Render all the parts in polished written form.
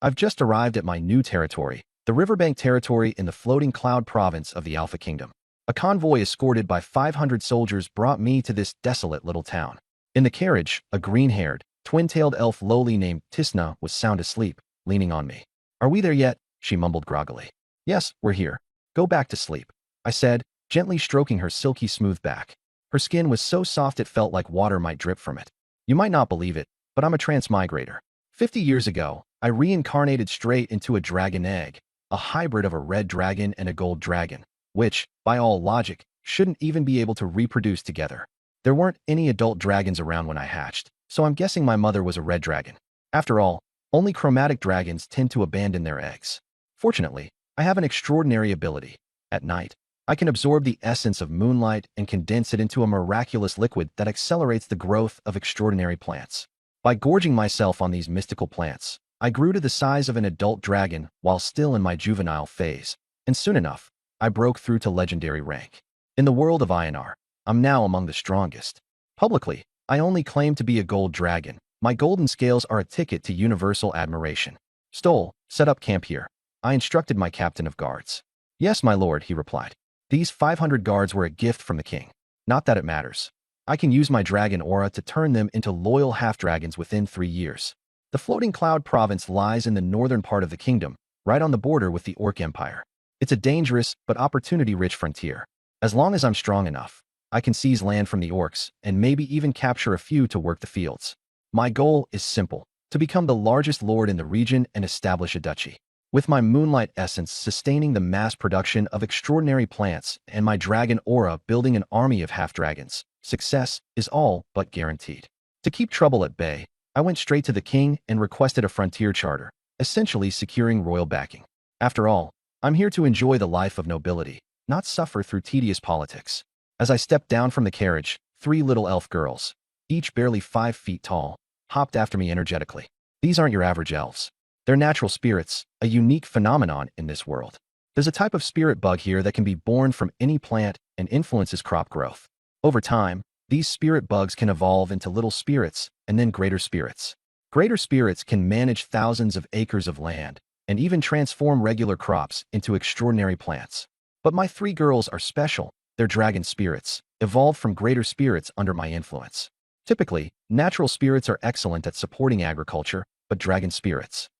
I've just arrived at my new territory, the riverbank territory in the floating cloud province of the Alpha Kingdom. A convoy escorted by 500 soldiers brought me to this desolate little town. In the carriage, a green-haired, twin-tailed elf lowly named Tisna was sound asleep, leaning on me. "Are we there yet?" she mumbled groggily. "Yes, we're here. Go back to sleep," I said, gently stroking her silky smooth back. Her skin was so soft it felt like water might drip from it. You might not believe it, but I'm a transmigrator. 50 years ago, I reincarnated straight into a dragon egg, a hybrid of a red dragon and a gold dragon, which, by all logic, shouldn't even be able to reproduce together. There weren't any adult dragons around when I hatched, so I'm guessing my mother was a red dragon. After all, only chromatic dragons tend to abandon their eggs. Fortunately, I have an extraordinary ability. At night, I can absorb the essence of moonlight and condense it into a miraculous liquid that accelerates the growth of extraordinary plants. By gorging myself on these mystical plants, I grew to the size of an adult dragon while still in my juvenile phase, and soon enough, I broke through to legendary rank. In the world of INR, I'm now among the strongest. Publicly, I only claim to be a gold dragon. My golden scales are a ticket to universal admiration. "Stole, set up camp here," I instructed my captain of guards. "Yes, my lord," he replied. "These 500 guards were a gift from the king. Not that it matters. I can use my dragon aura to turn them into loyal half-dragons within 3 years." The floating cloud province lies in the northern part of the kingdom, right on the border with the Orc Empire. It's a dangerous but opportunity-rich frontier. As long as I'm strong enough, I can seize land from the orcs and maybe even capture a few to work the fields. My goal is simple: to become the largest lord in the region and establish a duchy. With my moonlight essence sustaining the mass production of extraordinary plants and my dragon aura building an army of half-dragons, success is all but guaranteed. To keep trouble at bay, I went straight to the king and requested a frontier charter, essentially securing royal backing. After all, I'm here to enjoy the life of nobility, not suffer through tedious politics. As I stepped down from the carriage, 3 little elf girls, each barely 5 feet tall, hopped after me energetically. These aren't your average elves. They're natural spirits, a unique phenomenon in this world. There's a type of spirit bug here that can be born from any plant and influences crop growth. Over time, these spirit bugs can evolve into little spirits and then greater spirits. Greater spirits can manage thousands of acres of land and even transform regular crops into extraordinary plants. But my 3 girls are special. They're dragon spirits, evolved from greater spirits under my influence. Typically, natural spirits are excellent at supporting agriculture, but dragon spirits.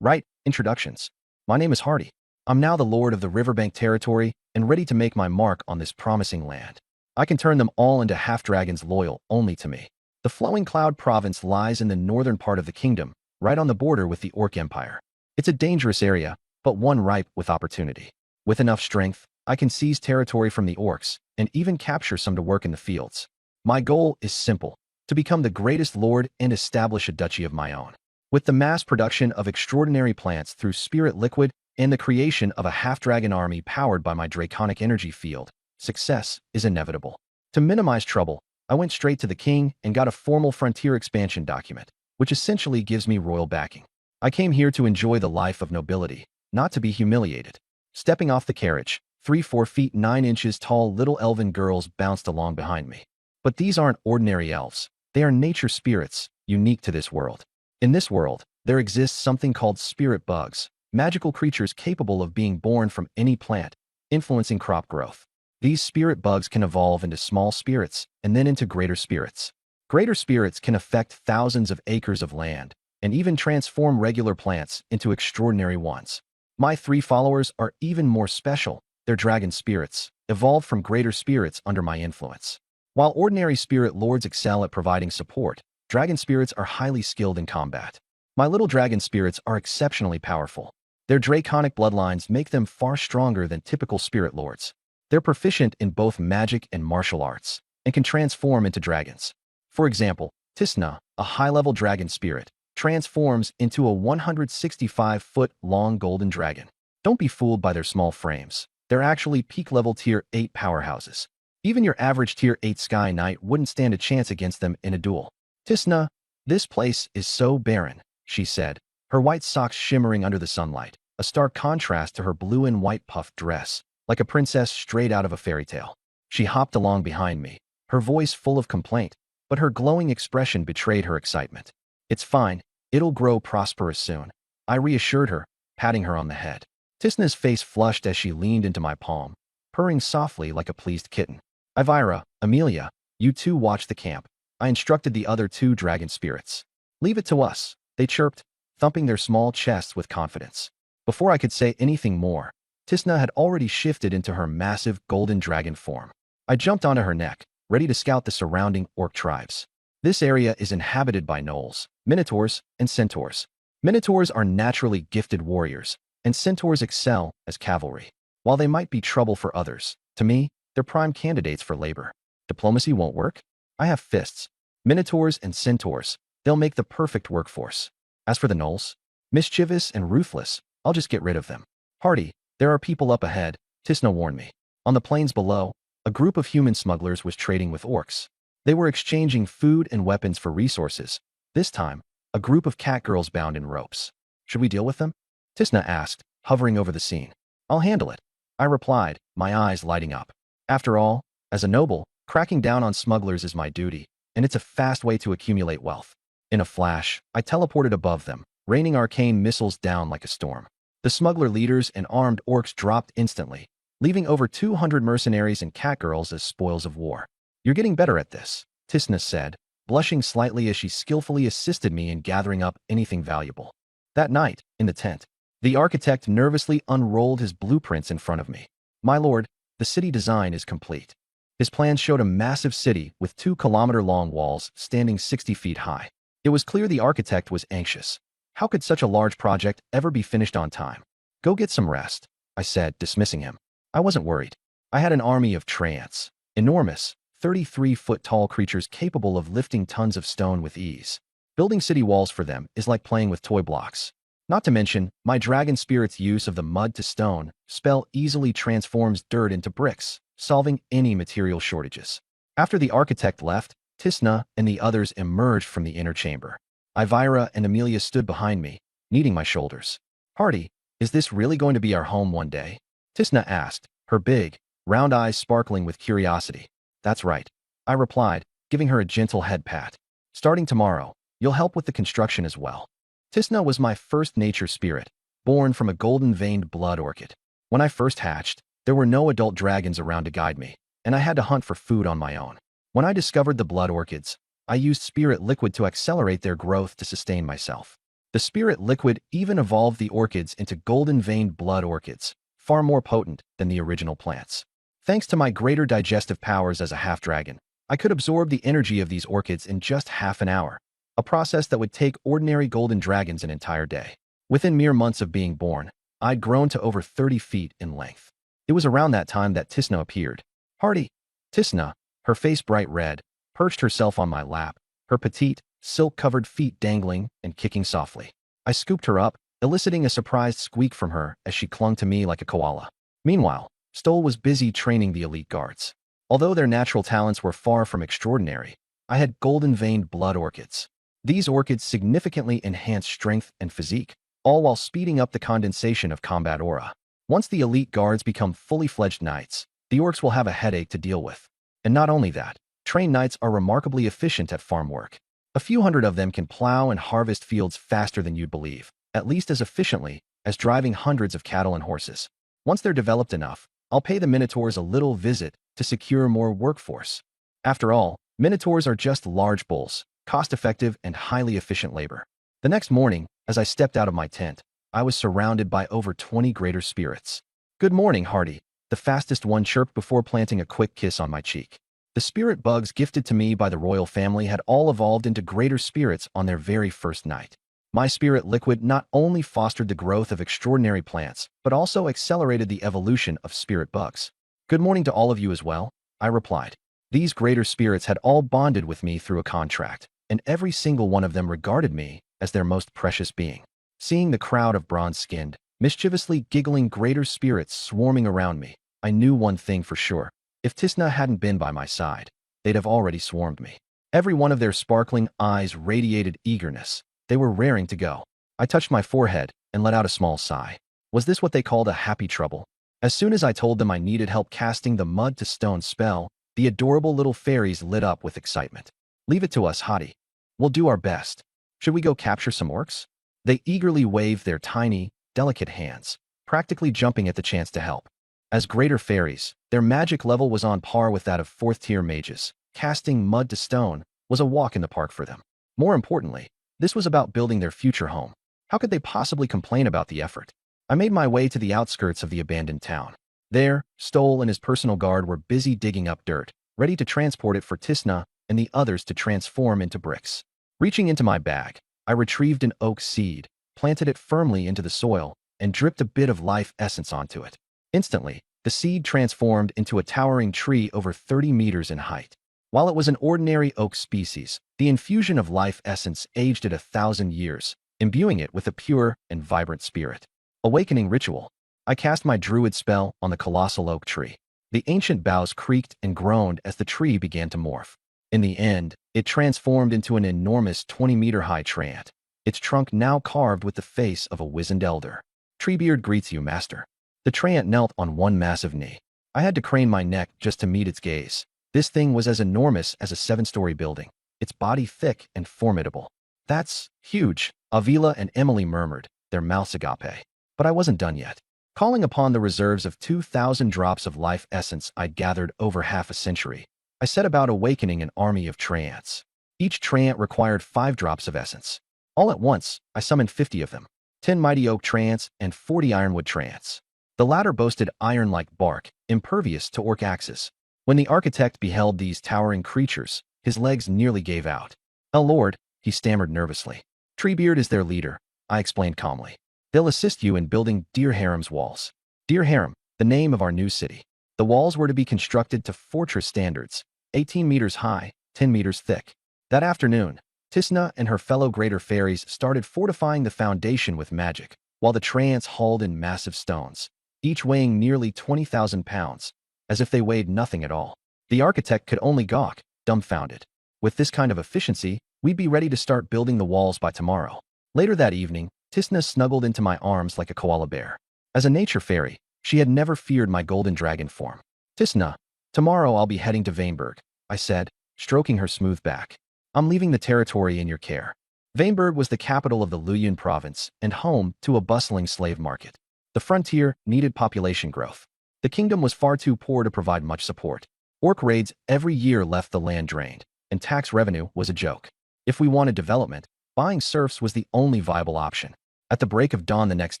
Right, introductions. My name is Hardy. I'm now the lord of the riverbank territory and ready to make my mark on this promising land. I can turn them all into half-dragons loyal only to me. The flowing cloud province lies in the northern part of the kingdom, right on the border with the Orc Empire. It's a dangerous area, but one ripe with opportunity. With enough strength, I can seize territory from the orcs and even capture some to work in the fields. My goal is simple: to become the greatest lord and establish a duchy of my own. With the mass production of extraordinary plants through spirit liquid and the creation of a half-dragon army powered by my draconic energy field, success is inevitable. To minimize trouble, I went straight to the king and got a formal frontier expansion document, which essentially gives me royal backing. I came here to enjoy the life of nobility, not to be humiliated. Stepping off the carriage, 4 feet 9 inches tall little elven girls bounced along behind me. But these aren't ordinary elves. They are nature spirits, unique to this world. In this world, there exists something called spirit bugs, magical creatures capable of being born from any plant, influencing crop growth. These spirit bugs can evolve into small spirits and then into greater spirits. Greater spirits can affect thousands of acres of land and even transform regular plants into extraordinary ones. My 3 followers are even more special. They're dragon spirits, evolved from greater spirits under my influence. While ordinary spirit lords excel at providing support, dragon spirits are highly skilled in combat. My little dragon spirits are exceptionally powerful. Their draconic bloodlines make them far stronger than typical spirit lords. They're proficient in both magic and martial arts, and can transform into dragons. For example, Tisna, a high-level dragon spirit, transforms into a 165-foot-long golden dragon. Don't be fooled by their small frames. They're actually peak-level Tier 8 powerhouses. Even your average Tier 8 Sky Knight wouldn't stand a chance against them in a duel. "Tisna, this place is so barren," she said, her white socks shimmering under the sunlight, a stark contrast to her blue and white puffed dress, like a princess straight out of a fairy tale. She hopped along behind me, her voice full of complaint, but her glowing expression betrayed her excitement. "It's fine. It'll grow prosperous soon. I reassured her, patting her on the head. Tisna's face flushed as she leaned into my palm, purring softly like a pleased kitten. Ivira, Amelia, you two watch the camp. I instructed the other two dragon spirits. Leave it to us, they chirped, thumping their small chests with confidence. Before I could say anything more, Tisna had already shifted into her massive golden dragon form. I jumped onto her neck, ready to scout the surrounding orc tribes. This area is inhabited by gnolls, minotaurs, and centaurs. Minotaurs are naturally gifted warriors, and centaurs excel as cavalry. While they might be trouble for others, to me, they're prime candidates for labor. Diplomacy won't work? I have fists. Minotaurs and centaurs, they'll make the perfect workforce. As for the gnolls, mischievous and ruthless, I'll just get rid of them. Hardy, there are people up ahead, Tisna warned me. On the plains below, a group of human smugglers was trading with orcs. They were exchanging food and weapons for resources. This time, a group of cat girls bound in ropes. Should we deal with them? Tisna asked, hovering over the scene. I'll handle it, I replied, my eyes lighting up. After all, as a noble, cracking down on smugglers is my duty, and it's a fast way to accumulate wealth. In a flash, I teleported above them, raining arcane missiles down like a storm. The smuggler leaders and armed orcs dropped instantly, leaving over 200 mercenaries and catgirls as spoils of war. You're getting better at this, Tisna said, blushing slightly as she skillfully assisted me in gathering up anything valuable. That night, in the tent, the architect nervously unrolled his blueprints in front of me. My lord, the city design is complete. His plans showed a massive city with 2-kilometer-long walls standing 60 feet high. It was clear the architect was anxious. How could such a large project ever be finished on time? Go get some rest, I said, dismissing him. I wasn't worried. I had an army of treants, enormous, 33-foot-tall creatures capable of lifting tons of stone with ease. Building city walls for them is like playing with toy blocks. Not to mention, my dragon spirit's use of the mud to stone spell easily transforms dirt into bricks, solving any material shortages. After the architect left, Tisna and the others emerged from the inner chamber. Ivira and Amelia stood behind me, kneading my shoulders. Hardy, is this really going to be our home one day? Tisna asked, her big, round eyes sparkling with curiosity. That's right, I replied, giving her a gentle head pat. Starting tomorrow, you'll help with the construction as well. Tisna was my first nature spirit, born from a golden-veined blood orchid. When I first hatched, there were no adult dragons around to guide me, and I had to hunt for food on my own. When I discovered the blood orchids, I used spirit liquid to accelerate their growth to sustain myself. The spirit liquid even evolved the orchids into golden-veined blood orchids, far more potent than the original plants. Thanks to my greater digestive powers as a half-dragon, I could absorb the energy of these orchids in just half an hour, a process that would take ordinary golden dragons an entire day. Within mere months of being born, I'd grown to over 30 feet in length. It was around that time that Tisna appeared. Hardy, Tisna, her face bright red, perched herself on my lap, her petite, silk-covered feet dangling and kicking softly. I scooped her up, eliciting a surprised squeak from her as she clung to me like a koala. Meanwhile, Stoll was busy training the elite guards. Although their natural talents were far from extraordinary, I had golden-veined blood orchids. These orchids significantly enhanced strength and physique, all while speeding up the condensation of combat aura. Once the elite guards become fully fledged knights, the orcs will have a headache to deal with. And not only that, trained knights are remarkably efficient at farm work. A few hundred of them can plow and harvest fields faster than you'd believe, at least as efficiently as driving hundreds of cattle and horses. Once they're developed enough, I'll pay the Minotaurs a little visit to secure more workforce. After all, Minotaurs are just large bulls, cost-effective and highly efficient labor. The next morning, as I stepped out of my tent, I was surrounded by over 20 greater spirits. Good morning, Hardy, the fastest one chirped before planting a quick kiss on my cheek. The spirit bugs gifted to me by the royal family had all evolved into greater spirits on their very first night. My spirit liquid not only fostered the growth of extraordinary plants, but also accelerated the evolution of spirit bugs. Good morning to all of you as well, I replied. These greater spirits had all bonded with me through a contract, and every single one of them regarded me as their most precious being. Seeing the crowd of bronze-skinned, mischievously giggling greater spirits swarming around me, I knew one thing for sure. If Tisna hadn't been by my side, they'd have already swarmed me. Every one of their sparkling eyes radiated eagerness. They were raring to go. I touched my forehead and let out a small sigh. Was this what they called a happy trouble? As soon as I told them I needed help casting the mud-to-stone spell, the adorable little fairies lit up with excitement. Leave it to us, Hati. We'll do our best. Should we go capture some orcs? They eagerly waved their tiny, delicate hands, practically jumping at the chance to help. As greater fairies, their magic level was on par with that of fourth-tier mages. Casting mud to stone was a walk in the park for them. More importantly, this was about building their future home. How could they possibly complain about the effort? I made my way to the outskirts of the abandoned town. There, Stoll and his personal guard were busy digging up dirt, ready to transport it for Tisna and the others to transform into bricks. Reaching into my bag, I retrieved an oak seed, planted it firmly into the soil, and dripped a bit of life essence onto it. Instantly, the seed transformed into a towering tree over 30 meters in height. While it was an ordinary oak species, the infusion of life essence aged it 1,000 years, imbuing it with a pure and vibrant spirit. Awakening ritual. I cast my druid spell on the colossal oak tree. The ancient boughs creaked and groaned as the tree began to morph. In the end, it transformed into an enormous 20-meter-high treant, its trunk now carved with the face of a wizened elder. Treebeard greets you, master. The treant knelt on one massive knee. I had to crane my neck just to meet its gaze. This thing was as enormous as a 7-story building, its body thick and formidable. That's huge, Avila and Emily murmured, their mouths agape. But I wasn't done yet. Calling upon the reserves of 2,000 drops of life essence I'd gathered over half a century, I set about awakening an army of treants. Each treant required 5 drops of essence. All at once, I summoned 50 of them, 10 mighty oak treants and 40 ironwood treants. The latter boasted iron-like bark, impervious to orc axes. When the architect beheld these towering creatures, his legs nearly gave out. "Oh Lord," he stammered nervously. "Treebeard is their leader," I explained calmly. "They'll assist you in building Deer Harem's walls." Deer Harem, the name of our new city. The walls were to be constructed to fortress standards, 18 meters high, 10 meters thick. That afternoon, Tisna and her fellow greater fairies started fortifying the foundation with magic, while the treants hauled in massive stones, each weighing nearly 20,000 pounds, as if they weighed nothing at all. The architect could only gawk, dumbfounded. With this kind of efficiency, we'd be ready to start building the walls by tomorrow. Later that evening, Tisna snuggled into my arms like a koala bear. As a nature fairy, she had never feared my golden dragon form. "Tisna, tomorrow I'll be heading to Vaneburg," I said, stroking her smooth back. "I'm leaving the territory in your care." Vaneburg was the capital of the Luyun province and home to a bustling slave market. The frontier needed population growth. The kingdom was far too poor to provide much support. Orc raids every year left the land drained, and tax revenue was a joke. If we wanted development, buying serfs was the only viable option. At the break of dawn the next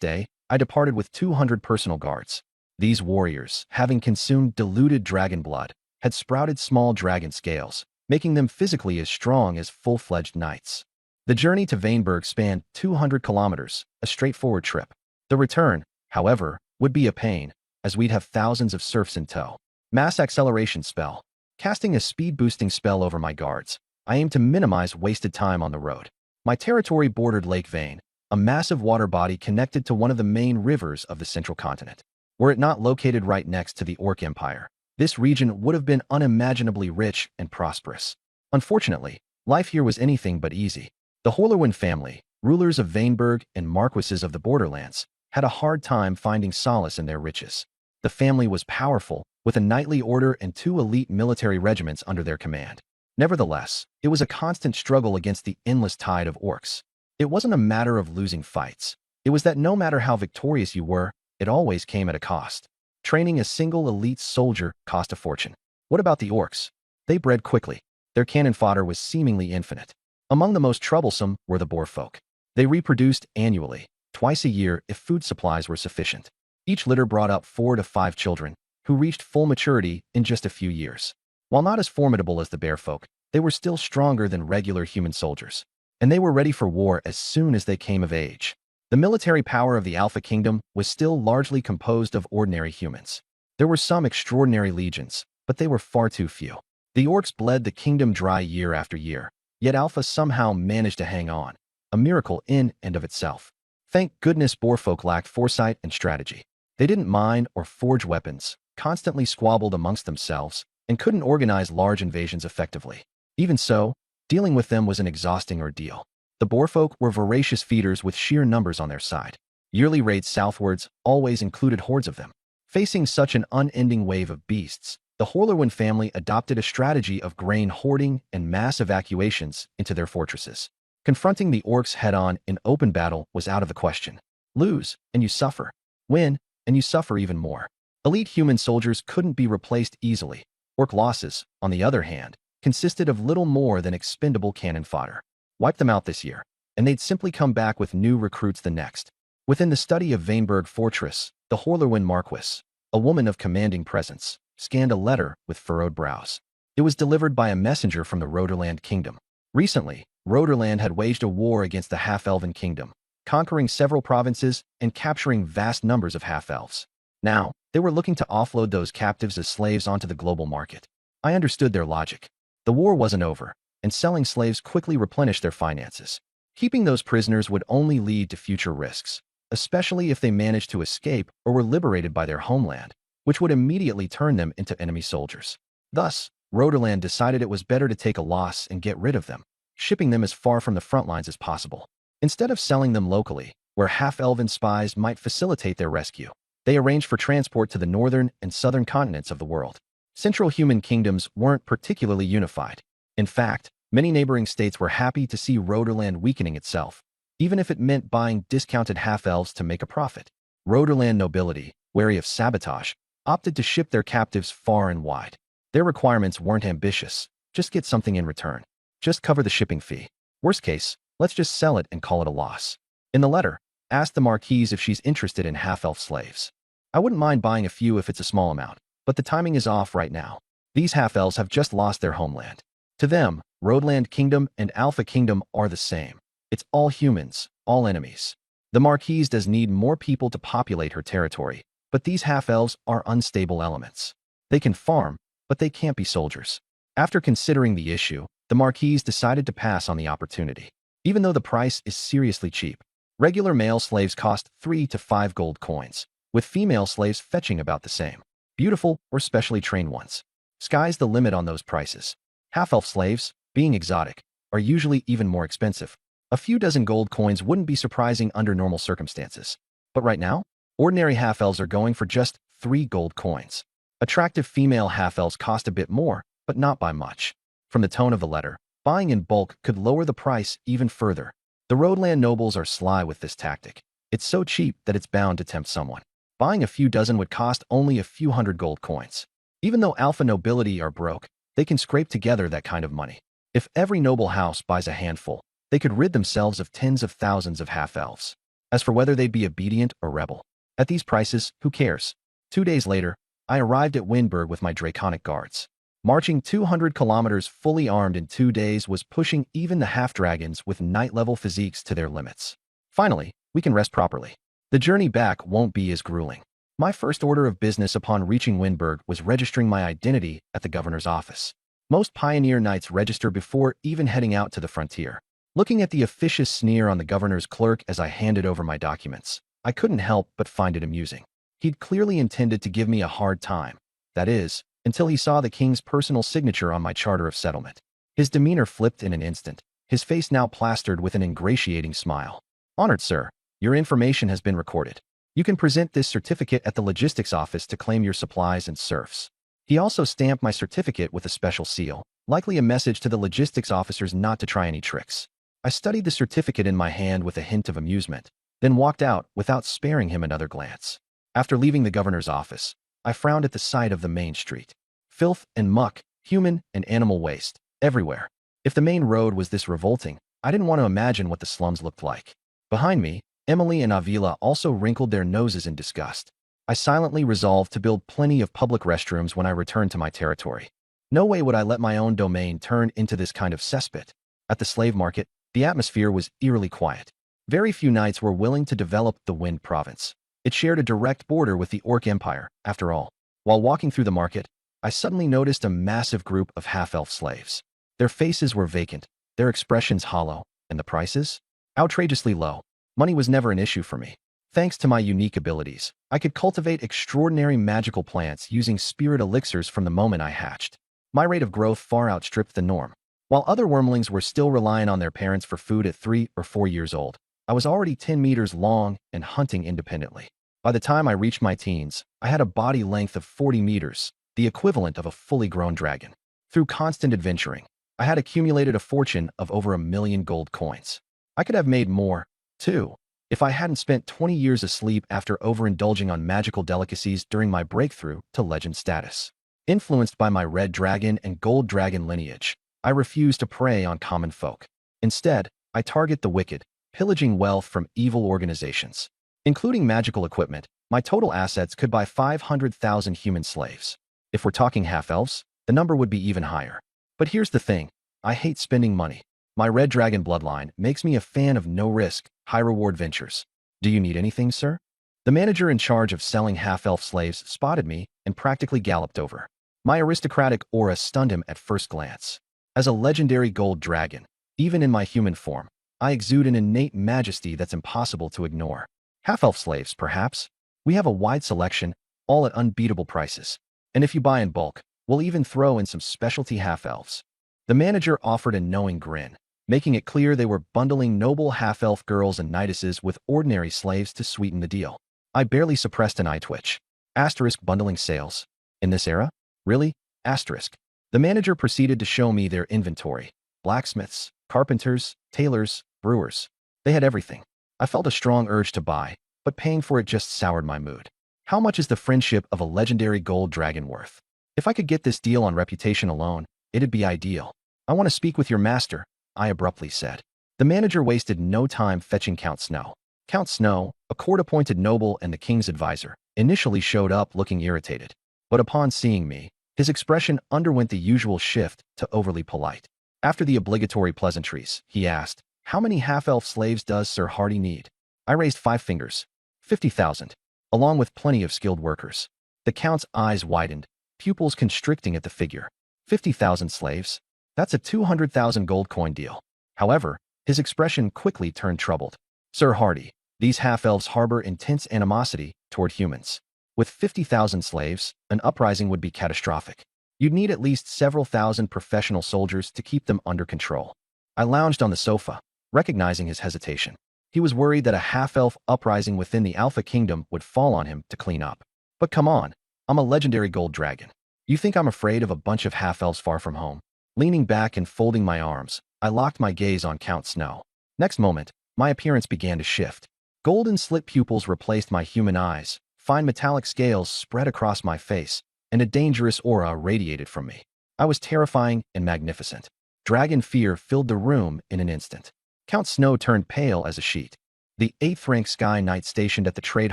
day, I departed with 200 personal guards. These warriors, having consumed diluted dragon blood, had sprouted small dragon scales, making them physically as strong as full-fledged knights. The journey to Vaneburg spanned 200 kilometers, a straightforward trip. The return, however, would be a pain, as we'd have thousands of serfs in tow. Mass acceleration spell. Casting a speed-boosting spell over my guards, I aimed to minimize wasted time on the road. My territory bordered Lake Vane, a massive water body connected to one of the main rivers of the central continent. Were it not located right next to the Orc Empire, this region would have been unimaginably rich and prosperous. Unfortunately, life here was anything but easy. The Horlowin family, rulers of Vaneburg and marquises of the borderlands, had a hard time finding solace in their riches. The family was powerful, with a knightly order and 2 elite military regiments under their command. Nevertheless, it was a constant struggle against the endless tide of orcs. It wasn't a matter of losing fights. It was that no matter how victorious you were, it always came at a cost. Training a single elite soldier cost a fortune. What about the orcs? They bred quickly. Their cannon fodder was seemingly infinite. Among the most troublesome were the boarfolk. They reproduced annually, twice a year if food supplies were sufficient. Each litter brought up 4 to 5 children, who reached full maturity in just a few years. While not as formidable as the bearfolk, they were still stronger than regular human soldiers. And they were ready for war as soon as they came of age. The military power of the Alpha Kingdom was still largely composed of ordinary humans. There were some extraordinary legions, but they were far too few. The orcs bled the kingdom dry year after year, yet Alpha somehow managed to hang on, a miracle in and of itself. Thank goodness boarfolk lacked foresight and strategy. They didn't mine or forge weapons, constantly squabbled amongst themselves, and couldn't organize large invasions effectively. Even so, dealing with them was an exhausting ordeal. The boarfolk were voracious feeders with sheer numbers on their side. Yearly raids southwards always included hordes of them. Facing such an unending wave of beasts, the Horlowin family adopted a strategy of grain hoarding and mass evacuations into their fortresses. Confronting the orcs head-on in open battle was out of the question. Lose, and you suffer. Win, and you suffer even more. Elite human soldiers couldn't be replaced easily. Orc losses, on the other hand, consisted of little more than expendable cannon fodder. Wipe them out this year, and they'd simply come back with new recruits the next. Within the study of Vaneburg Fortress, the Horlerwin Marquis, a woman of commanding presence, scanned a letter with furrowed brows. It was delivered by a messenger from the Roderland Kingdom. Recently, Roderland had waged a war against the Half-Elven Kingdom, conquering several provinces and capturing vast numbers of half-elves. Now, they were looking to offload those captives as slaves onto the global market. I understood their logic. The war wasn't over, and selling slaves quickly replenished their finances. Keeping those prisoners would only lead to future risks, especially if they managed to escape or were liberated by their homeland, which would immediately turn them into enemy soldiers. Thus, Roderland decided it was better to take a loss and get rid of them, shipping them as far from the front lines as possible. Instead of selling them locally, where half-elven spies might facilitate their rescue, they arranged for transport to the northern and southern continents of the world. Central human kingdoms weren't particularly unified. In fact, many neighboring states were happy to see Roderland weakening itself, even if it meant buying discounted half-elves to make a profit. Roderland nobility, wary of sabotage, opted to ship their captives far and wide. Their requirements weren't ambitious. Just get something in return. Just cover the shipping fee. Worst case, let's just sell it and call it a loss. In the letter, asked the Marquise if she's interested in half-elf slaves. I wouldn't mind buying a few if it's a small amount, but the timing is off right now. These half-elves have just lost their homeland. To them, Roderland Kingdom and Alpha Kingdom are the same. It's all humans, all enemies. The Marquise does need more people to populate her territory, but these half-elves are unstable elements. They can farm, but they can't be soldiers. After considering the issue, the Marquise decided to pass on the opportunity. Even though the price is seriously cheap, regular male slaves cost 3 to 5 gold coins, with female slaves fetching about the same. Beautiful or specially trained ones. Sky's the limit on those prices. Half-elf slaves, being exotic, are usually even more expensive. A few dozen gold coins wouldn't be surprising under normal circumstances. But right now, ordinary half-elves are going for just 3 gold coins. Attractive female half-elves cost a bit more, but not by much. From the tone of the letter, buying in bulk could lower the price even further. The Roderland nobles are sly with this tactic. It's so cheap that it's bound to tempt someone. Buying a few dozen would cost only a few hundred gold coins. Even though alpha nobility are broke, they can scrape together that kind of money. If every noble house buys a handful, they could rid themselves of tens of thousands of half-elves. As for whether they'd be obedient or rebel, at these prices, who cares? 2 days later, I arrived at Windberg with my draconic guards. Marching 200 kilometers fully armed in 2 days was pushing even the half-dragons with knight-level physiques to their limits. Finally, we can rest properly. The journey back won't be as grueling. My first order of business upon reaching Windberg was registering my identity at the governor's office. Most pioneer knights register before even heading out to the frontier. Looking at the officious sneer on the governor's clerk as I handed over my documents, I couldn't help but find it amusing. He'd clearly intended to give me a hard time. That is, until he saw the king's personal signature on my charter of settlement. His demeanor flipped in an instant, his face now plastered with an ingratiating smile. "Honored sir, your information has been recorded. You can present this certificate at the logistics office to claim your supplies and serfs." He also stamped my certificate with a special seal, likely a message to the logistics officers not to try any tricks. I studied the certificate in my hand with a hint of amusement, then walked out without sparing him another glance. After leaving the governor's office, I frowned at the sight of the main street. Filth and muck, human and animal waste, everywhere. If the main road was this revolting, I didn't want to imagine what the slums looked like. Behind me, Emily and Avila also wrinkled their noses in disgust. I silently resolved to build plenty of public restrooms when I returned to my territory. No way would I let my own domain turn into this kind of cesspit. At the slave market, the atmosphere was eerily quiet. Very few knights were willing to develop the Wind province. It shared a direct border with the Orc Empire, after all. While walking through the market, I suddenly noticed a massive group of half-elf slaves. Their faces were vacant, their expressions hollow, and the prices? Outrageously low. Money was never an issue for me. Thanks to my unique abilities, I could cultivate extraordinary magical plants using spirit elixirs from the moment I hatched. My rate of growth far outstripped the norm. While other wormlings were still relying on their parents for food at 3 or 4 years old, I was already 10 meters long and hunting independently. By the time I reached my teens, I had a body length of 40 meters, the equivalent of a fully grown dragon. Through constant adventuring, I had accumulated a fortune of over 1 million gold coins. I could have made more, too, if I hadn't spent 20 years asleep after overindulging on magical delicacies during my breakthrough to legend status. Influenced by my red dragon and gold dragon lineage, I refuse to prey on common folk. Instead, I target the wicked, pillaging wealth from evil organizations. Including magical equipment, my total assets could buy 500,000 human slaves. If we're talking half-elves, the number would be even higher. But here's the thing, I hate spending money. My red dragon bloodline makes me a fan of no-risk, high-reward ventures. Do you need anything, sir? The manager in charge of selling half-elf slaves spotted me and practically galloped over. My aristocratic aura stunned him at first glance. As a legendary gold dragon, even in my human form, I exude an innate majesty that's impossible to ignore. Half-elf slaves, perhaps? We have a wide selection, all at unbeatable prices. And if you buy in bulk, we'll even throw in some specialty half-elves. The manager offered a knowing grin, making it clear they were bundling noble half-elf girls and knightesses with ordinary slaves to sweeten the deal. I barely suppressed an eye twitch. Asterisk bundling sales. In this era? Really? Asterisk. The manager proceeded to show me their inventory. Blacksmiths, carpenters, tailors, brewers. They had everything. I felt a strong urge to buy, but paying for it just soured my mood. How much is the friendship of a legendary gold dragon worth? If I could get this deal on reputation alone, it'd be ideal. I want to speak with your master, I abruptly said. The manager wasted no time fetching Count Snow. Count Snow, a court-appointed noble and the king's advisor, initially showed up looking irritated. But upon seeing me, his expression underwent the usual shift to overly polite. After the obligatory pleasantries, he asked, "How many half-elf slaves does Sir Hardy need?" I raised 5 fingers. 50,000, along with plenty of skilled workers. The Count's eyes widened, pupils constricting at the figure. 50,000 slaves? That's a 200,000 gold coin deal. However, his expression quickly turned troubled. Sir Hardy, these half-elves harbor intense animosity toward humans. With 50,000 slaves, an uprising would be catastrophic. You'd need at least several thousand professional soldiers to keep them under control. I lounged on the sofa, recognizing his hesitation. He was worried that a half-elf uprising within the Alpha Kingdom would fall on him to clean up. But come on, I'm a legendary gold dragon. You think I'm afraid of a bunch of half-elves far from home? Leaning back and folding my arms, I locked my gaze on Count Snow. Next moment, my appearance began to shift. Golden slit pupils replaced my human eyes, fine metallic scales spread across my face, and a dangerous aura radiated from me. I was terrifying and magnificent. Dragon fear filled the room in an instant. Count Snow turned pale as a sheet. The 8th-rank Sky Knight stationed at the trade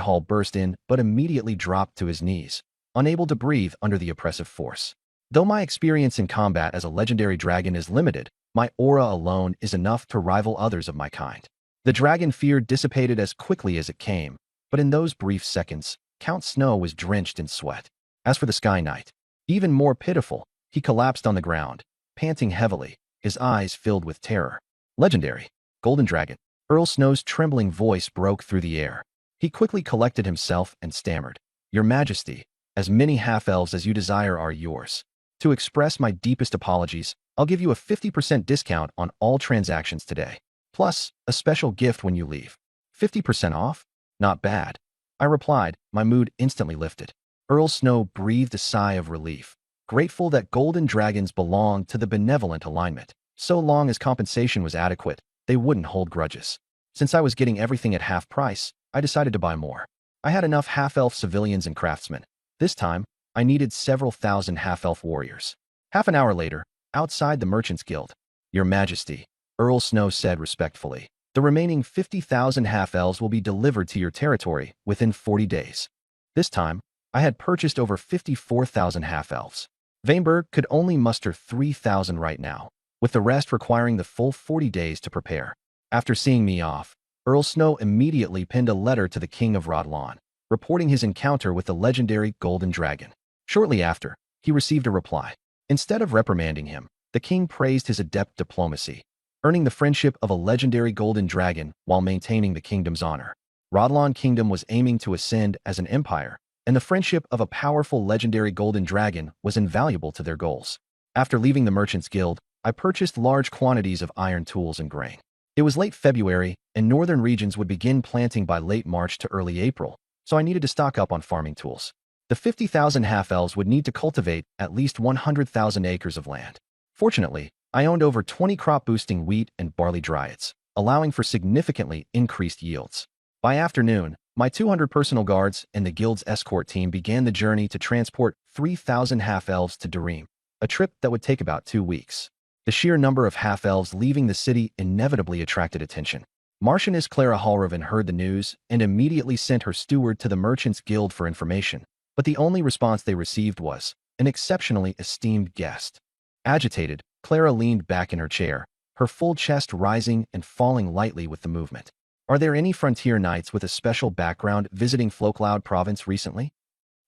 hall burst in but immediately dropped to his knees, unable to breathe under the oppressive force. Though my experience in combat as a legendary dragon is limited, my aura alone is enough to rival others of my kind. The dragon fear dissipated as quickly as it came, but in those brief seconds, Count Snow was drenched in sweat. As for the Sky Knight, even more pitiful, he collapsed on the ground, panting heavily, his eyes filled with terror. Legendary, Golden Dragon. Earl Snow's trembling voice broke through the air. He quickly collected himself and stammered, "Your Majesty, as many half-elves as you desire are yours. To express my deepest apologies, I'll give you a 50% discount on all transactions today. Plus, a special gift when you leave." 50% off? Not bad. I replied, my mood instantly lifted. Earl Snow breathed a sigh of relief, grateful that golden dragons belonged to the benevolent alignment. So long as compensation was adequate, they wouldn't hold grudges. Since I was getting everything at half price, I decided to buy more. I had enough half-elf civilians and craftsmen. This time, I needed several thousand half-elf warriors. Half an hour later, outside the Merchants Guild, "Your Majesty," Earl Snow said respectfully, "the remaining 50,000 half-elves will be delivered to your territory within 40 days. This time, I had purchased over 54,000 half-elves. Vaneburg could only muster 3,000 right now, with the rest requiring the full 40 days to prepare. After seeing me off, Earl Snow immediately penned a letter to the King of Rodlan, reporting his encounter with the legendary Golden Dragon. Shortly after, he received a reply. Instead of reprimanding him, the king praised his adept diplomacy, earning the friendship of a legendary Golden Dragon while maintaining the kingdom's honor. Rodlan Kingdom was aiming to ascend as an empire, and the friendship of a powerful legendary Golden Dragon was invaluable to their goals. After leaving the Merchants Guild, I purchased large quantities of iron tools and grain. It was late February, and northern regions would begin planting by late March to early April, so I needed to stock up on farming tools. The 50,000 half-elves would need to cultivate at least 100,000 acres of land. Fortunately, I owned over 20 crop-boosting wheat and barley dryads, allowing for significantly increased yields. By afternoon, my 200 personal guards and the guild's escort team began the journey to transport 3,000 half-elves to Darim, a trip that would take about 2 weeks. The sheer number of half-elves leaving the city inevitably attracted attention. Marchioness Clara Halraven heard the news and immediately sent her steward to the Merchants Guild for information, but the only response they received was, "An exceptionally esteemed guest." Agitated, Clara leaned back in her chair, her full chest rising and falling lightly with the movement. "Are there any frontier knights with a special background visiting Flocloud province recently?"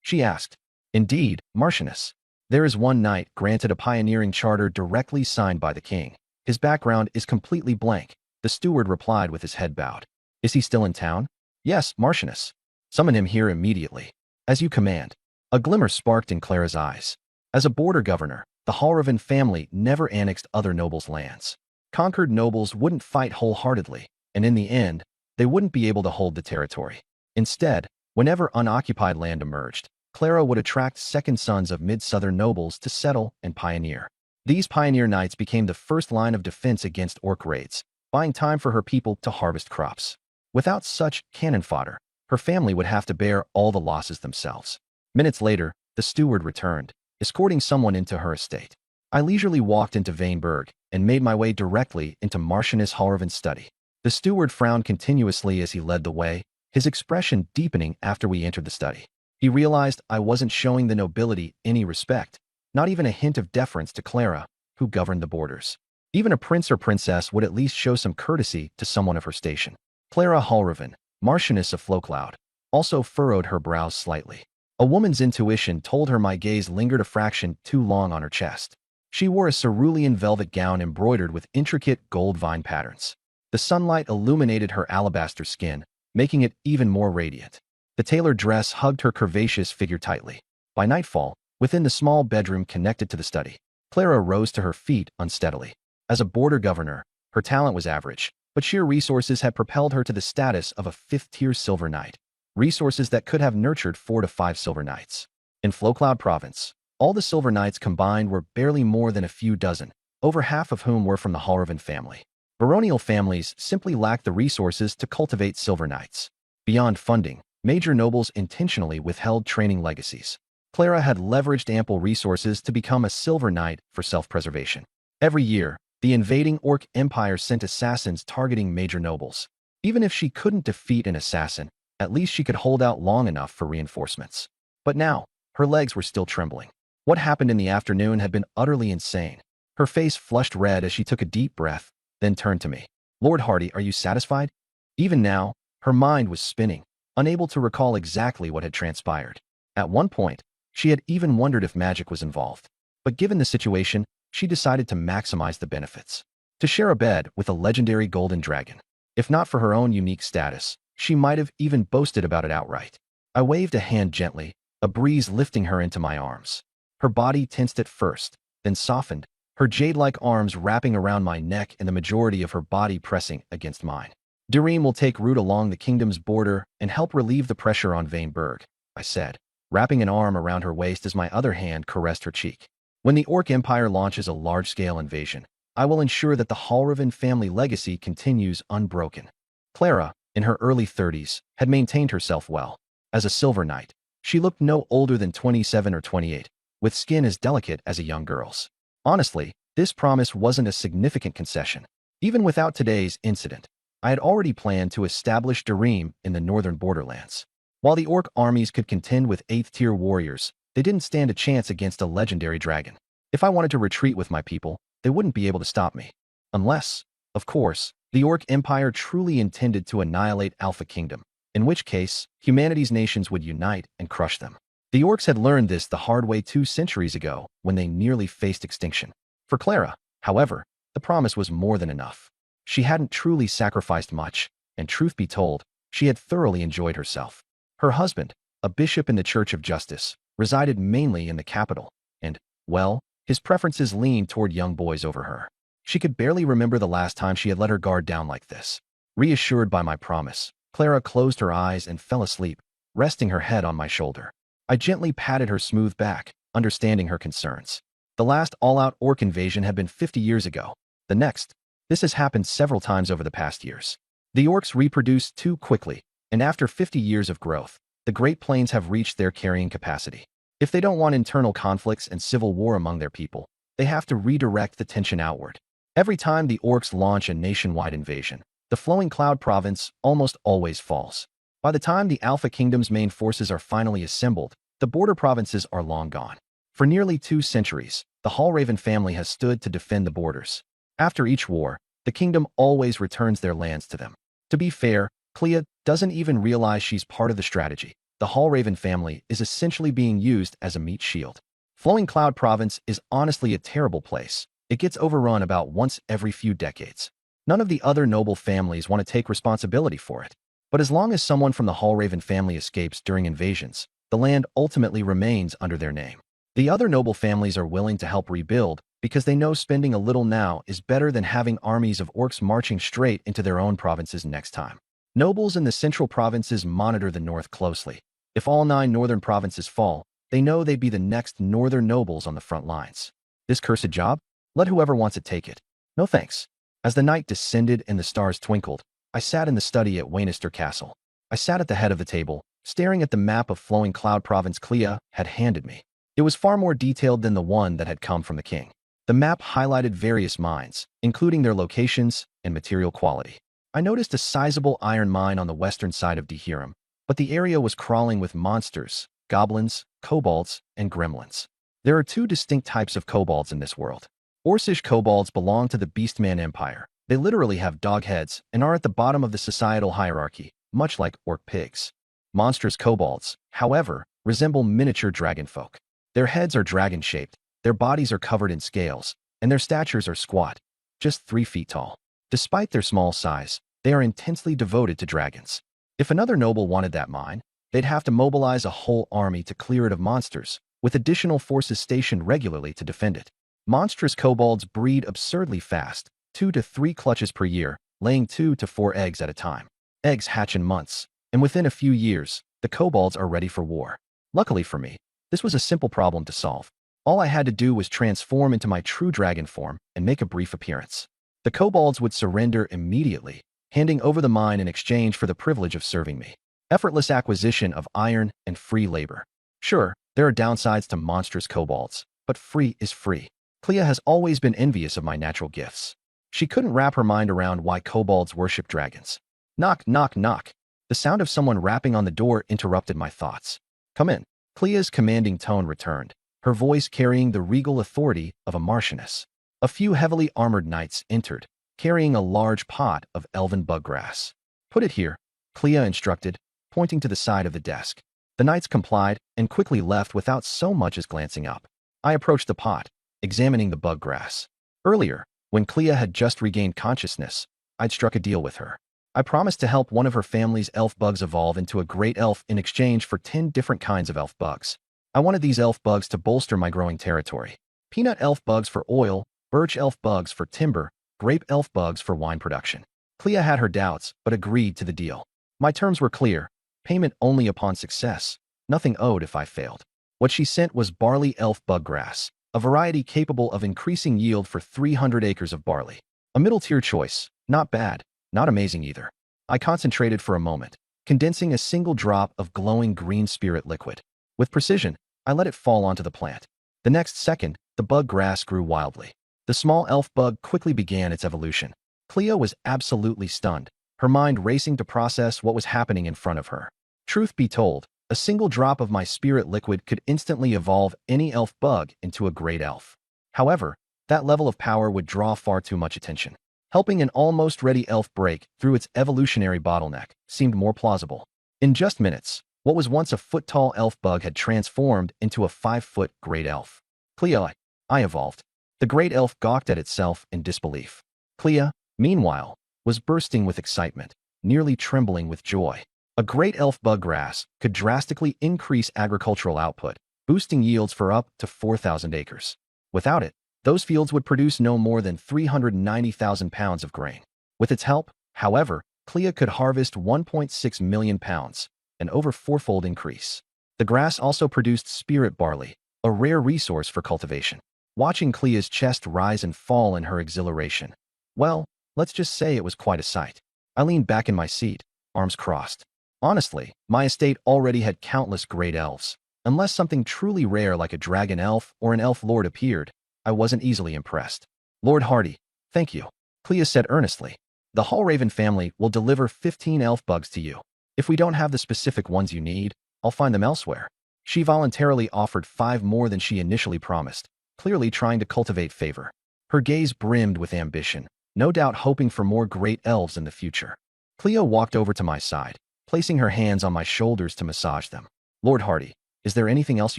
she asked. "Indeed, Marchioness. There is one knight granted a pioneering charter directly signed by the king. His background is completely blank," the steward replied with his head bowed. "Is he still in town?" "Yes, Marchioness. Summon him here immediately." "As you command." A glimmer sparked in Clara's eyes. As a border governor, the Halraven family never annexed other nobles' lands. Conquered nobles wouldn't fight wholeheartedly, and in the end, they wouldn't be able to hold the territory. Instead, whenever unoccupied land emerged, Clara would attract second sons of mid-southern nobles to settle and pioneer. These pioneer knights became the first line of defense against orc raids, buying time for her people to harvest crops. Without such cannon fodder, her family would have to bear all the losses themselves. Minutes later, the steward returned, escorting someone into her estate. I leisurely walked into Vaneburg and made my way directly into Marchioness Halraven's study. The steward frowned continuously as he led the way, his expression deepening after we entered the study. He realized I wasn't showing the nobility any respect, not even a hint of deference to Clara, who governed the borders. Even a prince or princess would at least show some courtesy to someone of her station. Clara Halraven, Marchioness of Flocloud, also furrowed her brows slightly. A woman's intuition told her my gaze lingered a fraction too long on her chest. She wore a cerulean velvet gown embroidered with intricate gold vine patterns. The sunlight illuminated her alabaster skin, making it even more radiant. The tailored dress hugged her curvaceous figure tightly. By nightfall, within the small bedroom connected to the study, Clara rose to her feet unsteadily. As a border governor, her talent was average, but sheer resources had propelled her to the status of a fifth-tier silver knight. Resources that could have nurtured 4 to 5 silver knights. In Flocloud province, all the silver knights combined were barely more than a few dozen, over half of whom were from the Halraven family. Baronial families simply lacked the resources to cultivate silver knights. Beyond funding, major nobles intentionally withheld training legacies. Clara had leveraged ample resources to become a silver knight for self-preservation. Every year, the invading orc empire sent assassins targeting major nobles. Even if she couldn't defeat an assassin, at least she could hold out long enough for reinforcements. But now, her legs were still trembling. What happened in the afternoon had been utterly insane. Her face flushed red as she took a deep breath, then turned to me. "Lord Hardy, are you satisfied?" Even now, her mind was spinning, unable to recall exactly what had transpired. At one point, she had even wondered if magic was involved. But given the situation, she decided to maximize the benefits. To share a bed with a legendary golden dragon. If not for her own unique status, she might have even boasted about it outright. I waved a hand gently, a breeze lifting her into my arms. Her body tensed at first, then softened, her jade-like arms wrapping around my neck and the majority of her body pressing against mine. "Darim will take route along the kingdom's border and help relieve the pressure on Vaneburg," I said, wrapping an arm around her waist as my other hand caressed her cheek. "When the Orc Empire launches a large-scale invasion, I will ensure that the Halraven family legacy continues unbroken." Clara, in her early 30s, had maintained herself well. As a silver knight, she looked no older than 27 or 28, with skin as delicate as a young girl's. Honestly, this promise wasn't a significant concession. Even without today's incident, I had already planned to establish Darim in the northern borderlands. While the orc armies could contend with 8th-tier warriors, they didn't stand a chance against a legendary dragon. If I wanted to retreat with my people, they wouldn't be able to stop me. Unless, of course, the Orc Empire truly intended to annihilate Alpha Kingdom, in which case, humanity's nations would unite and crush them. The orcs had learned this the hard way 2 centuries ago when they nearly faced extinction. For Clara, however, the promise was more than enough. She hadn't truly sacrificed much, and truth be told, she had thoroughly enjoyed herself. Her husband, a bishop in the Church of Justice, resided mainly in the capital, and, well, his preferences leaned toward young boys over her. She could barely remember the last time she had let her guard down like this. Reassured by my promise, Clara closed her eyes and fell asleep, resting her head on my shoulder. I gently patted her smooth back, understanding her concerns. The last all-out orc invasion had been 50 years ago. The next, this has happened several times over the past years. The orcs reproduce too quickly, and after 50 years of growth, the Great Plains have reached their carrying capacity. If they don't want internal conflicts and civil war among their people, they have to redirect the tension outward. Every time the orcs launch a nationwide invasion, the Flowing Cloud province almost always falls. By the time the Alpha Kingdom's main forces are finally assembled, the border provinces are long gone. For nearly 2 centuries, the Hallraven family has stood to defend the borders. After each war, the kingdom always returns their lands to them. To be fair, Clea doesn't even realize she's part of the strategy. The Hallraven family is essentially being used as a meat shield. Flowing Cloud Province is honestly a terrible place. It gets overrun about once every few decades. None of the other noble families want to take responsibility for it. But as long as someone from the Hallraven family escapes during invasions, the land ultimately remains under their name. The other noble families are willing to help rebuild because they know spending a little now is better than having armies of orcs marching straight into their own provinces next time. Nobles in the central provinces monitor the north closely. If all 9 northern provinces fall, they know they'd be the next northern nobles on the front lines. This cursed job? Let whoever wants it take it. No thanks. As the night descended and the stars twinkled, I sat in the study at Waynister Castle. I sat at the head of the table, staring at the map of Flowing Cloud Province Clea had handed me. It was far more detailed than the one that had come from the king. The map highlighted various mines, including their locations and material quality. I noticed a sizable iron mine on the western side of Dehiram, but the area was crawling with monsters, goblins, kobolds, and gremlins. There are 2 distinct types of kobolds in this world. Orcish kobolds belong to the Beastman Empire. They literally have dog heads and are at the bottom of the societal hierarchy, much like orc pigs. Monstrous kobolds, however, resemble miniature dragonfolk. Their heads are dragon-shaped, their bodies are covered in scales, and their statures are squat, just 3 feet tall. Despite their small size, they are intensely devoted to dragons. If another noble wanted that mine, they'd have to mobilize a whole army to clear it of monsters, with additional forces stationed regularly to defend it. Monstrous kobolds breed absurdly fast, 2 to 3 clutches per year, laying 2 to 4 eggs at a time. Eggs hatch in months, and within a few years, the kobolds are ready for war. Luckily for me, this was a simple problem to solve. All I had to do was transform into my true dragon form and make a brief appearance. The kobolds would surrender immediately, handing over the mine in exchange for the privilege of serving me. Effortless acquisition of iron and free labor. Sure, there are downsides to monstrous kobolds, but free is free. Clea has always been envious of my natural gifts. She couldn't wrap her mind around why kobolds worship dragons. Knock, knock, knock. The sound of someone rapping on the door interrupted my thoughts. Come in. Clea's commanding tone returned, her voice carrying the regal authority of a marchioness. A few heavily armored knights entered, carrying a large pot of elven buggrass. Put it here, Clea instructed, pointing to the side of the desk. The knights complied and quickly left without so much as glancing up. I approached the pot, examining the buggrass. Earlier, when Clea had just regained consciousness, I'd struck a deal with her. I promised to help one of her family's elf bugs evolve into a great elf in exchange for 10 different kinds of elf bugs. I wanted these elf bugs to bolster my growing territory. Peanut elf bugs for oil, birch elf bugs for timber, grape elf bugs for wine production. Clea had her doubts, but agreed to the deal. My terms were clear: payment only upon success, nothing owed if I failed. What she sent was barley elf buggrass, a variety capable of increasing yield for 300 acres of barley. A middle-tier choice, not bad. Not amazing either. I concentrated for a moment, condensing a single drop of glowing green spirit liquid. With precision, I let it fall onto the plant. The next second, the bug grass grew wildly. The small elf bug quickly began its evolution. Clea was absolutely stunned, her mind racing to process what was happening in front of her. Truth be told, a single drop of my spirit liquid could instantly evolve any elf bug into a great elf. However, that level of power would draw far too much attention. Helping an almost ready elf break through its evolutionary bottleneck seemed more plausible. In just minutes, what was once a foot-tall elf bug had transformed into a 5-foot great elf. Clea, I evolved. The great elf gawked at itself in disbelief. Clea, meanwhile, was bursting with excitement, nearly trembling with joy. A great elf buggrass could drastically increase agricultural output, boosting yields for up to 4,000 acres. Without it, those fields would produce no more than 390,000 pounds of grain. With its help, however, Clea could harvest 1.6 million pounds, an over 4-fold increase. The grass also produced spirit barley, a rare resource for cultivation. watching Clea's chest rise and fall in her exhilaration. Well, let's just say it was quite a sight. I leaned back in my seat, arms crossed. Honestly, my estate already had countless great elves. Unless something truly rare like a dragon elf or an elf lord appeared, I wasn't easily impressed. Lord Hardy, thank you, Clea said earnestly. The Hallraven family will deliver 15 elf bugs to you. If we don't have the specific ones you need, I'll find them elsewhere. She voluntarily offered 5 more than she initially promised, clearly trying to cultivate favor. Her gaze brimmed with ambition, no doubt hoping for more great elves in the future. Clea walked over to my side, placing her hands on my shoulders to massage them. Lord Hardy, is there anything else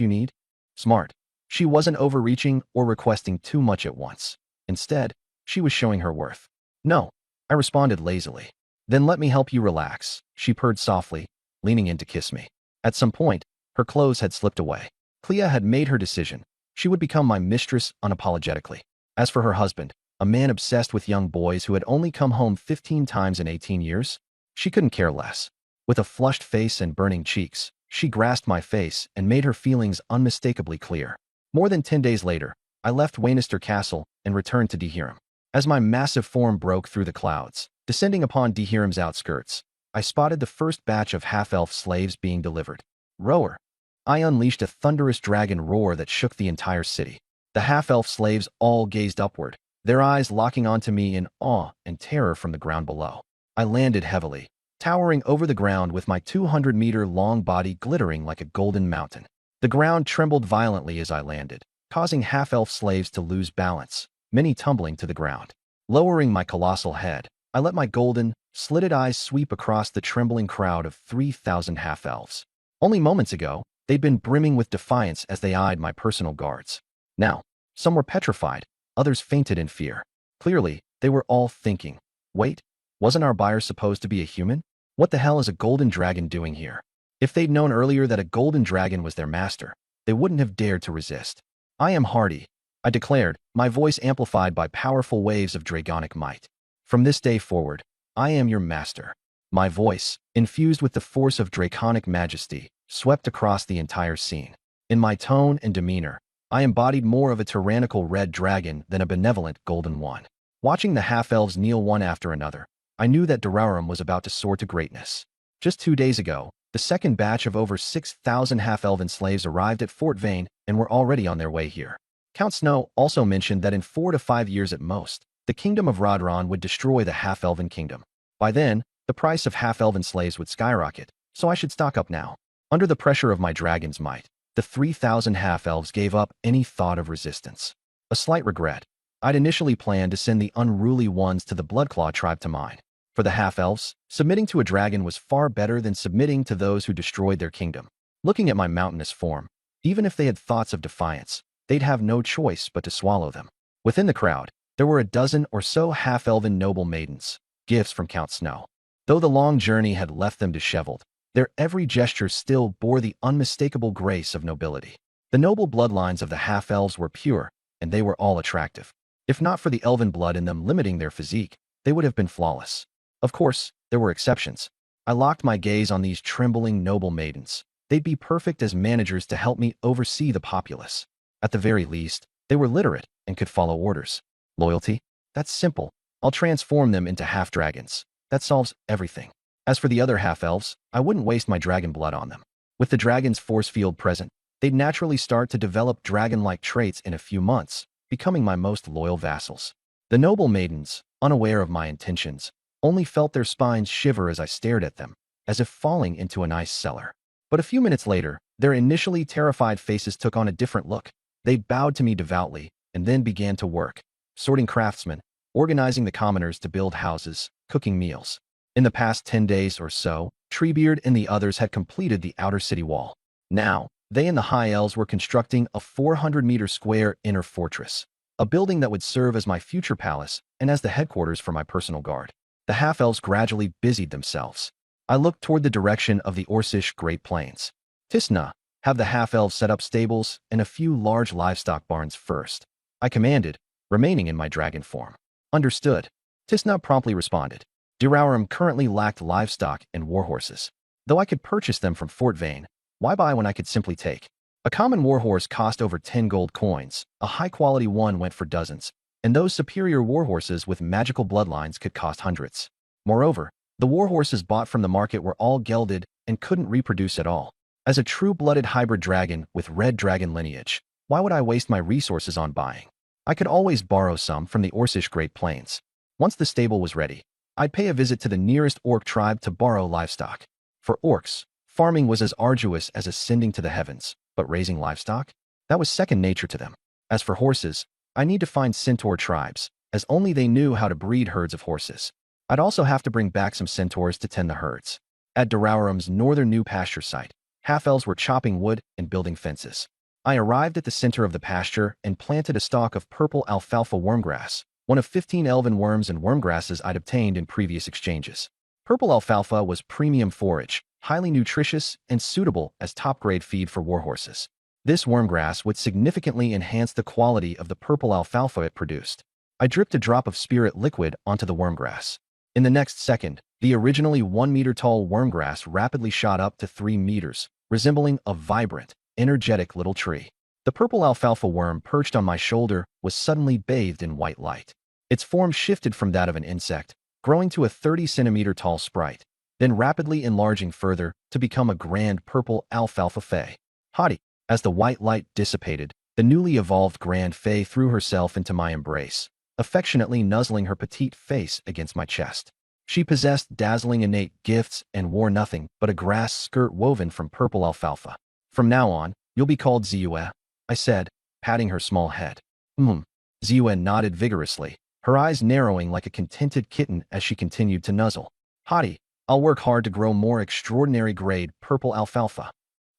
you need? Smart. She wasn't overreaching or requesting too much at once. Instead, she was showing her worth. No, I responded lazily. Then let me help you relax, she purred softly, leaning in to kiss me. At some point, her clothes had slipped away. Clea had made her decision. She would become my mistress unapologetically. As for her husband, a man obsessed with young boys who had only come home 15 times in 18 years, she couldn't care less. With a flushed face and burning cheeks, she grasped my face and made her feelings unmistakably clear. More than 10 days later, I left Waynister Castle and returned to Dehiram. As my massive form broke through the clouds, descending upon Dehiram's outskirts, I spotted the first batch of half-elf slaves being delivered. Roar! I unleashed a thunderous dragon roar that shook the entire city. The half-elf slaves all gazed upward, their eyes locking onto me in awe and terror from the ground below. I landed heavily, towering over the ground with my 200-meter-long body glittering like a golden mountain. The ground trembled violently as I landed, causing half-elf slaves to lose balance, many tumbling to the ground. Lowering my colossal head, I let my golden, slitted eyes sweep across the trembling crowd of 3,000 half-elves. Only moments ago, they'd been brimming with defiance as they eyed my personal guards. Now, some were petrified, others fainted in fear. Clearly, they were all thinking, wait, wasn't our buyer supposed to be a human? What the hell is a golden dragon doing here? If they'd known earlier that a golden dragon was their master, they wouldn't have dared to resist. I am Hardy, I declared, my voice amplified by powerful waves of dragonic might. From this day forward, I am your master. My voice, infused with the force of draconic majesty, swept across the entire scene. In my tone and demeanor, I embodied more of a tyrannical red dragon than a benevolent golden one. Watching the half-elves kneel one after another, I knew that Durarum was about to soar to greatness. Just 2 days ago, the second batch of over 6,000 half-elven slaves arrived at Fort Vane and were already on their way here. Count Snow also mentioned that in 4 to 5 years at most, the kingdom of Rodron would destroy the half-elven kingdom. By then, the price of half-elven slaves would skyrocket, so I should stock up now. Under the pressure of my dragon's might, the 3,000 half-elves gave up any thought of resistance. A slight regret. I'd initially planned to send the unruly ones to the Bloodclaw tribe to mine. For the half-elves, submitting to a dragon was far better than submitting to those who destroyed their kingdom. Looking at my mountainous form, even if they had thoughts of defiance, they'd have no choice but to swallow them. Within the crowd, there were a dozen or so half-elven noble maidens, gifts from Count Snow. Though the long journey had left them disheveled, their every gesture still bore the unmistakable grace of nobility. The noble bloodlines of the half-elves were pure, and they were all attractive. If not for the elven blood in them limiting their physique, they would have been flawless. Of course, there were exceptions. I locked my gaze on these trembling noble maidens. They'd be perfect as managers to help me oversee the populace. At the very least, they were literate and could follow orders. Loyalty? That's simple. I'll transform them into half-dragons. That solves everything. As for the other half-elves, I wouldn't waste my dragon blood on them. With the dragon's force field present, they'd naturally start to develop dragon-like traits in a few months, becoming my most loyal vassals. The noble maidens, unaware of my intentions, only felt their spines shiver as I stared at them, as if falling into an ice cellar. But a few minutes later, their initially terrified faces took on a different look. They bowed to me devoutly, and then began to work, sorting craftsmen, organizing the commoners to build houses, cooking meals. In the past 10 days or so, Treebeard and the others had completed the outer city wall. Now, they and the High Elves were constructing a 400-meter square inner fortress, a building that would serve as my future palace and as the headquarters for my personal guard. The half-elves gradually busied themselves. I looked toward the direction of the Orcish Great Plains. Tisna, have the half-elves set up stables and a few large livestock barns first, I commanded, remaining in my dragon form. Understood. Tisna promptly responded. Durarum currently lacked livestock and warhorses. Though I could purchase them from Fort Vane, why buy when I could simply take? A common warhorse cost over 10 gold coins, a high-quality one went for dozens, and those superior warhorses with magical bloodlines could cost hundreds. Moreover, the warhorses bought from the market were all gelded and couldn't reproduce at all. As a true-blooded hybrid dragon with red dragon lineage, why would I waste my resources on buying? I could always borrow some from the Orcish Great Plains. Once the stable was ready, I'd pay a visit to the nearest orc tribe to borrow livestock. For orcs, farming was as arduous as ascending to the heavens, but raising livestock? That was second nature to them. As for horses, I need to find centaur tribes, as only they knew how to breed herds of horses. I'd also have to bring back some centaurs to tend the herds. At Durauram's northern new pasture site, half-elves were chopping wood and building fences. I arrived at the center of the pasture and planted a stalk of purple alfalfa wormgrass, one of 15 elven worms and wormgrasses I'd obtained in previous exchanges. Purple alfalfa was premium forage, highly nutritious, and suitable as top-grade feed for warhorses. This wormgrass would significantly enhance the quality of the purple alfalfa it produced. I dripped a drop of spirit liquid onto the wormgrass. In the next second, the originally 1-meter-tall wormgrass rapidly shot up to 3 meters, resembling a vibrant, energetic little tree. The purple alfalfa worm perched on my shoulder was suddenly bathed in white light. Its form shifted from that of an insect, growing to a 30-centimeter-tall sprite, then rapidly enlarging further to become a grand purple alfalfa fae. Haughty. As the white light dissipated, the newly evolved grand fae threw herself into my embrace, affectionately nuzzling her petite face against my chest. She possessed dazzling innate gifts and wore nothing but a grass skirt woven from purple alfalfa. From now on, you'll be called Ziyue, I said, patting her small head. Ziyue nodded vigorously, her eyes narrowing like a contented kitten as she continued to nuzzle. Haughty, I'll work hard to grow more extraordinary grade purple alfalfa.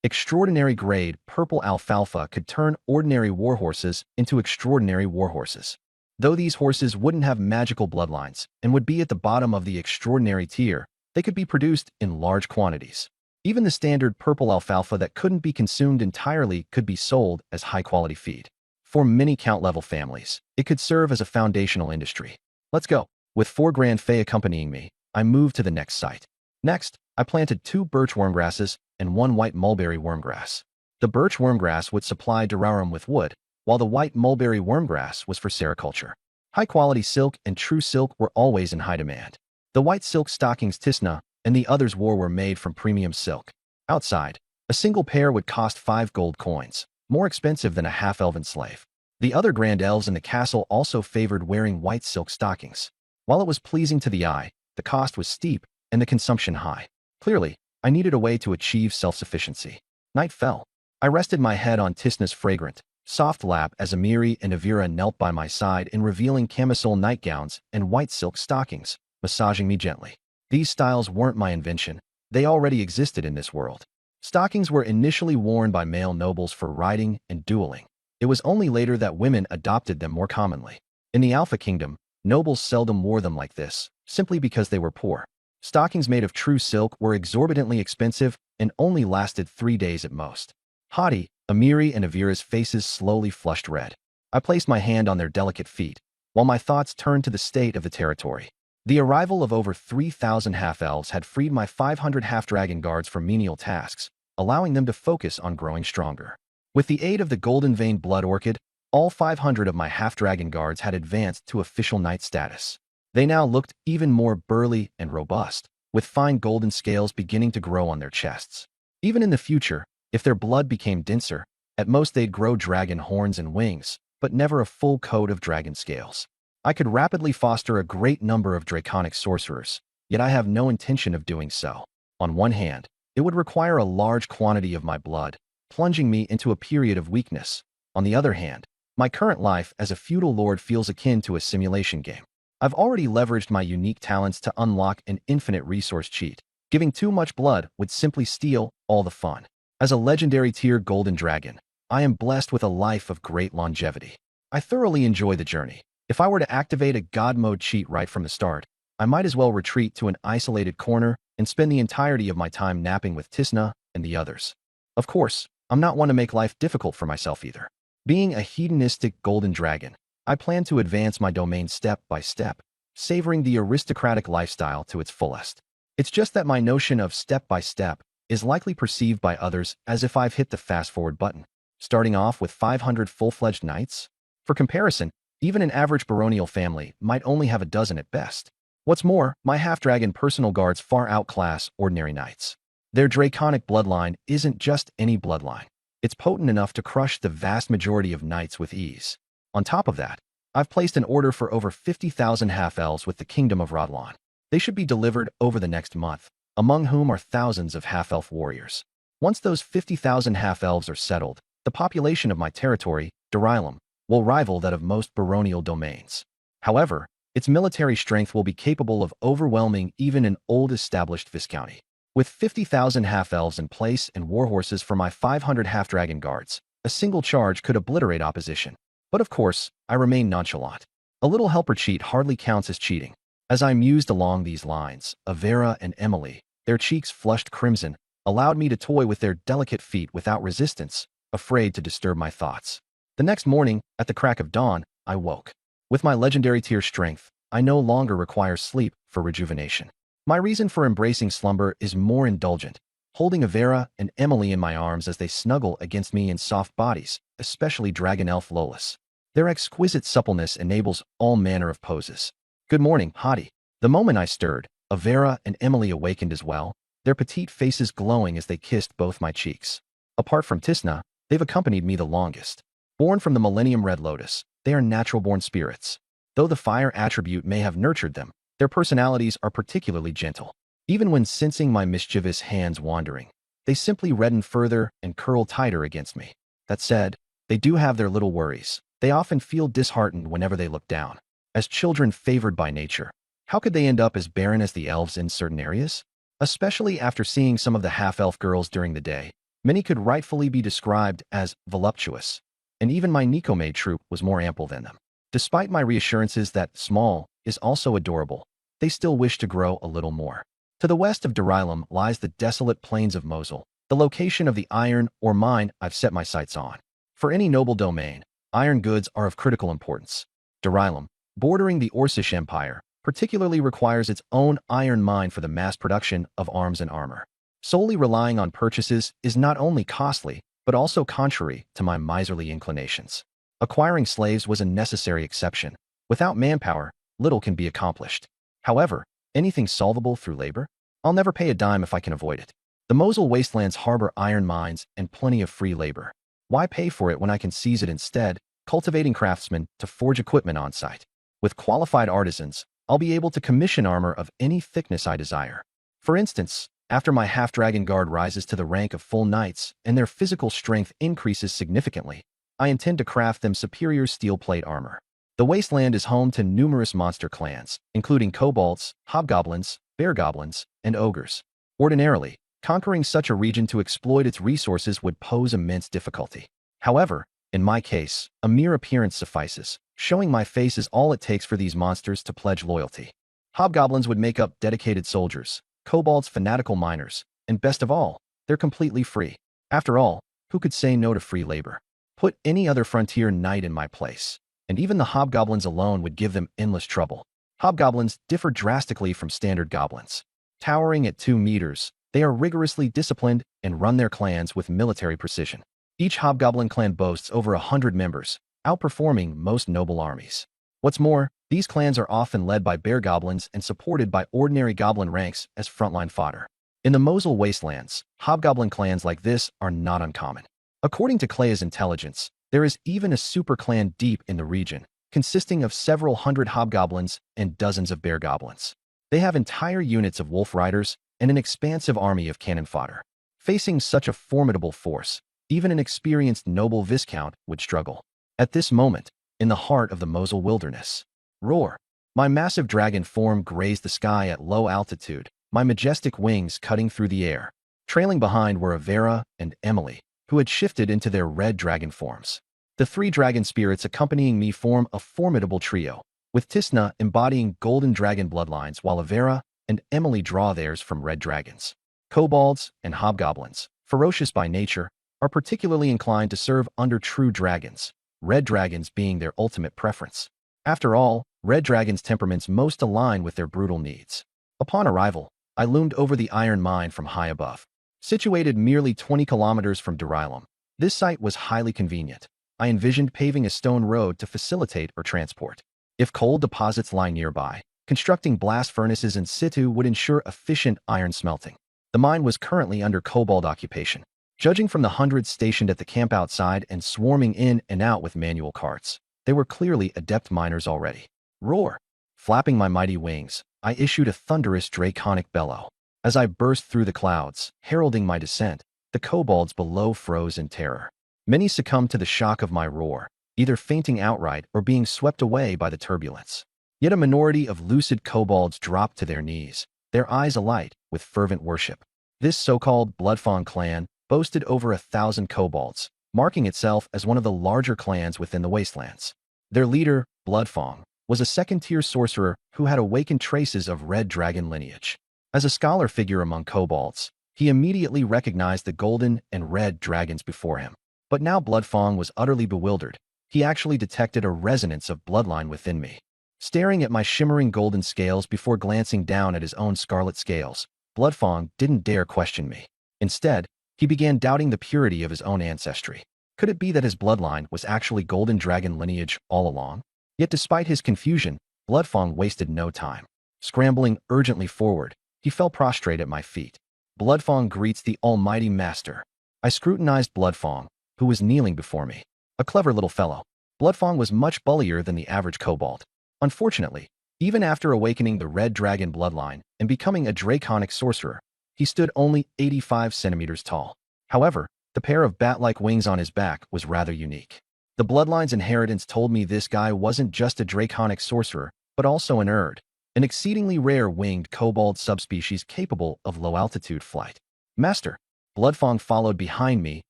Extraordinary grade purple alfalfa could turn ordinary warhorses into extraordinary warhorses. Though these horses wouldn't have magical bloodlines and would be at the bottom of the extraordinary tier, they could be produced in large quantities. Even the standard purple alfalfa that couldn't be consumed entirely could be sold as high-quality feed. For many count-level families, it could serve as a foundational industry. Let's go. With 4 grand fae accompanying me, I moved to the next site. Next, I planted 2 birch wormgrasses and 1 white mulberry wormgrass. The birch wormgrass would supply Durauram with wood, while the white mulberry wormgrass was for sericulture. High-quality silk and true silk were always in high demand. The white silk stockings Tisna and the others wore were made from premium silk. Outside, a single pair would cost 5 gold coins, more expensive than a half-elven slave. The other grand elves in the castle also favored wearing white silk stockings. While it was pleasing to the eye, the cost was steep and the consumption high. Clearly, I needed a way to achieve self-sufficiency. Night fell. I rested my head on Tisna's fragrant, soft lap as Amiri and Avira knelt by my side in revealing camisole nightgowns and white silk stockings, massaging me gently. These styles weren't my invention. They already existed in this world. Stockings were initially worn by male nobles for riding and dueling. It was only later that women adopted them more commonly. In the Alpha Kingdom, nobles seldom wore them like this, simply because they were poor. Stockings made of true silk were exorbitantly expensive and only lasted 3 days at most. Haughty, Amiri and Avira's faces slowly flushed red. I placed my hand on their delicate feet, while my thoughts turned to the state of the territory. The arrival of over 3,000 half-elves had freed my 500 half-dragon guards from menial tasks, allowing them to focus on growing stronger. With the aid of the Golden Vein Blood Orchid, all 500 of my half-dragon guards had advanced to official knight status. They now looked even more burly and robust, with fine golden scales beginning to grow on their chests. Even in the future, if their blood became denser, at most they'd grow dragon horns and wings, but never a full coat of dragon scales. I could rapidly foster a great number of draconic sorcerers, yet I have no intention of doing so. On one hand, it would require a large quantity of my blood, plunging me into a period of weakness. On the other hand, my current life as a feudal lord feels akin to a simulation game. I've already leveraged my unique talents to unlock an infinite resource cheat. Giving too much blood would simply steal all the fun. As a legendary tier golden dragon, I am blessed with a life of great longevity. I thoroughly enjoy the journey. If I were to activate a god mode cheat right from the start, I might as well retreat to an isolated corner and spend the entirety of my time napping with Tisna and the others. Of course, I'm not one to make life difficult for myself either. Being a hedonistic golden dragon, I plan to advance my domain step by step, savoring the aristocratic lifestyle to its fullest. It's just that my notion of step by step is likely perceived by others as if I've hit the fast-forward button. starting off with 500 full-fledged knights? For comparison, even an average baronial family might only have a dozen at best. What's more, my half-dragon personal guards far outclass ordinary knights. Their draconic bloodline isn't just any bloodline. It's potent enough to crush the vast majority of knights with ease. On top of that, I've placed an order for over 50,000 half-elves with the Kingdom of Rodlan. They should be delivered over the next month, among whom are thousands of half-elf warriors. Once those 50,000 half-elves are settled, the population of my territory, Durailum, will rival that of most baronial domains. However, its military strength will be capable of overwhelming even an old established viscounty. With 50,000 half-elves in place and warhorses for my 500 half-dragon guards, a single charge could obliterate opposition. But of course, I remain nonchalant. A little helper cheat hardly counts as cheating. As I mused along these lines, Avera and Emily, their cheeks flushed crimson, allowed me to toy with their delicate feet without resistance, afraid to disturb my thoughts. The next morning, at the crack of dawn, I woke. With my legendary tier strength, I no longer require sleep for rejuvenation. My reason for embracing slumber is more indulgent, holding Avera and Emily in my arms as they snuggle against me in soft bodies, especially Dragon Elf Lolis. Their exquisite suppleness enables all manner of poses. Good morning, Hottie. The moment I stirred, Avera and Emily awakened as well, their petite faces glowing as they kissed both my cheeks. Apart from Tisna, they've accompanied me the longest. Born from the Millennium Red Lotus, they are natural-born spirits. Though the fire attribute may have nurtured them, their personalities are particularly gentle. Even when sensing my mischievous hands wandering, they simply redden further and curl tighter against me. That said, they do have their little worries. They often feel disheartened whenever they look down. As children favored by nature, how could they end up as barren as the elves in certain areas? Especially after seeing some of the half-elf girls during the day, many could rightfully be described as voluptuous, and even my Nicomaid troop was more ample than them. Despite my reassurances that small is also adorable, they still wish to grow a little more. To the west of Durailum lies the desolate plains of Mosul, the location of the iron or mine I've set my sights on. For any noble domain, iron goods are of critical importance. Durailum, bordering the Orcish Empire, particularly requires its own iron mine for the mass production of arms and armor. Solely relying on purchases is not only costly, but also contrary to my miserly inclinations. Acquiring slaves was a necessary exception. Without manpower, little can be accomplished. However, anything solvable through labor? I'll never pay a dime if I can avoid it. The Mosul wastelands harbor iron mines and plenty of free labor. Why pay for it when I can seize it instead, cultivating craftsmen to forge equipment on site? With qualified artisans, I'll be able to commission armor of any thickness I desire. For instance, after my half-dragon guard rises to the rank of full knights and their physical strength increases significantly, I intend to craft them superior steel plate armor. The wasteland is home to numerous monster clans, including kobolds, hobgoblins, bear goblins, and ogres. Ordinarily, conquering such a region to exploit its resources would pose immense difficulty. However, in my case, a mere appearance suffices. Showing my face is all it takes for these monsters to pledge loyalty. Hobgoblins would make up dedicated soldiers, kobolds fanatical miners, and best of all, they're completely free. After all, who could say no to free labor? Put any other frontier knight in my place, and even the hobgoblins alone would give them endless trouble. Hobgoblins differ drastically from standard goblins. Towering at 2 meters, they are rigorously disciplined and run their clans with military precision. Each hobgoblin clan boasts over 100 members, outperforming most noble armies. What's more, these clans are often led by bear goblins and supported by ordinary goblin ranks as frontline fodder. In the Mosul wastelands, hobgoblin clans like this are not uncommon. According to Clea's intelligence, there is even a super clan deep in the region, consisting of several hundred hobgoblins and dozens of bear goblins. They have entire units of wolf riders and an expansive army of cannon fodder. Facing such a formidable force, even an experienced noble viscount would struggle. At this moment, in the heart of the Mosul wilderness, roar! My massive dragon form grazed the sky at low altitude, my majestic wings cutting through the air. Trailing behind were Avera and Emily, who had shifted into their red dragon forms. The 3 dragon spirits accompanying me form a formidable trio, with Tisna embodying golden dragon bloodlines while Avera and Emily draw theirs from red dragons. Kobolds and hobgoblins, ferocious by nature, are particularly inclined to serve under true dragons, red dragons being their ultimate preference. After all, red dragons' temperaments most align with their brutal needs. Upon arrival, I loomed over the iron mine from high above. Situated merely 20 kilometers from Durailum, This site was highly convenient. I envisioned paving a stone road to facilitate or transport. If coal deposits lie nearby, constructing blast furnaces in situ would ensure efficient iron smelting. The mine was currently under cobalt occupation. Judging from the hundreds stationed at the camp outside and swarming in and out with manual carts, they were clearly adept miners already. Roar! Flapping my mighty wings, I issued a thunderous draconic bellow. As I burst through the clouds, heralding my descent, the kobolds below froze in terror. Many succumbed to the shock of my roar, either fainting outright or being swept away by the turbulence. Yet a minority of lucid kobolds dropped to their knees, their eyes alight with fervent worship. This so-called Bloodfawn clan boasted over 1,000 kobolds, marking itself as one of the larger clans within the wastelands. Their leader, Bloodfawn, was a second-tier sorcerer who had awakened traces of red dragon lineage. As a scholar figure among kobolds, he immediately recognized the golden and red dragons before him. But now Bloodfawn was utterly bewildered. He actually detected a resonance of bloodline within me. Staring at my shimmering golden scales before glancing down at his own scarlet scales, Bloodfawn didn't dare question me. Instead, he began doubting the purity of his own ancestry. Could it be that his bloodline was actually golden dragon lineage all along? Yet despite his confusion, Bloodfawn wasted no time. Scrambling urgently forward, he fell prostrate at my feet. Bloodfawn greets the almighty master. I scrutinized Bloodfawn, who was kneeling before me. A clever little fellow. Bloodfawn was much bullier than the average kobold. Unfortunately, even after awakening the red dragon bloodline and becoming a draconic sorcerer, he stood only 85 centimeters tall. However, the pair of bat-like wings on his back was rather unique. The bloodline's inheritance told me this guy wasn't just a draconic sorcerer, but also an Erd, an exceedingly rare winged kobold subspecies capable of low-altitude flight. Master, Bloodfawn followed behind me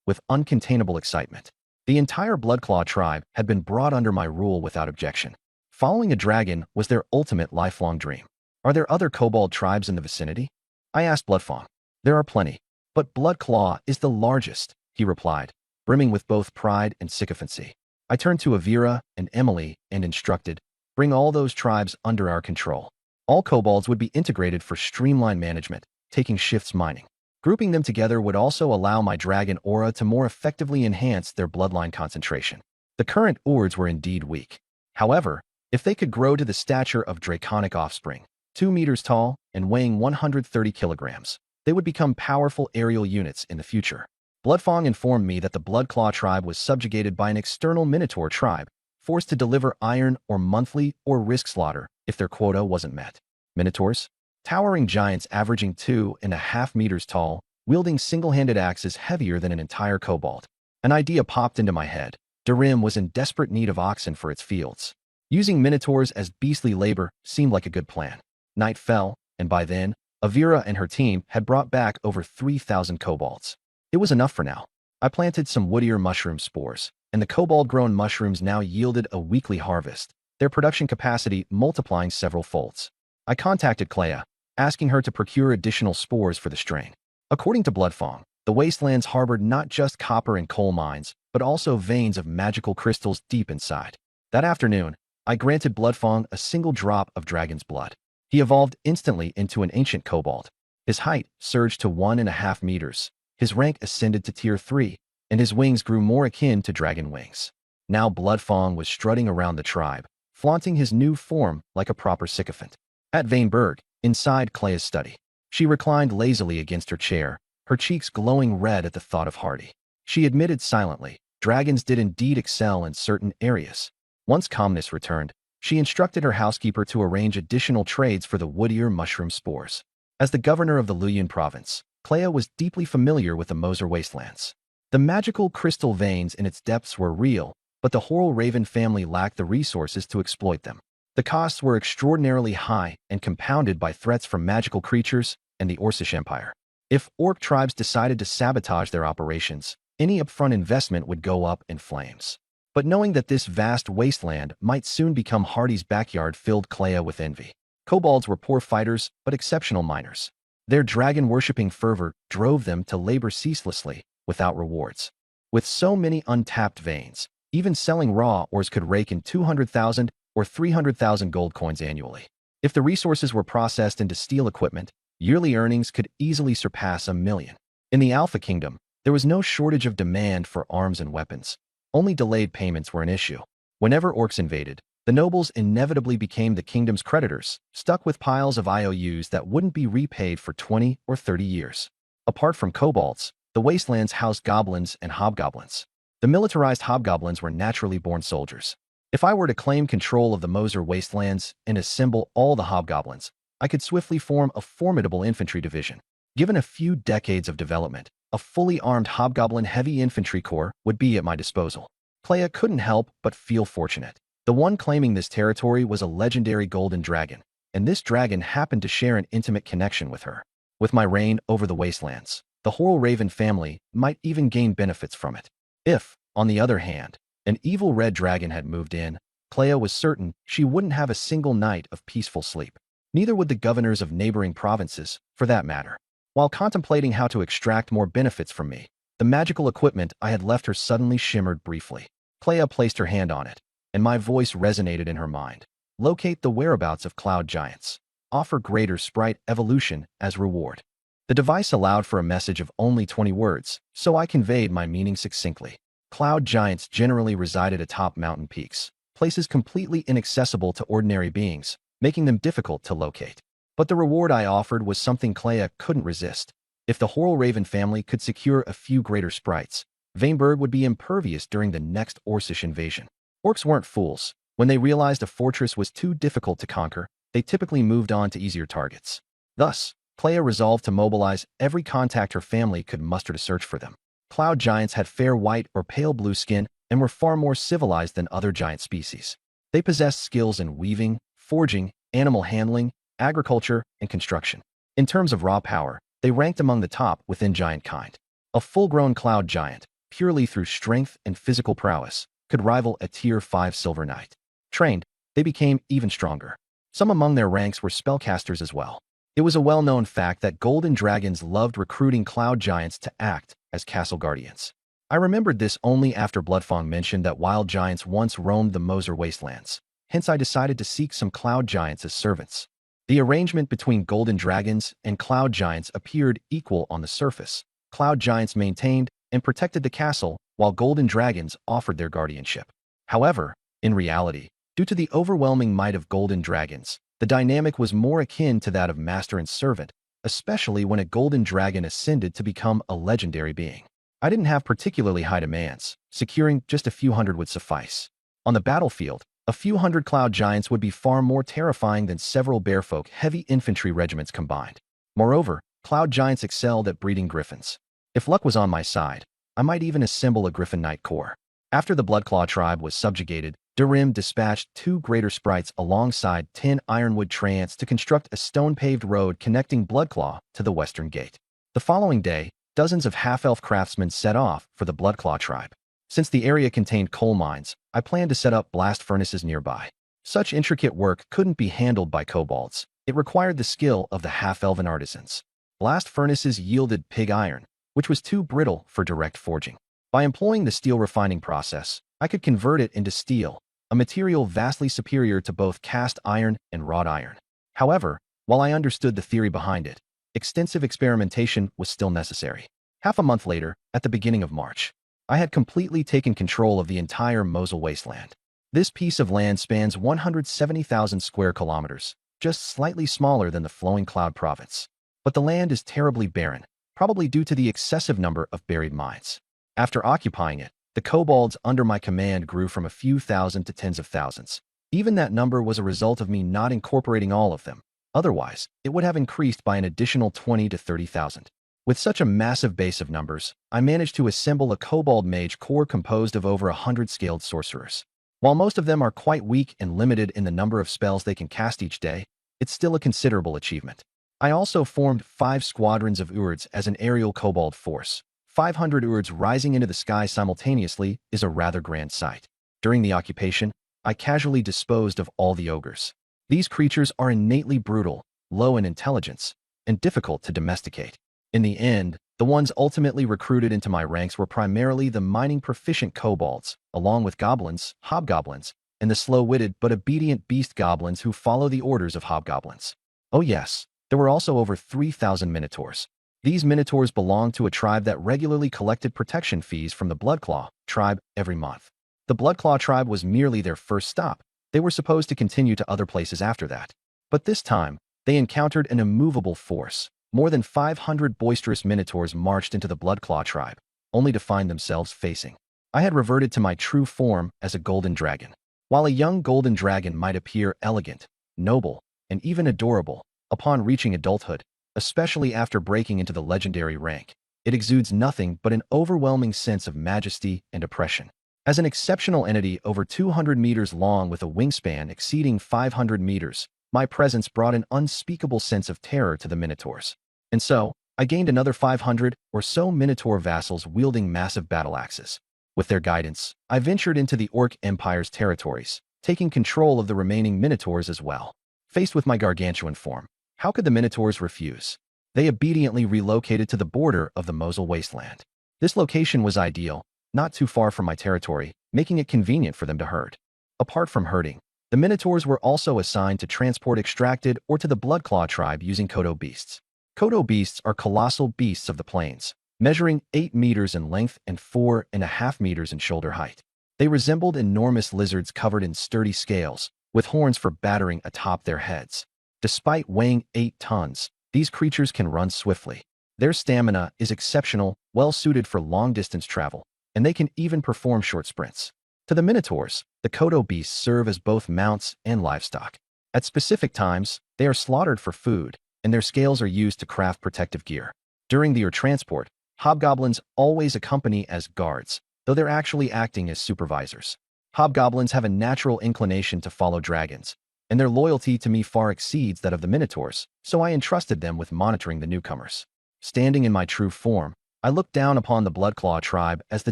with uncontainable excitement. The entire Bloodclaw tribe had been brought under my rule without objection. Following a dragon was their ultimate lifelong dream. Are there other kobold tribes in the vicinity? I asked Bloodfawn. There are plenty, but Bloodclaw is the largest, he replied, brimming with both pride and sycophancy. I turned to Avira and Emily and instructed, bring all those tribes under our control. All kobolds would be integrated for streamlined management, taking shifts mining. Grouping them together would also allow my dragon aura to more effectively enhance their bloodline concentration. The current Ords were indeed weak. However, if they could grow to the stature of draconic offspring, 2 meters tall and weighing 130 kilograms, they would become powerful aerial units in the future. Bloodfawn informed me that the Bloodclaw tribe was subjugated by an external Minotaur tribe, forced to deliver iron or monthly or risk slaughter if their quota wasn't met. Minotaurs? Towering giants averaging 2.5 meters tall, wielding single-handed axes heavier than an entire kobold. An idea popped into my head. Darim was in desperate need of oxen for its fields. Using Minotaurs as beastly labor seemed like a good plan. Night fell, and by then, Avira and her team had brought back over 3,000 kobolds. It was enough for now. I planted some woodier mushroom spores, and the kobold-grown mushrooms now yielded a weekly harvest, their production capacity multiplying several folds. I contacted Clea, asking her to procure additional spores for the strain. According to Bloodfawn, the wastelands harbored not just copper and coal mines, but also veins of magical crystals deep inside. That afternoon, I granted Bloodfawn a single drop of dragon's blood. He evolved instantly into an ancient kobold. His height surged to 1.5 meters. His rank ascended to tier 3, and his wings grew more akin to dragon wings. Now Bloodfawn was strutting around the tribe, flaunting his new form like a proper sycophant. At Vaneberg, inside Clea's study, she reclined lazily against her chair, her cheeks glowing red at the thought of Hardy. She admitted silently, dragons did indeed excel in certain areas. Once calmness returned, she instructed her housekeeper to arrange additional trades for the woodier mushroom spores. As the governor of the Luyan province, Clea was deeply familiar with the Moser wastelands. The magical crystal veins in its depths were real, but the Horal Raven family lacked the resources to exploit them. The costs were extraordinarily high and compounded by threats from magical creatures and the Orcish Empire. If orc tribes decided to sabotage their operations, any upfront investment would go up in flames. But knowing that this vast wasteland might soon become Hardy's backyard filled Clea with envy. Kobolds were poor fighters, but exceptional miners. Their dragon-worshipping fervor drove them to labor ceaselessly, without rewards. With so many untapped veins, even selling raw ores could rake in 200,000 or 300,000 gold coins annually. If the resources were processed into steel equipment, yearly earnings could easily surpass $1 million. In the Alpha Kingdom, There was no shortage of demand for arms and weapons. Only delayed payments were an issue. Whenever orcs invaded, the nobles inevitably became the kingdom's creditors, stuck with piles of IOUs that wouldn't be repaid for 20 or 30 years. Apart from kobolds, the wastelands housed goblins and hobgoblins. The militarized hobgoblins were naturally born soldiers. If I were to claim control of the Moser wastelands and assemble all the hobgoblins, I could swiftly form a formidable infantry division. Given a few decades of development, a fully armed hobgoblin heavy infantry corps would be at my disposal. Clea couldn't help but feel fortunate. The one claiming this territory was a legendary golden dragon, and this dragon happened to share an intimate connection with her. With my reign over the wastelands, the Horal Raven family might even gain benefits from it. If, on the other hand, an evil red dragon had moved in, Clea was certain she wouldn't have a single night of peaceful sleep. Neither would the governors of neighboring provinces, for that matter. While contemplating how to extract more benefits from me, the magical equipment I had left her suddenly shimmered briefly. Clea placed her hand on it, and my voice resonated in her mind. Locate the whereabouts of cloud giants. Offer greater sprite evolution as reward. The device allowed for a message of only 20 words, so I conveyed my meaning succinctly. Cloud giants generally resided atop mountain peaks, places completely inaccessible to ordinary beings, making them difficult to locate. But the reward I offered was something Clea couldn't resist. If the Horal Raven family could secure a few greater sprites, Vaneburg would be impervious during the next Orcish invasion. Orcs weren't fools. When they realized a fortress was too difficult to conquer, they typically moved on to easier targets. Thus, Clea resolved to mobilize every contact her family could muster to search for them. Cloud giants had fair white or pale blue skin and were far more civilized than other giant species. They possessed skills in weaving, forging, animal handling, agriculture, and construction. In terms of raw power, they ranked among the top within giant kind. A full-grown cloud giant, purely through strength and physical prowess, could rival a Tier 5 Silver Knight. Trained, they became even stronger. Some among their ranks were spellcasters as well. It was a well-known fact that golden dragons loved recruiting cloud giants to act as castle guardians. I remembered this only after Bloodfang mentioned that wild giants once roamed the Moser wastelands. Hence I decided to seek some cloud giants as servants. The arrangement between golden dragons and cloud giants appeared equal on the surface. Cloud giants maintained and protected the castle, while golden dragons offered their guardianship. However, in reality, due to the overwhelming might of golden dragons, the dynamic was more akin to that of master and servant, especially when a golden dragon ascended to become a legendary being. I didn't have particularly high demands. Securing just a few hundred would suffice. On the battlefield, a few hundred cloud giants would be far more terrifying than several bearfolk heavy infantry regiments combined. Moreover, cloud giants excelled at breeding griffins. If luck was on my side, I might even assemble a Griffin Knight Corps. After the Bloodclaw tribe was subjugated, Durim dispatched 2 greater sprites alongside 10 ironwood treants to construct a stone-paved road connecting Bloodclaw to the western gate. The following day, dozens of half-elf craftsmen set off for the Bloodclaw tribe. Since the area contained coal mines, I planned to set up blast furnaces nearby. Such intricate work couldn't be handled by kobolds. It required the skill of the half-elven artisans. Blast furnaces yielded pig iron, which was too brittle for direct forging. By employing the steel refining process, I could convert it into steel, a material vastly superior to both cast iron and wrought iron. However, while I understood the theory behind it, extensive experimentation was still necessary. Half a month later, at the beginning of March, I had completely taken control of the entire Mosul wasteland. This piece of land spans 170,000 square kilometers, just slightly smaller than the Flowing Cloud province. But the land is terribly barren, probably due to the excessive number of buried mines. After occupying it, the kobolds under my command grew from a few thousand to tens of thousands. Even that number was a result of me not incorporating all of them. Otherwise, it would have increased by an additional 20 to 30,000. With such a massive base of numbers, I managed to assemble a kobold mage corps composed of over 100 scaled sorcerers. While most of them are quite weak and limited in the number of spells they can cast each day, it's still a considerable achievement. I also formed 5 squadrons of Urds as an aerial kobold force. 500 Urds rising into the sky simultaneously is a rather grand sight. During the occupation, I casually disposed of all the ogres. These creatures are innately brutal, low in intelligence, and difficult to domesticate. In the end, the ones ultimately recruited into my ranks were primarily the mining proficient kobolds, along with goblins, hobgoblins, and the slow-witted but obedient beast goblins who follow the orders of hobgoblins. Oh yes, there were also over 3,000 minotaurs. These minotaurs belonged to a tribe that regularly collected protection fees from the Bloodclaw tribe every month. The Bloodclaw tribe was merely their first stop. They were supposed to continue to other places after that. But this time, they encountered an immovable force. More than 500 boisterous minotaurs marched into the Bloodclaw tribe, only to find themselves facing. I had reverted to my true form as a golden dragon. While a young golden dragon might appear elegant, noble, and even adorable upon reaching adulthood, especially after breaking into the legendary rank, it exudes nothing but an overwhelming sense of majesty and oppression. As an exceptional entity over 200 meters long with a wingspan exceeding 500 meters, my presence brought an unspeakable sense of terror to the Minotaurs. And so, I gained another 500 or so Minotaur vassals wielding massive battle axes. With their guidance, I ventured into the Orc Empire's territories, taking control of the remaining Minotaurs as well. Faced with my gargantuan form, how could the Minotaurs refuse? They obediently relocated to the border of the Mosul wasteland. This location was ideal, not too far from my territory, making it convenient for them to herd. Apart from herding, the Minotaurs were also assigned to transport extracted or to the Bloodclaw tribe using Kodo beasts. Kodo beasts are colossal beasts of the plains, measuring 8 meters in length and 4.5 meters in shoulder height. They resembled enormous lizards covered in sturdy scales, with horns for battering atop their heads. Despite weighing 8 tons, these creatures can run swiftly. Their stamina is exceptional, well-suited for long-distance travel, and they can even perform short sprints. To the Minotaurs, the Kodo beasts serve as both mounts and livestock. At specific times, they are slaughtered for food, and their scales are used to craft protective gear. During their transport, hobgoblins always accompany as guards, though they're actually acting as supervisors. Hobgoblins have a natural inclination to follow dragons, and their loyalty to me far exceeds that of the Minotaurs, so I entrusted them with monitoring the newcomers. Standing in my true form, I looked down upon the Bloodclaw tribe as the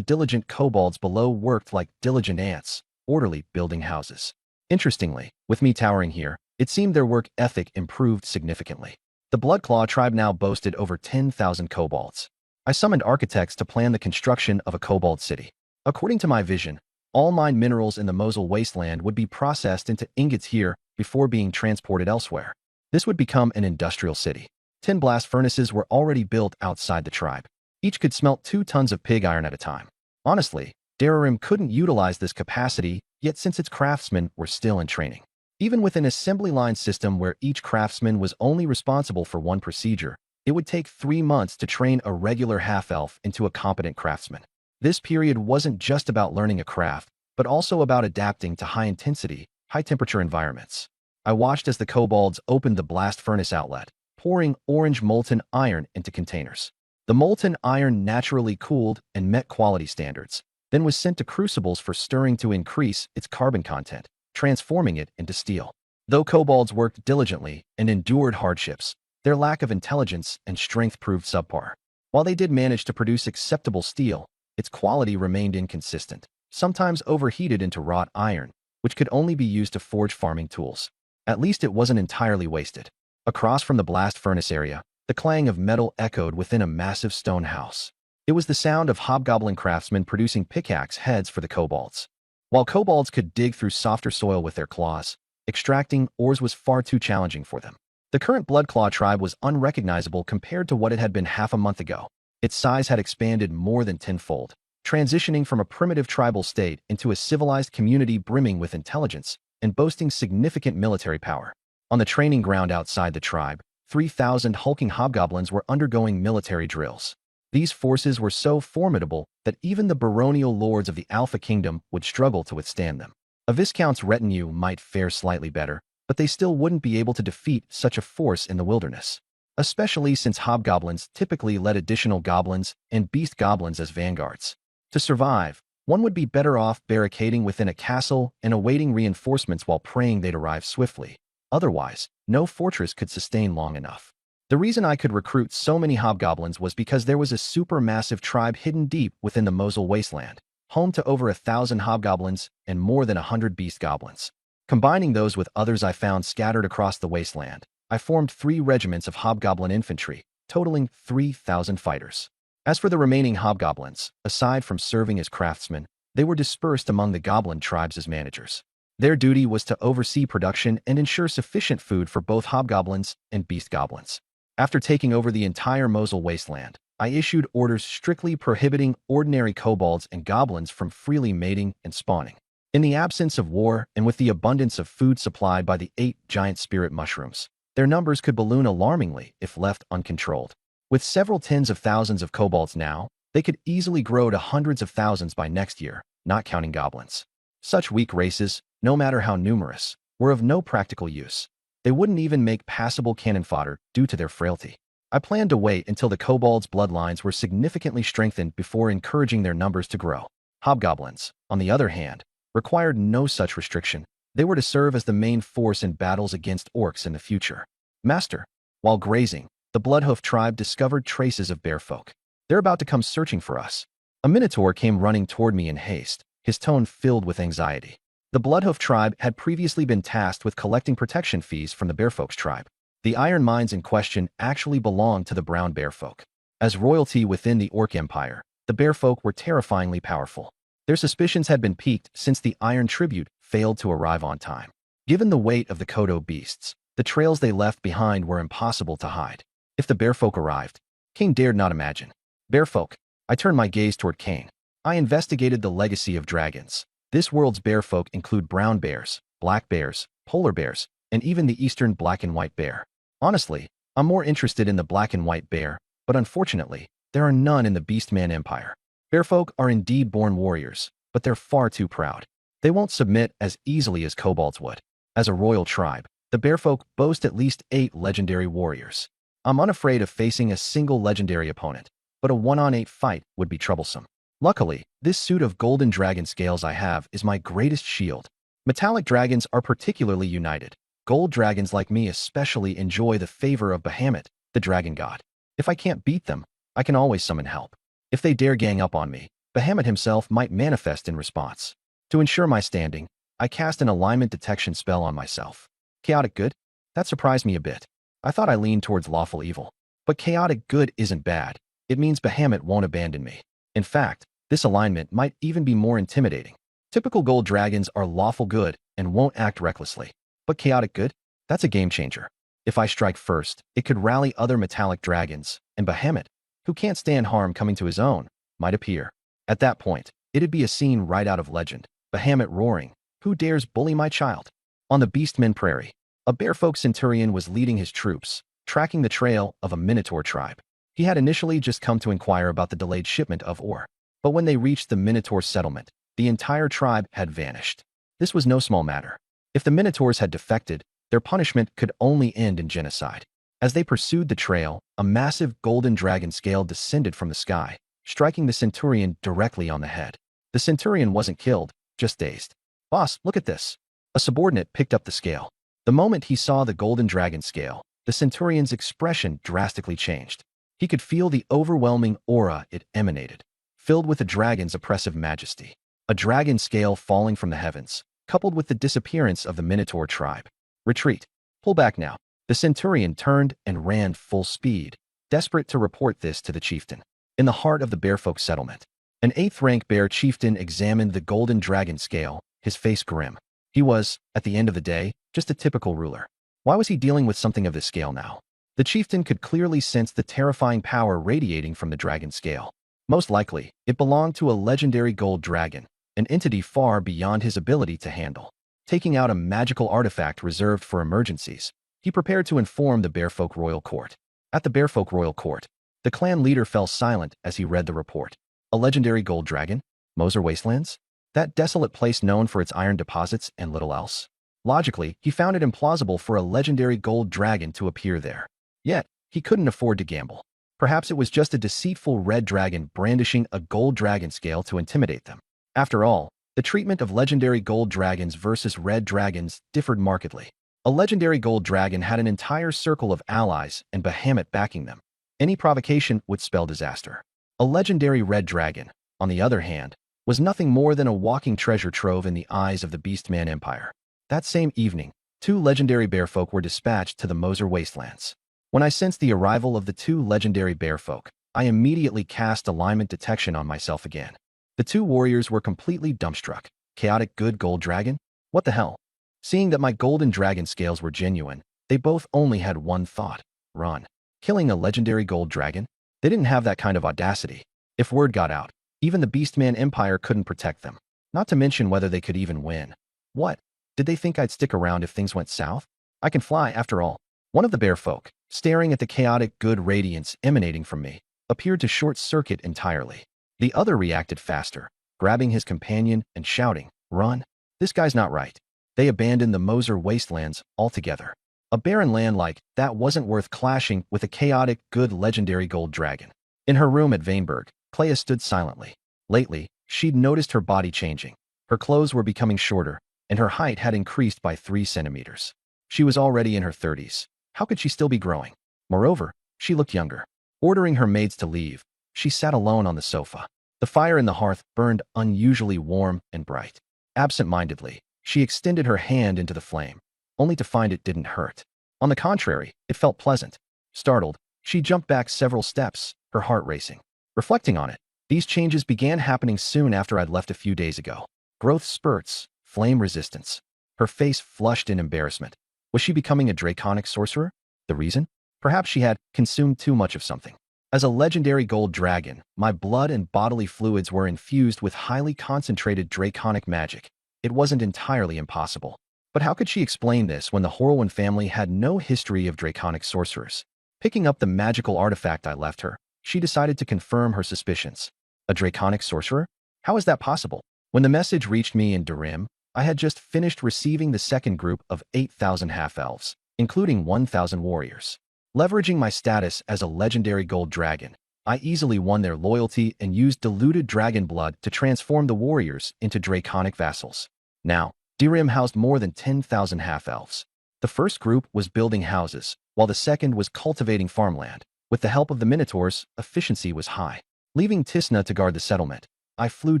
diligent kobolds below worked like diligent ants, orderly building houses. Interestingly, with me towering here, it seemed their work ethic improved significantly. The Bloodclaw tribe now boasted over 10,000 kobolds. I summoned architects to plan the construction of a kobold city. According to my vision, all mined minerals in the Mosul wasteland would be processed into ingots here before being transported elsewhere. This would become an industrial city. 10 blast furnaces were already built outside the tribe. Each could smelt 2 tons of pig iron at a time. Honestly, Dararim couldn't utilize this capacity, yet since its craftsmen were still in training. Even with an assembly line system where each craftsman was only responsible for one procedure, it would take 3 months to train a regular half-elf into a competent craftsman. This period wasn't just about learning a craft, but also about adapting to high-intensity, high-temperature environments. I watched as the kobolds opened the blast furnace outlet, pouring orange molten iron into containers. The molten iron naturally cooled and met quality standards, then was sent to crucibles for stirring to increase its carbon content, transforming it into steel. Though kobolds worked diligently and endured hardships, their lack of intelligence and strength proved subpar. While they did manage to produce acceptable steel, its quality remained inconsistent, sometimes overheated into wrought iron, which could only be used to forge farming tools. At least it wasn't entirely wasted. Across from the blast furnace area, the clang of metal echoed within a massive stone house. It was the sound of hobgoblin craftsmen producing pickaxe heads for the kobolds. While kobolds could dig through softer soil with their claws, extracting ores was far too challenging for them. The current Bloodclaw tribe was unrecognizable compared to what it had been half a month ago. Its size had expanded more than tenfold, transitioning from a primitive tribal state into a civilized community brimming with intelligence and boasting significant military power. On the training ground outside the tribe, 3,000 hulking hobgoblins were undergoing military drills. These forces were so formidable that even the baronial lords of the Alpha Kingdom would struggle to withstand them. A viscount's retinue might fare slightly better, but they still wouldn't be able to defeat such a force in the wilderness, especially since hobgoblins typically led additional goblins and beast goblins as vanguards. To survive, one would be better off barricading within a castle and awaiting reinforcements while praying they'd arrive swiftly. Otherwise, no fortress could sustain long enough. The reason I could recruit so many hobgoblins was because there was a supermassive tribe hidden deep within the Mosul wasteland, home to over 1,000 hobgoblins and more than 100 beast goblins. Combining those with others I found scattered across the wasteland, I formed 3 regiments of hobgoblin infantry, totaling 3,000 fighters. As for the remaining hobgoblins, aside from serving as craftsmen, they were dispersed among the goblin tribes as managers. Their duty was to oversee production and ensure sufficient food for both hobgoblins and beast goblins. After taking over the entire Mosul wasteland, I issued orders strictly prohibiting ordinary kobolds and goblins from freely mating and spawning. In the absence of war and with the abundance of food supplied by the 8 giant spirit mushrooms, their numbers could balloon alarmingly if left uncontrolled. With several tens of thousands of kobolds now, they could easily grow to hundreds of thousands by next year, not counting goblins. Such weak races, no matter how numerous, were of no practical use. They wouldn't even make passable cannon fodder due to their frailty. I planned to wait until the kobolds' bloodlines were significantly strengthened before encouraging their numbers to grow. Hobgoblins, on the other hand, required no such restriction. They were to serve as the main force in battles against orcs in the future. Master, while grazing, the Bloodhoof tribe discovered traces of bear folk. They're about to come searching for us. A minotaur came running toward me in haste, his tone filled with anxiety. The Bloodhoof tribe had previously been tasked with collecting protection fees from the Bearfolk's tribe. The iron mines in question actually belonged to the brown bearfolk. As royalty within the Orc Empire, the bearfolk were terrifyingly powerful. Their suspicions had been piqued since the iron tribute failed to arrive on time. Given the weight of the Kodo beasts, the trails they left behind were impossible to hide. If the bearfolk arrived, Kane dared not imagine. Bearfolk. I turned my gaze toward Kane. I investigated the legacy of dragons. This world's bearfolk include brown bears, black bears, polar bears, and even the eastern black and white bear. Honestly, I'm more interested in the black and white bear, but unfortunately, there are none in the Beastman Empire. Bearfolk are indeed born warriors, but they're far too proud. They won't submit as easily as kobolds would. As a royal tribe, the bearfolk boast at least 8 legendary warriors. I'm unafraid of facing a single legendary opponent, but a 1-on-8 fight would be troublesome. Luckily, this suit of golden dragon scales I have is my greatest shield. Metallic dragons are particularly united. Gold dragons like me especially enjoy the favor of Bahamut, the dragon god. If I can't beat them, I can always summon help. If they dare gang up on me, Bahamut himself might manifest in response. To ensure my standing, I cast an alignment detection spell on myself. Chaotic good? That surprised me a bit. I thought I leaned towards lawful evil. But chaotic good isn't bad. It means Bahamut won't abandon me. In fact, this alignment might even be more intimidating. Typical gold dragons are lawful good and won't act recklessly. But chaotic good? That's a game changer. If I strike first, it could rally other metallic dragons, and Bahamut, who can't stand harm coming to his own, might appear. At that point, it'd be a scene right out of legend. Bahamut roaring, "Who dares bully my child?" On the Beastmen Prairie, a bearfolk centurion was leading his troops, tracking the trail of a Minotaur tribe. He had initially just come to inquire about the delayed shipment of ore. But when they reached the Minotaur settlement, the entire tribe had vanished. This was no small matter. If the Minotaurs had defected, their punishment could only end in genocide. As they pursued the trail, a massive golden dragon scale descended from the sky, striking the centurion directly on the head. The centurion wasn't killed, just dazed. "Boss, look at this." A subordinate picked up the scale. The moment he saw the golden dragon scale, the centurion's expression drastically changed. He could feel the overwhelming aura it emanated, filled with the dragon's oppressive majesty. A dragon scale falling from the heavens, coupled with the disappearance of the Minotaur tribe. "Retreat. Pull back now." The centurion turned and ran full speed, desperate to report this to the chieftain. In the heart of the bearfolk settlement, an 8th-rank bear chieftain examined the golden dragon scale, his face grim. He was, at the end of the day, just a typical ruler. Why was he dealing with something of this scale now? The chieftain could clearly sense the terrifying power radiating from the dragon scale. Most likely, it belonged to a legendary gold dragon, an entity far beyond his ability to handle. Taking out a magical artifact reserved for emergencies, he prepared to inform the Bearfolk Royal Court. At the Bearfolk Royal Court, the clan leader fell silent as he read the report. A legendary gold dragon? Moser Wastelands? That desolate place known for its iron deposits and little else? Logically, he found it implausible for a legendary gold dragon to appear there. Yet, he couldn't afford to gamble. Perhaps it was just a deceitful red dragon brandishing a gold dragon scale to intimidate them. After all, the treatment of legendary gold dragons versus red dragons differed markedly. A legendary gold dragon had an entire circle of allies and Bahamut backing them. Any provocation would spell disaster. A legendary red dragon, on the other hand, was nothing more than a walking treasure trove in the eyes of the Beastman Empire. That same evening, 2 legendary bearfolk were dispatched to the Moser Wastelands. When I sensed the arrival of the 2 legendary bearfolk, I immediately cast alignment detection on myself again. The 2 warriors were completely dumbstruck. Chaotic good gold dragon? What the hell? Seeing that my golden dragon scales were genuine, they both only had one thought: run. killing a legendary gold dragon? They didn't have that kind of audacity. If word got out, even the Beastman Empire couldn't protect them. Not to mention whether they could even win. What? Did they think I'd stick around if things went south? I can fly, after all. One of the bear folk, staring at the chaotic good radiance emanating from me, appeared to short-circuit entirely. The other reacted faster, grabbing his companion and shouting, "Run! This guy's not right." They abandoned the Moser wastelands altogether. A barren land like that wasn't worth clashing with a chaotic good legendary gold dragon. In her room at Vaneburg, Clea stood silently. Lately, she'd noticed her body changing. Her clothes were becoming shorter, and her height had increased by 3 centimeters. She was already in her 30s. How could she still be growing? Moreover, she looked younger. Ordering her maids to leave, she sat alone on the sofa. The fire in the hearth burned unusually warm and bright. Absent-mindedly, she extended her hand into the flame, only to find it didn't hurt. On the contrary, it felt pleasant. Startled, she jumped back several steps, her heart racing. Reflecting on it, these changes began happening soon after I'd left a few days ago. Growth spurts, flame resistance. Her face flushed in embarrassment. Was she becoming a draconic sorcerer? The reason? Perhaps she had consumed too much of something. As a legendary gold dragon, my blood and bodily fluids were infused with highly concentrated draconic magic. It wasn't entirely impossible. But how could she explain this when the Horwin family had no history of draconic sorcerers? Picking up the magical artifact I left her, she decided to confirm her suspicions. A draconic sorcerer? How is that possible? When the message reached me in Durim, I had just finished receiving the second group of 8,000 half-elves, including 1,000 warriors. Leveraging my status as a legendary gold dragon, I easily won their loyalty and used diluted dragon blood to transform the warriors into draconic vassals. Now, Durim housed more than 10,000 half-elves. The first group was building houses, while the second was cultivating farmland. With the help of the Minotaurs, efficiency was high. Leaving Tisna to guard the settlement, I flew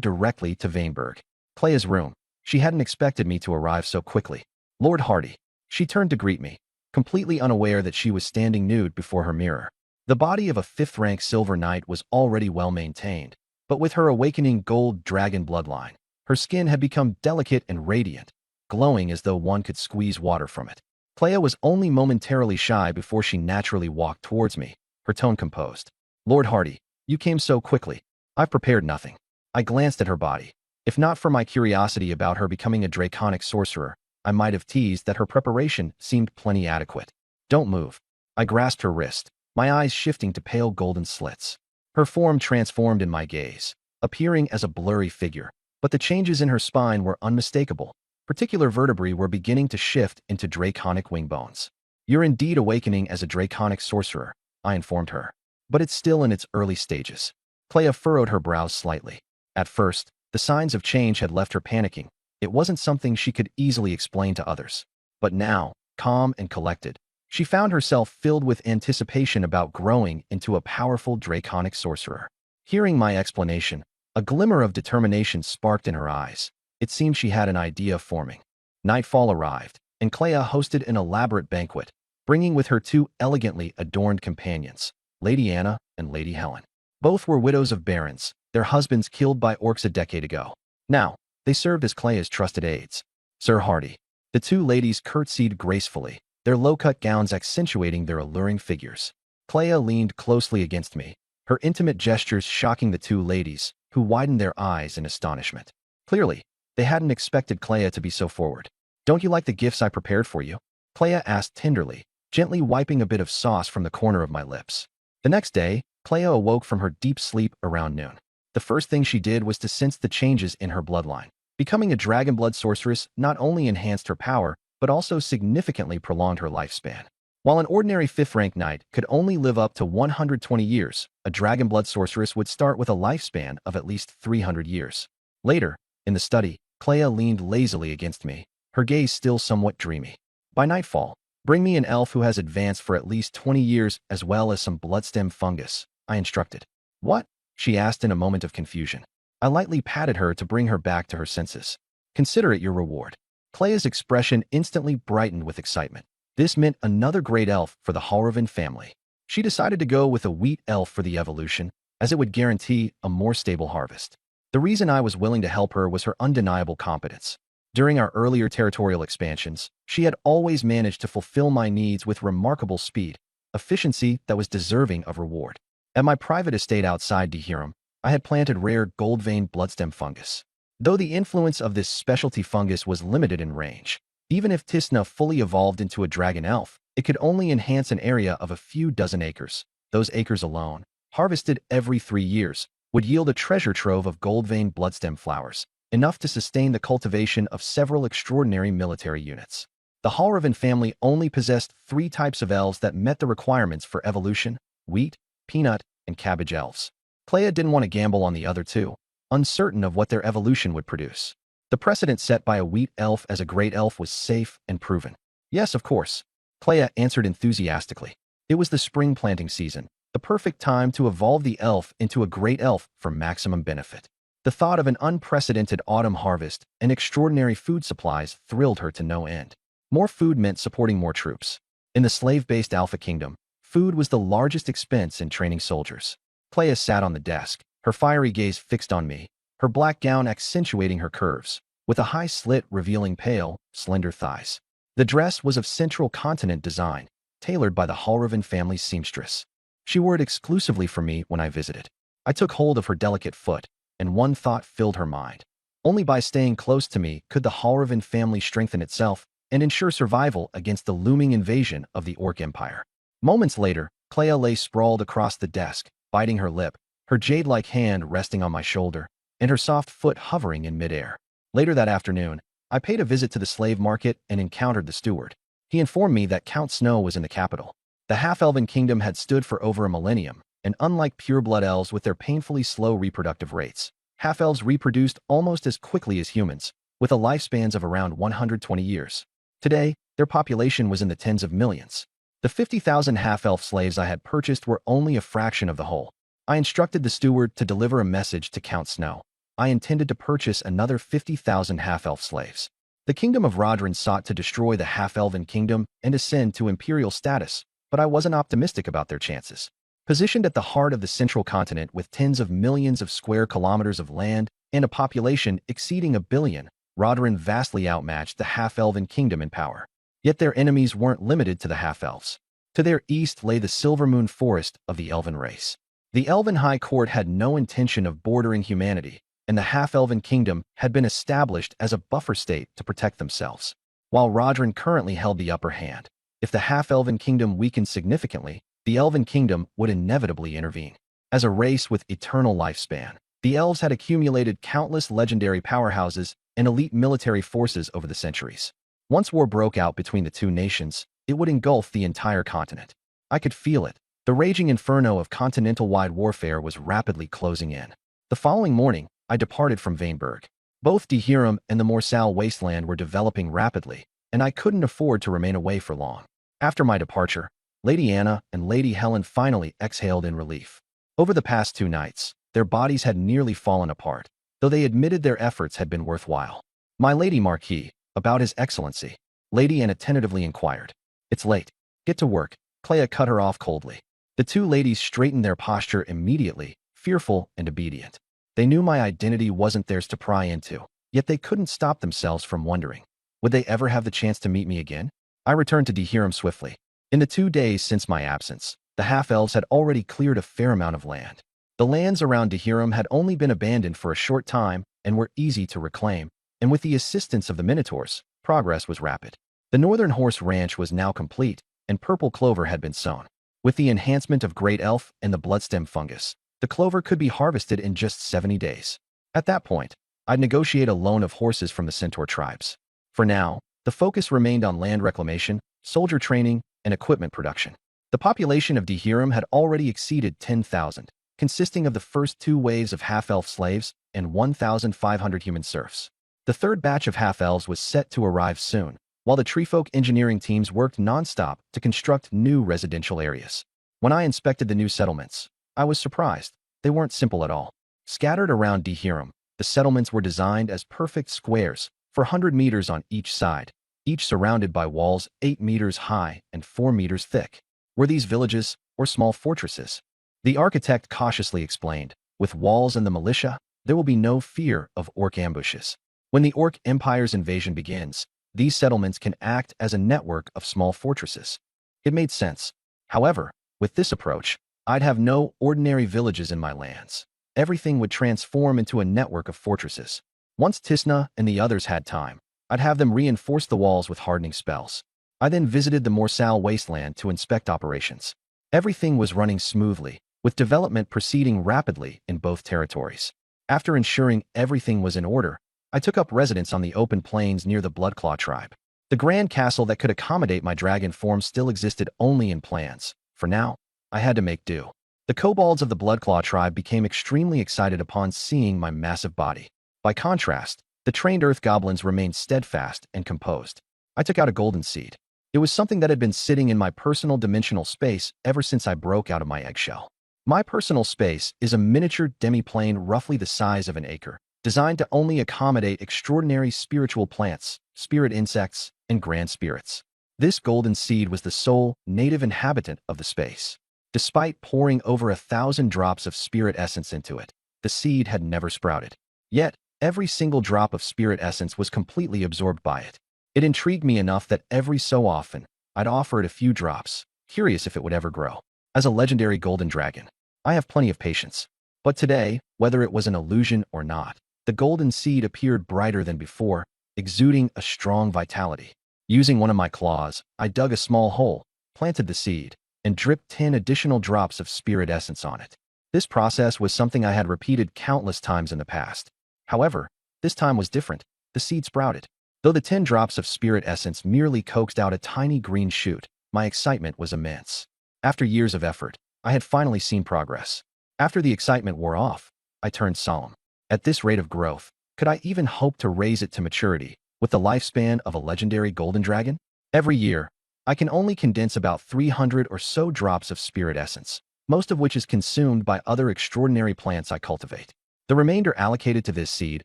directly to Vaneburg. Clea's room. She hadn't expected me to arrive so quickly. Lord Hardy. She turned to greet me, completely unaware that she was standing nude before her mirror. The body of a 5th-rank silver knight was already well-maintained, but with her awakening gold dragon bloodline, her skin had become delicate and radiant, glowing as though one could squeeze water from it. Clea was only momentarily shy before she naturally walked towards me, her tone composed. "Lord Hardy, you came so quickly. I've prepared nothing." I glanced at her body. If not for my curiosity about her becoming a draconic sorcerer, I might have teased that her preparation seemed plenty adequate. "Don't move." I grasped her wrist, my eyes shifting to pale golden slits. Her form transformed in my gaze, appearing as a blurry figure, but the changes in her spine were unmistakable. Particular vertebrae were beginning to shift into draconic wing bones. "You're indeed awakening as a draconic sorcerer," I informed her. "But it's still in its early stages." Clea furrowed her brows slightly. At first, the signs of change had left her panicking. It wasn't something she could easily explain to others. But now, calm and collected, she found herself filled with anticipation about growing into a powerful draconic sorcerer. Hearing my explanation, a glimmer of determination sparked in her eyes. It seemed she had an idea forming. Nightfall arrived, and Clea hosted an elaborate banquet, bringing with her 2 elegantly adorned companions, Lady Anna and Lady Helen. Both were widows of barons, their husbands killed by orcs a decade ago. Now, they served as Clea's trusted aides. "Sir Hardy." The 2 ladies curtsied gracefully, their low-cut gowns accentuating their alluring figures. Clea leaned closely against me, her intimate gestures shocking the 2 ladies, who widened their eyes in astonishment. Clearly, they hadn't expected Clea to be so forward. "Don't you like the gifts I prepared for you?" Clea asked tenderly, gently wiping a bit of sauce from the corner of my lips. The next day, Clea awoke from her deep sleep around noon. The first thing she did was to sense the changes in her bloodline. Becoming a dragon blood sorceress not only enhanced her power, but also significantly prolonged her lifespan. While an ordinary 5th-rank knight could only live up to 120 years, a dragon blood sorceress would start with a lifespan of at least 300 years. Later, in the study, Clea leaned lazily against me, her gaze still somewhat dreamy. "By nightfall, bring me an elf who has advanced for at least 20 years as well as some bloodstem fungus," I instructed. "What?" she asked in a moment of confusion. I lightly patted her to bring her back to her senses. "Consider it your reward." Clea's expression instantly brightened with excitement. This meant another great elf for the Halravin family. She decided to go with a wheat elf for the evolution, as it would guarantee a more stable harvest. The reason I was willing to help her was her undeniable competence. During our earlier territorial expansions, she had always managed to fulfill my needs with remarkable speed, efficiency that was deserving of reward. At my private estate outside Dehiram, I had planted rare gold-veined bloodstem fungus. Though the influence of this specialty fungus was limited in range, even if Tisna fully evolved into a dragon elf, it could only enhance an area of a few dozen acres. Those acres alone, harvested every 3 years, would yield a treasure trove of gold-veined bloodstem flowers, enough to sustain the cultivation of several extraordinary military units. The Halraven family only possessed 3 types of elves that met the requirements for evolution: wheat, peanut, and cabbage elves. Clea didn't want to gamble on the other two, uncertain of what their evolution would produce. The precedent set by a wheat elf as a great elf was safe and proven. Yes, of course, Clea answered enthusiastically. It was the spring planting season, the perfect time to evolve the elf into a great elf for maximum benefit. The thought of an unprecedented autumn harvest and extraordinary food supplies thrilled her to no end. More food meant supporting more troops. In the slave-based Alpha Kingdom, food was the largest expense in training soldiers. Clea sat on the desk, her fiery gaze fixed on me, her black gown accentuating her curves, with a high slit revealing pale, slender thighs. The dress was of Central Continent design, tailored by the Halraven family's seamstress. She wore it exclusively for me when I visited. I took hold of her delicate foot, and one thought filled her mind. Only by staying close to me could the Halraven family strengthen itself and ensure survival against the looming invasion of the Orc Empire. Moments later, Clea lay sprawled across the desk, biting her lip, her jade-like hand resting on my shoulder, and her soft foot hovering in midair. Later that afternoon, I paid a visit to the slave market and encountered the steward. He informed me that Count Snow was in the capital. The half-elven kingdom had stood for over a millennium, and unlike pure-blood elves with their painfully slow reproductive rates, half-elves reproduced almost as quickly as humans, with a lifespans of around 120 years. Today, their population was in the tens of millions. The 50,000 half-elf slaves I had purchased were only a fraction of the whole. I instructed the steward to deliver a message to Count Snow. I intended to purchase another 50,000 half-elf slaves. The kingdom of Rodrin sought to destroy the half-elven kingdom and ascend to imperial status, but I wasn't optimistic about their chances. Positioned at the heart of the Central Continent with tens of millions of square kilometers of land and a population exceeding 1 billion, Rodrin vastly outmatched the half-elven kingdom in power. Yet their enemies weren't limited to the half-elves. To their east lay the Silvermoon Forest of the Elven race. The Elven High Court had no intention of bordering humanity, and the half-elven kingdom had been established as a buffer state to protect themselves. While Rodrin currently held the upper hand, if the half-elven kingdom weakened significantly, the Elven kingdom would inevitably intervene. As a race with eternal lifespan, the elves had accumulated countless legendary powerhouses and elite military forces over the centuries. Once war broke out between the two nations, it would engulf the entire continent. I could feel it. The raging inferno of continental-wide warfare was rapidly closing in. The following morning, I departed from Vaneburg. Both Dehiram and the Morsal wasteland were developing rapidly, and I couldn't afford to remain away for long. After my departure, Lady Anna and Lady Helen finally exhaled in relief. Over the past 2 nights, their bodies had nearly fallen apart, though they admitted their efforts had been worthwhile. "My Lady Marquis, about His Excellency," Lady Anna tentatively inquired. "It's late. Get to work," Clea cut her off coldly. The 2 ladies straightened their posture immediately, fearful and obedient. They knew my identity wasn't theirs to pry into, yet they couldn't stop themselves from wondering, would they ever have the chance to meet me again? I returned to Dehiram swiftly. In the 2 days since my absence, the half-elves had already cleared a fair amount of land. The lands around Dehiram had only been abandoned for a short time and were easy to reclaim, and with the assistance of the Minotaurs, progress was rapid. The Northern Horse Ranch was now complete, and purple clover had been sown. With the enhancement of Great Elf and the bloodstem fungus, the clover could be harvested in just 70 days. At that point, I'd negotiate a loan of horses from the Centaur tribes. For now, the focus remained on land reclamation, soldier training, and equipment production. The population of Dehiram had already exceeded 10,000, consisting of the first 2 waves of half-elf slaves and 1,500 human serfs. The 3rd batch of half-elves was set to arrive soon, while the treefolk engineering teams worked non-stop to construct new residential areas. When I inspected the new settlements, I was surprised. They weren't simple at all. Scattered around Dehiram, the settlements were designed as perfect squares, 400 meters on each side, each surrounded by walls 8 meters high and 4 meters thick. Were these villages or small fortresses? The architect cautiously explained, with walls and the militia, there will be no fear of orc ambushes. When the Orc Empire's invasion begins, these settlements can act as a network of small fortresses. It made sense. However, with this approach, I'd have no ordinary villages in my lands. Everything would transform into a network of fortresses. Once Tisna and the others had time, I'd have them reinforce the walls with hardening spells. I then visited the Morsal wasteland to inspect operations. Everything was running smoothly, with development proceeding rapidly in both territories. After ensuring everything was in order, I took up residence on the open plains near the Bloodclaw tribe. The grand castle that could accommodate my dragon form still existed only in plans. For now, I had to make do. The kobolds of the Bloodclaw tribe became extremely excited upon seeing my massive body. By contrast, the trained earth goblins remained steadfast and composed. I took out a golden seed. It was something that had been sitting in my personal dimensional space ever since I broke out of my eggshell. My personal space is a miniature demi-plane roughly the size of an acre, designed to only accommodate extraordinary spiritual plants, spirit insects, and grand spirits. This golden seed was the sole native inhabitant of the space. Despite pouring over 1,000 drops of spirit essence into it, the seed had never sprouted. Yet, every single drop of spirit essence was completely absorbed by it. It intrigued me enough that every so often, I'd offer it a few drops, curious if it would ever grow. As a legendary golden dragon, I have plenty of patience. But today, whether it was an illusion or not, the golden seed appeared brighter than before, exuding a strong vitality. Using one of my claws, I dug a small hole, planted the seed, and dripped 10 additional drops of spirit essence on it. This process was something I had repeated countless times in the past. However, this time was different. The seed sprouted. Though the 10 drops of spirit essence merely coaxed out a tiny green shoot, my excitement was immense. After years of effort, I had finally seen progress. After the excitement wore off, I turned solemn. At this rate of growth, could I even hope to raise it to maturity, with the lifespan of a legendary golden dragon? Every year, I can only condense about 300 or so drops of spirit essence, most of which is consumed by other extraordinary plants I cultivate. The remainder allocated to this seed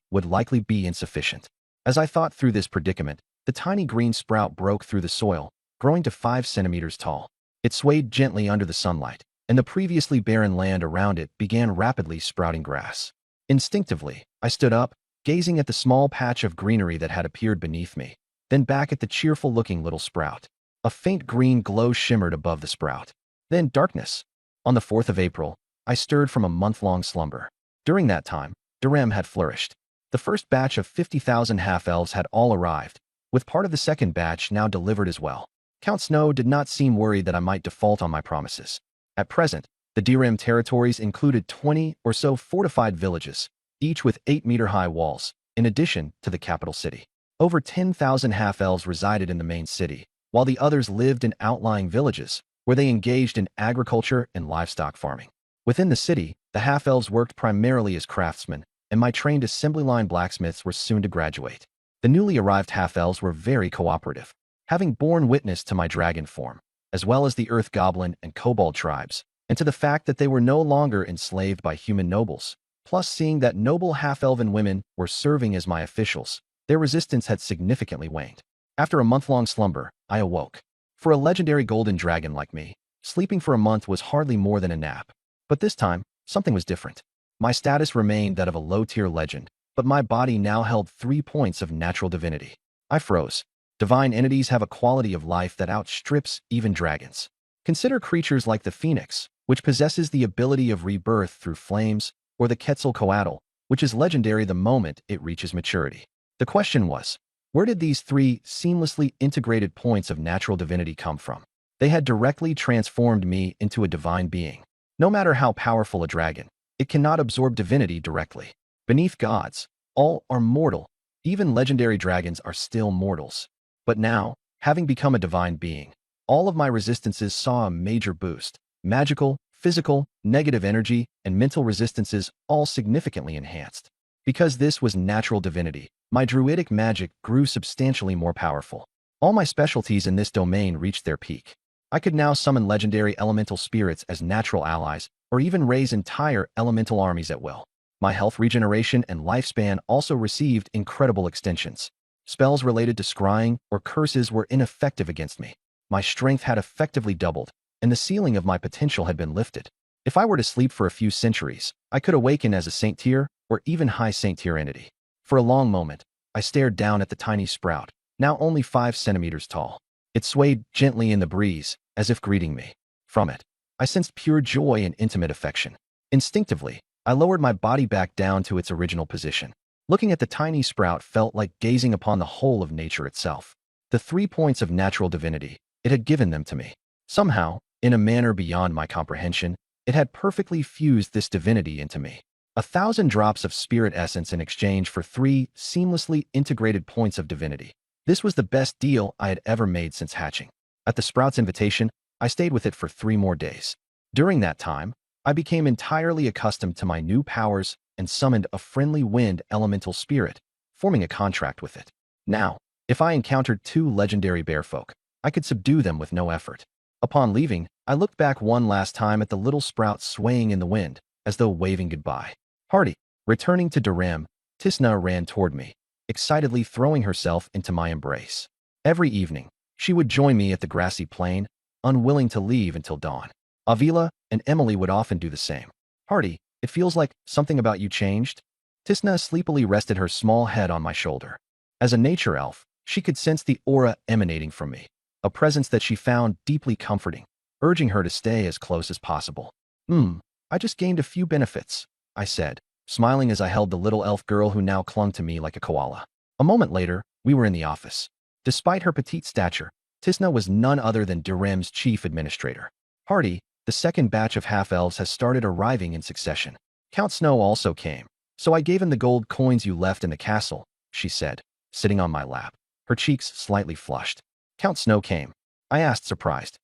would likely be insufficient. As I thought through this predicament, the tiny green sprout broke through the soil, growing to 5 centimeters tall. It swayed gently under the sunlight, and the previously barren land around it began rapidly sprouting grass. Instinctively, I stood up, gazing at the small patch of greenery that had appeared beneath me, then back at the cheerful-looking little sprout. A faint green glow shimmered above the sprout. Then darkness. On the 4th of April, I stirred from a month-long slumber. During that time, Durem had flourished. The first batch of 50,000 half-elves had all arrived, with part of the second batch now delivered as well. Count Snow did not seem worried that I might default on my promises. At present, the Durem territories included 20 or so fortified villages, each with 8-meter-high walls, in addition to the capital city. Over 10,000 half-elves resided in the main city, while the others lived in outlying villages, where they engaged in agriculture and livestock farming. Within the city, the half-elves worked primarily as craftsmen, and my trained assembly line blacksmiths were soon to graduate. The newly arrived half-elves were very cooperative, having borne witness to my dragon form, as well as the earth goblin and kobold tribes, and to the fact that they were no longer enslaved by human nobles. Plus, seeing that noble half-elven women were serving as my officials, their resistance had significantly waned. After a month-long slumber, I awoke. For a legendary golden dragon like me, sleeping for a month was hardly more than a nap. But this time, something was different. My status remained that of a low-tier legend, but my body now held 3 points of natural divinity. I froze. Divine entities have a quality of life that outstrips even dragons. Consider creatures like the phoenix, which possesses the ability of rebirth through flames, or the Quetzalcoatl, which is legendary the moment it reaches maturity. The question was, where did these 3 seamlessly integrated points of natural divinity come from? They had directly transformed me into a divine being. No matter how powerful a dragon, it cannot absorb divinity directly. Beneath gods, all are mortal. Even legendary dragons are still mortals. But now, having become a divine being, all of my resistances saw a major boost. Magical, physical, negative energy, and mental resistances all significantly enhanced. Because this was natural divinity, my druidic magic grew substantially more powerful. All my specialties in this domain reached their peak. I could now summon legendary elemental spirits as natural allies, or even raise entire elemental armies at will. My health regeneration and lifespan also received incredible extensions. Spells related to scrying or curses were ineffective against me. My strength had effectively doubled, and the ceiling of my potential had been lifted. If I were to sleep for a few centuries, I could awaken as a Saint Tier or even High Saint Tier entity. For a long moment, I stared down at the tiny sprout, now only 5 centimeters tall. It swayed gently in the breeze, as if greeting me. From it, I sensed pure joy and intimate affection. Instinctively, I lowered my body back down to its original position. Looking at the tiny sprout felt like gazing upon the whole of nature itself. The 3 points of natural divinity, it had given them to me. Somehow, in a manner beyond my comprehension, it had perfectly fused this divinity into me. 1,000 drops of spirit essence in exchange for 3 seamlessly integrated points of divinity. This was the best deal I had ever made since hatching. At the sprout's invitation, I stayed with it for 3 more days. During that time, I became entirely accustomed to my new powers and summoned a friendly wind elemental spirit, forming a contract with it. Now, if I encountered 2 legendary bearfolk, I could subdue them with no effort. Upon leaving, I looked back one last time at the little sprout swaying in the wind, as though waving goodbye. Hardy. Returning to Durham, Tisna ran toward me, excitedly throwing herself into my embrace. Every evening, she would join me at the grassy plain, unwilling to leave until dawn. Avila and Emily would often do the same. Hardy, it feels like something about you changed? Tisna sleepily rested her small head on my shoulder. As a nature elf, she could sense the aura emanating from me, a presence that she found deeply comforting, urging her to stay as close as possible. I just gained a few benefits, I said, smiling as I held the little elf girl who now clung to me like a koala. A moment later, we were in the office. Despite her petite stature, Tisna was none other than Durham's chief administrator. Hardy, the second batch of half-elves has started arriving in succession. Count Snow also came, so I gave him the gold coins you left in the castle, she said, sitting on my lap, her cheeks slightly flushed. Count Snow came, I asked, surprised.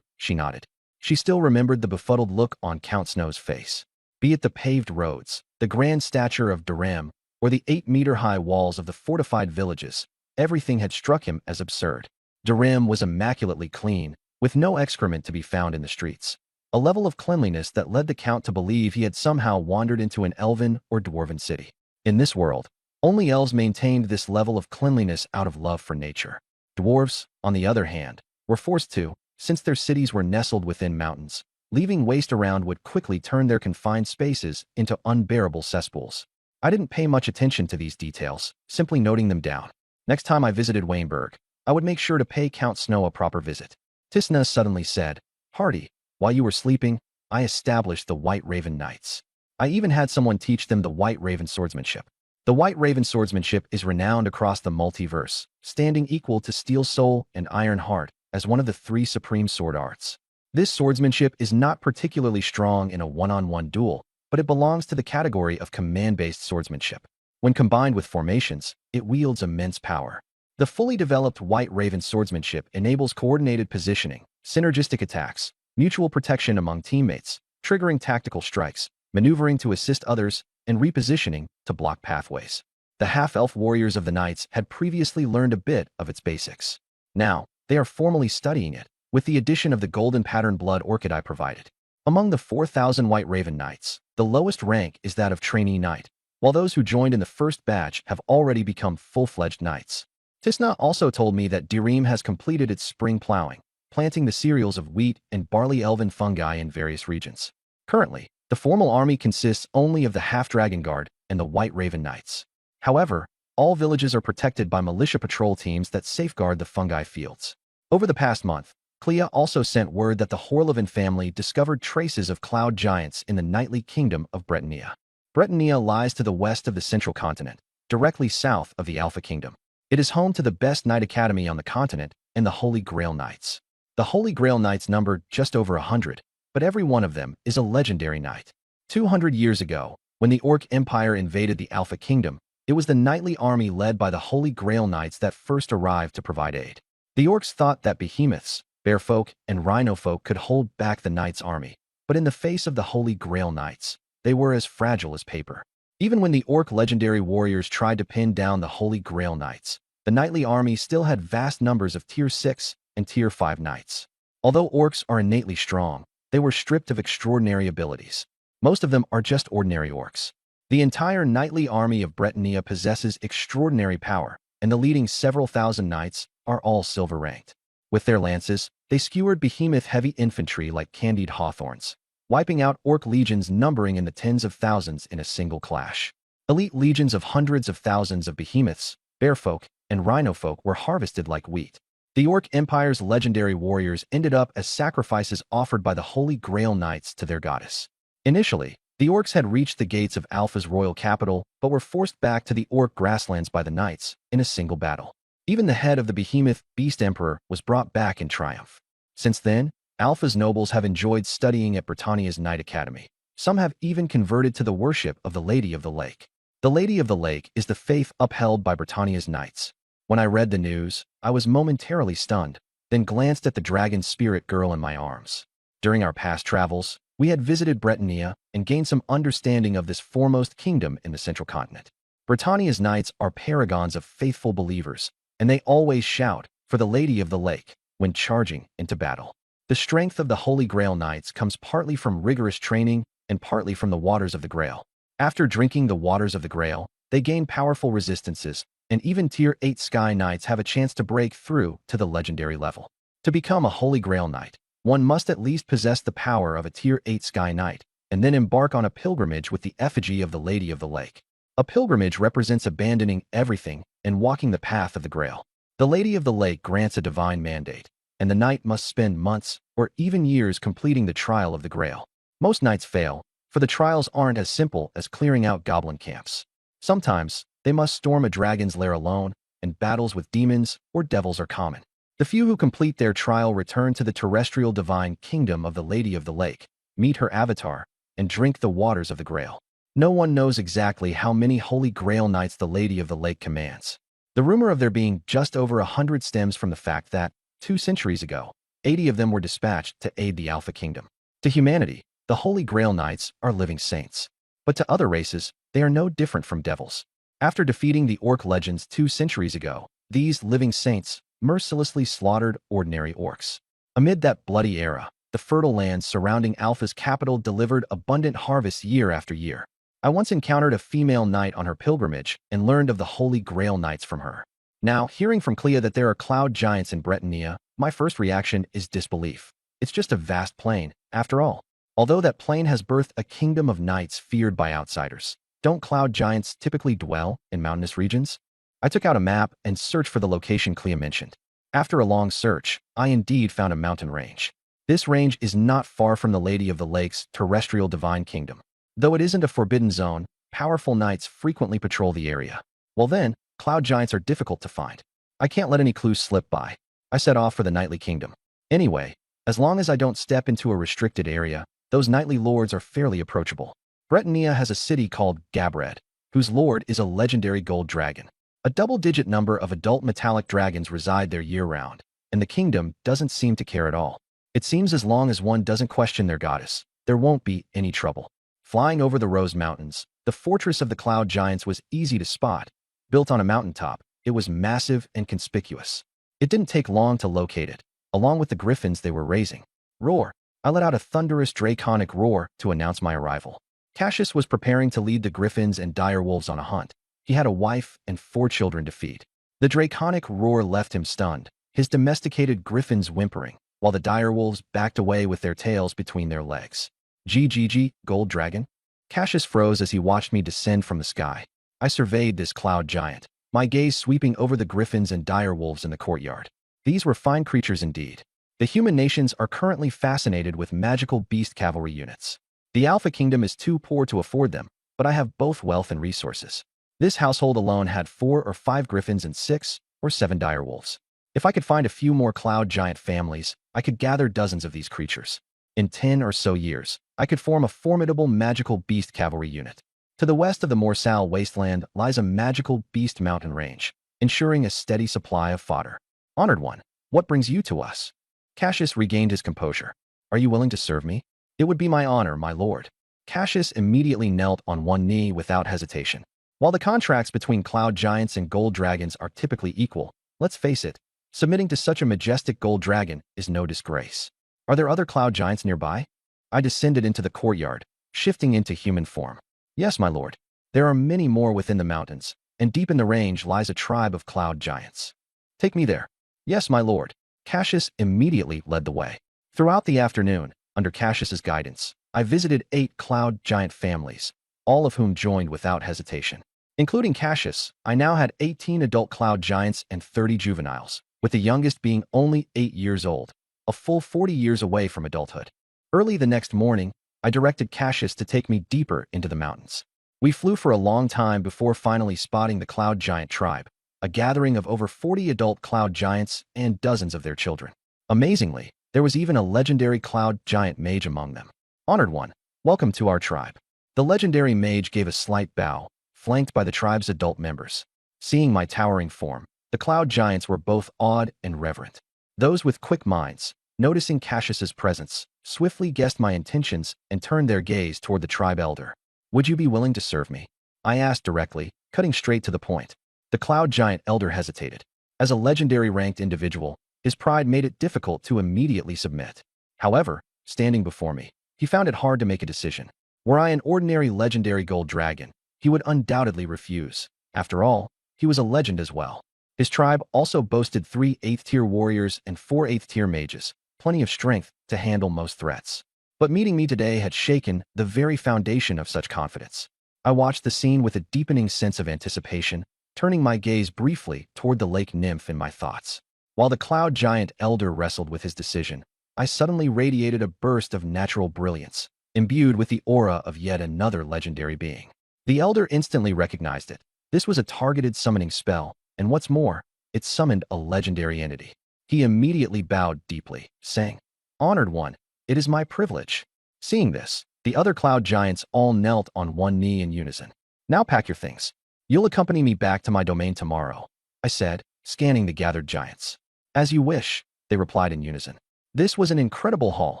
She nodded. She still remembered the befuddled look on Count Snow's face. Be it the paved roads, the grand stature of Durham, or the 8-meter-high walls of the fortified villages, everything had struck him as absurd. Durham was immaculately clean, with no excrement to be found in the streets, a level of cleanliness that led the Count to believe he had somehow wandered into an elven or dwarven city. In this world, only elves maintained this level of cleanliness out of love for nature. Dwarves, on the other hand, were forced to, since their cities were nestled within mountains. Leaving waste around would quickly turn their confined spaces into unbearable cesspools. I didn't pay much attention to these details, simply noting them down. Next time I visited Wainburg, I would make sure to pay Count Snow a proper visit. Tisna suddenly said, Hardy, while you were sleeping, I established the White Raven Knights. I even had someone teach them the White Raven swordsmanship. The White Raven swordsmanship is renowned across the multiverse, standing equal to Steel Soul and Iron Heart as one of the 3 supreme sword arts. This swordsmanship is not particularly strong in a one-on-one duel, but it belongs to the category of command-based swordsmanship. When combined with formations, it wields immense power. The fully developed White Raven swordsmanship enables coordinated positioning, synergistic attacks, mutual protection among teammates, triggering tactical strikes, maneuvering to assist others, and repositioning to block pathways. The half-elf warriors of the Knights had previously learned a bit of its basics. Now, they are formally studying it, with the addition of the golden pattern blood orchid I provided. Among the 4,000 White Raven Knights, the lowest rank is that of trainee knight, while those who joined in the first batch have already become full-fledged knights. Tisna also told me that Dirim has completed its spring plowing, planting the cereals of wheat and barley elven fungi in various regions. Currently, the formal army consists only of the Half-Dragon Guard and the White Raven Knights. However, all villages are protected by militia patrol teams that safeguard the fungi fields. Over the past month, Clea also sent word that the Horlevan family discovered traces of cloud giants in the knightly kingdom of Bretonnia. Bretonnia lies to the west of the central continent, directly south of the Alpha Kingdom. It is home to the best knight academy on the continent and the Holy Grail Knights. The Holy Grail Knights number just over 100, but every one of them is a legendary knight. 200 years ago, when the Orc Empire invaded the Alpha Kingdom, it was the knightly army led by the Holy Grail Knights that first arrived to provide aid. The Orcs thought that behemoths, bearfolk, and rhinofolk could hold back the Knights' army, but in the face of the Holy Grail Knights, they were as fragile as paper. Even when the Orc legendary warriors tried to pin down the Holy Grail Knights, the knightly army still had vast numbers of Tier 6 and Tier 5 knights. Although Orcs are innately strong, they were stripped of extraordinary abilities. Most of them are just ordinary Orcs. The entire knightly army of Bretonnia possesses extraordinary power, and the leading several thousand knights are all silver-ranked. With their lances, they skewered behemoth heavy infantry like candied hawthorns, wiping out Orc legions numbering in the tens of thousands in a single clash. Elite legions of hundreds of thousands of behemoths, bearfolk, and rhinofolk were harvested like wheat. The Orc Empire's legendary warriors ended up as sacrifices offered by the Holy Grail Knights to their goddess. Initially, the Orcs had reached the gates of Alpha's royal capital, but were forced back to the Orc grasslands by the Knights in a single battle. Even the head of the behemoth Beast Emperor was brought back in triumph. Since then, Alpha's nobles have enjoyed studying at Britannia's Knight Academy. Some have even converted to the worship of the Lady of the Lake. The Lady of the Lake is the faith upheld by Britannia's knights. When I read the news, I was momentarily stunned, then glanced at the dragon spirit girl in my arms. During our past travels, we had visited Britannia and gained some understanding of this foremost kingdom in the central continent. Britannia's knights are paragons of faithful believers, and they always shout for the Lady of the Lake when charging into battle. The strength of the Holy Grail Knights comes partly from rigorous training and partly from the waters of the Grail. After drinking the waters of the Grail, they gain powerful resistances, and even Tier 8 Sky Knights have a chance to break through to the legendary level. To become a Holy Grail Knight, one must at least possess the power of a Tier 8 Sky Knight, and then embark on a pilgrimage with the effigy of the Lady of the Lake. A pilgrimage represents abandoning everything and walking the path of the Grail. The Lady of the Lake grants a divine mandate, and the knight must spend months or even years completing the trial of the Grail. Most knights fail, for the trials aren't as simple as clearing out goblin camps. Sometimes, they must storm a dragon's lair alone, and battles with demons or devils are common. The few who complete their trial return to the terrestrial divine kingdom of the Lady of the Lake, meet her avatar, and drink the waters of the Grail. No one knows exactly how many Holy Grail Knights the Lady of the Lake commands. The rumor of there being just over 100 stems from the fact that, 2 centuries ago, 80 of them were dispatched to aid the Alpha Kingdom. To humanity, the Holy Grail Knights are living saints. But to other races, they are no different from devils. After defeating the Orc legends 2 centuries ago, these living saints mercilessly slaughtered ordinary orcs. Amid that bloody era, the fertile lands surrounding Alpha's capital delivered abundant harvests year after year. I once encountered a female knight on her pilgrimage and learned of the Holy Grail Knights from her. Now, hearing from Clea that there are cloud giants in Britannia, my first reaction is disbelief. It's just a vast plain, after all. Although that plain has birthed a kingdom of knights feared by outsiders. Don't cloud giants typically dwell in mountainous regions? I took out a map and searched for the location Clea mentioned. After a long search, I indeed found a mountain range. This range is not far from the Lady of the Lake's terrestrial divine kingdom. Though it isn't a forbidden zone, powerful knights frequently patrol the area. Well then, cloud giants are difficult to find. I can't let any clues slip by. I set off for the Knightly Kingdom. Anyway, as long as I don't step into a restricted area, those knightly lords are fairly approachable. Britannia has a city called Gabred, whose lord is a legendary gold dragon. A double-digit number of adult metallic dragons reside there year-round, and the kingdom doesn't seem to care at all. It seems as long as one doesn't question their goddess, there won't be any trouble. Flying over the Rose Mountains, the fortress of the cloud giants was easy to spot. Built on a mountaintop, it was massive and conspicuous. It didn't take long to locate it, along with the griffins they were raising. Roar! I let out a thunderous draconic roar to announce my arrival. Cassius was preparing to lead the griffins and direwolves on a hunt. He had a wife and 4 children to feed. The draconic roar left him stunned, his domesticated griffins whimpering, while the direwolves backed away with their tails between their legs. GGG, Gold Dragon? Cassius froze as he watched me descend from the sky. I surveyed this cloud giant, my gaze sweeping over the griffins and direwolves in the courtyard. These were fine creatures indeed. The human nations are currently fascinated with magical beast cavalry units. The Alpha Kingdom is too poor to afford them, but I have both wealth and resources. This household alone had 4 or 5 griffins and 6 or 7 direwolves. If I could find a few more cloud giant families, I could gather dozens of these creatures. In 10 or so years, I could form a formidable magical beast cavalry unit. To the west of the Morsal wasteland lies a magical beast mountain range, ensuring a steady supply of fodder. Honored one, what brings you to us? Cassius regained his composure. Are you willing to serve me? It would be my honor, my lord. Cassius immediately knelt on one knee without hesitation. While the contracts between cloud giants and gold dragons are typically equal, let's face it, submitting to such a majestic gold dragon is no disgrace. Are there other cloud giants nearby? I descended into the courtyard, shifting into human form. Yes, my lord. There are many more within the mountains, and deep in the range lies a tribe of cloud giants. Take me there. Yes, my lord. Cassius immediately led the way. Throughout the afternoon, under Cassius's guidance, I visited 8 cloud giant families, all of whom joined without hesitation. Including Cassius, I now had 18 adult cloud giants and 30 juveniles. with the youngest being only 8 years old, a full 40 years away from adulthood. Early the next morning, I directed Cassius to take me deeper into the mountains. We flew for a long time before finally spotting the Cloud Giant tribe, a gathering of over 40 adult cloud giants and dozens of their children. Amazingly, there was even a legendary cloud giant mage among them. Honored one, welcome to our tribe. The legendary mage gave a slight bow, flanked by the tribe's adult members. Seeing my towering form, the cloud giants were both awed and reverent. Those with quick minds, noticing Cassius's presence, swiftly guessed my intentions and turned their gaze toward the tribe elder. Would you be willing to serve me? I asked directly, cutting straight to the point. The cloud giant elder hesitated. As a legendary ranked individual, his pride made it difficult to immediately submit. However, standing before me, he found it hard to make a decision. Were I an ordinary legendary gold dragon, he would undoubtedly refuse. After all, he was a legend as well. His tribe also boasted 3 8th-tier warriors and 4 8th-tier mages, plenty of strength to handle most threats. But meeting me today had shaken the very foundation of such confidence. I watched the scene with a deepening sense of anticipation, turning my gaze briefly toward the lake nymph in my thoughts. While the cloud giant elder wrestled with his decision, I suddenly radiated a burst of natural brilliance, imbued with the aura of yet another legendary being. The elder instantly recognized it. This was a targeted summoning spell, and what's more, it summoned a legendary entity. He immediately bowed deeply, saying, "Honored one, it is my privilege." Seeing this, the other cloud giants all knelt on one knee in unison. "Now pack your things. You'll accompany me back to my domain tomorrow," I said, scanning the gathered giants. "As you wish," they replied in unison. This was an incredible haul,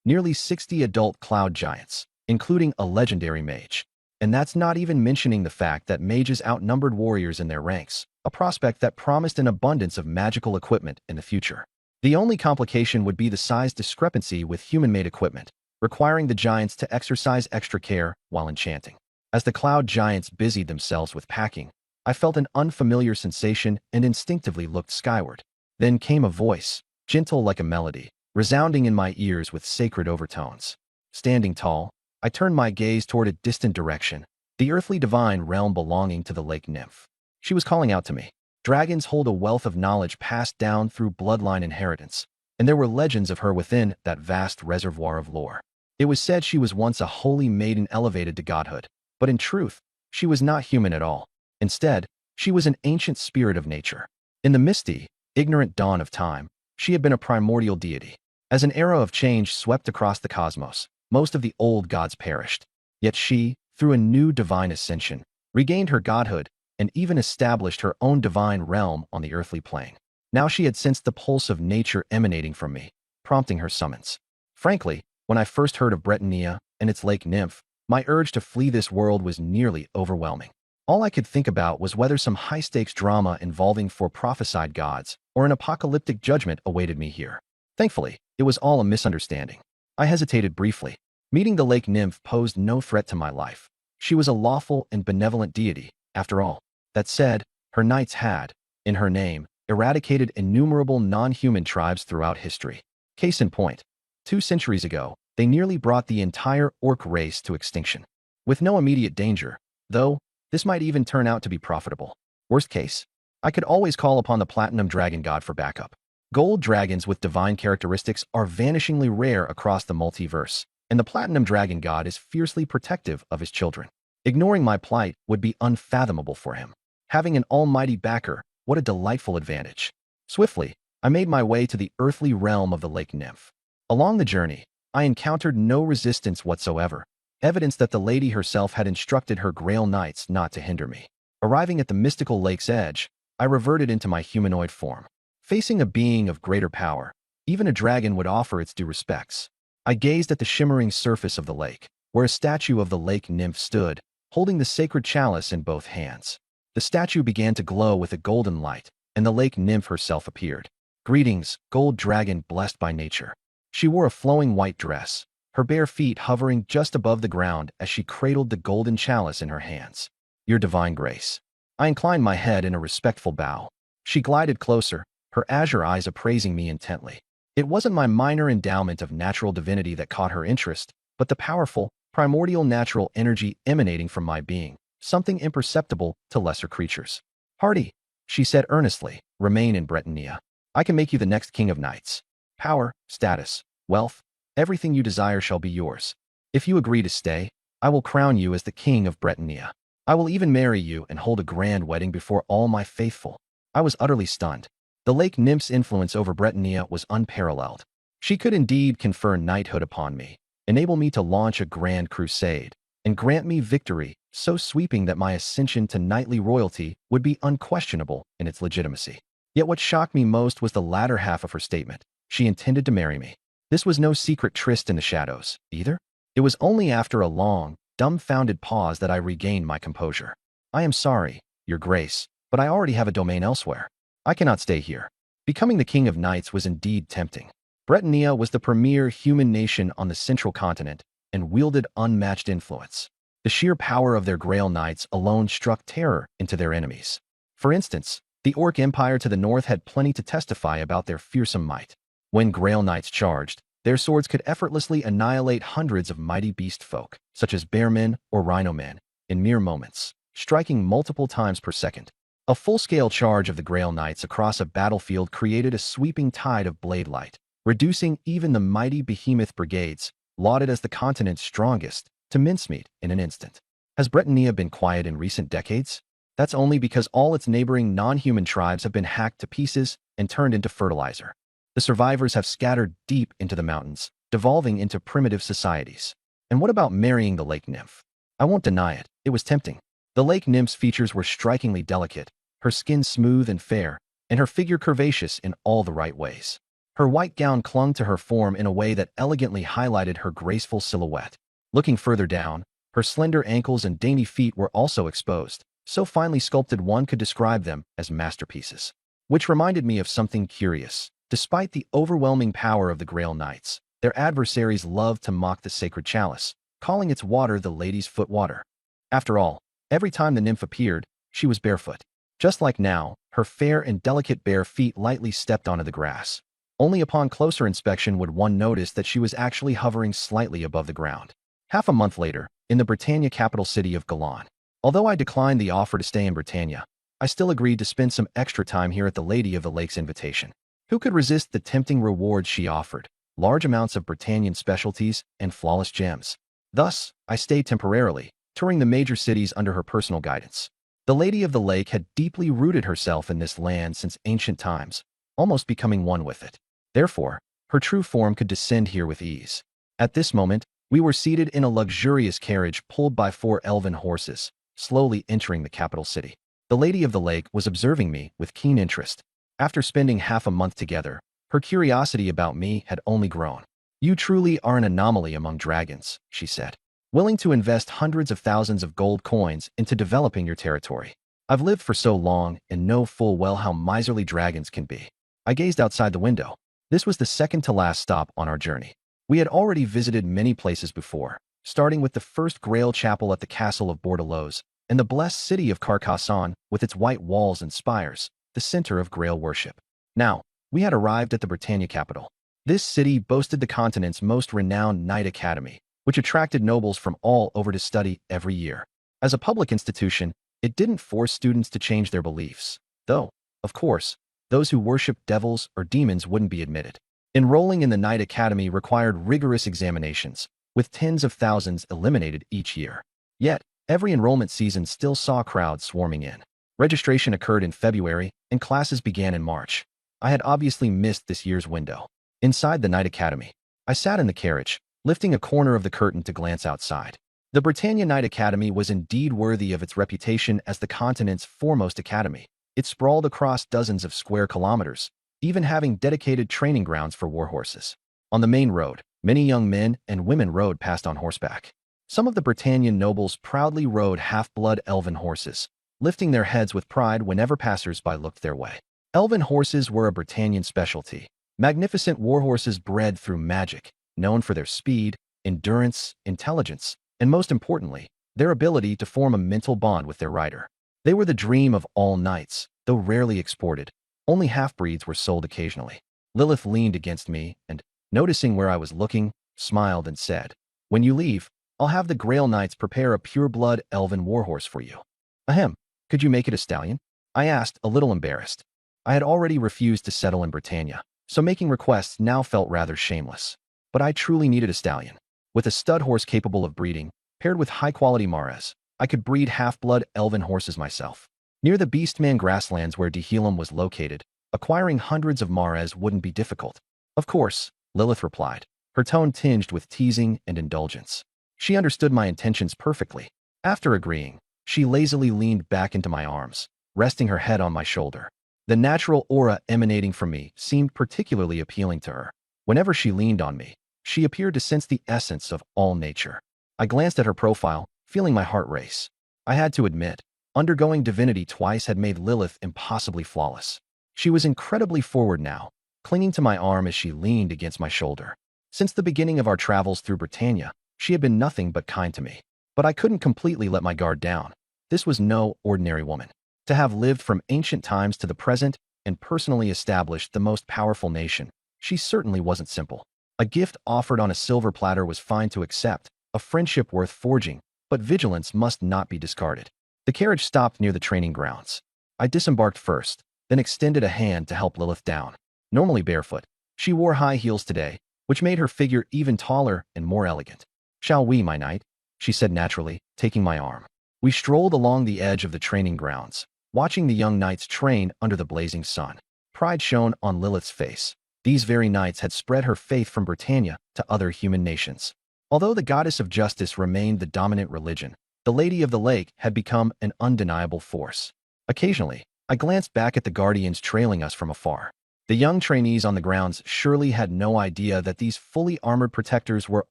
nearly 60 adult cloud giants, including a legendary mage. And that's not even mentioning the fact that mages outnumbered warriors in their ranks, a prospect that promised an abundance of magical equipment in the future. The only complication would be the size discrepancy with human-made equipment, requiring the giants to exercise extra care while enchanting. As the cloud giants busied themselves with packing, I felt an unfamiliar sensation and instinctively looked skyward. Then came a voice, gentle like a melody, resounding in my ears with sacred overtones. Standing tall, I turned my gaze toward a distant direction, the earthly divine realm belonging to the lake nymph. She was calling out to me. Dragons hold a wealth of knowledge passed down through bloodline inheritance, and there were legends of her within that vast reservoir of lore. It was said she was once a holy maiden elevated to godhood, but in truth, she was not human at all. Instead, she was an ancient spirit of nature. In the misty, ignorant dawn of time, she had been a primordial deity. As an era of change swept across the cosmos, most of the old gods perished. Yet she, through a new divine ascension, regained her godhood and even established her own divine realm on the earthly plane. Now she had sensed the pulse of nature emanating from me, prompting her summons. Frankly, when I first heard of Bretonnia and its lake nymph, my urge to flee this world was nearly overwhelming. All I could think about was whether some high-stakes drama involving prophesied gods or an apocalyptic judgment awaited me here. Thankfully, it was all a misunderstanding. I hesitated briefly. Meeting the lake nymph posed no threat to my life. She was a lawful and benevolent deity, after all. That said, her knights had, in her name, eradicated innumerable non-human tribes throughout history. Case in point, 2 centuries ago, they nearly brought the entire orc race to extinction. With no immediate danger, though, this might even turn out to be profitable. Worst case, I could always call upon the platinum dragon god for backup. Gold dragons with divine characteristics are vanishingly rare across the multiverse, and the platinum dragon god is fiercely protective of his children. Ignoring my plight would be unfathomable for him. Having an almighty backer, what a delightful advantage. Swiftly, I made my way to the earthly realm of the lake nymph. Along the journey, I encountered no resistance whatsoever, evidence that the lady herself had instructed her Grail Knights not to hinder me. Arriving at the mystical lake's edge, I reverted into my humanoid form. Facing a being of greater power, even a dragon would offer its due respects. I gazed at the shimmering surface of the lake, where a statue of the lake nymph stood, holding the sacred chalice in both hands. The statue began to glow with a golden light, and the lake nymph herself appeared. "Greetings, gold dragon blessed by nature." She wore a flowing white dress, her bare feet hovering just above the ground as she cradled the golden chalice in her hands. "Your divine grace." I inclined my head in a respectful bow. She glided closer, her azure eyes appraising me intently. It wasn't my minor endowment of natural divinity that caught her interest, but the powerful, primordial natural energy emanating from my being, something imperceptible to lesser creatures. "Hardy," she said earnestly, "remain in Bretonnia. I can make you the next king of knights. Power, status, wealth, everything you desire shall be yours. If you agree to stay, I will crown you as the king of Britannia. I will even marry you and hold a grand wedding before all my faithful." I was utterly stunned. The lake nymph's influence over Britannia was unparalleled. She could indeed confer knighthood upon me, enable me to launch a grand crusade, and grant me victory so sweeping that my ascension to knightly royalty would be unquestionable in its legitimacy. Yet what shocked me most was the latter half of her statement. She intended to marry me. This was no secret tryst in the shadows, either. It was only after a long, dumbfounded pause that I regained my composure. "I am sorry, Your Grace, but I already have a domain elsewhere. I cannot stay here." Becoming the king of knights was indeed tempting. Britannia was the premier human nation on the central continent and wielded unmatched influence. The sheer power of their Grail Knights alone struck terror into their enemies. For instance, the Orc Empire to the north had plenty to testify about their fearsome might. When Grail Knights charged, their swords could effortlessly annihilate hundreds of mighty beast folk, such as bearmen or rhino-men, in mere moments, striking multiple times per second. A full-scale charge of the Grail Knights across a battlefield created a sweeping tide of blade light, reducing even the mighty behemoth brigades, lauded as the continent's strongest, to mincemeat in an instant. Has Britannia been quiet in recent decades? That's only because all its neighboring non-human tribes have been hacked to pieces and turned into fertilizer. The survivors have scattered deep into the mountains, devolving into primitive societies. And what about marrying the lake nymph? I won't deny it, it was tempting. The lake nymph's features were strikingly delicate, her skin smooth and fair, and her figure curvaceous in all the right ways. Her white gown clung to her form in a way that elegantly highlighted her graceful silhouette. Looking further down, her slender ankles and dainty feet were also exposed, so finely sculpted one could describe them as masterpieces. Which reminded me of something curious. Despite the overwhelming power of the Grail Knights, their adversaries loved to mock the sacred chalice, calling its water the lady's foot water. After all, every time the nymph appeared, she was barefoot. Just like now, her fair and delicate bare feet lightly stepped onto the grass. Only upon closer inspection would one notice that she was actually hovering slightly above the ground. Half a month later, in the Britannia capital city of Galan. Although I declined the offer to stay in Britannia, I still agreed to spend some extra time here at the Lady of the Lake's invitation. Who could resist the tempting rewards she offered? Large amounts of Britannian specialties and flawless gems. Thus, I stayed temporarily, touring the major cities under her personal guidance. The Lady of the Lake had deeply rooted herself in this land since ancient times, almost becoming one with it. Therefore, her true form could descend here with ease. At this moment, we were seated in a luxurious carriage pulled by 4 elven horses, slowly entering the capital city. The Lady of the Lake was observing me with keen interest. After spending half a month together, her curiosity about me had only grown. "You truly are an anomaly among dragons," she said, "willing to invest hundreds of thousands of gold coins into developing your territory. I've lived for so long and know full well how miserly dragons can be." I gazed outside the window. This was the second to last stop on our journey. We had already visited many places before, starting with the first Grail Chapel at the Castle of Bordeaux and the blessed city of Carcassonne with its white walls and spires, the center of Grail worship. Now, we had arrived at the Britannia capital. This city boasted the continent's most renowned Knight Academy, which attracted nobles from all over to study every year. As a public institution, it didn't force students to change their beliefs, though, of course, those who worshiped devils or demons wouldn't be admitted. Enrolling in the Knight Academy required rigorous examinations, with tens of thousands eliminated each year. Yet, every enrollment season still saw crowds swarming in. Registration occurred in February, and classes began in March. I had obviously missed this year's window. Inside the Knight Academy, I sat in the carriage, lifting a corner of the curtain to glance outside. The Britannia Knight Academy was indeed worthy of its reputation as the continent's foremost academy. It sprawled across dozens of square kilometers, even having dedicated training grounds for warhorses. On the main road, many young men and women rode past on horseback. Some of the Britannian nobles proudly rode half-blood elven horses, lifting their heads with pride whenever passers-by looked their way. Elven horses were a Britannian specialty, magnificent warhorses bred through magic, known for their speed, endurance, intelligence, and most importantly, their ability to form a mental bond with their rider. They were the dream of all knights, though rarely exported. Only half-breeds were sold occasionally. Lilith leaned against me and, noticing where I was looking, smiled and said, "When you leave, I'll have the Grail Knights prepare a pure-blood elven warhorse for you." "Ahem, could you make it a stallion?" I asked, a little embarrassed. I had already refused to settle in Britannia, so making requests now felt rather shameless. But I truly needed a stallion. With a stud horse capable of breeding, paired with high-quality mares, I could breed half-blood elven horses myself. Near the Beastman grasslands where Dehilum was located, acquiring hundreds of mares wouldn't be difficult. Of course, Lilith replied, her tone tinged with teasing and indulgence. She understood my intentions perfectly. After agreeing, she lazily leaned back into my arms, resting her head on my shoulder. The natural aura emanating from me seemed particularly appealing to her. Whenever she leaned on me, she appeared to sense the essence of all nature. I glanced at her profile, feeling my heart race. I had to admit, undergoing divinity twice had made Lilith impossibly flawless. She was incredibly forward now, clinging to my arm as she leaned against my shoulder. Since the beginning of our travels through Britannia, she had been nothing but kind to me. But I couldn't completely let my guard down. This was no ordinary woman. To have lived from ancient times to the present and personally established the most powerful nation, she certainly wasn't simple. A gift offered on a silver platter was fine to accept, a friendship worth forging, but vigilance must not be discarded. The carriage stopped near the training grounds. I disembarked first, then extended a hand to help Lilith down. Normally barefoot, she wore high heels today, which made her figure even taller and more elegant. "Shall we, my knight?" she said naturally, taking my arm. We strolled along the edge of the training grounds, watching the young knights train under the blazing sun. Pride shone on Lilith's face. These very knights had spread her faith from Britannia to other human nations. Although the goddess of justice remained the dominant religion, the Lady of the Lake had become an undeniable force. Occasionally, I glanced back at the guardians trailing us from afar. The young trainees on the grounds surely had no idea that these fully armored protectors were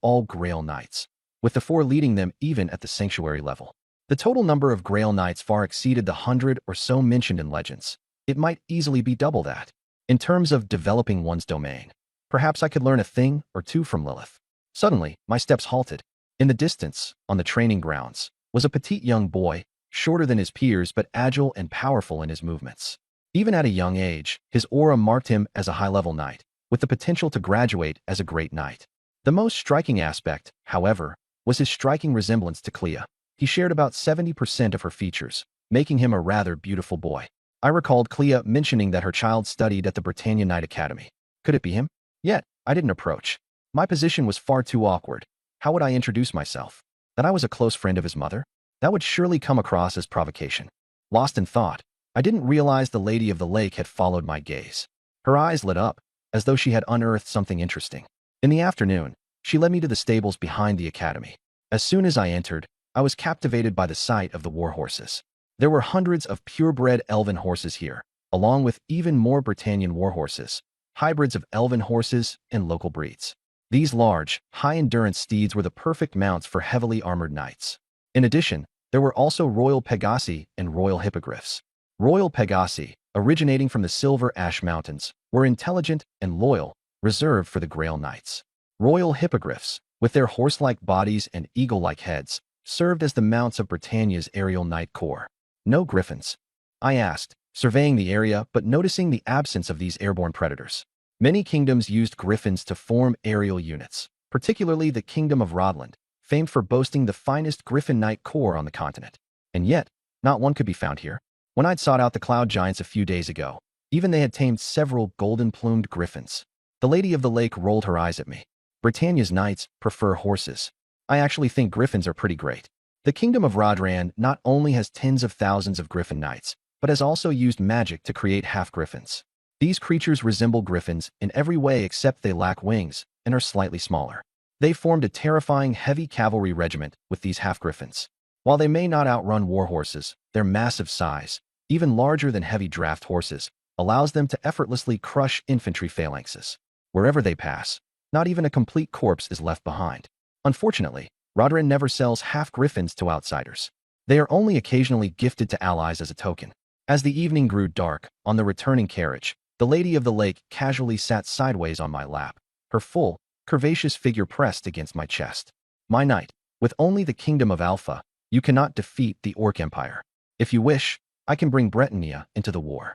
all Grail Knights, with the 4 leading them even at the sanctuary level. The total number of Grail Knights far exceeded the 100 or so mentioned in legends. It might easily be double that. In terms of developing one's domain, perhaps I could learn a thing or two from Lilith. Suddenly, my steps halted. In the distance, on the training grounds, was a petite young boy, shorter than his peers but agile and powerful in his movements. Even at a young age, his aura marked him as a high-level knight, with the potential to graduate as a great knight. The most striking aspect, however, was his striking resemblance to Clea. He shared about 70% of her features, making him a rather beautiful boy. I recalled Clea mentioning that her child studied at the Britannia Knight Academy. Could it be him? Yet, I didn't approach. My position was far too awkward. How would I introduce myself? That I was a close friend of his mother? That would surely come across as provocation. Lost in thought, I didn't realize the Lady of the Lake had followed my gaze. Her eyes lit up, as though she had unearthed something interesting. In the afternoon, she led me to the stables behind the academy. As soon as I entered, I was captivated by the sight of the war horses. There were hundreds of purebred elven horses here, along with even more Britannian war horses, hybrids of elven horses and local breeds. These large, high-endurance steeds were the perfect mounts for heavily armored knights. In addition, there were also Royal Pegasi and Royal Hippogriffs. Royal Pegasi, originating from the Silver Ash Mountains, were intelligent and loyal, reserved for the Grail Knights. Royal Hippogriffs, with their horse-like bodies and eagle-like heads, served as the mounts of Britannia's aerial knight corps. No griffins? I asked, surveying the area but noticing the absence of these airborne predators. Many kingdoms used griffins to form aerial units, particularly the Kingdom of Rodland, famed for boasting the finest griffin knight corps on the continent. And yet, not one could be found here. When I'd sought out the Cloud Giants a few days ago, even they had tamed several golden-plumed griffins. The Lady of the Lake rolled her eyes at me. Britannia's knights prefer horses. I actually think griffins are pretty great. The Kingdom of Rodran not only has tens of thousands of griffin knights, but has also used magic to create half-griffins. These creatures resemble griffins in every way except they lack wings and are slightly smaller. They formed a terrifying heavy cavalry regiment with these half-griffins. While they may not outrun war horses, their massive size, even larger than heavy draft horses, allows them to effortlessly crush infantry phalanxes. Wherever they pass, not even a complete corpse is left behind. Unfortunately, Rodran never sells half-griffins to outsiders. They are only occasionally gifted to allies as a token. As the evening grew dark, on the returning carriage, the Lady of the Lake casually sat sideways on my lap, her full, curvaceous figure pressed against my chest. "My knight, with only the Kingdom of Alpha, you cannot defeat the Orc Empire. If you wish, I can bring Britannia into the war.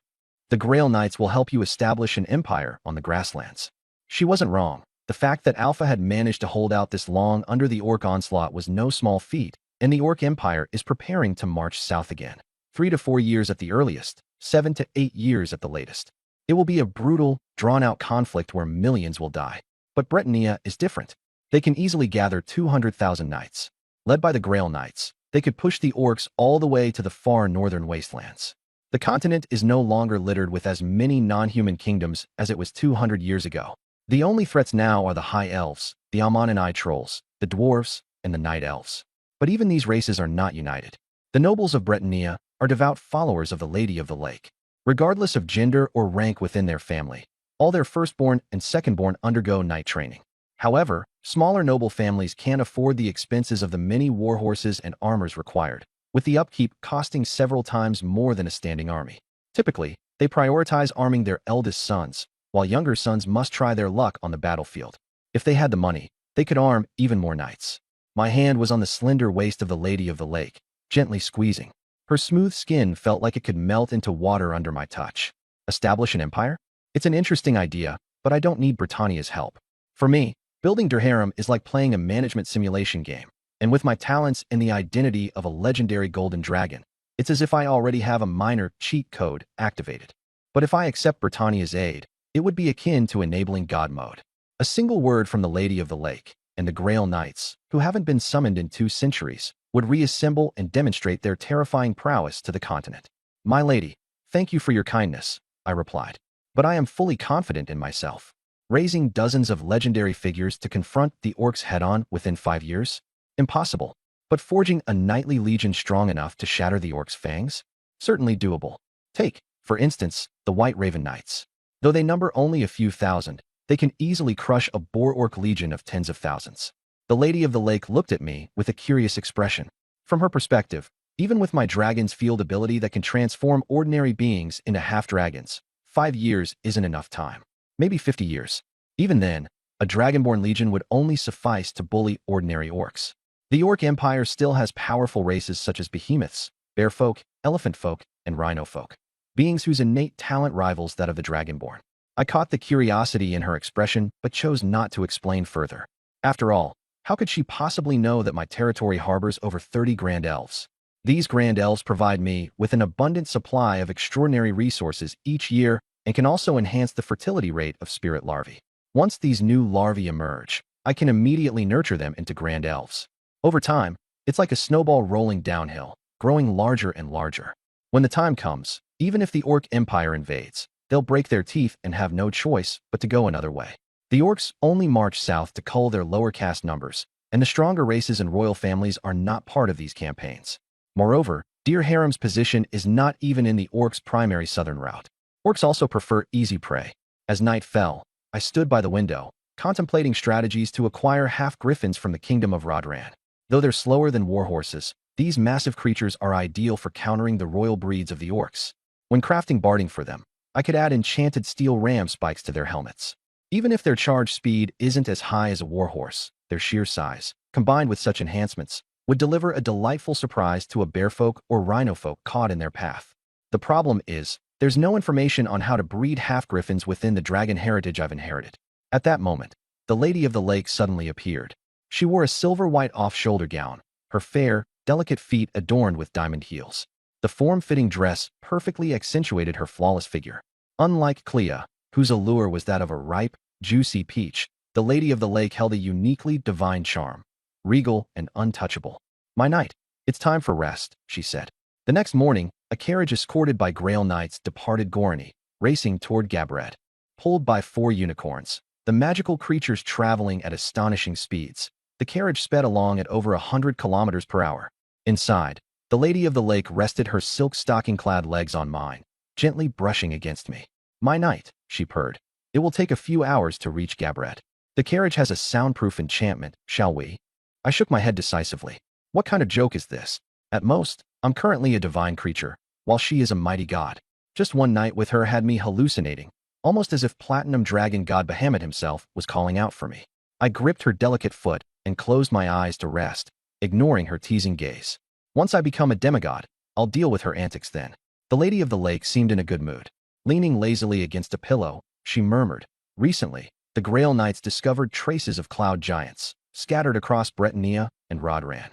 The Grail Knights will help you establish an empire on the grasslands." She wasn't wrong. The fact that Alpha had managed to hold out this long under the Orc onslaught was no small feat, and the Orc Empire is preparing to march south again. 3 to 4 years at the earliest, 7 to 8 years at the latest. It will be a brutal, drawn-out conflict where millions will die. But Britannia is different. They can easily gather 200,000 knights. Led by the Grail Knights, they could push the orcs all the way to the far northern wastelands. The continent is no longer littered with as many non-human kingdoms as it was 200 years ago. The only threats now are the High Elves, the Almanani Trolls, the Dwarves, and the Night Elves. But even these races are not united. The nobles of Britannia are devout followers of the Lady of the Lake. Regardless of gender or rank within their family, all their firstborn and secondborn undergo knight training. However, smaller noble families can't afford the expenses of the many warhorses and armors required, with the upkeep costing several times more than a standing army. Typically, they prioritize arming their eldest sons, while younger sons must try their luck on the battlefield. If they had the money, they could arm even more knights. My hand was on the slender waist of the Lady of the Lake, gently squeezing. Her smooth skin felt like it could melt into water under my touch. Establish an empire? It's an interesting idea, but I don't need Britannia's help. For me, building Durharam is like playing a management simulation game, and with my talents and the identity of a legendary golden dragon, it's as if I already have a minor cheat code activated. But if I accept Britannia's aid, it would be akin to enabling God mode. A single word from the Lady of the Lake, and the Grail Knights, who haven't been summoned in 2 centuries, would reassemble and demonstrate their terrifying prowess to the continent. My lady, thank you for your kindness, I replied. But I am fully confident in myself. Raising dozens of legendary figures to confront the orcs head-on within 5 years? Impossible. But forging a knightly legion strong enough to shatter the orcs' fangs? Certainly doable. Take, for instance, the White Raven Knights. Though they number only a few thousand, they can easily crush a boar-orc legion of tens of thousands. The Lady of the Lake looked at me with a curious expression. From her perspective, even with my dragon's field ability that can transform ordinary beings into half-dragons, 5 years isn't enough time. Maybe 50 years. Even then, a dragonborn legion would only suffice to bully ordinary orcs. The Orc Empire still has powerful races such as behemoths, bearfolk, elephant folk, and rhino folk, beings whose innate talent rivals that of the dragonborn. I caught the curiosity in her expression but chose not to explain further. After all, how could she possibly know that my territory harbors over 30 Grand Elves? These Grand Elves provide me with an abundant supply of extraordinary resources each year and can also enhance the fertility rate of spirit larvae. Once these new larvae emerge, I can immediately nurture them into Grand Elves. Over time, it's like a snowball rolling downhill, growing larger and larger. When the time comes, even if the Orc Empire invades, they'll break their teeth and have no choice but to go another way. The orcs only march south to cull their lower caste numbers, and the stronger races and royal families are not part of these campaigns. Moreover, Deer Harem's position is not even in the orcs' primary southern route. Orcs also prefer easy prey. As night fell, I stood by the window, contemplating strategies to acquire half-griffins from the kingdom of Rodran. Though they're slower than warhorses, these massive creatures are ideal for countering the royal breeds of the orcs. When crafting barding for them, I could add enchanted steel ram spikes to their helmets. Even if their charge speed isn't as high as a warhorse, their sheer size, combined with such enhancements, would deliver a delightful surprise to a bearfolk or rhinofolk caught in their path. The problem is, there's no information on how to breed half-griffins within the dragon heritage I've inherited. At that moment, the Lady of the Lake suddenly appeared. She wore a silver-white off-shoulder gown, her fair, delicate feet adorned with diamond heels. The form-fitting dress perfectly accentuated her flawless figure. Unlike Clea, whose allure was that of a ripe, juicy peach, the Lady of the Lake held a uniquely divine charm, regal and untouchable. "My knight, it's time for rest," she said. The next morning, a carriage escorted by Grail Knights departed Gorani, racing toward Gabred. Pulled by 4 unicorns, the magical creatures traveling at astonishing speeds, the carriage sped along at over 100 kilometers per hour. Inside, the Lady of the Lake rested her silk stocking-clad legs on mine, gently brushing against me. "My knight," she purred. "It will take a few hours to reach Gabred. The carriage has a soundproof enchantment, shall we?" I shook my head decisively. What kind of joke is this? At most, I'm currently a divine creature, while she is a mighty god. Just one night with her had me hallucinating, almost as if Platinum Dragon God Bahamut himself was calling out for me. I gripped her delicate foot and closed my eyes to rest, ignoring her teasing gaze. Once I become a demigod, I'll deal with her antics then. The Lady of the Lake seemed in a good mood. Leaning lazily against a pillow, she murmured, "Recently, the Grail Knights discovered traces of cloud giants, scattered across Britannia and Rodran.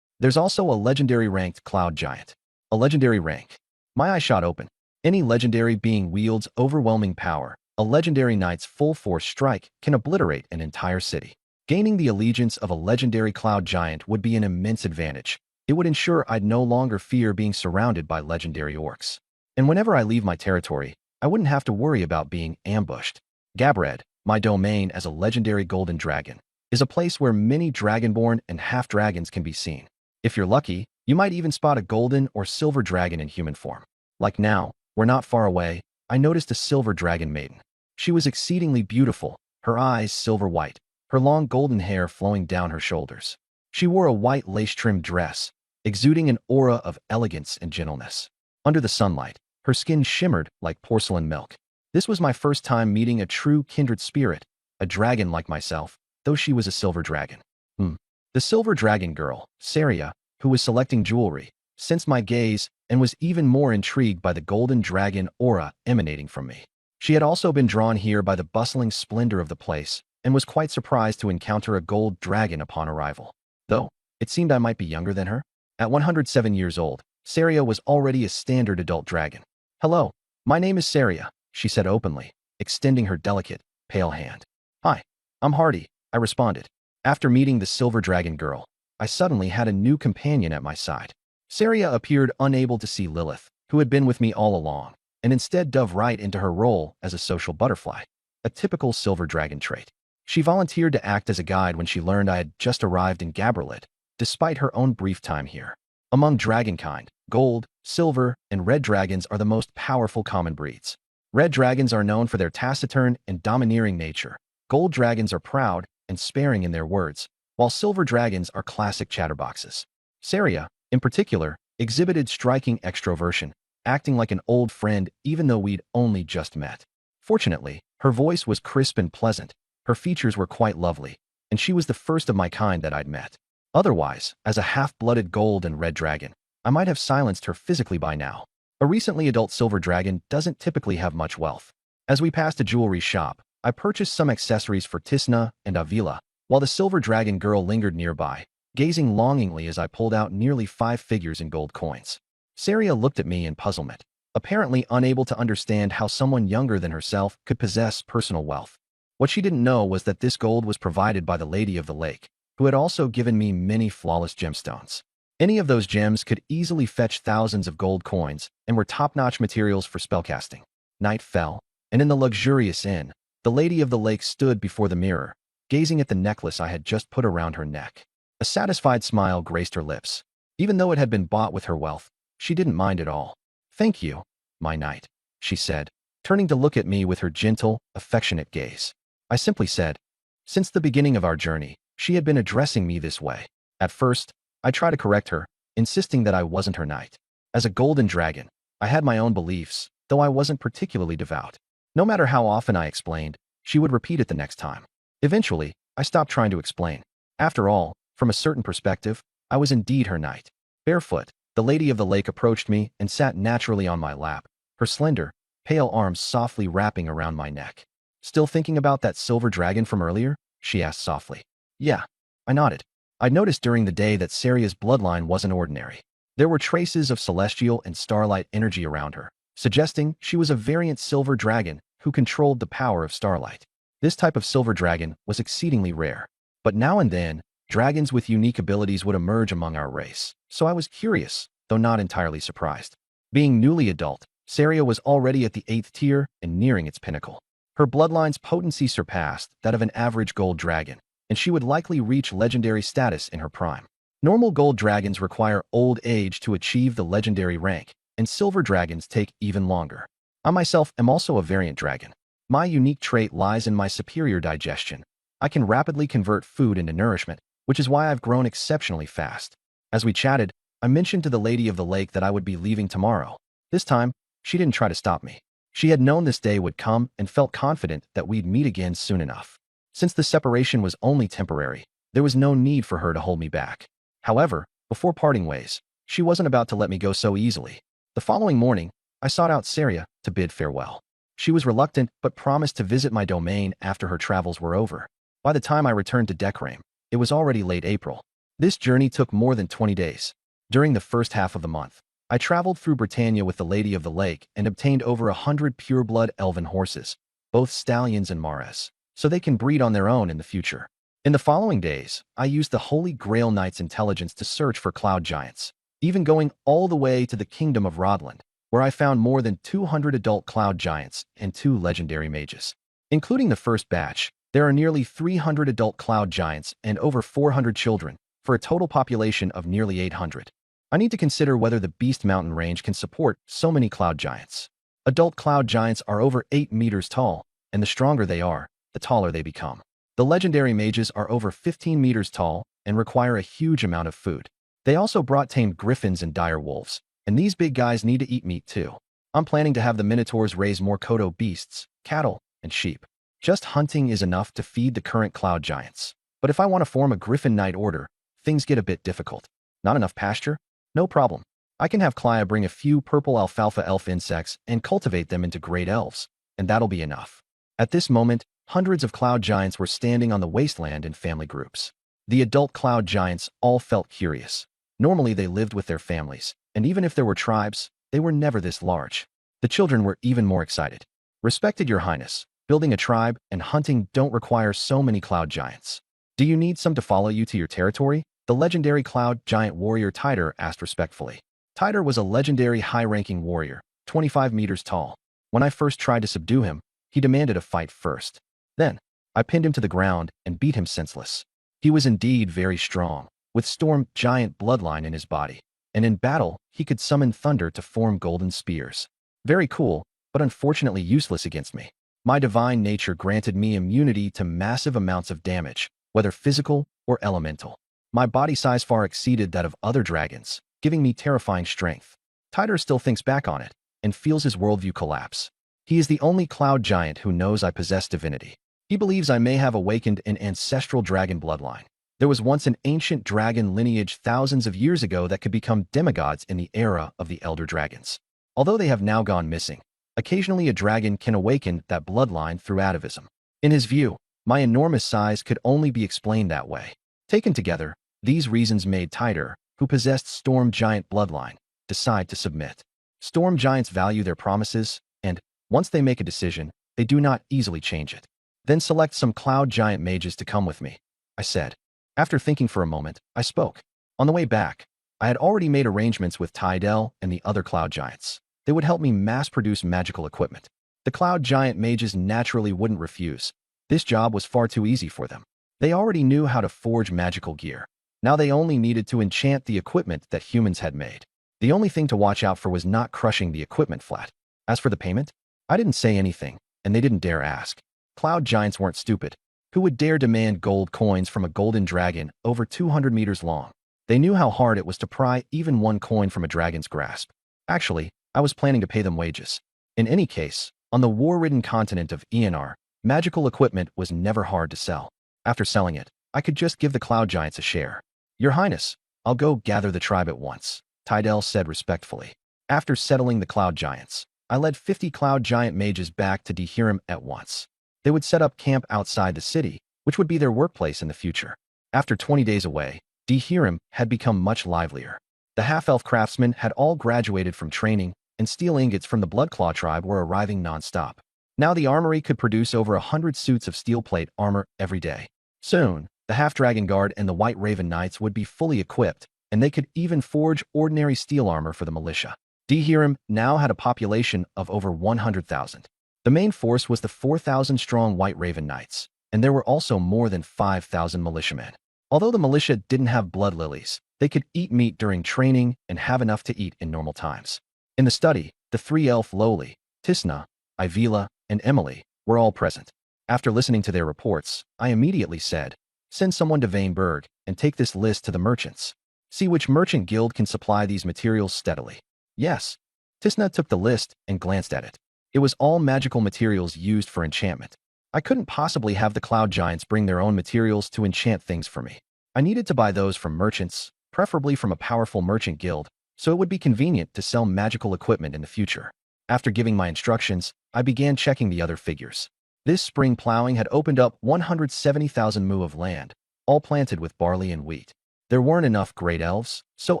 There's also a legendary ranked cloud giant." A legendary rank. My eyes shot open. Any legendary being wields overwhelming power. A legendary knight's full force strike can obliterate an entire city. Gaining the allegiance of a legendary cloud giant would be an immense advantage. It would ensure I'd no longer fear being surrounded by legendary orcs. And whenever I leave my territory, I wouldn't have to worry about being ambushed. Gabred, my domain as a legendary golden dragon, is a place where many dragonborn and half-dragons can be seen. If you're lucky, you might even spot a golden or silver dragon in human form. Like now, we're not far away, I noticed a silver dragon maiden. She was exceedingly beautiful, her eyes silver white, her long golden hair flowing down her shoulders. She wore a white lace-trimmed dress, exuding an aura of elegance and gentleness. Under the sunlight, her skin shimmered like porcelain milk. This was my first time meeting a true kindred spirit, a dragon like myself, though she was a silver dragon. The silver dragon girl, Saria, who was selecting jewelry, sensed my gaze and was even more intrigued by the golden dragon aura emanating from me. She had also been drawn here by the bustling splendor of the place and was quite surprised to encounter a gold dragon upon arrival. Though, it seemed I might be younger than her. At 107 years old, Saria was already a standard adult dragon. "Hello, my name is Saria," she said openly, extending her delicate, pale hand. "Hi, I'm Hardy," I responded. After meeting the silver dragon girl, I suddenly had a new companion at my side. Saria appeared unable to see Lilith, who had been with me all along, and instead dove right into her role as a social butterfly, a typical silver dragon trait. She volunteered to act as a guide when she learned I had just arrived in Gaberlid, despite her own brief time here. Among dragonkind, gold, silver, and red dragons are the most powerful common breeds. Red dragons are known for their taciturn and domineering nature. Gold dragons are proud and sparing in their words, while silver dragons are classic chatterboxes. Saria, in particular, exhibited striking extroversion, acting like an old friend even though we'd only just met. Fortunately, her voice was crisp and pleasant, her features were quite lovely, and she was the first of my kind that I'd met. Otherwise, as a half-blooded gold and red dragon, I might have silenced her physically by now. A recently adult silver dragon doesn't typically have much wealth. As we passed a jewelry shop, I purchased some accessories for Tisna and Avila, while the silver dragon girl lingered nearby, gazing longingly as I pulled out nearly 5 figures in gold coins. Saria looked at me in puzzlement, apparently unable to understand how someone younger than herself could possess personal wealth. What she didn't know was that this gold was provided by the Lady of the Lake, who had also given me many flawless gemstones. Any of those gems could easily fetch thousands of gold coins and were top-notch materials for spellcasting. Night fell, and in the luxurious inn, the Lady of the Lake stood before the mirror, gazing at the necklace I had just put around her neck. A satisfied smile graced her lips. Even though it had been bought with her wealth, she didn't mind at all. "Thank you, my knight," she said, turning to look at me with her gentle, affectionate gaze. I simply said, since the beginning of our journey, she had been addressing me this way. At first, I tried to correct her, insisting that I wasn't her knight. As a golden dragon, I had my own beliefs, though I wasn't particularly devout. No matter how often I explained, she would repeat it the next time. Eventually, I stopped trying to explain. After all, from a certain perspective, I was indeed her knight. Barefoot, the Lady of the Lake approached me and sat naturally on my lap, her slender, pale arms softly wrapping around my neck. "Still thinking about that silver dragon from earlier?" she asked softly. "Yeah," I nodded. I'd noticed during the day that Saria's bloodline wasn't ordinary. There were traces of celestial and starlight energy around her, suggesting she was a variant silver dragon who controlled the power of starlight. This type of silver dragon was exceedingly rare, but now and then, dragons with unique abilities would emerge among our race, so I was curious, though not entirely surprised. Being newly adult, Saria was already at the 8th tier and nearing its pinnacle. Her bloodline's potency surpassed that of an average gold dragon, and she would likely reach legendary status in her prime. Normal gold dragons require old age to achieve the legendary rank, and silver dragons take even longer. I myself am also a variant dragon. My unique trait lies in my superior digestion. I can rapidly convert food into nourishment, which is why I've grown exceptionally fast. As we chatted, I mentioned to the Lady of the Lake that I would be leaving tomorrow. This time, she didn't try to stop me. She had known this day would come and felt confident that we'd meet again soon enough. Since the separation was only temporary, there was no need for her to hold me back. However, before parting ways, she wasn't about to let me go so easily. The following morning, I sought out Saria to bid farewell. She was reluctant but promised to visit my domain after her travels were over. By the time I returned to Decrame, it was already late April. This journey took more than 20 days. During the first half of the month, I traveled through Britannia with the Lady of the Lake and obtained over 100 pure-blood elven horses, both stallions and mares, so they can breed on their own in the future. In the following days, I used the Holy Grail Knight's intelligence to search for cloud giants, even going all the way to the Kingdom of Rodland, where I found more than 200 adult cloud giants and 2 legendary mages. Including the first batch, there are nearly 300 adult cloud giants and over 400 children, for a total population of nearly 800. I need to consider whether the Beast Mountain range can support so many cloud giants. Adult cloud giants are over 8 meters tall, and the stronger they are, the taller they become. The legendary mages are over 15 meters tall and require a huge amount of food. They also brought tamed griffins and dire wolves, and these big guys need to eat meat too. I'm planning to have the minotaurs raise more kodo beasts, cattle, and sheep. Just hunting is enough to feed the current cloud giants. But if I want to form a Griffin Knight order, things get a bit difficult. Not enough pasture? No problem. I can have Klaya bring a few purple alfalfa elf insects and cultivate them into great elves, and that'll be enough. At this moment, hundreds of cloud giants were standing on the wasteland in family groups. The adult cloud giants all felt curious. Normally they lived with their families, and even if there were tribes, they were never this large. The children were even more excited. Respected Your Highness, building a tribe and hunting don't require so many cloud giants. Do you need some to follow you to your territory? The legendary cloud giant warrior Tider asked respectfully. Tider was a legendary high-ranking warrior, 25 meters tall. When I first tried to subdue him, he demanded a fight first. Then, I pinned him to the ground and beat him senseless. He was indeed very strong, with storm giant bloodline in his body, and in battle, he could summon thunder to form golden spears. Very cool, but unfortunately useless against me. My divine nature granted me immunity to massive amounts of damage, whether physical or elemental. My body size far exceeded that of other dragons, giving me terrifying strength. Tider still thinks back on it and feels his worldview collapse. He is the only cloud giant who knows I possess divinity. He believes I may have awakened an ancestral dragon bloodline. There was once an ancient dragon lineage thousands of years ago that could become demigods in the era of the elder dragons. Although they have now gone missing, occasionally a dragon can awaken that bloodline through atavism. In his view, my enormous size could only be explained that way. Taken together, these reasons made Tider, who possessed Storm Giant bloodline, decide to submit. Storm Giants value their promises, and, once they make a decision, they do not easily change it. Then select some Cloud Giant mages to come with me, I said. After thinking for a moment, I spoke. On the way back, I had already made arrangements with Tidel and the other Cloud Giants. They would help me mass-produce magical equipment. The Cloud Giant mages naturally wouldn't refuse. This job was far too easy for them. They already knew how to forge magical gear. Now they only needed to enchant the equipment that humans had made. The only thing to watch out for was not crushing the equipment flat. As for the payment, I didn't say anything, and they didn't dare ask. Cloud Giants weren't stupid. Who would dare demand gold coins from a golden dragon over 200 meters long? They knew how hard it was to pry even one coin from a dragon's grasp. Actually, I was planning to pay them wages. In any case, on the war-ridden continent of ENR, magical equipment was never hard to sell. After selling it, I could just give the Cloud Giants a share. Your Highness, I'll go gather the tribe at once, Tidel said respectfully. After settling the Cloud Giants, I led 50 Cloud Giant mages back to Dehirim at once. They would set up camp outside the city, which would be their workplace in the future. After 20 days away, Dehirim had become much livelier. The half-elf craftsmen had all graduated from training, and steel ingots from the Bloodclaw tribe were arriving non-stop. Now the armory could produce over 100 suits of steel plate armor every day. Soon, the Half-Dragon Guard and the White Raven Knights would be fully equipped, and they could even forge ordinary steel armor for the militia. Dehirim now had a population of over 100,000. The main force was the 4,000-strong White Raven Knights, and there were also more than 5,000 militiamen. Although the militia didn't have blood lilies, they could eat meat during training and have enough to eat in normal times. In the study, the 3 elf Loli, Tisna, Ivila, and Emily were all present. After listening to their reports, I immediately said, send someone to Vaneburg and take this list to the merchants. See which merchant guild can supply these materials steadily. Yes. Tisna took the list and glanced at it. It was all magical materials used for enchantment. I couldn't possibly have the Cloud Giants bring their own materials to enchant things for me. I needed to buy those from merchants, preferably from a powerful merchant guild, so it would be convenient to sell magical equipment in the future. After giving my instructions, I began checking the other figures. This spring plowing had opened up 170,000 mu of land, all planted with barley and wheat. There weren't enough great elves, so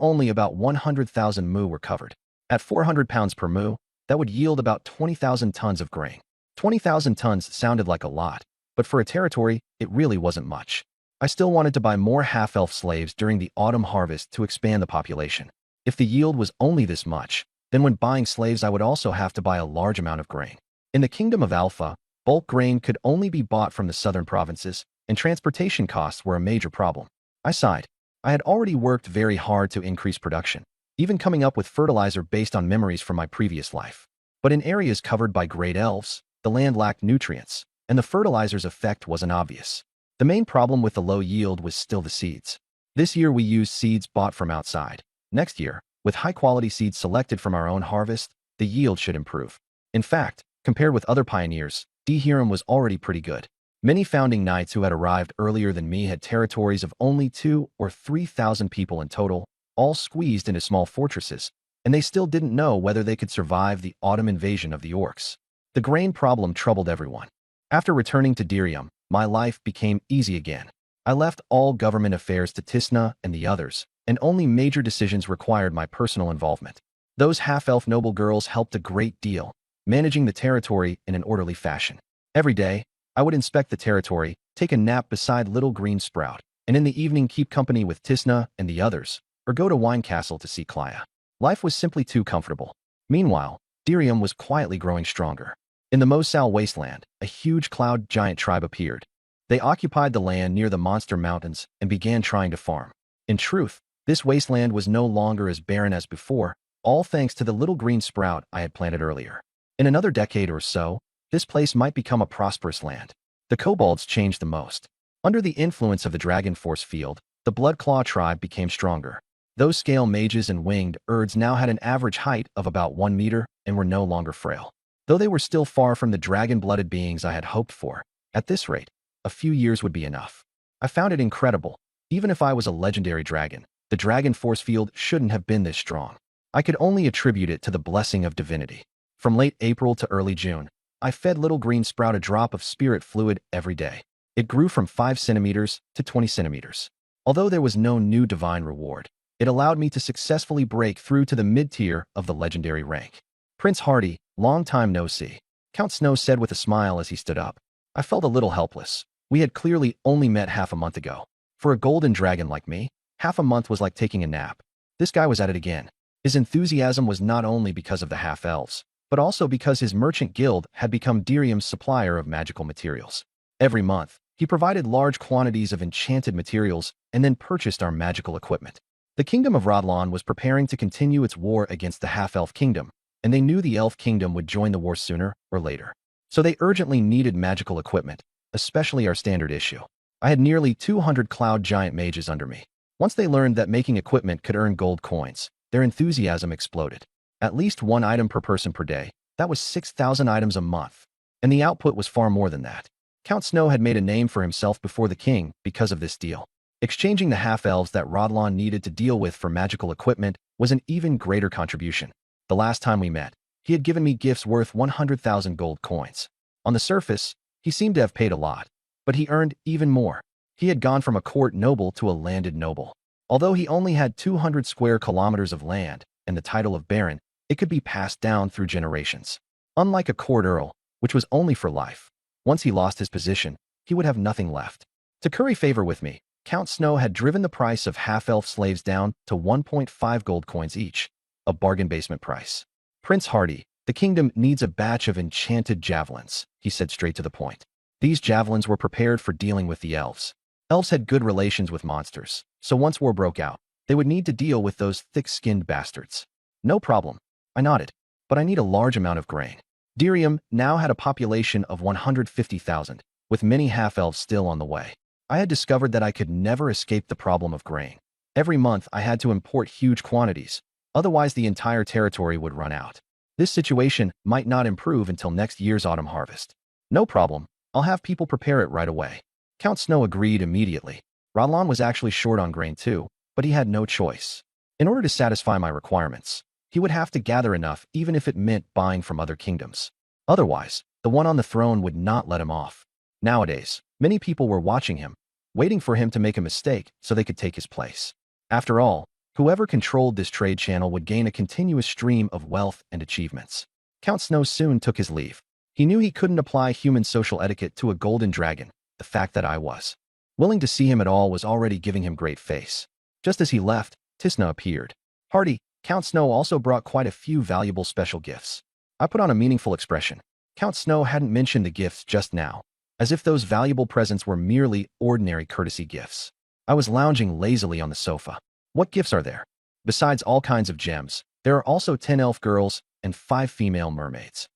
only about 100,000 mu were covered. At 400 pounds per mu, that would yield about 20,000 tons of grain. 20,000 tons sounded like a lot, but for a territory, it really wasn't much. I still wanted to buy more half-elf slaves during the autumn harvest to expand the population. If the yield was only this much, then when buying slaves I would also have to buy a large amount of grain. In the Kingdom of Alpha, bulk grain could only be bought from the southern provinces, and transportation costs were a major problem. I sighed. I had already worked very hard to increase production, even coming up with fertilizer based on memories from my previous life. But in areas covered by great elves, the land lacked nutrients, and the fertilizer's effect wasn't obvious. The main problem with the low yield was still the seeds. This year we used seeds bought from outside. Next year, with high-quality seeds selected from our own harvest, the yield should improve. In fact, compared with other pioneers, Hiram was already pretty good. Many founding knights who had arrived earlier than me had territories of only 2,000 or 3,000 people in total, all squeezed into small fortresses, and they still didn't know whether they could survive the autumn invasion of the orcs. The grain problem troubled everyone. After returning to Dirium, my life became easy again. I left all government affairs to Tisna and the others, and only major decisions required my personal involvement. Those half-elf noble girls helped a great deal, managing the territory in an orderly fashion. Every day, I would inspect the territory, take a nap beside Little Green Sprout, and in the evening keep company with Tisna and the others, or go to Wine Castle to see Klaya. Life was simply too comfortable. Meanwhile, Dirium was quietly growing stronger. In the Mosal wasteland, a huge cloud giant tribe appeared. They occupied the land near the Monster Mountains and began trying to farm. In truth, this wasteland was no longer as barren as before, all thanks to the Little Green Sprout I had planted earlier. In another decade or so, this place might become a prosperous land. The kobolds changed the most. Under the influence of the Dragon Force field, the Bloodclaw tribe became stronger. Those scale mages and winged urds now had an average height of about 1 meter and were no longer frail. Though they were still far from the dragon-blooded beings I had hoped for, at this rate, a few years would be enough. I found it incredible. Even if I was a legendary dragon, the Dragon Force field shouldn't have been this strong. I could only attribute it to the blessing of divinity. From late April to early June, I fed Little Green Sprout a drop of spirit fluid every day. It grew from 5 centimeters to 20 centimeters. Although there was no new divine reward, it allowed me to successfully break through to the mid-tier of the legendary rank. Prince Hardy, long time no see, Count Snow said with a smile as he stood up. I felt a little helpless. We had clearly only met half a month ago. For a golden dragon like me, half a month was like taking a nap. This guy was at it again. His enthusiasm was not only because of the half-elves, but also because his merchant guild had become Dirium's supplier of magical materials. Every month, he provided large quantities of enchanted materials and then purchased our magical equipment. The Kingdom of Rodlon was preparing to continue its war against the half-elf kingdom, and they knew the elf kingdom would join the war sooner or later. So they urgently needed magical equipment, especially our standard issue. I had nearly 200 cloud giant mages under me. Once they learned that making equipment could earn gold coins, their enthusiasm exploded. At least 1 item per person per day, that was 6,000 items a month. And the output was far more than that. Count Snow had made a name for himself before the king because of this deal. Exchanging the half-elves that Rodlon needed to deal with for magical equipment was an even greater contribution. The last time we met, he had given me gifts worth 100,000 gold coins. On the surface, he seemed to have paid a lot, but he earned even more. He had gone from a court noble to a landed noble. Although he only had 200 square kilometers of land and the title of baron, it could be passed down through generations. Unlike a court earl, which was only for life, once he lost his position, he would have nothing left. To curry favor with me, Count Snow had driven the price of half-elf slaves down to 1.5 gold coins each, a bargain basement price. Prince Hardy, the kingdom needs a batch of enchanted javelins, he said straight to the point. These javelins were prepared for dealing with the elves. Elves had good relations with monsters, so once war broke out, they would need to deal with those thick-skinned bastards. No problem. I nodded, but I need a large amount of grain. Dirium now had a population of 150,000, with many half-elves still on the way. I had discovered that I could never escape the problem of grain. Every month I had to import huge quantities, otherwise the entire territory would run out. This situation might not improve until next year's autumn harvest. No problem, I'll have people prepare it right away. Count Snow agreed immediately. Rodlon was actually short on grain too, but he had no choice. In order to satisfy my requirements, he would have to gather enough even if it meant buying from other kingdoms. Otherwise, the one on the throne would not let him off. Nowadays, many people were watching him, waiting for him to make a mistake so they could take his place. After all, whoever controlled this trade channel would gain a continuous stream of wealth and achievements. Count Snow soon took his leave. He knew he couldn't apply human social etiquette to a golden dragon. The fact that I was willing to see him at all was already giving him great face. Just as he left, Tisna appeared. Hardy, Count Snow also brought quite a few valuable special gifts. I put on a meaningful expression. Count Snow hadn't mentioned the gifts just now, as if those valuable presents were merely ordinary courtesy gifts. I was lounging lazily on the sofa. What gifts are there? Besides all kinds of gems, there are also 10 elf girls and 5 female mermaids.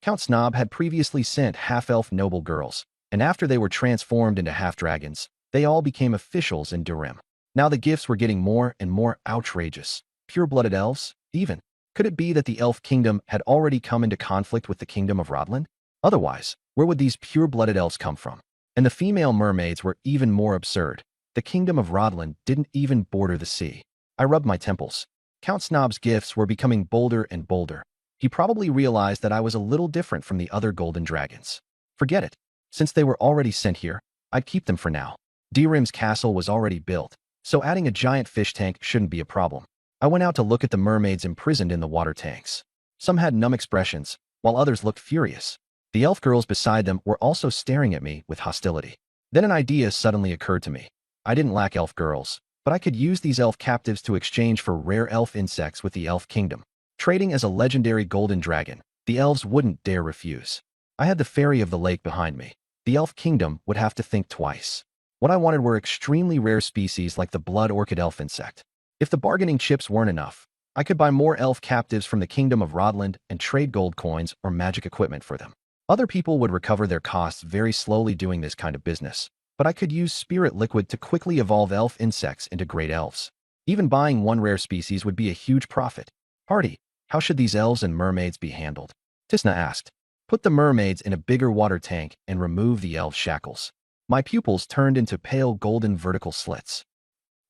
Count Snob had previously sent half-elf noble girls, and after they were transformed into half-dragons, they all became officials in Durim. Now the gifts were getting more and more outrageous. Pure-blooded elves, even. Could it be that the elf kingdom had already come into conflict with the kingdom of Rodland? Otherwise, where would these pure-blooded elves come from? And the female mermaids were even more absurd. The kingdom of Rodland didn't even border the sea. I rubbed my temples. Count Snob's gifts were becoming bolder and bolder. He probably realized that I was a little different from the other golden dragons. Forget it. Since they were already sent here, I'd keep them for now. Dirim's castle was already built, so adding a giant fish tank shouldn't be a problem. I went out to look at the mermaids imprisoned in the water tanks. Some had numb expressions, while others looked furious. The elf girls beside them were also staring at me with hostility. Then an idea suddenly occurred to me. I didn't lack elf girls, but I could use these elf captives to exchange for rare elf insects with the elf kingdom. Trading as a legendary golden dragon, the elves wouldn't dare refuse. I had the fairy of the lake behind me. The elf kingdom would have to think twice. What I wanted were extremely rare species like the blood orchid elf insect. If the bargaining chips weren't enough, I could buy more elf captives from the kingdom of Rodland and trade gold coins or magic equipment for them. Other people would recover their costs very slowly doing this kind of business, but I could use spirit liquid to quickly evolve elf insects into great elves. Even buying one rare species would be a huge profit. Hardy, how should these elves and mermaids be handled? Tisna asked. Put the mermaids in a bigger water tank and remove the elves' shackles. My pupils turned into pale golden vertical slits.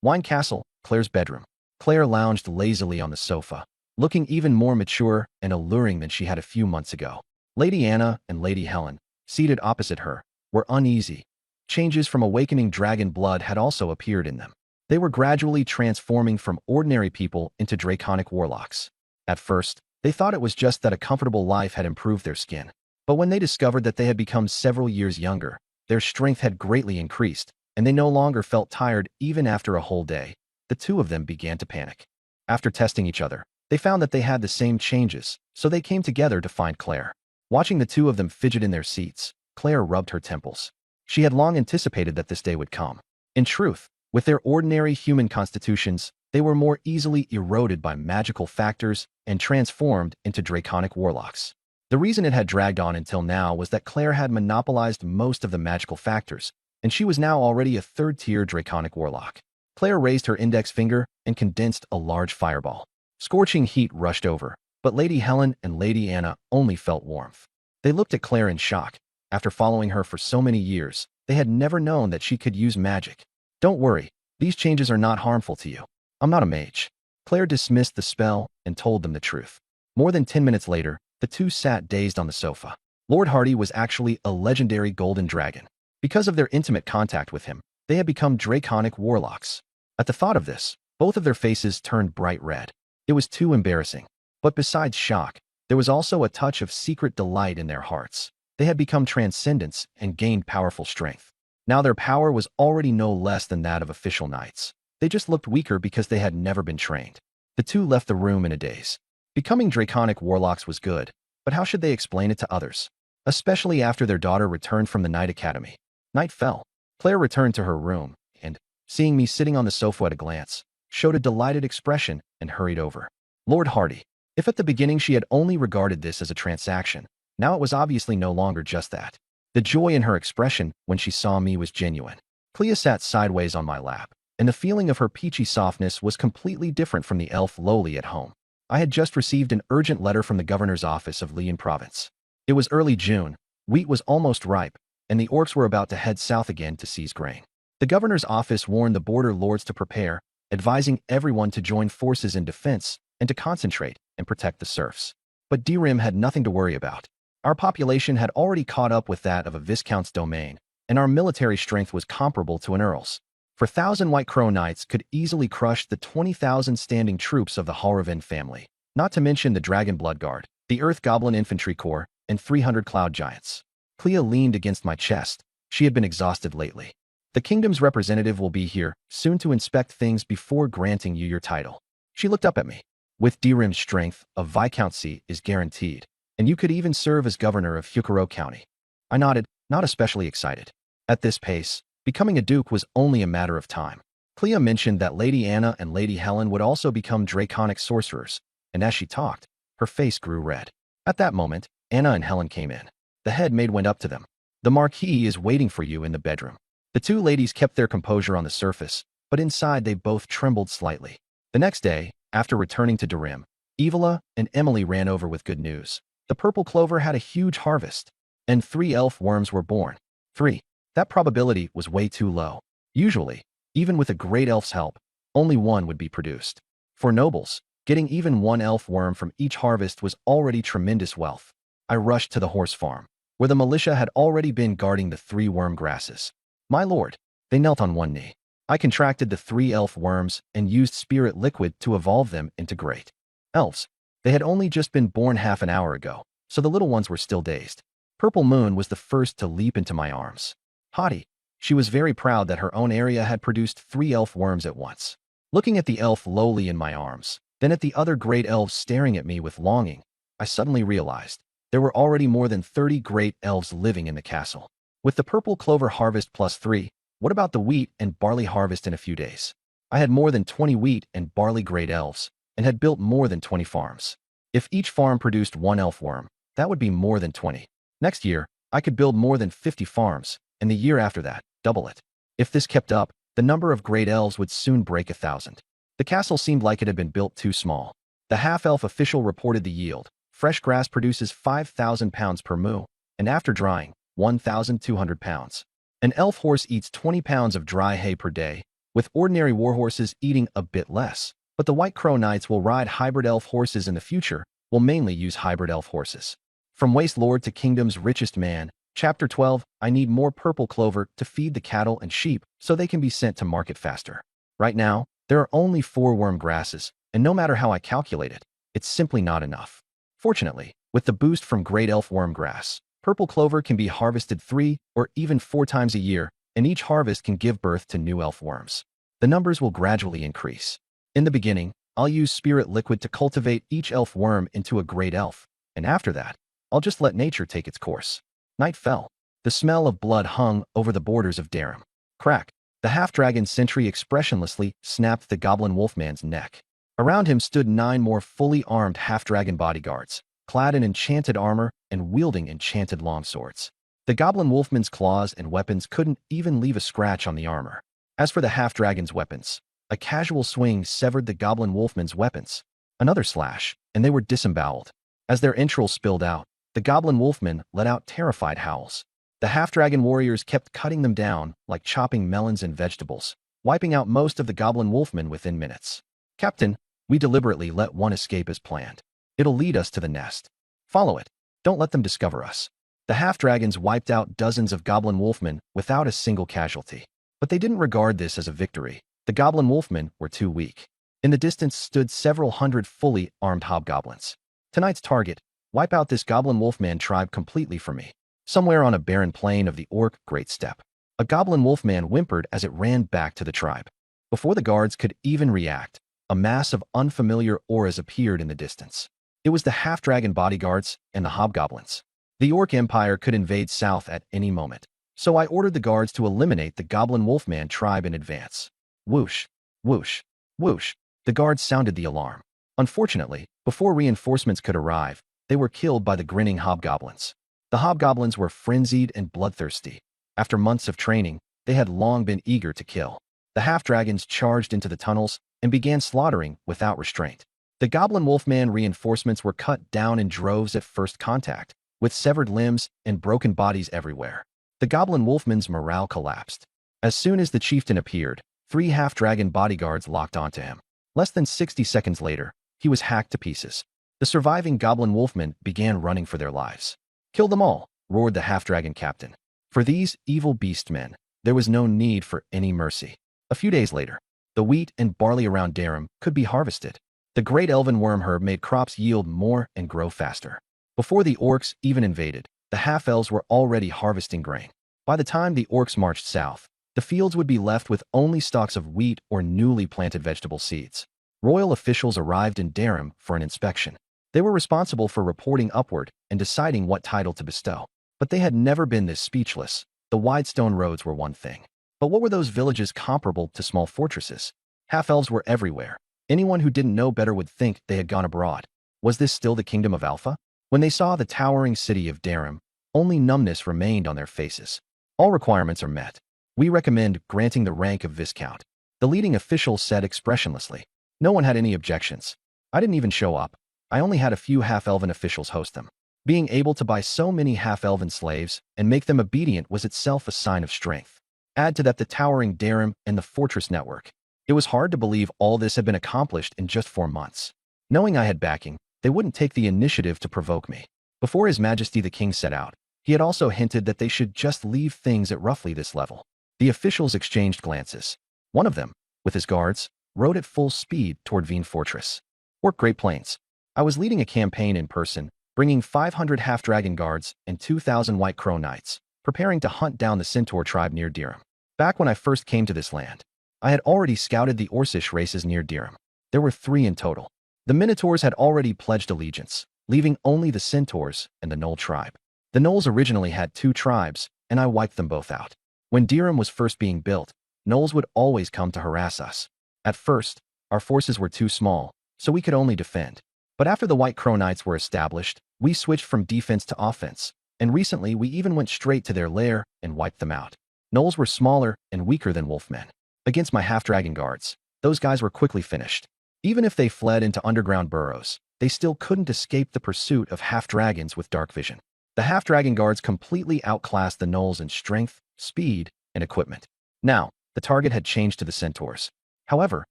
Wine Castle, Claire's bedroom. Claire lounged lazily on the sofa, looking even more mature and alluring than she had a few months ago. Lady Anna and Lady Helen, seated opposite her, were uneasy. Changes from awakening dragon blood had also appeared in them. They were gradually transforming from ordinary people into draconic warlocks. At first, they thought it was just that a comfortable life had improved their skin. But when they discovered that they had become several years younger, their strength had greatly increased, and they no longer felt tired even after a whole day. The two of them began to panic. After testing each other, they found that they had the same changes, so they came together to find Claire. Watching the two of them fidget in their seats, Claire rubbed her temples. She had long anticipated that this day would come. In truth, with their ordinary human constitutions, they were more easily eroded by magical factors and transformed into draconic warlocks. The reason it had dragged on until now was that Claire had monopolized most of the magical factors, and she was now already a third-tier draconic warlock. Claire raised her index finger and condensed a large fireball. Scorching heat rushed over, but Lady Helen and Lady Anna only felt warmth. They looked at Claire in shock. After following her for so many years, they had never known that she could use magic. Don't worry, these changes are not harmful to you. I'm not a mage. Claire dismissed the spell and told them the truth. More than 10 minutes later, the two sat dazed on the sofa. Lord Hardy was actually a legendary golden dragon. Because of their intimate contact with him, they had become draconic warlocks. At the thought of this, both of their faces turned bright red. It was too embarrassing. But besides shock, there was also a touch of secret delight in their hearts. They had become transcendents and gained powerful strength. Now their power was already no less than that of official knights. They just looked weaker because they had never been trained. The two left the room in a daze. Becoming draconic warlocks was good, but how should they explain it to others? Especially after their daughter returned from the Knight Academy. Night fell. Claire returned to her room, and, seeing me sitting on the sofa at a glance, showed a delighted expression and hurried over. Lord Hardy. If at the beginning she had only regarded this as a transaction, now it was obviously no longer just that. The joy in her expression when she saw me was genuine. Clea sat sideways on my lap, and the feeling of her peachy softness was completely different from the elf Loli at home. I had just received an urgent letter from the governor's office of Lian province. It was early June, wheat was almost ripe, and the orcs were about to head south again to seize grain. The governor's office warned the border lords to prepare, advising everyone to join forces in defense and to concentrate and protect the serfs. But Dirim had nothing to worry about. Our population had already caught up with that of a viscount's domain, and our military strength was comparable to an earl's. 4,000 White Crow Knights could easily crush the 20,000 standing troops of the Halraven family, not to mention the Dragon Blood Guard, the Earth Goblin Infantry Corps, and 300 Cloud Giants. Clea leaned against my chest. She had been exhausted lately. The kingdom's representative will be here soon to inspect things before granting you your title. She looked up at me. With Dirim's strength, a viscountcy is guaranteed, and you could even serve as governor of Hukuro County. I nodded, not especially excited. At this pace, becoming a duke was only a matter of time. Clea mentioned that Lady Anna and Lady Helen would also become draconic sorcerers, and as she talked, her face grew red. At that moment, Anna and Helen came in. The head maid went up to them. The Marquis is waiting for you in the bedroom. The two ladies kept their composure on the surface, but inside they both trembled slightly. The next day, after returning to Dirim, Evola and Emily ran over with good news. The purple clover had a huge harvest, and 3 elf worms were born. 3. That probability was way too low. Usually, even with a great elf's help, only 1 would be produced. For nobles, getting even 1 elf worm from each harvest was already tremendous wealth. I rushed to the horse farm, where the militia had already been guarding the 3 worm grasses. My lord, they knelt on one knee. I contracted the 3 elf worms and used spirit liquid to evolve them into great elves. They had only just been born half an hour ago, so the little ones were still dazed. Purple Moon was the first to leap into my arms. Haughty, she was very proud that her own area had produced 3 elf worms at once. Looking at the elf lowly in my arms, then at the other great elves staring at me with longing, I suddenly realized there were already more than 30 great elves living in the castle. With the purple clover harvest plus 3, what about the wheat and barley harvest in a few days? I had more than 20 wheat and barley great elves, and had built more than 20 farms. If each farm produced 1 elf worm, that would be more than 20. Next year, I could build more than 50 farms, and the year after that, double it. If this kept up, the number of great elves would soon break 1,000. The castle seemed like it had been built too small. The half-elf official reported the yield. Fresh grass produces 5,000 pounds per moo, and after drying, 1,200 pounds. An elf horse eats 20 pounds of dry hay per day, with ordinary warhorses eating a bit less. But the White Crow Knights will ride hybrid elf horses in the future, will mainly use hybrid elf horses. From Waste Lord to Kingdom's Richest Man, Chapter 12, I need more purple clover to feed the cattle and sheep so they can be sent to market faster. Right now, there are only 4 worm grasses, and no matter how I calculate it, it's simply not enough. Fortunately, with the boost from Great Elf Worm Grass, purple clover can be harvested 3 or even 4 times a year, and each harvest can give birth to new elf worms. The numbers will gradually increase. In the beginning, I'll use spirit liquid to cultivate each elf worm into a great elf, and after that, I'll just let nature take its course. Night fell. The smell of blood hung over the borders of Dirim. Crack! The half-dragon sentry expressionlessly snapped the goblin wolfman's neck. Around him stood 9 more fully armed half-dragon bodyguards, clad in enchanted armor and wielding enchanted longswords. The goblin wolfman's claws and weapons couldn't even leave a scratch on the armor. As for the half-dragon's weapons, a casual swing severed the goblin wolfman's weapons. Another slash, and they were disemboweled. As their entrails spilled out, the goblin wolfman let out terrified howls. The half-dragon warriors kept cutting them down like chopping melons and vegetables, wiping out most of the goblin wolfmen within minutes. Captain, we deliberately let one escape as planned. It'll lead us to the nest. Follow it. Don't let them discover us. The half-dragons wiped out dozens of goblin wolfmen without a single casualty. But they didn't regard this as a victory. The goblin wolfmen were too weak. In the distance stood several hundred fully armed hobgoblins. Tonight's target: wipe out this goblin wolfman tribe completely for me. Somewhere on a barren plain of the Orc Great Steppe, a goblin wolfman whimpered as it ran back to the tribe. Before the guards could even react, a mass of unfamiliar auras appeared in the distance. It was the half-dragon bodyguards and the hobgoblins. The Orc Empire could invade south at any moment, so I ordered the guards to eliminate the goblin wolfman tribe in advance. Whoosh, whoosh, whoosh. The guards sounded the alarm. Unfortunately, before reinforcements could arrive, they were killed by the grinning hobgoblins. The hobgoblins were frenzied and bloodthirsty. After months of training, they had long been eager to kill. The half-dragons charged into the tunnels and began slaughtering without restraint. The goblin wolfman reinforcements were cut down in droves at first contact, with severed limbs and broken bodies everywhere. The goblin wolfman's morale collapsed. As soon as the chieftain appeared, 3 half-dragon bodyguards locked onto him. Less than 60 seconds later, he was hacked to pieces. The surviving goblin wolfmen began running for their lives. Kill them all, roared the half-dragon captain. For these evil beastmen, there was no need for any mercy. A few days later, the wheat and barley around Darum could be harvested. The great elven worm herb made crops yield more and grow faster. Before the orcs even invaded, the half-elves were already harvesting grain. By the time the orcs marched south, the fields would be left with only stalks of wheat or newly planted vegetable seeds. Royal officials arrived in Darum for an inspection. They were responsible for reporting upward and deciding what title to bestow. But they had never been this speechless. The wide stone roads were one thing. But what were those villages comparable to small fortresses? Half-elves were everywhere. Anyone who didn't know better would think they had gone abroad. Was this still the kingdom of Alpha? When they saw the towering city of Darum, only numbness remained on their faces. All requirements are met. We recommend granting the rank of Viscount. The leading official said expressionlessly. No one had any objections. I didn't even show up. I only had a few half-elven officials host them. Being able to buy so many half-elven slaves and make them obedient was itself a sign of strength. Add to that the towering Darum and the fortress network. It was hard to believe all this had been accomplished in just 4 months. Knowing I had backing, they wouldn't take the initiative to provoke me. Before His Majesty the King set out, he had also hinted that they should just leave things at roughly this level. The officials exchanged glances. One of them, with his guards, rode at full speed toward Veen Fortress. Orc Great Plains. I was leading a campaign in person, bringing 500 half-dragon guards and 2,000 White Crow Knights, preparing to hunt down the Centaur tribe near Darum. Back when I first came to this land, I had already scouted the Orcish races near Darum. There were 3 in total. The Minotaurs had already pledged allegiance, leaving only the Centaurs and the Gnoll tribe. The Gnolls originally had 2 tribes, and I wiped them both out. When Darum was first being built, Gnolls would always come to harass us. At first, our forces were too small, so we could only defend. But after the White Crow Knights were established, we switched from defense to offense, and recently we even went straight to their lair and wiped them out. Gnolls were smaller and weaker than wolfmen. Against my half-dragon guards, those guys were quickly finished. Even if they fled into underground burrows, they still couldn't escape the pursuit of half-dragons with dark vision. The half-dragon guards completely outclassed the Gnolls in strength, speed, and equipment. Now, the target had changed to the Centaurs. However,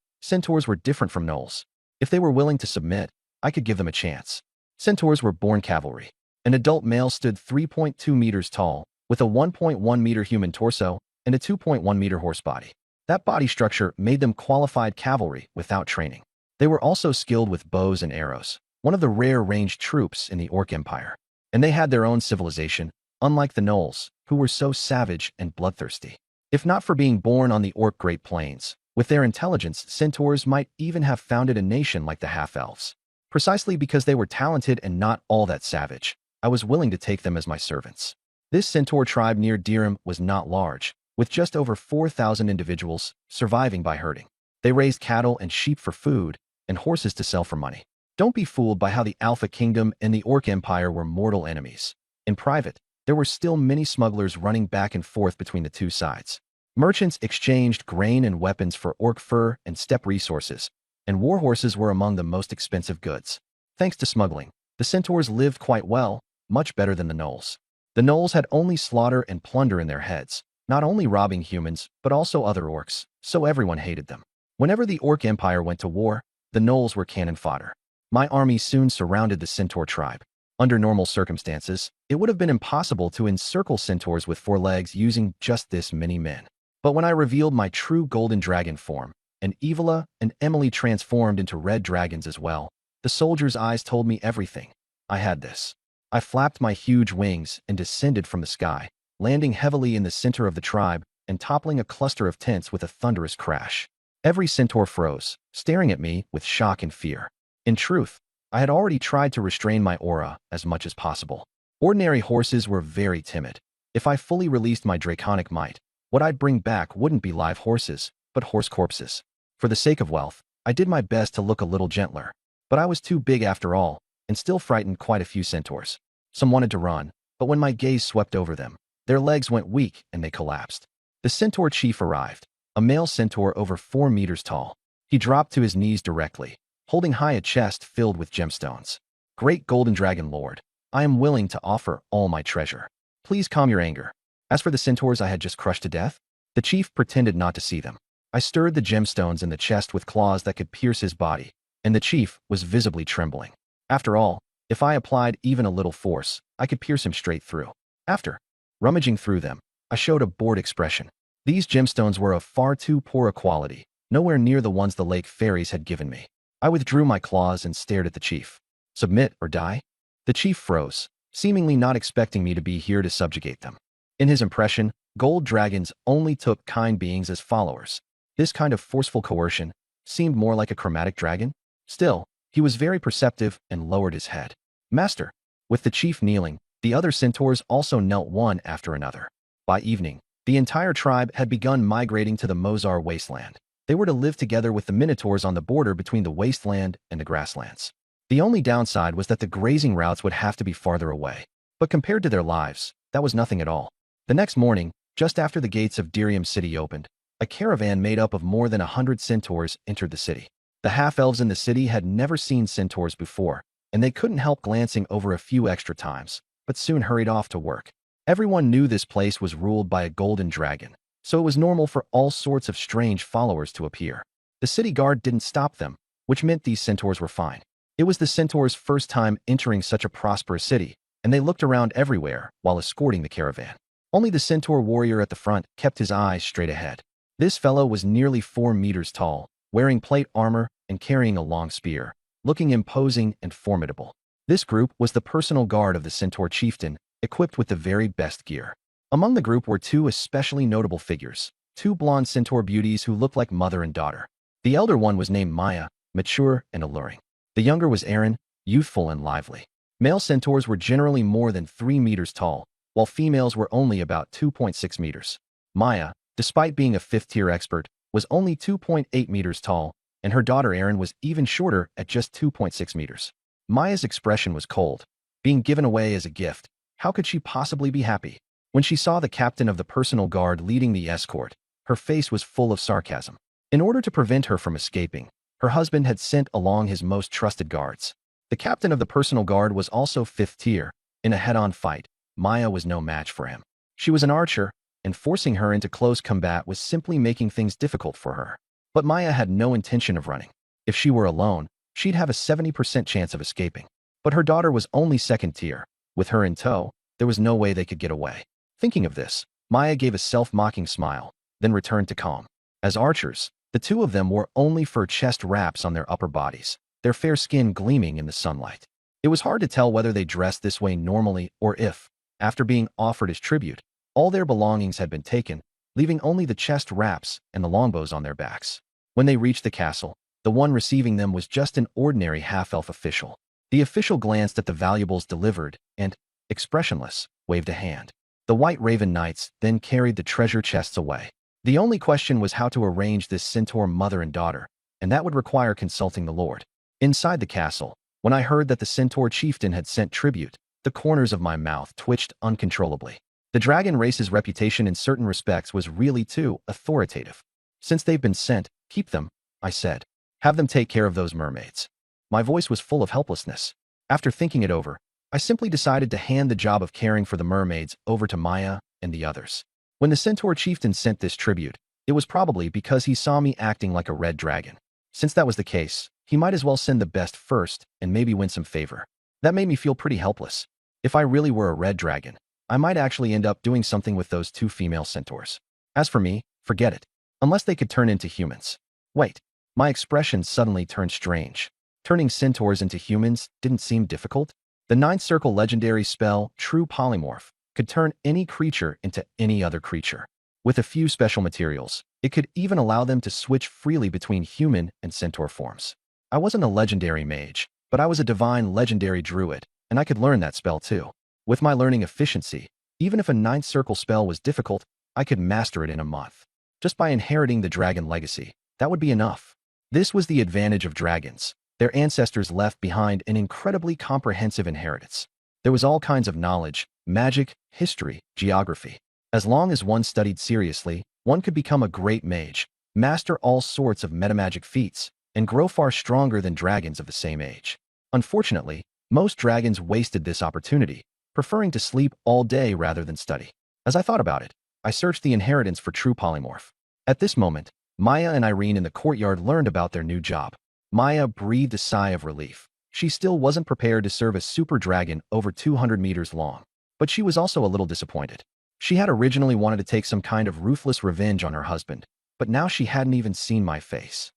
Centaurs were different from Gnolls. If they were willing to submit, I could give them a chance. Centaurs were born cavalry. An adult male stood 3.2 meters tall, with a 1.1 meter human torso and a 2.1 meter horse body. That body structure made them qualified cavalry without training. They were also skilled with bows and arrows, one of the rare ranged troops in the Orc Empire. And they had their own civilization, unlike the Gnolls, who were so savage and bloodthirsty. If not for being born on the Orc Great Plains, with their intelligence, Centaurs might even have founded a nation like the half-elves. Precisely because they were talented and not all that savage, I was willing to take them as my servants. This Centaur tribe near Darum was not large, with just over 4,000 individuals surviving by herding. They raised cattle and sheep for food, and horses to sell for money. Don't be fooled by how the Alpha Kingdom and the Orc Empire were mortal enemies. In private, there were still many smugglers running back and forth between the two sides. Merchants exchanged grain and weapons for orc fur and steppe resources, and war horses were among the most expensive goods. Thanks to smuggling, the Centaurs lived quite well, much better than the Gnolls. The Gnolls had only slaughter and plunder in their heads, not only robbing humans, but also other orcs, so everyone hated them. Whenever the Orc Empire went to war, the Gnolls were cannon fodder. My army soon surrounded the Centaur tribe. Under normal circumstances, it would have been impossible to encircle Centaurs with 4 legs using just this many men. But when I revealed my true golden dragon form, and Evola and Emily transformed into red dragons as well, the soldiers' eyes told me everything. I had this. I flapped my huge wings and descended from the sky, landing heavily in the center of the tribe and toppling a cluster of tents with a thunderous crash. Every Centaur froze, staring at me with shock and fear. In truth, I had already tried to restrain my aura as much as possible. Ordinary horses were very timid. If I fully released my draconic might, what I'd bring back wouldn't be live horses, but horse corpses. For the sake of wealth, I did my best to look a little gentler. But I was too big after all, and still frightened quite a few centaurs. Some wanted to run, but when my gaze swept over them, their legs went weak and they collapsed. The centaur chief arrived, a male centaur over 4 meters tall. He dropped to his knees directly, holding high a chest filled with gemstones. Great Golden Dragon Lord, I am willing to offer all my treasure. Please calm your anger. As for the centaurs I had just crushed to death, the chief pretended not to see them. I stirred the gemstones in the chest with claws that could pierce his body, and the chief was visibly trembling. After all, if I applied even a little force, I could pierce him straight through. After rummaging through them, I showed a bored expression. These gemstones were of far too poor a quality, nowhere near the ones the lake fairies had given me. I withdrew my claws and stared at the chief. Submit or die? The chief froze, seemingly not expecting me to be here to subjugate them. In his impression, gold dragons only took kind beings as followers. This kind of forceful coercion seemed more like a chromatic dragon. Still, he was very perceptive and lowered his head. Master. With the chief kneeling, the other centaurs also knelt one after another. By evening, the entire tribe had begun migrating to the Mozar wasteland. They were to live together with the minotaurs on the border between the wasteland and the grasslands. The only downside was that the grazing routes would have to be farther away. But compared to their lives, that was nothing at all. The next morning, just after the gates of Dirium City opened, a caravan made up of more than 100 centaurs entered the city. The half-elves in the city had never seen centaurs before, and they couldn't help glancing over a few extra times, but soon hurried off to work. Everyone knew this place was ruled by a golden dragon, so it was normal for all sorts of strange followers to appear. The city guard didn't stop them, which meant these centaurs were fine. It was the centaurs' first time entering such a prosperous city, and they looked around everywhere while escorting the caravan. Only the centaur warrior at the front kept his eyes straight ahead. This fellow was nearly 4 meters tall, wearing plate armor and carrying a long spear, looking imposing and formidable. This group was the personal guard of the centaur chieftain, equipped with the very best gear. Among the group were two especially notable figures, two blonde centaur beauties who looked like mother and daughter. The elder one was named Maya, mature and alluring. The younger was Aaron, youthful and lively. Male centaurs were generally more than 3 meters tall, while females were only about 2.6 meters. Maya, despite being a 5th-tier expert, was only 2.8 meters tall, and her daughter Aaron was even shorter at just 2.6 meters. Maya's expression was cold. Being given away as a gift, how could she possibly be happy? When she saw the captain of the personal guard leading the escort, her face was full of sarcasm. In order to prevent her from escaping, her husband had sent along his most trusted guards. The captain of the personal guard was also 5th tier. In a head-on fight, Maya was no match for him. She was an archer, and forcing her into close combat was simply making things difficult for her. But Maya had no intention of running. If she were alone, she'd have a 70% chance of escaping. But her daughter was only 2nd tier. With her in tow, there was no way they could get away. Thinking of this, Maya gave a self-mocking smile, then returned to calm. As archers, the two of them wore only fur chest wraps on their upper bodies, their fair skin gleaming in the sunlight. It was hard to tell whether they dressed this way normally or if, after being offered as tribute, all their belongings had been taken, leaving only the chest wraps and the longbows on their backs. When they reached the castle, the one receiving them was just an ordinary half-elf official. The official glanced at the valuables delivered and, expressionless, waved a hand. The White Raven Knights then carried the treasure chests away. The only question was how to arrange this centaur mother and daughter, and that would require consulting the Lord. Inside the castle, when I heard that the centaur chieftain had sent tribute, the corners of my mouth twitched uncontrollably. The dragon race's reputation in certain respects was really too authoritative. Since they've been sent, keep them, I said. Have them take care of those mermaids. My voice was full of helplessness. After thinking it over, I simply decided to hand the job of caring for the mermaids over to Maya and the others. When the centaur chieftain sent this tribute, it was probably because he saw me acting like a red dragon. Since that was the case, he might as well send the best first and maybe win some favor. That made me feel pretty helpless. If I really were a red dragon, I might actually end up doing something with those two female centaurs. As for me, forget it. Unless they could turn into humans. Wait, my expression suddenly turned strange. Turning centaurs into humans didn't seem difficult. The 9th circle legendary spell, True Polymorph, could turn any creature into any other creature. With a few special materials, it could even allow them to switch freely between human and centaur forms. I wasn't a legendary mage, but I was a divine legendary druid, and I could learn that spell too. With my learning efficiency, even if a 9th circle spell was difficult, I could master it in a month. Just by inheriting the dragon legacy, that would be enough. This was the advantage of dragons. Their ancestors left behind an incredibly comprehensive inheritance. There was all kinds of knowledge, magic, history, geography. As long as one studied seriously, one could become a great mage, master all sorts of metamagic feats, and grow far stronger than dragons of the same age. Unfortunately, most dragons wasted this opportunity, preferring to sleep all day rather than study. As I thought about it, I searched the inheritance for True Polymorph. At this moment, Maya and Irene in the courtyard learned about their new job. Maya breathed a sigh of relief. She still wasn't prepared to serve a super dragon over 200 meters long, but she was also a little disappointed. She had originally wanted to take some kind of ruthless revenge on her husband, but now she hadn't even seen my face.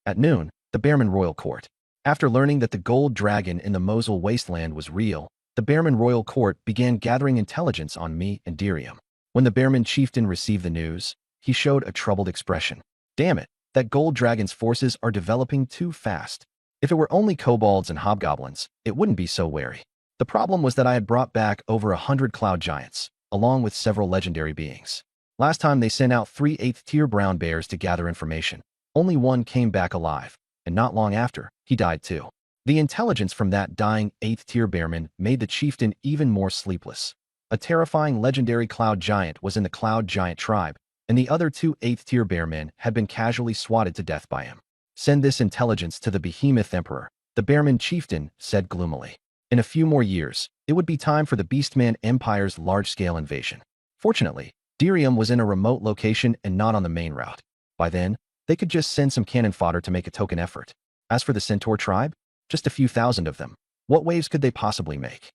At noon, the Bearman Royal Court. After learning that the gold dragon in the Mosul wasteland was real, the Bearman Royal Court began gathering intelligence on me and Dirium. When the Bearman chieftain received the news, he showed a troubled expression. Damn it, that gold dragon's forces are developing too fast. If it were only kobolds and hobgoblins, it wouldn't be so wary. The problem was that I had brought back over 100 cloud giants, along with several legendary beings. Last time they sent out 3 8th-tier brown bears to gather information. Only one came back alive, and not long after, he died too. The intelligence from that dying 8th-tier bearman made the chieftain even more sleepless. A terrifying legendary cloud giant was in the cloud giant tribe, and the other 2 8th-tier bearmen had been casually swatted to death by him. Send this intelligence to the behemoth emperor, the bearman chieftain said gloomily. In a few more years, it would be time for the Beastman Empire's large-scale invasion. Fortunately, Dirium was in a remote location and not on the main route. By then, they could just send some cannon fodder to make a token effort. As for the Centaur tribe, just a few thousand of them. What waves could they possibly make?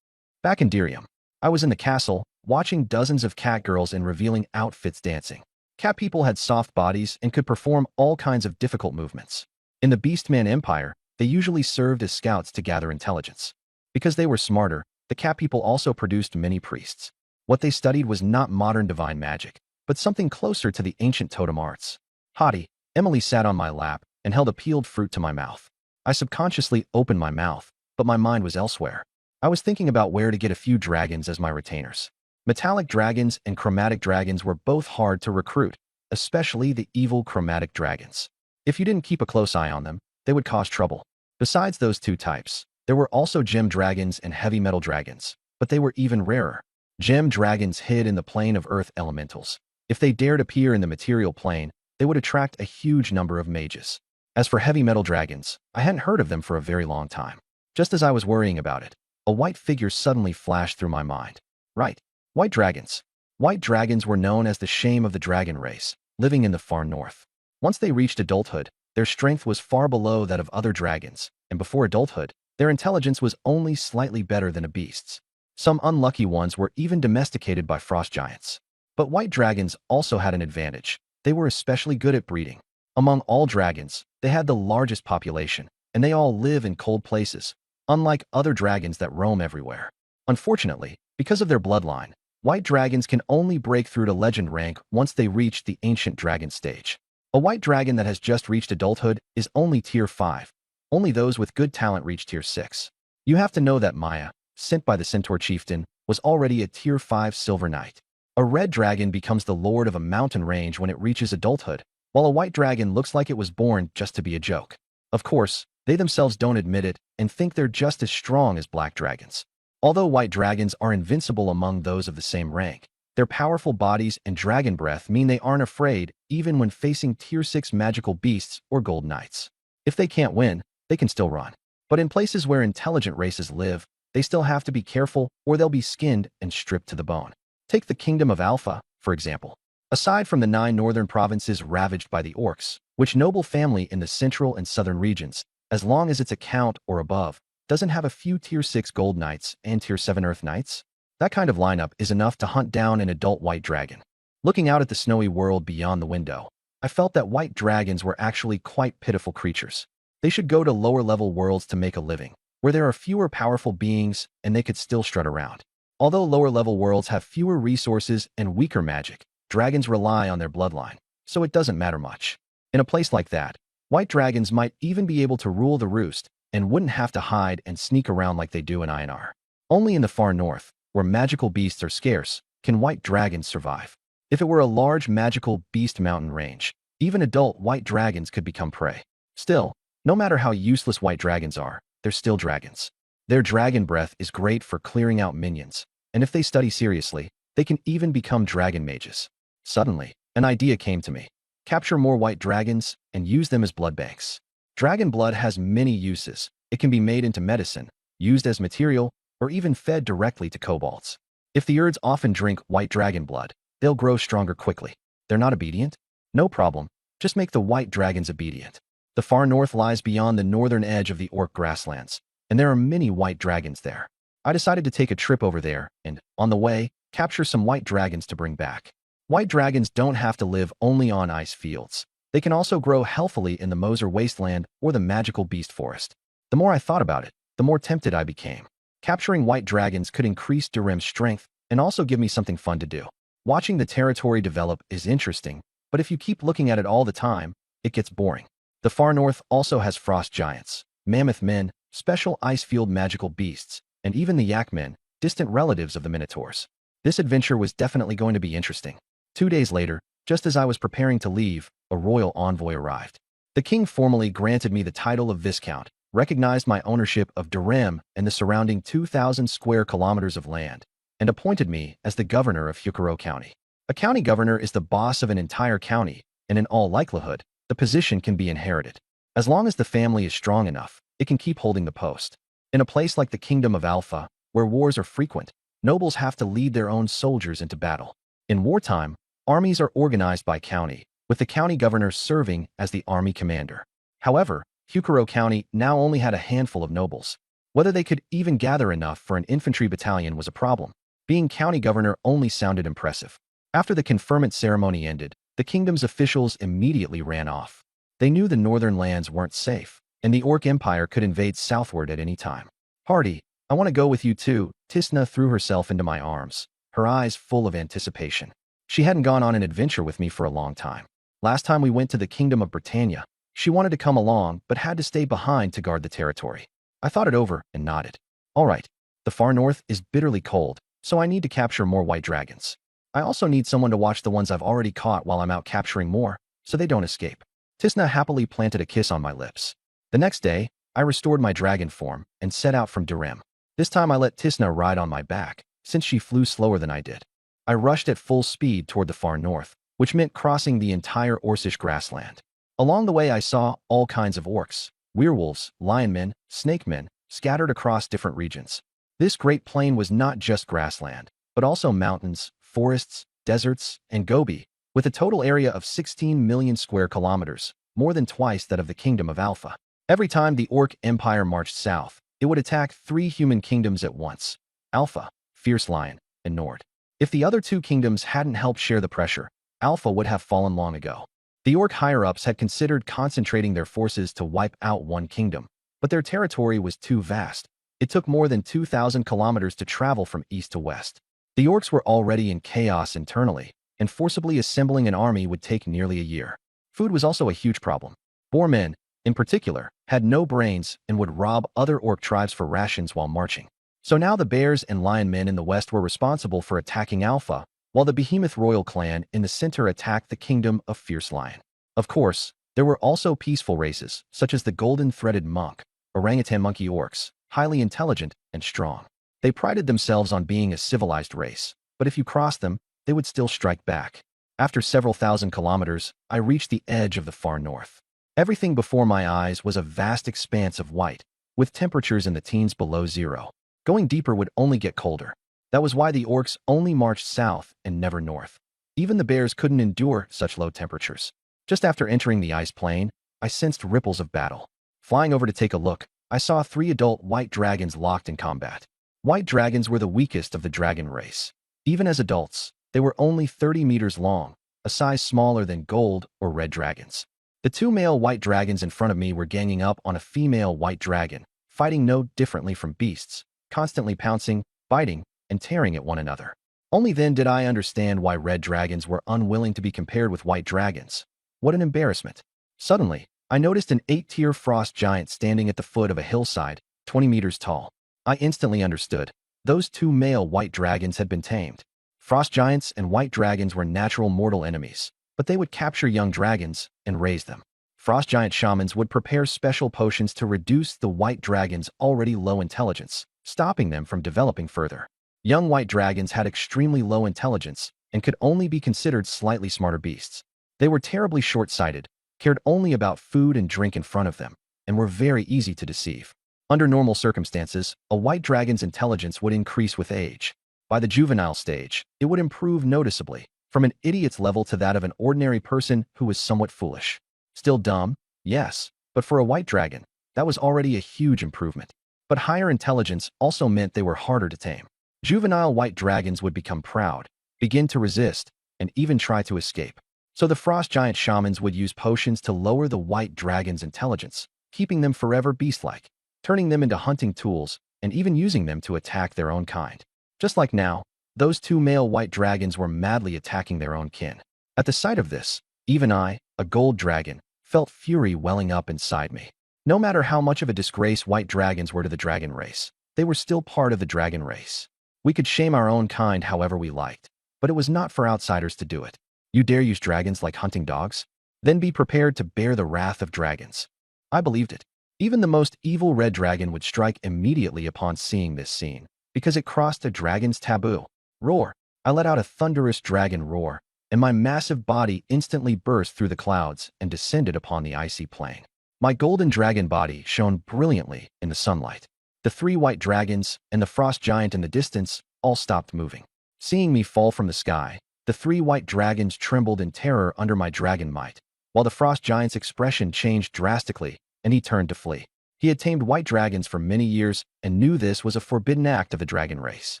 Back in Dirium, I was in the castle, watching dozens of cat girls in revealing outfits dancing. Cat people had soft bodies and could perform all kinds of difficult movements. In the Beastman Empire, they usually served as scouts to gather intelligence. Because they were smarter, the cat people also produced many priests. What they studied was not modern divine magic, but something closer to the ancient totem arts. Haughty, Emily sat on my lap and held a peeled fruit to my mouth. I subconsciously opened my mouth, but my mind was elsewhere. I was thinking about where to get a few dragons as my retainers. Metallic dragons and chromatic dragons were both hard to recruit, especially the evil chromatic dragons. If you didn't keep a close eye on them, they would cause trouble. Besides those 2 types, there were also gem dragons and heavy metal dragons, but they were even rarer. Gem dragons hid in the plane of earth elementals. If they dared appear in the material plane, they would attract a huge number of mages. As for heavy metal dragons, I hadn't heard of them for a very long time. Just as I was worrying about it, a white figure suddenly flashed through my mind. Right, white dragons. White dragons were known as the shame of the dragon race, living in the far north. Once they reached adulthood, their strength was far below that of other dragons, and before adulthood, their intelligence was only slightly better than a beast's. Some unlucky ones were even domesticated by frost giants. But white dragons also had an advantage. They were especially good at breeding. Among all dragons, they had the largest population, and they all live in cold places, unlike other dragons that roam everywhere. Unfortunately, because of their bloodline, white dragons can only break through to legend rank once they reach the ancient dragon stage. A white dragon that has just reached adulthood is only tier 5. Only those with good talent reach tier 6. You have to know that Maya, sent by the Centaur chieftain, was already a tier 5 silver knight. A red dragon becomes the lord of a mountain range when it reaches adulthood, while a white dragon looks like it was born just to be a joke. Of course, they themselves don't admit it and think they're just as strong as black dragons. Although white dragons are invincible among those of the same rank, their powerful bodies and dragon breath mean they aren't afraid even when facing tier 6 magical beasts or gold knights. If they can't win, they can still run. But in places where intelligent races live, they still have to be careful or they'll be skinned and stripped to the bone. Take the Kingdom of Alpha, for example. Aside from the 9 northern provinces ravaged by the orcs, which noble family in the central and southern regions, as long as it's a count or above, doesn't have a few tier 6 gold knights and tier 7 earth knights? That kind of lineup is enough to hunt down an adult white dragon. Looking out at the snowy world beyond the window, I felt that white dragons were actually quite pitiful creatures. They should go to lower-level worlds to make a living, where there are fewer powerful beings and they could still strut around. Although lower-level worlds have fewer resources and weaker magic, dragons rely on their bloodline, so it doesn't matter much. In a place like that, white dragons might even be able to rule the roost and wouldn't have to hide and sneak around like they do in INR. Only in the far north, where magical beasts are scarce, can white dragons survive. If it were a large magical beast mountain range, even adult white dragons could become prey. Still, no matter how useless white dragons are, they're still dragons. Their dragon breath is great for clearing out minions, and if they study seriously, they can even become dragon mages. Suddenly, an idea came to me. Capture more white dragons and use them as blood banks. Dragon blood has many uses. It can be made into medicine, used as material, or even fed directly to kobolds. If the Urds often drink white dragon blood, they'll grow stronger quickly. They're not obedient? No problem. Just make the white dragons obedient. The far north lies beyond the northern edge of the orc grasslands, and there are many white dragons there. I decided to take a trip over there, and, on the way, Capture some white dragons to bring back. White dragons don't have to live only on ice fields. They can also grow healthily in the Moser wasteland or the magical beast forest. The more I thought about it, the more tempted I became. Capturing white dragons could increase Durem's strength and also give me something fun to do. Watching the territory develop is interesting, but if you keep looking at it all the time, it gets boring. The far north also has frost giants, mammoth men, special ice field magical beasts, and even the yak men, distant relatives of the minotaurs. This adventure was definitely going to be interesting. 2 days later, just as I was preparing to leave, a royal envoy arrived. The king formally granted me the title of Viscount, recognized my ownership of Durem and the surrounding 2,000 square kilometers of land, and appointed me as the governor of Hukuro County. A county governor is the boss of an entire county, and in all likelihood, the position can be inherited. As long as the family is strong enough, it can keep holding the post. In a place like the Kingdom of Alpha, where wars are frequent, nobles have to lead their own soldiers into battle. In wartime, armies are organized by county, with the county governor serving as the army commander. However, Hukuro County now only had a handful of nobles. Whether they could even gather enough for an infantry battalion was a problem. Being county governor only sounded impressive. After the conferment ceremony ended, the kingdom's officials immediately ran off. They knew the northern lands weren't safe, and the Orc Empire could invade southward at any time. "Hardy, I want to go with you too." Tisna threw herself into my arms, her eyes full of anticipation. She hadn't gone on an adventure with me for a long time. Last time we went to the Kingdom of Britannia, she wanted to come along but had to stay behind to guard the territory. I thought it over and nodded. All right, the far north is bitterly cold, so I need to capture more white dragons. I also need someone to watch the ones I've already caught while I'm out capturing more, so they don't escape. Tisna happily planted a kiss on my lips. The next day, I restored my dragon form and set out from Durem. This time I let Tisna ride on my back, since she flew slower than I did. I rushed at full speed toward the far north, which meant crossing the entire Orcish grassland. Along the way I saw all kinds of orcs, werewolves, lionmen, snakemen, scattered across different regions. This great plain was not just grassland, but also mountains, forests, deserts, and Gobi, with a total area of 16 million square kilometers, more than twice that of the Kingdom of Alpha. Every time the Orc Empire marched south, it would attack 3 human kingdoms at once: Alpha, Fierce Lion, and Nord. If the other 2 kingdoms hadn't helped share the pressure, Alpha would have fallen long ago. The Orc higher-ups had considered concentrating their forces to wipe out one kingdom, but their territory was too vast. It took more than 2,000 kilometers to travel from east to west. The Orcs were already in chaos internally, and forcibly assembling an army would take nearly a year. Food was also a huge problem. Boarmen, in particular, had no brains and would rob other Orc tribes for rations while marching. So now the Bears and Lion men in the west were responsible for attacking Alpha, while the Behemoth royal clan in the center attacked the Kingdom of Fierce Lion. Of course, there were also peaceful races, such as the golden-threaded monk, orangutan monkey orcs, highly intelligent and strong. They prided themselves on being a civilized race, but if you crossed them, they would still strike back. After several thousand kilometers, I reached the edge of the far north. Everything before my eyes was a vast expanse of white, with temperatures in the teens below zero. Going deeper would only get colder. That was why the orcs only marched south and never north. Even the bears couldn't endure such low temperatures. Just after entering the ice plain, I sensed ripples of battle. Flying over to take a look, I saw 3 adult white dragons locked in combat. White dragons were the weakest of the dragon race. Even as adults, they were only 30 meters long, a size smaller than gold or red dragons. The 2 male white dragons in front of me were ganging up on a female white dragon, fighting no differently from beasts, constantly pouncing, biting, and tearing at one another. Only then did I understand why red dragons were unwilling to be compared with white dragons. What an embarrassment. Suddenly, I noticed an 8-tier frost giant standing at the foot of a hillside, 20 meters tall. I instantly understood. Those 2 male white dragons had been tamed. Frost giants and white dragons were natural mortal enemies, but they would capture young dragons and raise them. Frost giant shamans would prepare special potions to reduce the white dragon's already low intelligence, stopping them from developing further. Young white dragons had extremely low intelligence and could only be considered slightly smarter beasts. They were terribly short-sighted, cared only about food and drink in front of them, and were very easy to deceive. Under normal circumstances, a white dragon's intelligence would increase with age. By the juvenile stage, it would improve noticeably, from an idiot's level to that of an ordinary person who was somewhat foolish. Still dumb? Yes, but for a white dragon, that was already a huge improvement. But higher intelligence also meant they were harder to tame. Juvenile white dragons would become proud, begin to resist, and even try to escape. So the frost giant shamans would use potions to lower the white dragon's intelligence, keeping them forever beast-like, turning them into hunting tools, and even using them to attack their own kind. Just like now, those two male white dragons were madly attacking their own kin. At the sight of this, even I, a gold dragon, felt fury welling up inside me. No matter how much of a disgrace white dragons were to the dragon race, they were still part of the dragon race. We could shame our own kind however we liked, but it was not for outsiders to do it. You dare use dragons like hunting dogs? Then be prepared to bear the wrath of dragons. I believed it. Even the most evil red dragon would strike immediately upon seeing this scene, because it crossed a dragon's taboo. Roar! I let out a thunderous dragon roar, and my massive body instantly burst through the clouds and descended upon the icy plain. My golden dragon body shone brilliantly in the sunlight. The three white dragons and the frost giant in the distance all stopped moving. Seeing me fall from the sky, the three white dragons trembled in terror under my dragon might, while the frost giant's expression changed drastically and he turned to flee. He had tamed white dragons for many years and knew this was a forbidden act of the dragon race.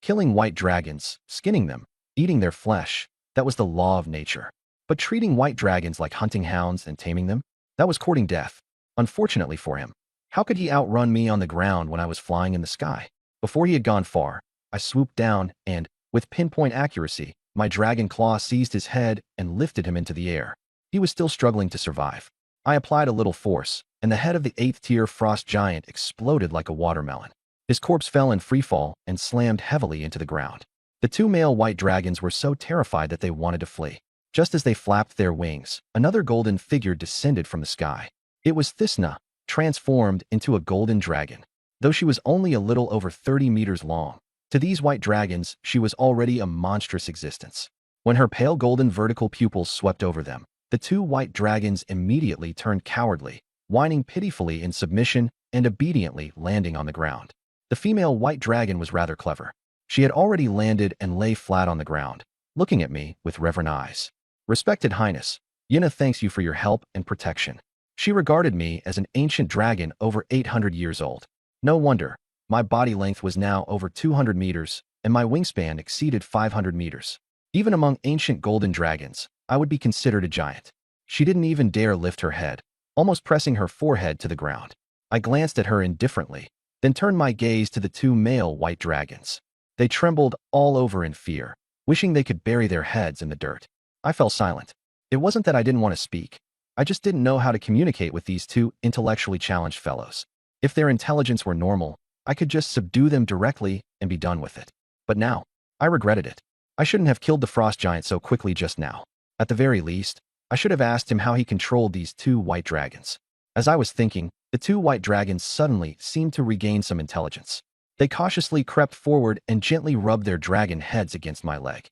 Killing white dragons, skinning them, eating their flesh, that was the law of nature. But treating white dragons like hunting hounds and taming them, that was courting death. Unfortunately for him, how could he outrun me on the ground when I was flying in the sky? Before he had gone far, I swooped down and, with pinpoint accuracy, my dragon claw seized his head and lifted him into the air. He was still struggling to survive. I applied a little force, and the head of the 8th-tier frost giant exploded like a watermelon. His corpse fell in freefall and slammed heavily into the ground. The two male white dragons were so terrified that they wanted to flee. Just as they flapped their wings, another golden figure descended from the sky. It was Thisna, transformed into a golden dragon. Though she was only a little over 30 meters long, to these white dragons she was already a monstrous existence. When her pale golden vertical pupils swept over them, the two white dragons immediately turned cowardly, whining pitifully in submission and obediently landing on the ground. The female white dragon was rather clever. She had already landed and lay flat on the ground, looking at me with reverent eyes. "Respected Highness, Yuna thanks you for your help and protection." She regarded me as an ancient dragon over 800 years old. No wonder, my body length was now over 200 meters, and my wingspan exceeded 500 meters. Even among ancient golden dragons, I would be considered a giant. She didn't even dare lift her head, almost pressing her forehead to the ground. I glanced at her indifferently, then turned my gaze to the two male white dragons. They trembled all over in fear, wishing they could bury their heads in the dirt. I fell silent. It wasn't that I didn't want to speak. I just didn't know how to communicate with these two intellectually challenged fellows. If their intelligence were normal, I could just subdue them directly and be done with it. But now, I regretted it. I shouldn't have killed the frost giant so quickly just now. At the very least, I should have asked him how he controlled these two white dragons. As I was thinking, the two white dragons suddenly seemed to regain some intelligence. They cautiously crept forward and gently rubbed their dragon heads against my leg.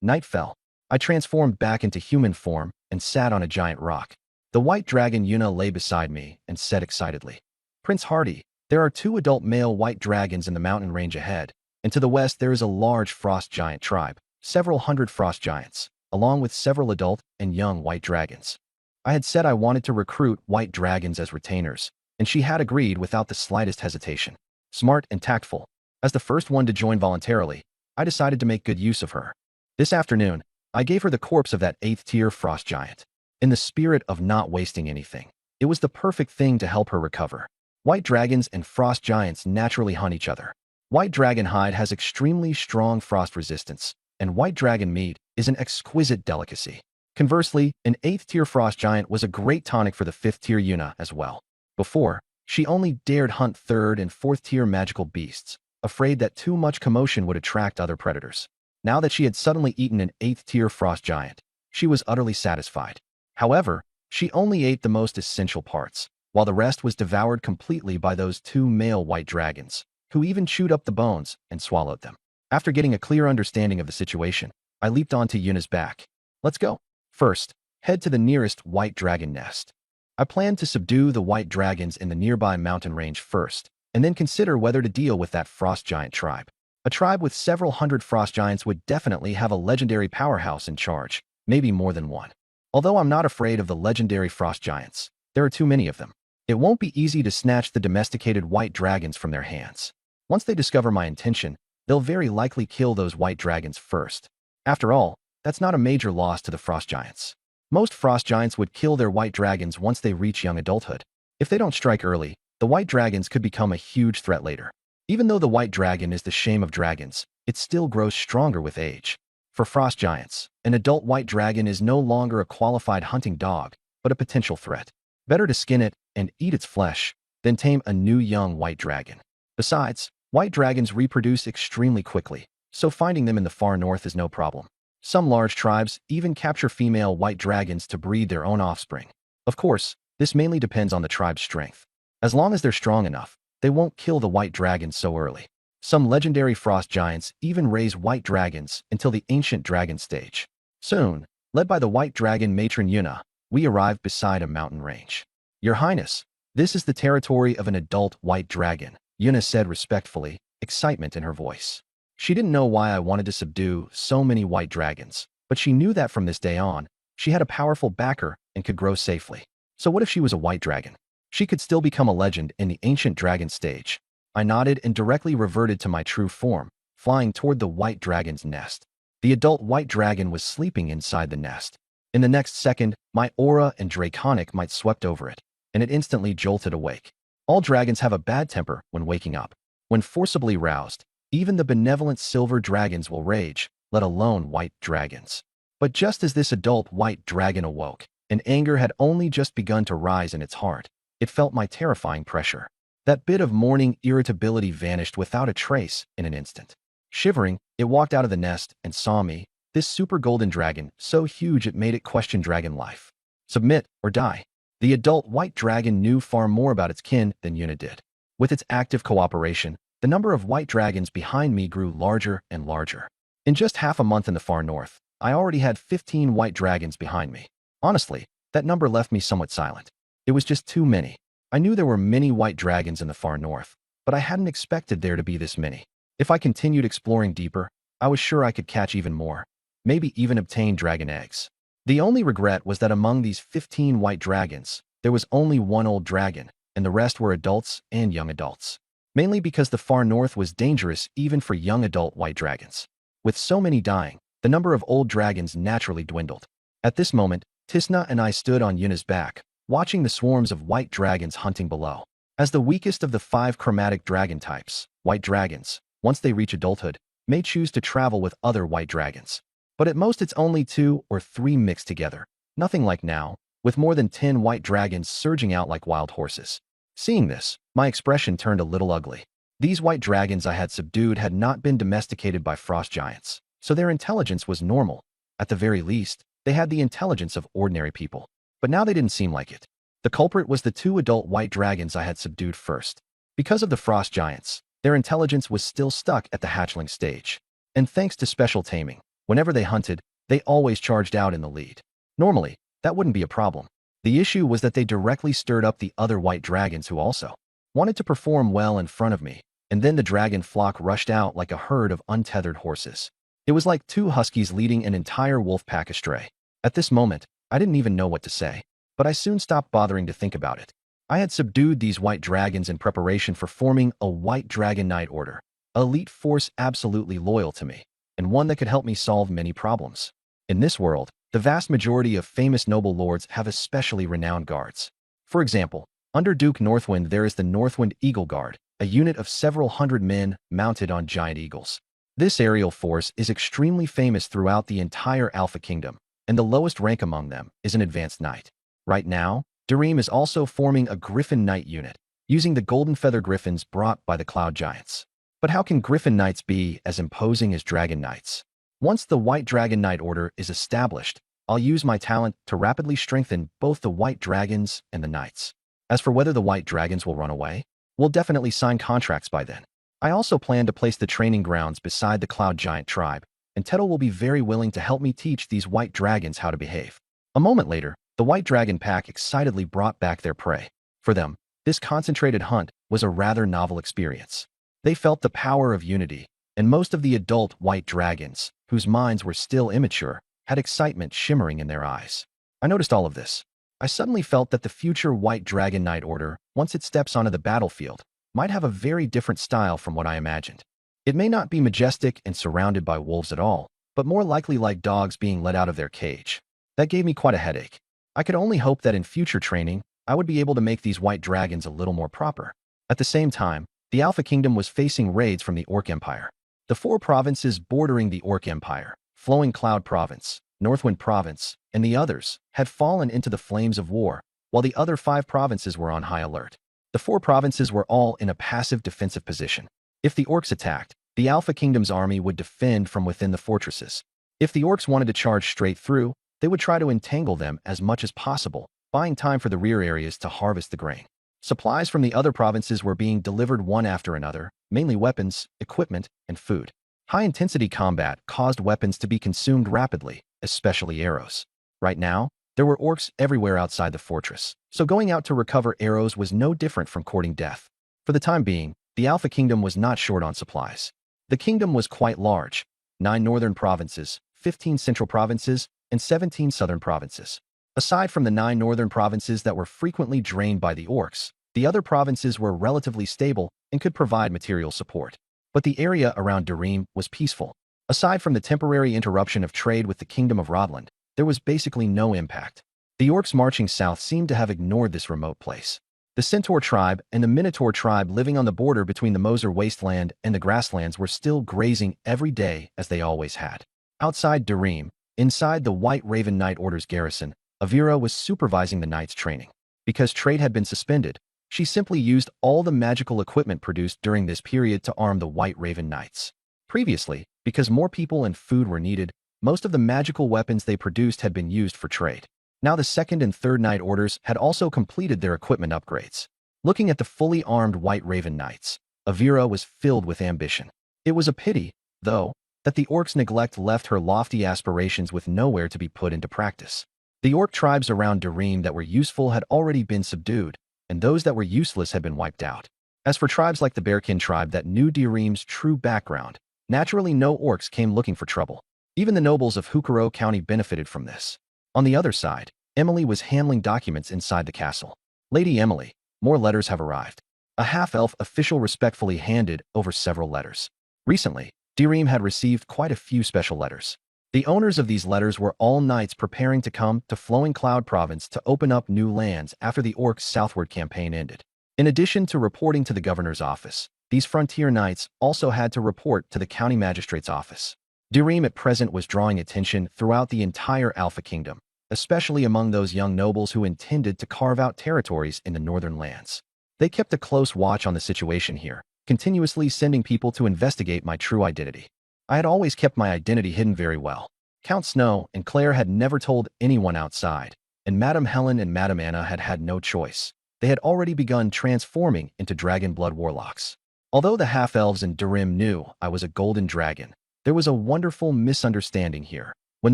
Night fell. I transformed back into human form and sat on a giant rock. The white dragon Yuna lay beside me and said excitedly, "Prince Hardy, there are two adult male white dragons in the mountain range ahead, and to the west there is a large frost giant tribe, several hundred frost giants, along with several adult and young white dragons." I had said I wanted to recruit white dragons as retainers, and she had agreed without the slightest hesitation. Smart and tactful. As the first one to join voluntarily, I decided to make good use of her. This afternoon, I gave her the corpse of that 8th-tier frost giant. In the spirit of not wasting anything, it was the perfect thing to help her recover. White dragons and frost giants naturally hunt each other. White dragon hide has extremely strong frost resistance, and white dragon meat is an exquisite delicacy. Conversely, an 8th-tier frost giant was a great tonic for the 5th-tier Yuna as well. Before, she only dared hunt 3rd and 4th-tier magical beasts, afraid that too much commotion would attract other predators. Now that she had suddenly eaten an 8th-tier frost giant, she was utterly satisfied. However, she only ate the most essential parts, while the rest was devoured completely by those two male white dragons, who even chewed up the bones and swallowed them. After getting a clear understanding of the situation, I leaped onto Yuna's back. "Let's go." First, head to the nearest white dragon nest. I planned to subdue the white dragons in the nearby mountain range first, and then consider whether to deal with that frost giant tribe. A tribe with several hundred frost giants would definitely have a legendary powerhouse in charge, maybe more than one. Although I'm not afraid of the legendary frost giants, there are too many of them. It won't be easy to snatch the domesticated white dragons from their hands. Once they discover my intention, they'll very likely kill those white dragons first. After all, that's not a major loss to the frost giants. Most frost giants would kill their white dragons once they reach young adulthood. If they don't strike early, the white dragons could become a huge threat later. Even though the white dragon is the shame of dragons, it still grows stronger with age. For frost giants, an adult white dragon is no longer a qualified hunting dog, but a potential threat. Better to skin it and eat its flesh than tame a new young white dragon. Besides, white dragons reproduce extremely quickly, so finding them in the far north is no problem. Some large tribes even capture female white dragons to breed their own offspring. Of course, this mainly depends on the tribe's strength. As long as they're strong enough, they won't kill the white dragons so early. Some legendary frost giants even raise white dragons until the ancient dragon stage. Soon, led by the white dragon matron Yuna, we arrived beside a mountain range. Your Highness, this is the territory of an adult white dragon, Yuna said respectfully, excitement in her voice. She didn't know why I wanted to subdue so many white dragons, but she knew that from this day on, she had a powerful backer and could grow safely. So what if she was a white dragon? She could still become a legend in the ancient dragon stage. I nodded and directly reverted to my true form, flying toward the white dragon's nest. The adult white dragon was sleeping inside the nest. In the next second, my aura and draconic might swept over it, and it instantly jolted awake. All dragons have a bad temper when waking up. When forcibly roused, even the benevolent silver dragons will rage, let alone white dragons. But just as this adult white dragon awoke, and anger had only just begun to rise in its heart, it felt my terrifying pressure. That bit of morning irritability vanished without a trace in an instant. Shivering, it walked out of the nest and saw me, this super golden dragon, so huge it made it question dragon life. Submit or die. The adult white dragon knew far more about its kin than Yuna did. With its active cooperation, the number of white dragons behind me grew larger and larger. In just half a month in the far north, I already had 15 white dragons behind me. Honestly, that number left me somewhat silent. It was just too many. I knew there were many white dragons in the far north, but I hadn't expected there to be this many. If I continued exploring deeper, I was sure I could catch even more, maybe even obtain dragon eggs. The only regret was that among these 15 white dragons, there was only one old dragon, and the rest were adults and young adults. Mainly because the far north was dangerous even for young adult white dragons. With so many dying, the number of old dragons naturally dwindled. At this moment, Tisna and I stood on Yuna's back, watching the swarms of white dragons hunting below. As the weakest of the 5 chromatic dragon types, white dragons, once they reach adulthood, may choose to travel with other white dragons. But at most it's only 2 or 3 mixed together, nothing like now, with more than 10 white dragons surging out like wild horses. Seeing this, my expression turned a little ugly. These white dragons I had subdued had not been domesticated by frost giants, so their intelligence was normal. At the very least, they had the intelligence of ordinary people. But now they didn't seem like it. The culprit was the 2 adult white dragons I had subdued first. Because of the frost giants, their intelligence was still stuck at the hatchling stage. And thanks to special taming, whenever they hunted, they always charged out in the lead. Normally, that wouldn't be a problem. The issue was that they directly stirred up the other white dragons who also wanted to perform well in front of me, and then the dragon flock rushed out like a herd of untethered horses. It was like 2 huskies leading an entire wolf pack astray. At this moment, I didn't even know what to say, but I soon stopped bothering to think about it. I had subdued these white dragons in preparation for forming a White Dragon Knight Order, an elite force absolutely loyal to me, and one that could help me solve many problems. In this world, the vast majority of famous noble lords have especially renowned guards. For example, under Duke Northwind there is the Northwind Eagle Guard, a unit of several hundred men mounted on giant eagles. This aerial force is extremely famous throughout the entire Alpha Kingdom, and the lowest rank among them is an advanced knight. Right now, Dareem is also forming a Griffin Knight unit, using the golden feather griffins brought by the Cloud Giants. But how can Griffin Knights be as imposing as Dragon Knights? Once the White Dragon Knight Order is established, I'll use my talent to rapidly strengthen both the White Dragons and the Knights. As for whether the White Dragons will run away, we'll definitely sign contracts by then. I also plan to place the training grounds beside the Cloud Giant tribe, and Tettle will be very willing to help me teach these white dragons how to behave. A moment later, the White Dragon Pack excitedly brought back their prey. For them, this concentrated hunt was a rather novel experience. They felt the power of unity, and most of the adult white dragons, whose minds were still immature, had excitement shimmering in their eyes. I noticed all of this. I suddenly felt that the future White Dragon Knight Order, once it steps onto the battlefield, might have a very different style from what I imagined. It may not be majestic and surrounded by wolves at all, but more likely like dogs being let out of their cage. That gave me quite a headache. I could only hope that in future training, I would be able to make these white dragons a little more proper. At the same time, the Alpha Kingdom was facing raids from the Orc Empire. The four provinces bordering the Orc Empire, Flowing Cloud Province, Northwind Province, and the others, had fallen into the flames of war, while the other 5 provinces were on high alert. The 4 provinces were all in a passive defensive position. If the Orcs attacked, the Alpha Kingdom's army would defend from within the fortresses. If the Orcs wanted to charge straight through, they would try to entangle them as much as possible, buying time for the rear areas to harvest the grain. Supplies from the other provinces were being delivered one after another, mainly weapons, equipment, and food. High-intensity combat caused weapons to be consumed rapidly, especially arrows. Right now, there were orcs everywhere outside the fortress, so going out to recover arrows was no different from courting death. For the time being, the Alpha Kingdom was not short on supplies. The kingdom was quite large: 9 northern provinces, 15 central provinces, and 17 southern provinces. Aside from the 9 northern provinces that were frequently drained by the orcs, the other provinces were relatively stable and could provide material support. But the area around Darim was peaceful. Aside from the temporary interruption of trade with the Kingdom of Rodland, there was basically no impact. The orcs marching south seemed to have ignored this remote place. The Centaur tribe and the Minotaur tribe living on the border between the Moser wasteland and the grasslands were still grazing every day as they always had. Outside Darim, inside the White Raven Knight Order's garrison, Avira was supervising the knights' training. Because trade had been suspended, she simply used all the magical equipment produced during this period to arm the White Raven Knights. Previously, because more people and food were needed, most of the magical weapons they produced had been used for trade. Now the 2nd and 3rd Knight Orders had also completed their equipment upgrades. Looking at the fully armed White Raven Knights, Avira was filled with ambition. It was a pity, though, that the orcs' neglect left her lofty aspirations with nowhere to be put into practice. The orc tribes around Darim that were useful had already been subdued, and those that were useless had been wiped out. As for tribes like the Bearkin tribe that knew Darim's true background, naturally no orcs came looking for trouble. Even the nobles of Hukuro County benefited from this. On the other side, Emily was handling documents inside the castle. Lady Emily, more letters have arrived. A half-elf official respectfully handed over several letters. Recently, Darim had received quite a few special letters. The owners of these letters were all knights preparing to come to Flowing Cloud Province to open up new lands after the orcs' southward campaign ended. In addition to reporting to the governor's office, these frontier knights also had to report to the county magistrate's office. Darim at present was drawing attention throughout the entire Alpha Kingdom, especially among those young nobles who intended to carve out territories in the northern lands. They kept a close watch on the situation here, continuously sending people to investigate my true identity. I had always kept my identity hidden very well. Count Snow and Claire had never told anyone outside, and Madame Helen and Madame Anna had had no choice. They had already begun transforming into dragon blood warlocks. Although the half-elves in Darim knew I was a golden dragon, there was a wonderful misunderstanding here. When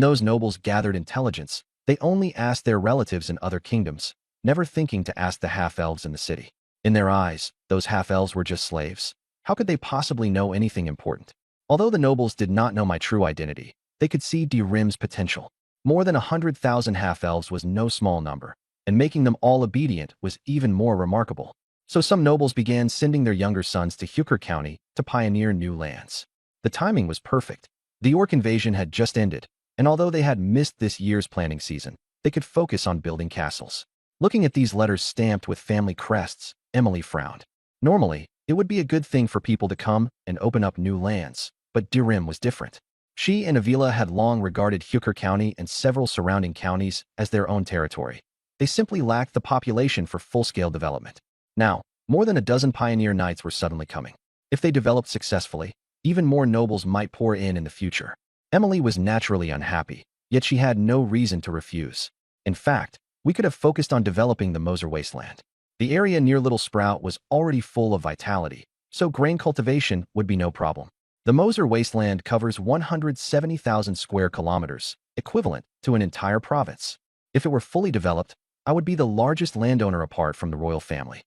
those nobles gathered intelligence, they only asked their relatives in other kingdoms, never thinking to ask the half-elves in the city. In their eyes, those half-elves were just slaves. How could they possibly know anything important? Although the nobles did not know my true identity, they could see Darim's potential. More than 100,000 half-elves was no small number, and making them all obedient was even more remarkable. So some nobles began sending their younger sons to Hukuro County to pioneer new lands. The timing was perfect. The orc invasion had just ended, and although they had missed this year's planting season, they could focus on building castles. Looking at these letters stamped with family crests, Emily frowned. Normally, it would be a good thing for people to come and open up new lands, but Darim was different. She and Avila had long regarded Hukuro County and several surrounding counties as their own territory. They simply lacked the population for full-scale development. Now, more than a dozen pioneer knights were suddenly coming. If they developed successfully, even more nobles might pour in the future. Emily was naturally unhappy, yet she had no reason to refuse. In fact, we could have focused on developing the Moser wasteland. The area near Little Sprout was already full of vitality, so grain cultivation would be no problem. The Moser wasteland covers 170,000 square kilometers, equivalent to an entire province. If it were fully developed, I would be the largest landowner apart from the royal family.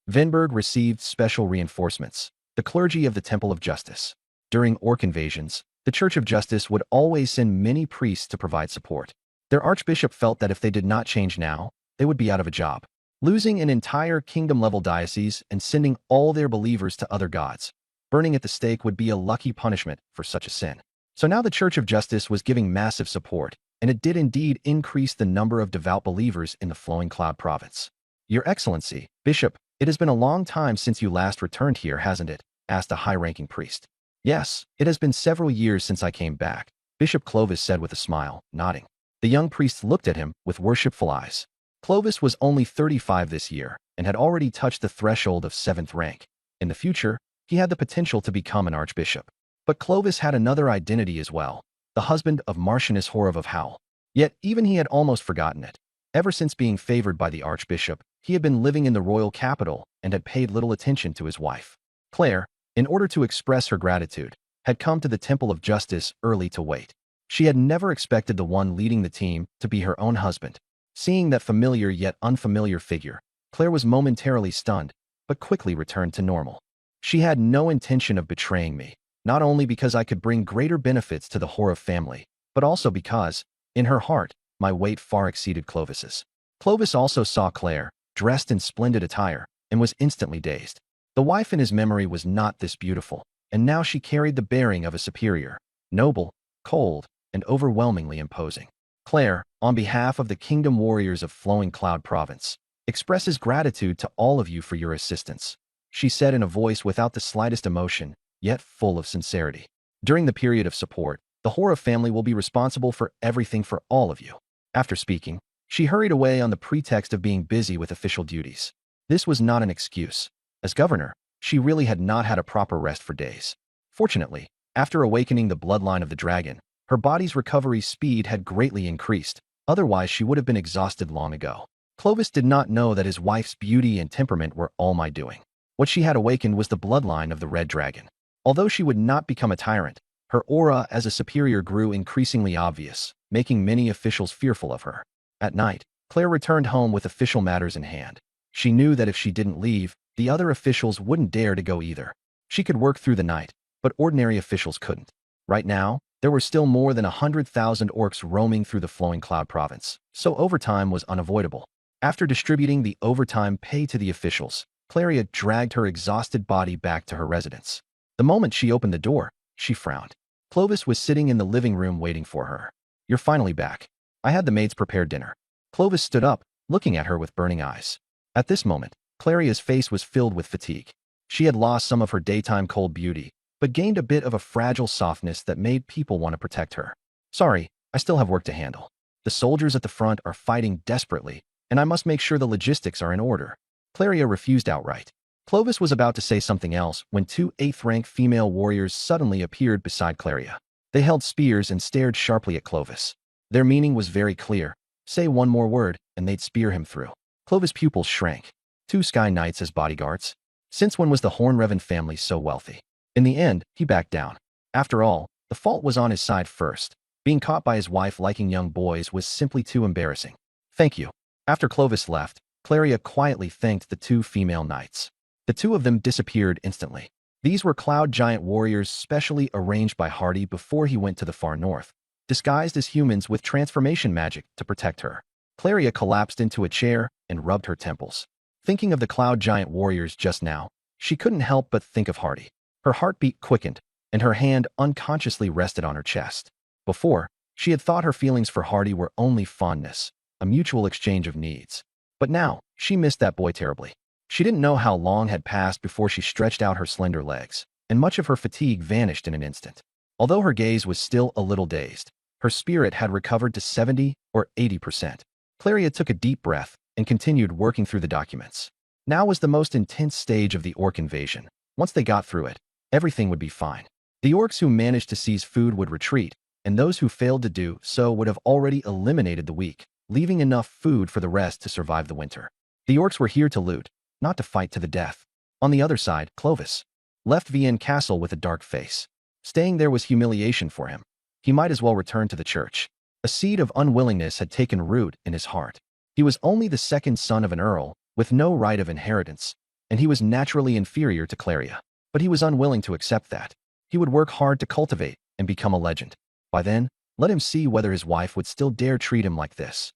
Venberg received special reinforcements, the clergy of the Temple of Justice. During orc invasions, the Church of Justice would always send many priests to provide support. Their archbishop felt that if they did not change now, they would be out of a job. Losing an entire kingdom-level diocese and sending all their believers to other gods. Burning at the stake would be a lucky punishment for such a sin. So now the Church of Justice was giving massive support, and it did indeed increase the number of devout believers in the Flowing Cloud province. Your Excellency, Bishop, it has been a long time since you last returned here, hasn't it? Asked a high-ranking priest. Yes, it has been several years since I came back, Bishop Clovis said with a smile, nodding. The young priest looked at him with worshipful eyes. Clovis was only 35 this year and had already touched the threshold of 7th rank. In the future, he had the potential to become an archbishop. But Clovis had another identity as well, the husband of Marchioness Horov of Howl. Yet even he had almost forgotten it. Ever since being favored by the archbishop, he had been living in the royal capital and had paid little attention to his wife. Claire, in order to express her gratitude, had come to the Temple of Justice early to wait. She had never expected the one leading the team to be her own husband. Seeing that familiar yet unfamiliar figure, Claire was momentarily stunned, but quickly returned to normal. She had no intention of betraying me, not only because I could bring greater benefits to the Horov family, but also because, in her heart, my weight far exceeded Clovis's. Clovis also saw Claire, dressed in splendid attire, and was instantly dazed. The wife in his memory was not this beautiful, and now she carried the bearing of a superior, noble, cold, and overwhelmingly imposing. Claire, on behalf of the Kingdom Warriors of Flowing Cloud Province, expresses gratitude to all of you for your assistance, she said in a voice without the slightest emotion, yet full of sincerity. During the period of support, the Horov family will be responsible for everything for all of you. After speaking, she hurried away on the pretext of being busy with official duties. This was not an excuse. As governor, she really had not had a proper rest for days. Fortunately, after awakening the bloodline of the dragon, her body's recovery speed had greatly increased, otherwise she would have been exhausted long ago. Clovis did not know that his wife's beauty and temperament were all my doing. What she had awakened was the bloodline of the red dragon. Although she would not become a tyrant, her aura as a superior grew increasingly obvious, making many officials fearful of her. At night, Claire returned home with official matters in hand. She knew that if she didn't leave, the other officials wouldn't dare to go either. She could work through the night, but ordinary officials couldn't. Right now, there were still more than 100,000 orcs roaming through the Flowing Cloud province, so overtime was unavoidable. After distributing the overtime pay to the officials, Claria dragged her exhausted body back to her residence. The moment she opened the door, she frowned. Clovis was sitting in the living room waiting for her. You're finally back. I had the maids prepare dinner. Clovis stood up, looking at her with burning eyes. At this moment, Claria's face was filled with fatigue. She had lost some of her daytime cold beauty, but gained a bit of a fragile softness that made people want to protect her. Sorry, I still have work to handle. The soldiers at the front are fighting desperately, and I must make sure the logistics are in order. Claria refused outright. Clovis was about to say something else when two 8th-rank female warriors suddenly appeared beside Claria. They held spears and stared sharply at Clovis. Their meaning was very clear. Say one more word, and they'd spear him through. Clovis' pupils shrank. 2 Sky Knights as bodyguards? Since when was the Hornreven family so wealthy? In the end, he backed down. After all, the fault was on his side first. Being caught by his wife liking young boys was simply too embarrassing. Thank you. After Clovis left, Claria quietly thanked the 2 female knights. The 2 of them disappeared instantly. These were cloud giant warriors specially arranged by Hardy before he went to the far north, disguised as humans with transformation magic to protect her. Claria collapsed into a chair and rubbed her temples. Thinking of the cloud giant warriors just now, she couldn't help but think of Hardy. Her heartbeat quickened, and her hand unconsciously rested on her chest. Before, she had thought her feelings for Hardy were only fondness, a mutual exchange of needs. But now, she missed that boy terribly. She didn't know how long had passed before she stretched out her slender legs, and much of her fatigue vanished in an instant. Although her gaze was still a little dazed, her spirit had recovered to 70 or 80%. Claria took a deep breath and continued working through the documents. Now was the most intense stage of the orc invasion. Once they got through it, everything would be fine. The orcs who managed to seize food would retreat, and those who failed to do so would have already eliminated the weak, leaving enough food for the rest to survive the winter. The orcs were here to loot, not to fight to the death. On the other side, Clovis left Vienne Castle with a dark face. Staying there was humiliation for him. He might as well return to the church. A seed of unwillingness had taken root in his heart. He was only the second son of an earl, with no right of inheritance, and he was naturally inferior to Claria. But he was unwilling to accept that. He would work hard to cultivate and become a legend. By then, let him see whether his wife would still dare treat him like this.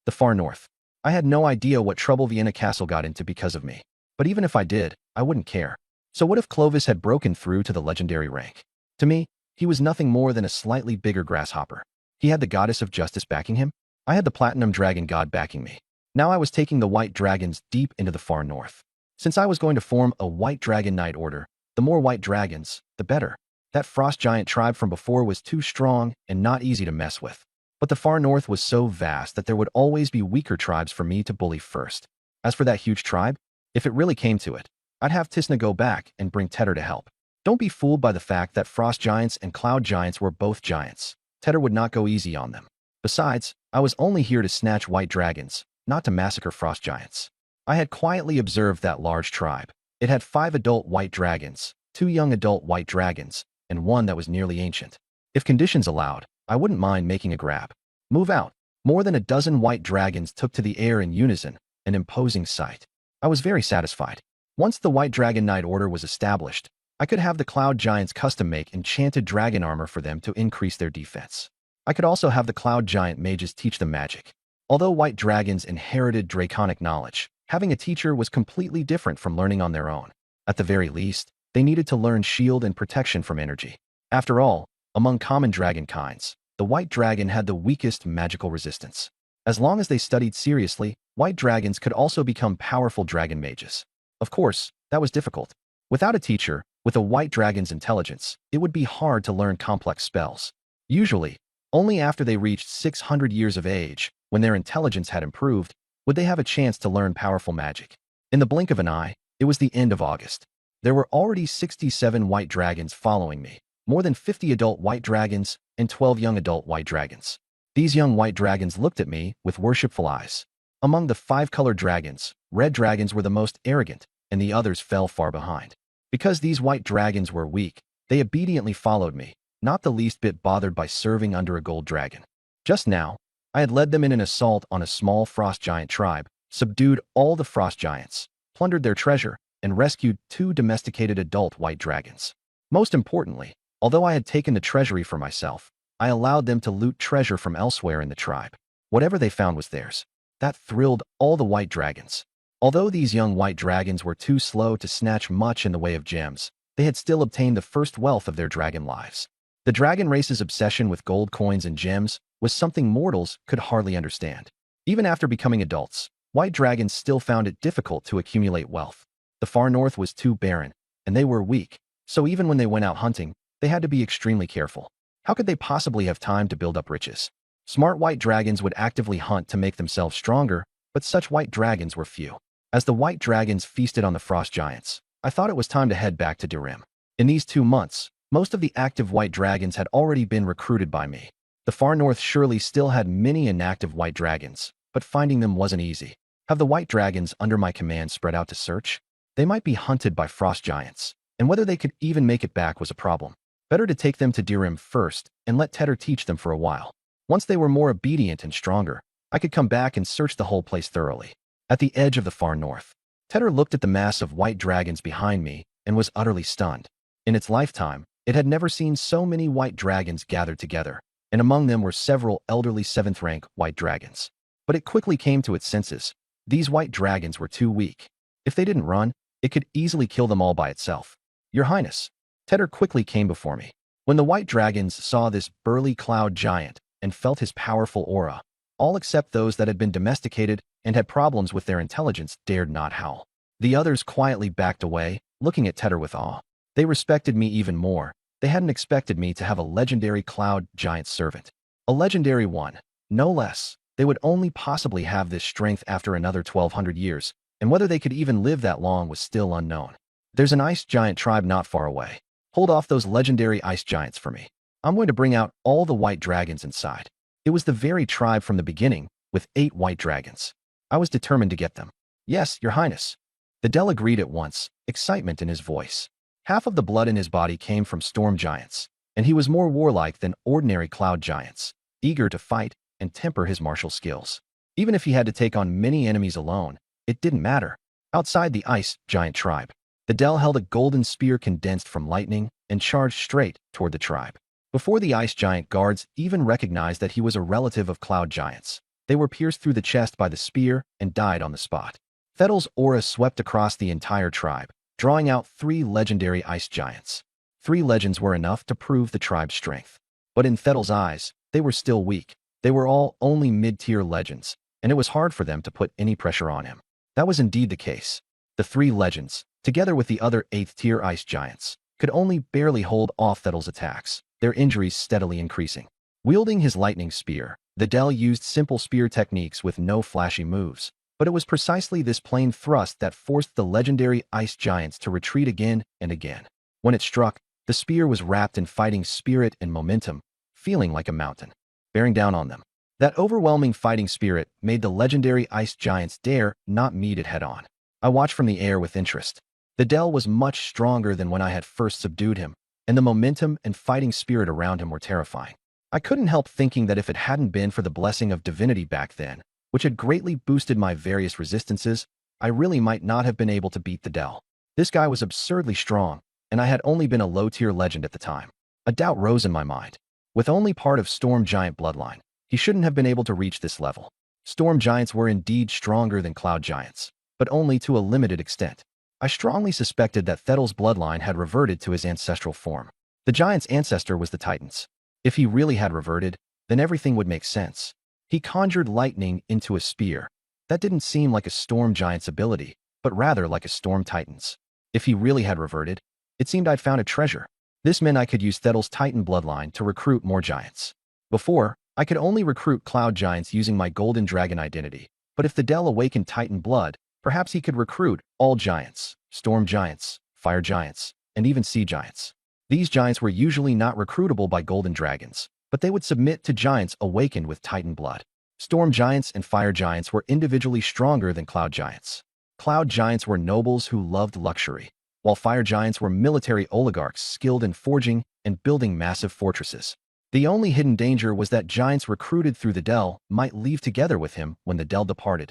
The far north. I had no idea what trouble Vienna Castle got into because of me. But even if I did, I wouldn't care. So what if Clovis had broken through to the legendary rank? To me, he was nothing more than a slightly bigger grasshopper. He had the goddess of justice backing him. I had the platinum dragon god backing me. Now I was taking the white dragons deep into the far north. Since I was going to form a white dragon knight order, the more white dragons, the better. That frost giant tribe from before was too strong and not easy to mess with. But the far north was so vast that there would always be weaker tribes for me to bully first. As for that huge tribe, if it really came to it, I'd have Tisna go back and bring Tedder to help. Don't be fooled by the fact that frost giants and cloud giants were both giants. Tedder would not go easy on them. Besides, I was only here to snatch white dragons, not to massacre frost giants. I had quietly observed that large tribe. It had 5 adult white dragons, 2 young adult white dragons, and 1 that was nearly ancient. If conditions allowed, I wouldn't mind making a grab. Move out. More than a dozen white dragons took to the air in unison, an imposing sight. I was very satisfied. Once the White Dragon Knight Order was established, I could have the Cloud Giants custom make enchanted dragon armor for them to increase their defense. I could also have the Cloud Giant mages teach them magic. Although white dragons inherited draconic knowledge, having a teacher was completely different from learning on their own. At the very least, they needed to learn shield and protection from energy. After all, among common dragon kinds, the white dragon had the weakest magical resistance. As long as they studied seriously, white dragons could also become powerful dragon mages. Of course, that was difficult. Without a teacher, with a white dragon's intelligence, it would be hard to learn complex spells. Usually, only after they reached 600 years of age, when their intelligence had improved, would they have a chance to learn powerful magic. In the blink of an eye, it was the end of August. There were already 67 white dragons following me, more than 50 adult white dragons, and 12 young adult white dragons. These young white dragons looked at me with worshipful eyes. Among the 5-colored dragons, red dragons were the most arrogant, and the others fell far behind. Because these white dragons were weak, they obediently followed me, not the least bit bothered by serving under a gold dragon. Just now, I had led them in an assault on a small frost giant tribe, subdued all the frost giants, plundered their treasure, and rescued 2 domesticated adult white dragons. Most importantly, although I had taken the treasury for myself, I allowed them to loot treasure from elsewhere in the tribe. Whatever they found was theirs. That thrilled all the white dragons. Although these young white dragons were too slow to snatch much in the way of gems, they had still obtained the first wealth of their dragon lives. The dragon race's obsession with gold coins and gems was something mortals could hardly understand. Even after becoming adults, white dragons still found it difficult to accumulate wealth. The far north was too barren, and they were weak, so even when they went out hunting, they had to be extremely careful. How could they possibly have time to build up riches? Smart white dragons would actively hunt to make themselves stronger, but such white dragons were few. As the white dragons feasted on the frost giants, I thought it was time to head back to Dirim. In these 2 months, most of the active white dragons had already been recruited by me. The far north surely still had many inactive white dragons, but finding them wasn't easy. Have the white dragons under my command spread out to search? They might be hunted by frost giants, and whether they could even make it back was a problem. Better to take them to Dirim first and let Tedder teach them for a while. Once they were more obedient and stronger, I could come back and search the whole place thoroughly. At the edge of the far north, Tedder looked at the mass of white dragons behind me and was utterly stunned. In its lifetime, it had never seen so many white dragons gathered together, and among them were several elderly 7th-rank white dragons. But it quickly came to its senses. These white dragons were too weak. If they didn't run, it could easily kill them all by itself. Your Highness, Tedder quickly came before me. When the white dragons saw this burly cloud giant and felt his powerful aura, all except those that had been domesticated and had problems with their intelligence dared not howl. The others quietly backed away, looking at Tedder with awe. They respected me even more. They hadn't expected me to have a legendary cloud giant servant. A legendary one, no less. They would only possibly have this strength after another 1,200 years, and whether they could even live that long was still unknown. There's an ice giant tribe not far away. Hold off those legendary ice giants for me. I'm going to bring out all the white dragons inside. It was the very tribe from the beginning, with 8 white dragons. I was determined to get them. Yes, Your Highness. The Del agreed at once, excitement in his voice. Half of the blood in his body came from storm giants, and he was more warlike than ordinary cloud giants, eager to fight and temper his martial skills. Even if he had to take on many enemies alone, it didn't matter. Outside the ice giant tribe, the Del held a golden spear condensed from lightning and charged straight toward the tribe. Before the ice giant guards even recognized that he was a relative of cloud giants, they were pierced through the chest by the spear and died on the spot. Thedel's aura swept across the entire tribe, drawing out 3 legendary ice giants. 3 legends were enough to prove the tribe's strength. But in Thethel's eyes, they were still weak. They were all only mid-tier legends, and it was hard for them to put any pressure on him. That was indeed the case. The 3 legends, together with the other 8th-tier ice giants, could only barely hold off Thethel's attacks, their injuries steadily increasing. Wielding his lightning spear, the Del used simple spear techniques with no flashy moves, but it was precisely this plain thrust that forced the legendary ice giants to retreat again and again. When it struck, the spear was wrapped in fighting spirit and momentum, feeling like a mountain, bearing down on them. That overwhelming fighting spirit made the legendary ice giants dare not meet it head-on. I watched from the air with interest. The Del was much stronger than when I had first subdued him, and the momentum and fighting spirit around him were terrifying. I couldn't help thinking that if it hadn't been for the blessing of divinity back then, which had greatly boosted my various resistances, I really might not have been able to beat the Del. This guy was absurdly strong, and I had only been a low-tier legend at the time. A doubt rose in my mind. With only part of Storm Giant bloodline, he shouldn't have been able to reach this level. Storm Giants were indeed stronger than Cloud Giants, but only to a limited extent. I strongly suspected that Thethel's bloodline had reverted to his ancestral form. The Giant's ancestor was the Titans. If he really had reverted, then everything would make sense. He conjured lightning into a spear. That didn't seem like a Storm Giant's ability, but rather like a Storm Titan's. If he really had reverted, it seemed I'd found a treasure. This meant I could use Thethel's Titan bloodline to recruit more giants. Before, I could only recruit Cloud Giants using my Golden Dragon identity, but if the Del awakened Titan blood, perhaps he could recruit all giants, Storm Giants, Fire Giants, and even Sea Giants. These giants were usually not recruitable by Golden Dragons, but they would submit to giants awakened with Titan blood. Storm Giants and Fire Giants were individually stronger than Cloud Giants. Cloud Giants were nobles who loved luxury, while Fire Giants were military oligarchs skilled in forging and building massive fortresses. The only hidden danger was that giants recruited through the Del might leave together with him when the Del departed.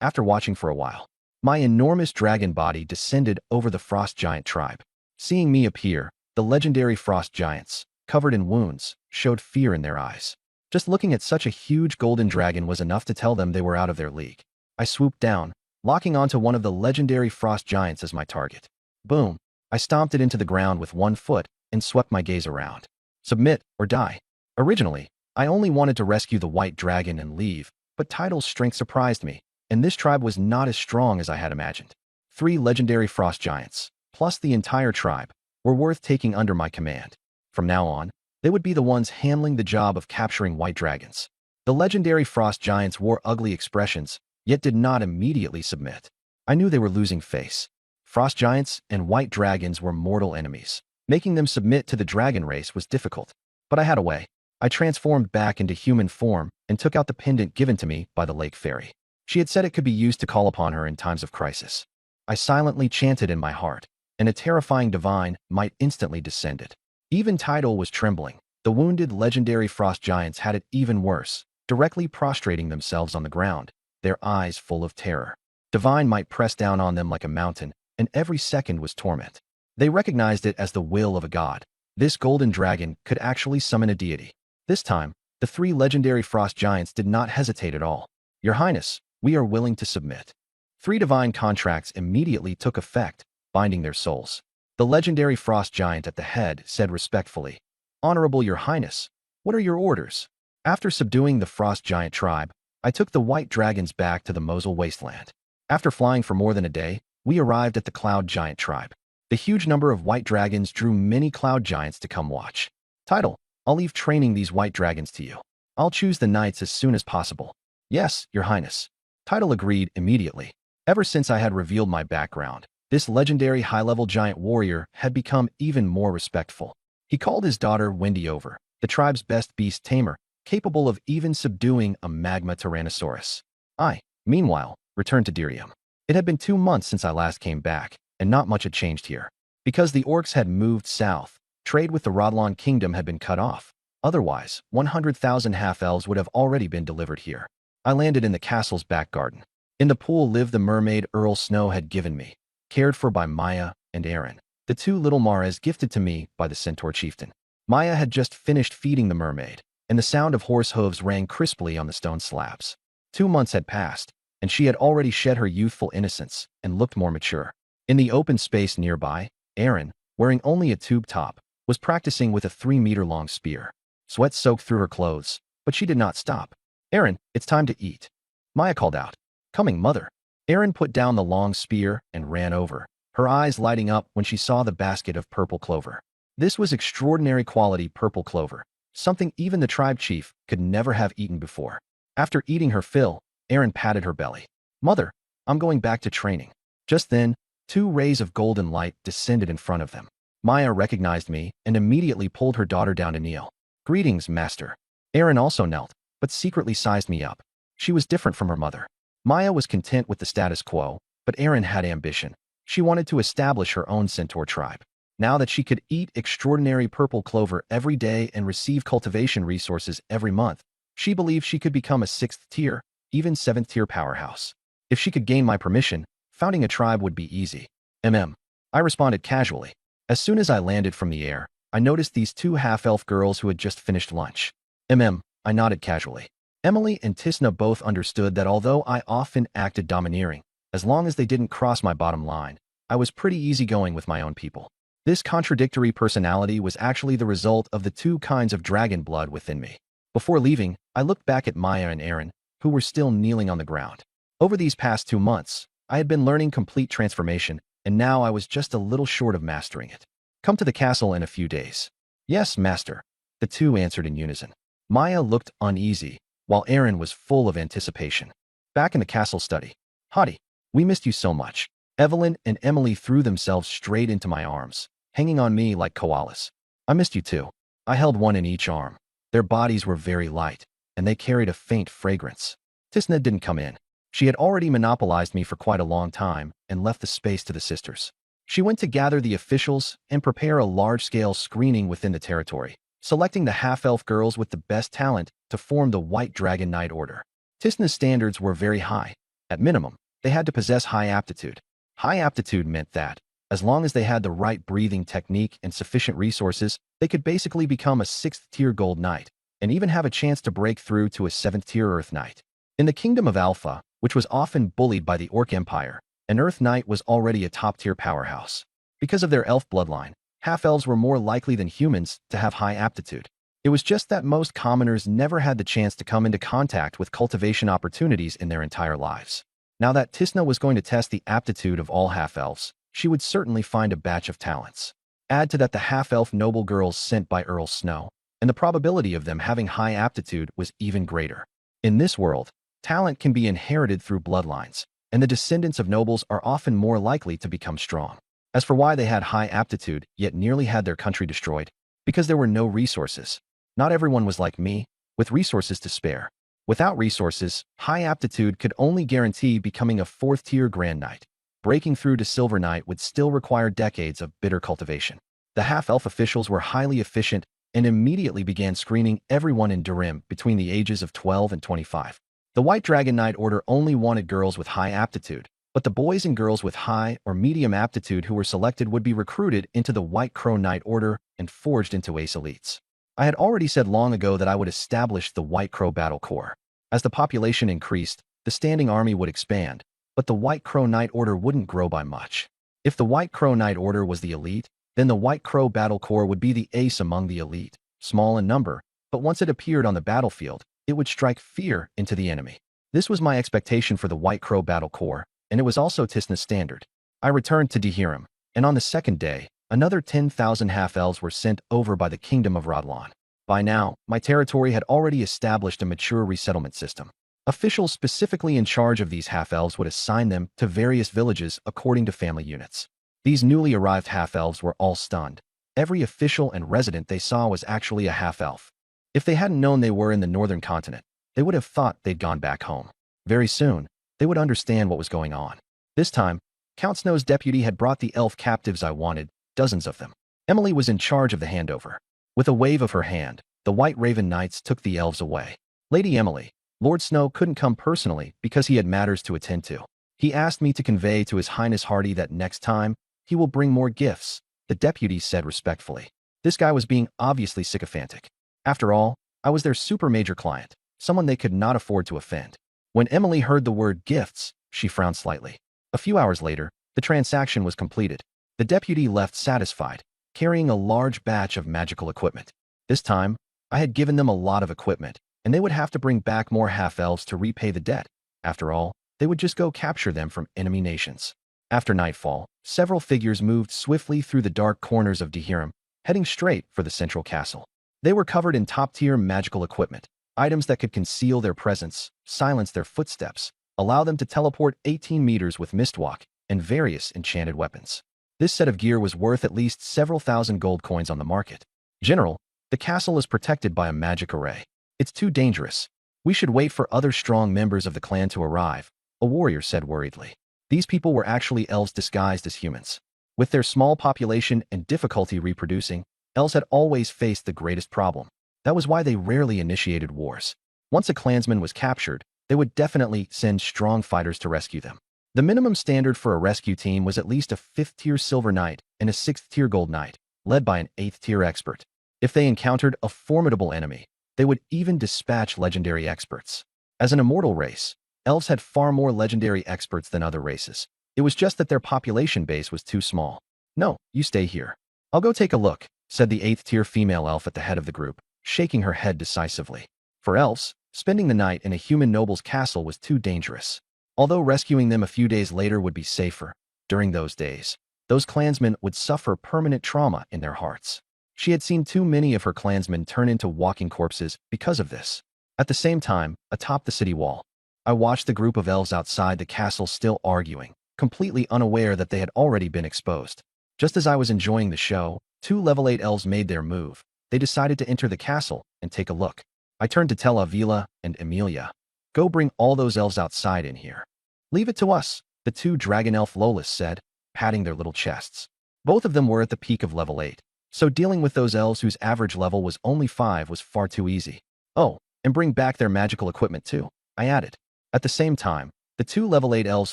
After watching for a while, my enormous dragon body descended over the Frost Giant tribe. Seeing me appear, the legendary Frost Giants, covered in wounds, showed fear in their eyes. Just looking at such a huge golden dragon was enough to tell them they were out of their league. I swooped down, locking onto one of the legendary Frost Giants as my target. Boom! I stomped it into the ground with one foot and swept my gaze around. Submit or die. Originally, I only wanted to rescue the white dragon and leave, but Tidal's strength surprised me, and this tribe was not as strong as I had imagined. 3 legendary Frost Giants, plus the entire tribe, were worth taking under my command. From now on, they would be the ones handling the job of capturing white dragons. The legendary Frost Giants wore ugly expressions, yet did not immediately submit. I knew they were losing face. Frost Giants and white dragons were mortal enemies. Making them submit to the dragon race was difficult. But I had a way. I transformed back into human form and took out the pendant given to me by the lake fairy. She had said it could be used to call upon her in times of crisis. I silently chanted in my heart, and a terrifying divine might instantly descended. Even Tidal was trembling. The wounded legendary Frost Giants had it even worse, directly prostrating themselves on the ground, their eyes full of terror. Divine might press down on them like a mountain, and every second was torment. They recognized it as the will of a god. This golden dragon could actually summon a deity. This time, the 3 legendary Frost Giants did not hesitate at all. Your Highness, we are willing to submit. 3 divine contracts immediately took effect, binding their souls. The legendary Frost Giant at the head said respectfully, "Honorable Your Highness, what are your orders?" After subduing the Frost Giant tribe, I took the white dragons back to the Mosul wasteland. After flying for more than a day, we arrived at the Cloud Giant tribe. The huge number of white dragons drew many Cloud Giants to come watch. Tidal, I'll leave training these white dragons to you. I'll choose the knights as soon as possible. Yes, Your Highness. Tidal agreed immediately. Ever since I had revealed my background, this legendary high-level giant warrior had become even more respectful. He called his daughter Wendy over, the tribe's best beast tamer, capable of even subduing a magma tyrannosaurus. I, meanwhile, returned to Dirium. It had been 2 months since I last came back, and not much had changed here. Because the orcs had moved south, trade with the Rodlan kingdom had been cut off. Otherwise, 100,000 half-elves would have already been delivered here. I landed in the castle's back garden. In the pool lived the mermaid Earl Snow had given me, cared for by Maya and Aaron, the 2 little Maras gifted to me by the centaur chieftain. Maya had just finished feeding the mermaid, and the sound of horse hooves rang crisply on the stone slabs. 2 months had passed, and she had already shed her youthful innocence and looked more mature. In the open space nearby, Erin, wearing only a tube top, was practicing with a 3-meter-long spear. Sweat soaked through her clothes, but she did not stop. Erin, it's time to eat. Maya called out. Coming, mother. Erin put down the long spear and ran over, her eyes lighting up when she saw the basket of purple clover. This was extraordinary quality purple clover, something even the tribe chief could never have eaten before. After eating her fill, Erin patted her belly. Mother, I'm going back to training. Just then, 2 rays of golden light descended in front of them. Maya recognized me and immediately pulled her daughter down to kneel. Greetings, master. Erin also knelt, but secretly sized me up. She was different from her mother. Maya was content with the status quo, but Erin had ambition. She wanted to establish her own centaur tribe. Now that she could eat extraordinary purple clover every day and receive cultivation resources every month, she believed she could become a 6th tier, even 7th tier powerhouse. If she could gain my permission, founding a tribe would be easy. I responded casually. As soon as I landed from the air, I noticed these 2 half-elf girls who had just finished lunch. I nodded casually. Emily and Tisna both understood that although I often acted domineering, as long as they didn't cross my bottom line, I was pretty easygoing with my own people. This contradictory personality was actually the result of the 2 kinds of dragon blood within me. Before leaving, I looked back at Maya and Erin, who were still kneeling on the ground. Over these past 2 months, I had been learning complete transformation, and now I was just a little short of mastering it. Come to the castle in a few days. Yes, master, the 2 answered in unison. Maya looked uneasy, while Erin was full of anticipation. Back in the castle study. Hottie, we missed you so much. Evelyn and Emily threw themselves straight into my arms, hanging on me like koalas. I missed you too. I held one in each arm. Their bodies were very light, and they carried a faint fragrance. Tisna didn't come in. She had already monopolized me for quite a long time and left the space to the sisters. She went to gather the officials and prepare a large-scale screening within the territory, selecting the half-elf girls with the best talent to form the White Dragon Knight Order. Tisna's standards were very high. At minimum, they had to possess high aptitude. High aptitude meant that, as long as they had the right breathing technique and sufficient resources, they could basically become a 6th-tier Gold Knight, and even have a chance to break through to a 7th-tier Earth Knight. In the Kingdom of Alpha, which was often bullied by the Orc Empire, an Earth Knight was already a top-tier powerhouse. Because of their elf bloodline, half-elves were more likely than humans to have high aptitude. It was just that most commoners never had the chance to come into contact with cultivation opportunities in their entire lives. Now that Tisna was going to test the aptitude of all half-elves, she would certainly find a batch of talents. Add to that the half-elf noble girls sent by Earl Snow, and the probability of them having high aptitude was even greater. In this world, talent can be inherited through bloodlines, and the descendants of nobles are often more likely to become strong. As for why they had high aptitude yet nearly had their country destroyed, because there were no resources. Not everyone was like me, with resources to spare. Without resources, high aptitude could only guarantee becoming a 4th-tier Grand Knight. Breaking through to Silver Knight would still require decades of bitter cultivation. The half-elf officials were highly efficient and immediately began screening everyone in Durim between the ages of 12 and 25. The White Dragon Knight Order only wanted girls with high aptitude, but the boys and girls with high or medium aptitude who were selected would be recruited into the White Crow Knight Order and forged into ace elites. I had already said long ago that I would establish the White Crow Battle Corps. As the population increased, the standing army would expand, but the White Crow Knight Order wouldn't grow by much. If the White Crow Knight Order was the elite, then the White Crow Battle Corps would be the ace among the elite, small in number, but once it appeared on the battlefield, it would strike fear into the enemy. This was my expectation for the White Crow Battle Corps, and it was also Tisna's standard. I returned to Dehiram, and on the second day, another 10,000 half-elves were sent over by the Kingdom of Radlan. By now, my territory had already established a mature resettlement system. Officials specifically in charge of these half-elves would assign them to various villages according to family units. These newly arrived half-elves were all stunned. Every official and resident they saw was actually a half-elf. If they hadn't known they were in the northern continent, they would have thought they'd gone back home. Very soon, they would understand what was going on. This time, Count Snow's deputy had brought the elf captives I wanted, dozens of them. Emily was in charge of the handover. With a wave of her hand, the White Raven Knights took the elves away. Lady Emily, Lord Snow couldn't come personally because he had matters to attend to. He asked me to convey to His Highness Hardy that next time, he will bring more gifts, the deputy said respectfully. This guy was being obviously sycophantic. After all, I was their super major client, someone they could not afford to offend. When Emily heard the word gifts, she frowned slightly. A few hours later, the The transaction was completed. The deputy left satisfied, carrying a large batch of magical equipment. This time, I had given them a lot of equipment, and they would have to bring back more half-elves to repay the debt. After all, they would just go capture them from enemy nations. After nightfall, several figures moved swiftly through the dark corners of Dehiram, heading straight for the central castle. They were covered in top-tier magical equipment, items that could conceal their presence, silence their footsteps, allow them to teleport 18 meters with mistwalk, and various enchanted weapons. This set of gear was worth at least several thousand gold coins on the market. General, the castle is protected by a magic array. It's too dangerous. We should wait for other strong members of the clan to arrive, a warrior said worriedly. These people were actually elves disguised as humans. With their small population and difficulty reproducing, elves had always faced the greatest problem. That was why they rarely initiated wars. Once a clansman was captured, they would definitely send strong fighters to rescue them. The minimum standard for a rescue team was at least a 5th-tier Silver Knight and a 6th-tier Gold Knight, led by an 8th-tier expert. If they encountered a formidable enemy, they would even dispatch legendary experts. As an immortal race, elves had far more legendary experts than other races. It was just that their population base was too small. No, you stay here. I'll go take a look, said the 8th-tier female elf at the head of the group, shaking her head decisively. For elves, spending the night in a human noble's castle was too dangerous. Although rescuing them a few days later would be safer, during those days, those clansmen would suffer permanent trauma in their hearts. She had seen too many of her clansmen turn into walking corpses because of this. At the same time, atop the city wall, I watched the group of elves outside the castle still arguing, completely unaware that they had already been exposed. Just as I was enjoying the show, 2 level 8 elves made their move. They decided to enter the castle and take a look. I turned to tell Avila and Emilia, go bring all those elves outside in here. Leave it to us, the 2 dragon elf Lolas said, patting their little chests. Both of them were at the peak of level 8, so dealing with those elves whose average level was only 5 was far too easy. Oh, and bring back their magical equipment too, I added. At the same time, the 2 level 8 elves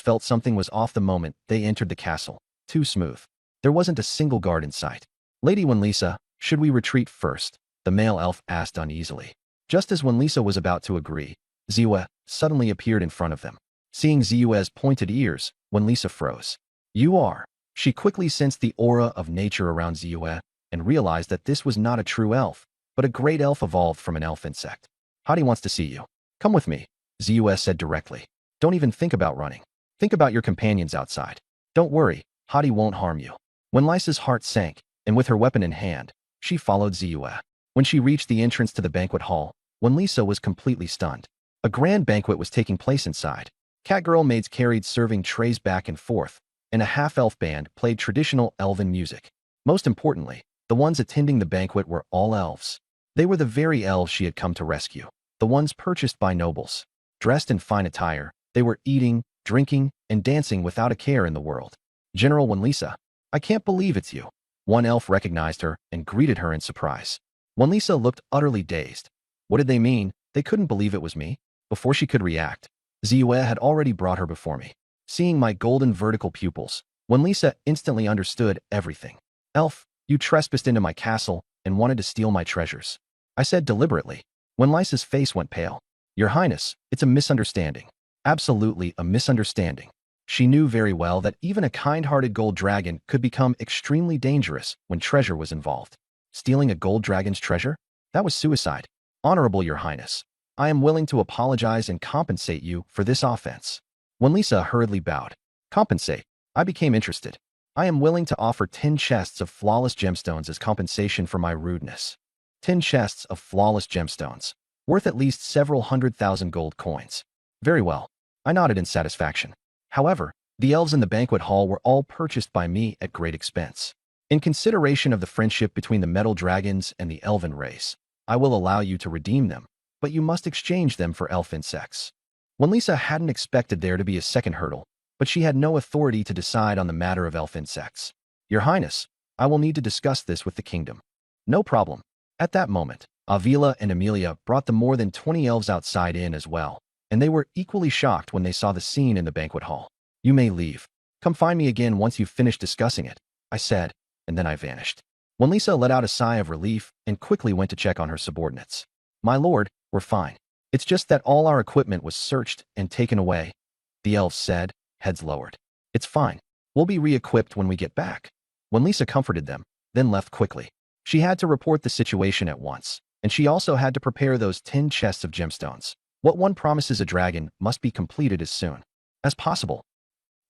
felt something was off the moment they entered the castle. Too smooth. There wasn't a single guard in sight. Lady Wenlisa, should we retreat first? The male elf asked uneasily. Just as Wenlisa was about to agree, Ziwe suddenly appeared in front of them. Seeing Ziwe's pointed ears, Wenlisa froze. You are. She quickly sensed the aura of nature around Ziwe and realized that this was not a true elf, but a great elf evolved from an elf insect. Hadi wants to see you. Come with me, Ziwe said directly. Don't even think about running. Think about your companions outside. Don't worry, Hadi won't harm you. Wenlisa's heart sank, and with her weapon in hand, she followed Ziwe. When she reached the entrance to the banquet hall, Wenlisa was completely stunned. A grand banquet was taking place inside. Catgirl maids carried serving trays back and forth, and a half-elf band played traditional elven music. Most importantly, the ones attending the banquet were all elves. They were the very elves she had come to rescue, the ones purchased by nobles. Dressed in fine attire, they were eating, drinking, and dancing without a care in the world. General Wenlisa, I can't believe it's you. One elf recognized her and greeted her in surprise. Wenlisa looked utterly dazed. What did they mean? They couldn't believe it was me. Before she could react, Ziwe had already brought her before me. Seeing my golden vertical pupils, Wenlisa instantly understood everything. Elf, you trespassed into my castle and wanted to steal my treasures. I said deliberately. Wenlisa's face went pale. Your Highness, it's a misunderstanding. Absolutely a misunderstanding. She knew very well that even a kind-hearted gold dragon could become extremely dangerous when treasure was involved. Stealing a gold dragon's treasure? That was suicide. Honorable Your Highness, I am willing to apologize and compensate you for this offense. Wenlisa hurriedly bowed. Compensate? I became interested. I am willing to offer 10 chests of flawless gemstones as compensation for my rudeness. 10 chests of flawless gemstones, worth at least several 100,000 gold coins. Very well. I nodded in satisfaction. However, the elves in the banquet hall were all purchased by me at great expense. In consideration of the friendship between the metal dragons and the elven race, I will allow you to redeem them, but you must exchange them for elf insects. Wenlisa hadn't expected there to be a second hurdle, but she had no authority to decide on the matter of elf insects. Your Highness, I will need to discuss this with the kingdom. No problem. At that moment, Avila and Emilia brought the more than 20 elves outside in as well, and they were equally shocked when they saw the scene in the banquet hall. You may leave. Come find me again once you've finished discussing it, I said, and then I vanished. Wenlisa let out a sigh of relief and quickly went to check on her subordinates. My lord, we're fine. It's just that all our equipment was searched and taken away, the elves said, heads lowered. It's fine. We'll be re-equipped when we get back. When Lisa comforted them, then left quickly. She had to report the situation at once, and she also had to prepare those 10 chests of gemstones. What one promises a dragon must be completed as soon as possible.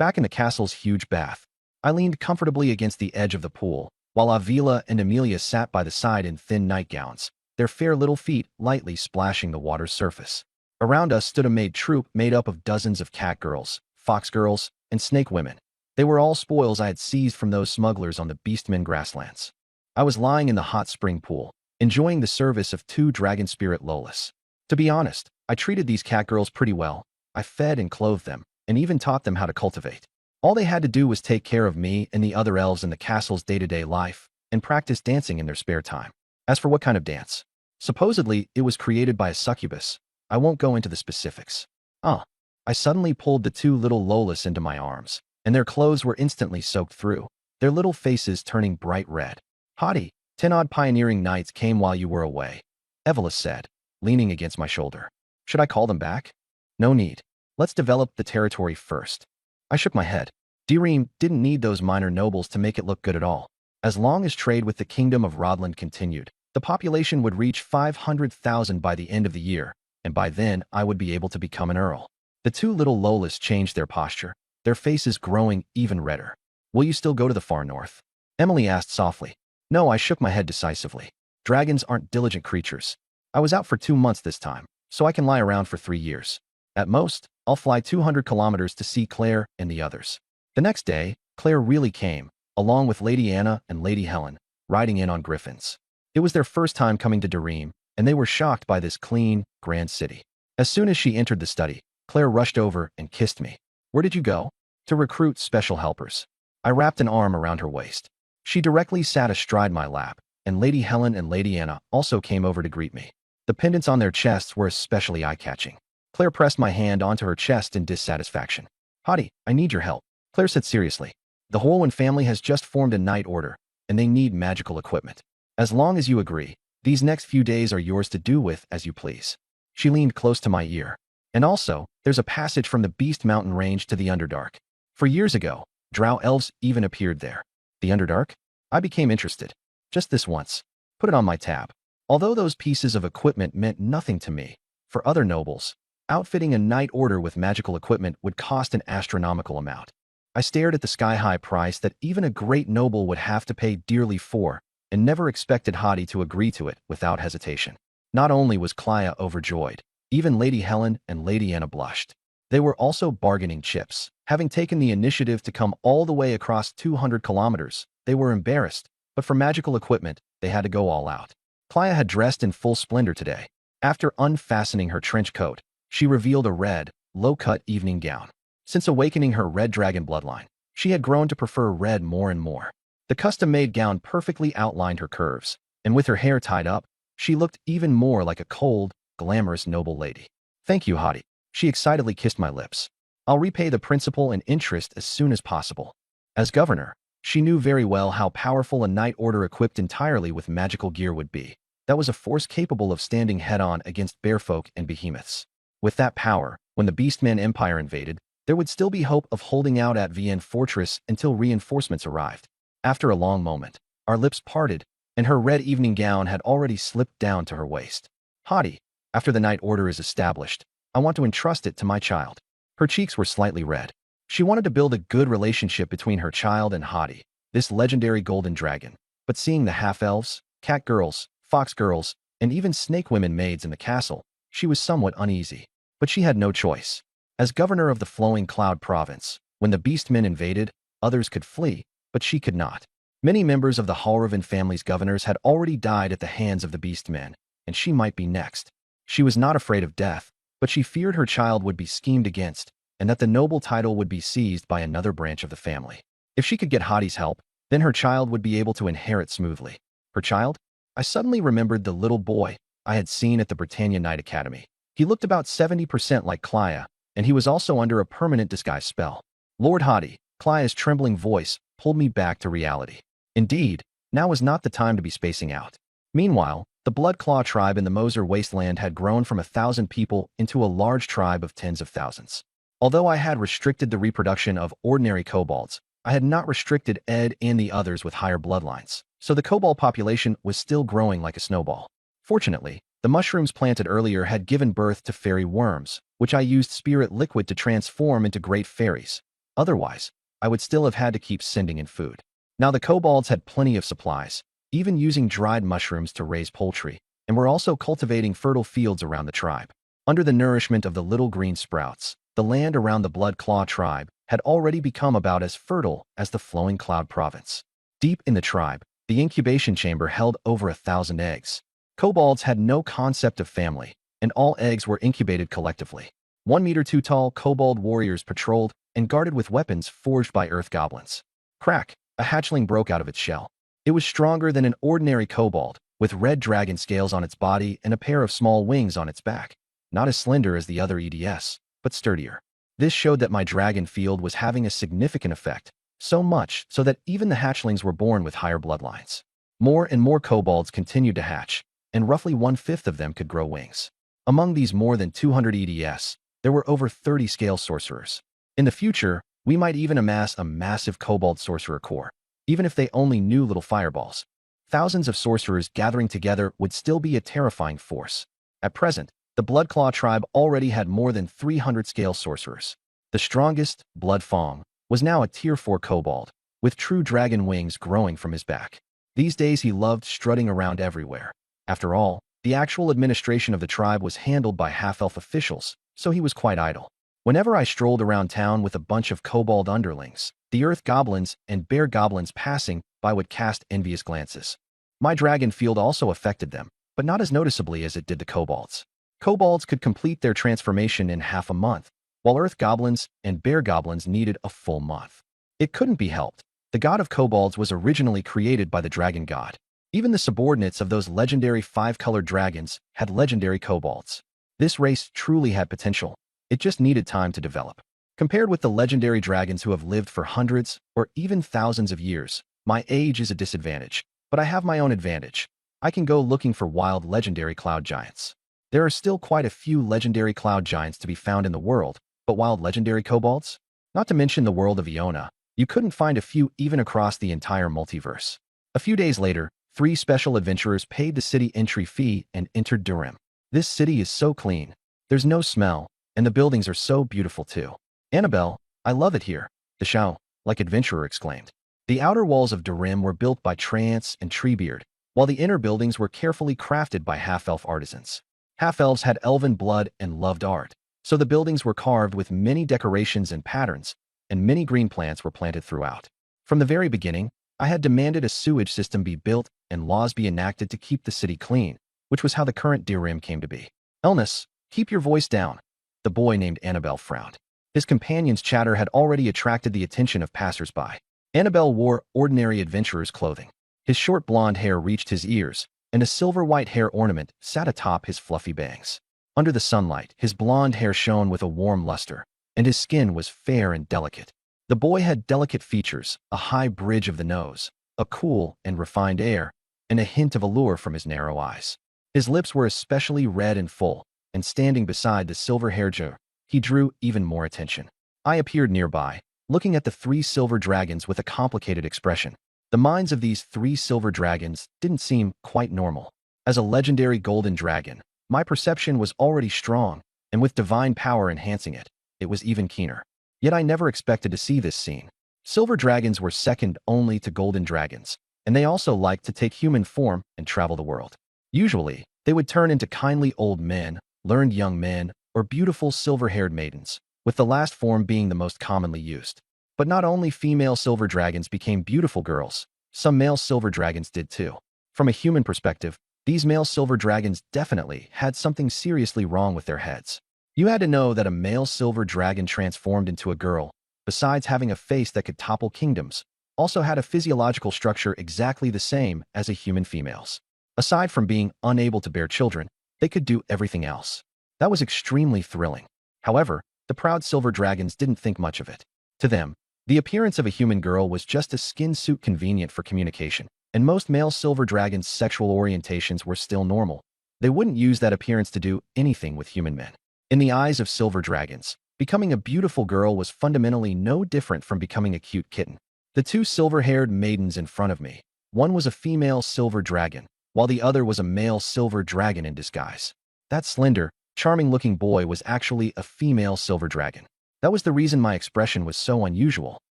Back in the castle's huge bath, I leaned comfortably against the edge of the pool, while Avila and Amelia sat by the side in thin nightgowns, their fair little feet lightly splashing the water's surface. Around us stood a maid troop made up of dozens of cat girls, fox girls, and snake women. They were all spoils I had seized from those smugglers on the Beastmen grasslands. I was lying in the hot spring pool, enjoying the service of 2 dragon spirit Lolas. To be honest, I treated these cat girls pretty well. I fed and clothed them, and even taught them how to cultivate. All they had to do was take care of me and the other elves in the castle's day-to-day life, and practice dancing in their spare time. As for what kind of dance, supposedly it was created by a succubus. I won't go into the specifics. I suddenly pulled the 2 little Lolas into my arms, and their clothes were instantly soaked through, their little faces turning bright red. Hottie, 10 odd pioneering nights came while you were away, Evelyn said, leaning against my shoulder. Should I call them back? No need. Let's develop the territory first. I shook my head. Dirim didn't need those minor nobles to make it look good at all. As long as trade with the kingdom of Rodland continued, the population would reach 500,000 by the end of the year, and by then I would be able to become an earl. The 2 little Lolas changed their posture, their faces growing even redder. Will you still go to the far north? Emily asked softly. No, I shook my head decisively. Dragons aren't diligent creatures. I was out for 2 months this time, so I can lie around for 3 years. At most, I'll fly 200 kilometers to see Claire and the others. The next day, Claire really came, along with Lady Anna and Lady Helen, riding in on griffins. It was their first time coming to Dirim, and they were shocked by this clean, grand city. As soon as she entered the study, Claire rushed over and kissed me. Where did you go? To recruit special helpers. I wrapped an arm around her waist. She directly sat astride my lap, and Lady Helen and Lady Anna also came over to greet me. The pendants on their chests were especially eye-catching. Claire pressed my hand onto her chest in dissatisfaction. Hottie, I need your help, Claire said seriously. The Horwin family has just formed a knight order, and they need magical equipment. As long as you agree, these next few days are yours to do with as you please. She leaned close to my ear. And also, there's a passage from the Beast Mountain range to the Underdark. For years ago, drow elves even appeared there. The Underdark? I became interested. Just this once. Put it on my tab. Although those pieces of equipment meant nothing to me, for other nobles, outfitting a knight order with magical equipment would cost an astronomical amount. I stared at the sky-high price that even a great noble would have to pay dearly for, and never expected Hottie to agree to it without hesitation. Not only was Clea overjoyed, even Lady Helen and Lady Anna blushed. They were also bargaining chips. Having taken the initiative to come all the way across 200 kilometers, they were embarrassed, but for magical equipment, they had to go all out. Clea had dressed in full splendor today. After unfastening her trench coat, she revealed a red, low-cut evening gown. Since awakening her red dragon bloodline, she had grown to prefer red more and more. The custom-made gown perfectly outlined her curves, and with her hair tied up, she looked even more like a cold, glamorous noble lady. Thank you, Hottie. She excitedly kissed my lips. I'll repay the principal and interest as soon as possible. As governor, she knew very well how powerful a knight order equipped entirely with magical gear would be. That was a force capable of standing head-on against bearfolk and behemoths. With that power, when the Beastman Empire invaded, there would still be hope of holding out at Vienne Fortress until reinforcements arrived. After a long moment, our lips parted, and her red evening gown had already slipped down to her waist. Hottie, after the knight order is established, I want to entrust it to my child. Her cheeks were slightly red. She wanted to build a good relationship between her child and Hottie, this legendary golden dragon. But seeing the half-elves, cat girls, fox girls, and even snake women maids in the castle, she was somewhat uneasy. But she had no choice. As governor of the Flowing Cloud province, when the Beastmen invaded, others could flee, but she could not. Many members of the Halraven family's governors had already died at the hands of the Beastmen, and she might be next. She was not afraid of death, but she feared her child would be schemed against, and that the noble title would be seized by another branch of the family. If she could get Hottie's help, then her child would be able to inherit smoothly. Her child? I suddenly remembered the little boy I had seen at the Britannia Knight Academy. He looked about 70% like Clea, and he was also under a permanent disguise spell. Lord Hottie, Clea's trembling voice pulled me back to reality. Indeed, now was not the time to be spacing out. Meanwhile, the Bloodclaw tribe in the Moser wasteland had grown from 1,000 people into a large tribe of tens of thousands. Although I had restricted the reproduction of ordinary kobolds, I had not restricted Ed and the others with higher bloodlines, so the kobold population was still growing like a snowball. Fortunately, the mushrooms planted earlier had given birth to fairy worms, which I used spirit liquid to transform into great fairies. Otherwise, I would still have had to keep sending in food. Now the kobolds had plenty of supplies, even using dried mushrooms to raise poultry, and were also cultivating fertile fields around the tribe. Under the nourishment of the little green sprouts, the land around the Blood Claw tribe had already become about as fertile as the flowing cloud province. Deep in the tribe, the incubation chamber held over 1,000 eggs. Kobolds had no concept of family, and all eggs were incubated collectively. 1 meter tall kobold warriors patrolled and guarded with weapons forged by earth goblins. Crack! A hatchling broke out of its shell. It was stronger than an ordinary kobold, with red dragon scales on its body and a pair of small wings on its back. Not as slender as the other EDS, but sturdier. This showed that my dragon field was having a significant effect, so much so that even the hatchlings were born with higher bloodlines. More and more kobolds continued to hatch, and roughly 1/5 of them could grow wings. Among these more than 200 EDS, there were over 30 scale sorcerers. In the future, we might even amass a massive kobold sorcerer corps, even if they only knew little fireballs. Thousands of sorcerers gathering together would still be a terrifying force. At present, the Bloodclaw tribe already had more than 300 scale sorcerers. The strongest, Blood Fong, was now a tier 4 kobold, with true dragon wings growing from his back. These days he loved strutting around everywhere. After all, the actual administration of the tribe was handled by half-elf officials, so he was quite idle. Whenever I strolled around town with a bunch of kobold underlings, the earth goblins and bear goblins passing by would cast envious glances. My dragon field also affected them, but not as noticeably as it did the kobolds. Kobolds could complete their transformation in half a month, while earth goblins and bear goblins needed a full month. It couldn't be helped. The god of kobolds was originally created by the dragon god. Even the subordinates of those legendary 5-colored dragons had legendary kobolds. This race truly had potential. It just needed time to develop. Compared with the legendary dragons who have lived for hundreds or even thousands of years, my age is a disadvantage, but I have my own advantage. I can go looking for wild legendary cloud giants. There are still quite a few legendary cloud giants to be found in the world, but wild legendary kobolds? Not to mention the world of Iona, you couldn't find a few even across the entire multiverse. A few days later, 3 special adventurers paid the city entry fee and entered Durham. This city is so clean. There's no smell, and the buildings are so beautiful too. Annabelle, I love it here, the Shao, like adventurer exclaimed. The outer walls of Durham were built by Trance and Treebeard, while the inner buildings were carefully crafted by half-elf artisans. Half-elves had elven blood and loved art, so the buildings were carved with many decorations and patterns, and many green plants were planted throughout. From the very beginning, I had demanded a sewage system be built and laws be enacted to keep the city clean, which was how the current Durham came to be. Elnus, keep your voice down. The boy named Annabelle frowned. His companion's chatter had already attracted the attention of passers-by. Annabelle wore ordinary adventurer's clothing. His short blonde hair reached his ears, and a silver-white hair ornament sat atop his fluffy bangs. Under the sunlight, his blonde hair shone with a warm luster, and his skin was fair and delicate. The boy had delicate features, a high bridge of the nose, a cool and refined air, and a hint of allure from his narrow eyes. His lips were especially red and full, and standing beside the silver-haired Joe, he drew even more attention. I appeared nearby, looking at the 3 silver dragons with a complicated expression. The minds of these 3 silver dragons didn't seem quite normal. As a legendary golden dragon, my perception was already strong, and with divine power enhancing it, it was even keener. Yet I never expected to see this scene. Silver dragons were second only to golden dragons, and they also liked to take human form and travel the world. Usually, they would turn into kindly old men, learned young men, or beautiful silver-haired maidens, with the last form being the most commonly used. But not only female silver dragons became beautiful girls, some male silver dragons did too. From a human perspective, these male silver dragons definitely had something seriously wrong with their heads. You had to know that a male silver dragon transformed into a girl, besides having a face that could topple kingdoms, also had a physiological structure exactly the same as a human female's. Aside from being unable to bear children, they could do everything else. That was extremely thrilling. However, the proud silver dragons didn't think much of it. To them, the appearance of a human girl was just a skin suit convenient for communication, and most male silver dragons' sexual orientations were still normal. They wouldn't use that appearance to do anything with human men. In the eyes of silver dragons, becoming a beautiful girl was fundamentally no different from becoming a cute kitten. The two silver-haired maidens in front of me. One was a female silver dragon, while the other was a male silver dragon in disguise. That slender, charming-looking boy was actually a female silver dragon. That was the reason my expression was so unusual.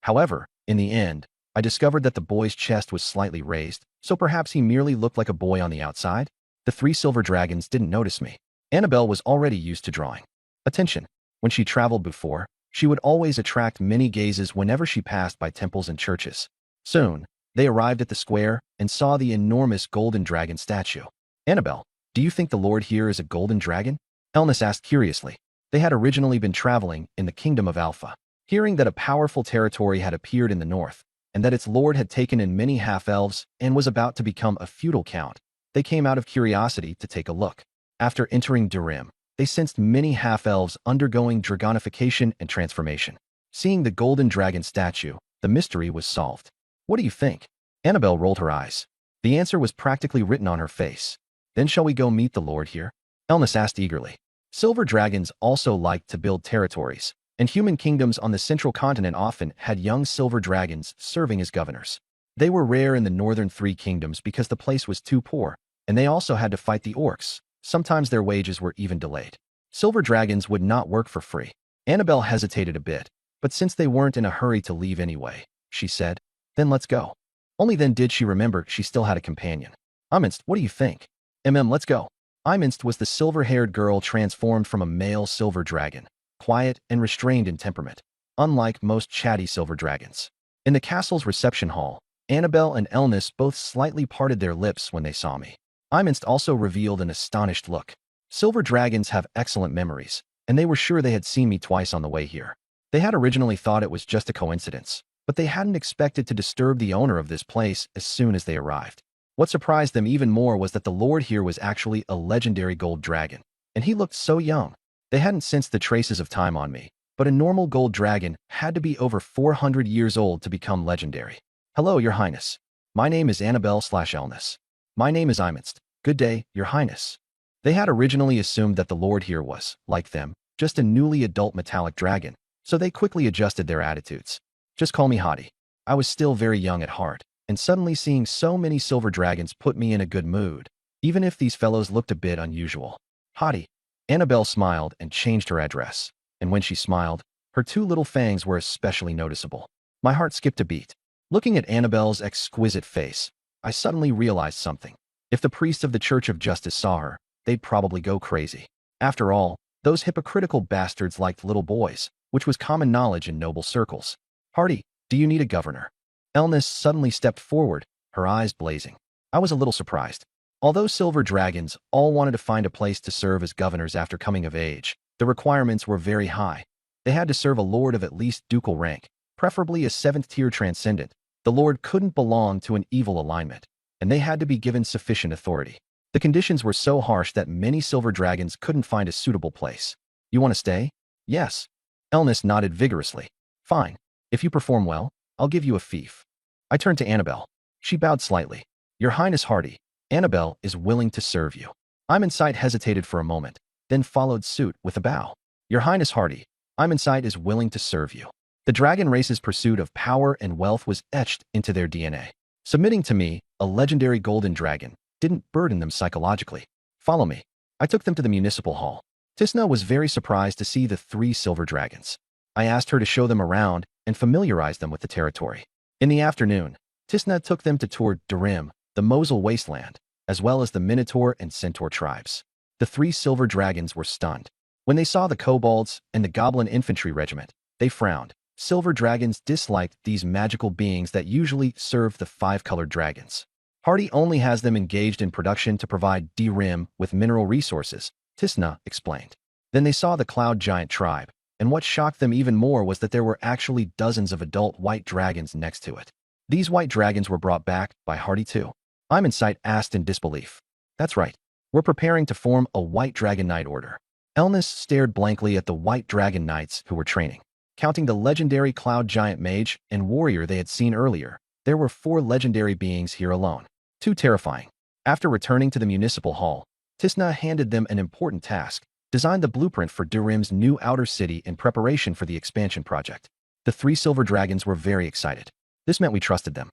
However, in the end, I discovered that the boy's chest was slightly raised, so perhaps he merely looked like a boy on the outside. The three silver dragons didn't notice me. Annabelle was already used to drawing attention. When she traveled before, she would always attract many gazes whenever she passed by temples and churches. Soon, they arrived at the square and saw the enormous golden dragon statue. Annabelle, do you think the Lord here is a golden dragon? Elnis asked curiously. They had originally been traveling in the kingdom of Alpha. Hearing that a powerful territory had appeared in the north, and that its lord had taken in many half-elves and was about to become a feudal count, they came out of curiosity to take a look. After entering Durim, they sensed many half-elves undergoing dragonification and transformation. Seeing the golden dragon statue, the mystery was solved. What do you think? Annabelle rolled her eyes. The answer was practically written on her face. Then shall we go meet the Lord here? Elnis asked eagerly. Silver dragons also liked to build territories, and human kingdoms on the central continent often had young silver dragons serving as governors. They were rare in the northern three kingdoms because the place was too poor, and they also had to fight the orcs. Sometimes their wages were even delayed. Silver dragons would not work for free. Annabelle hesitated a bit, but since they weren't in a hurry to leave anyway, she said, then let's go. Only then did she remember she still had a companion. Iminst, what do you think? Let's go. Iminst was the silver-haired girl transformed from a male silver dragon, quiet and restrained in temperament, unlike most chatty silver dragons. In the castle's reception hall, Annabelle and Elnis both slightly parted their lips when they saw me. Iminst also revealed an astonished look. Silver dragons have excellent memories, and they were sure they had seen me twice on the way here. They had originally thought it was just a coincidence, but they hadn't expected to disturb the owner of this place as soon as they arrived. What surprised them even more was that the Lord here was actually a legendary gold dragon, and he looked so young. They hadn't sensed the traces of time on me, but a normal gold dragon had to be over 400 years old to become legendary. Hello, Your Highness. My name is Annabelle/Elnis. My name is Iminst. Good day, Your Highness. They had originally assumed that the Lord here was, like them, just a newly adult metallic dragon, so they quickly adjusted their attitudes. Just call me Hadi. I was still very young at heart, and suddenly seeing so many silver dragons put me in a good mood, even if these fellows looked a bit unusual. Hadi. Annabelle smiled and changed her address, and when she smiled, her two little fangs were especially noticeable. My heart skipped a beat. Looking at Annabelle's exquisite face, I suddenly realized something. If the priests of the Church of Justice saw her, they'd probably go crazy. After all, those hypocritical bastards liked little boys, which was common knowledge in noble circles. Hardy, do you need a governor? Elnis suddenly stepped forward, her eyes blazing. I was a little surprised. Although silver dragons all wanted to find a place to serve as governors after coming of age, the requirements were very high. They had to serve a lord of at least ducal rank, preferably a 7th-tier transcendent. The lord couldn't belong to an evil alignment, and they had to be given sufficient authority. The conditions were so harsh that many silver dragons couldn't find a suitable place. You want to stay? Yes. Elnis nodded vigorously. Fine. If you perform well, I'll give you a fief. I turned to Annabelle. She bowed slightly. Your Highness Hardy, Annabelle is willing to serve you. Iminsight hesitated for a moment, then followed suit with a bow. Your Highness Hardy, Iminsight is willing to serve you. The dragon race's pursuit of power and wealth was etched into their DNA. Submitting to me, a legendary golden dragon, didn't burden them psychologically. Follow me. I took them to the municipal hall. Tisna was very surprised to see the 3 silver dragons. I asked her to show them around and familiarize them with the territory. In the afternoon, Tisna took them to tour Durim, the Mosul wasteland, as well as the Minotaur and Centaur tribes. The 3 silver dragons were stunned. When they saw the kobolds and the goblin infantry regiment, they frowned. Silver dragons disliked these magical beings that usually serve the 5-colored dragons. Hardy only has them engaged in production to provide Durim with mineral resources, Tisna explained. Then they saw the cloud giant tribe, and what shocked them even more was that there were actually dozens of adult white dragons next to it. These white dragons were brought back by Hardy too. Iminsight asked in disbelief. That's right. We're preparing to form a White Dragon Knight order. Elnis stared blankly at the White Dragon Knights who were training. Counting the legendary cloud giant mage and warrior they had seen earlier, there were 4 legendary beings here alone. Too terrifying. After returning to the municipal hall, Tisna handed them an important task: design the blueprint for Durim's new outer city in preparation for the expansion project. The 3 silver dragons were very excited. This meant we trusted them.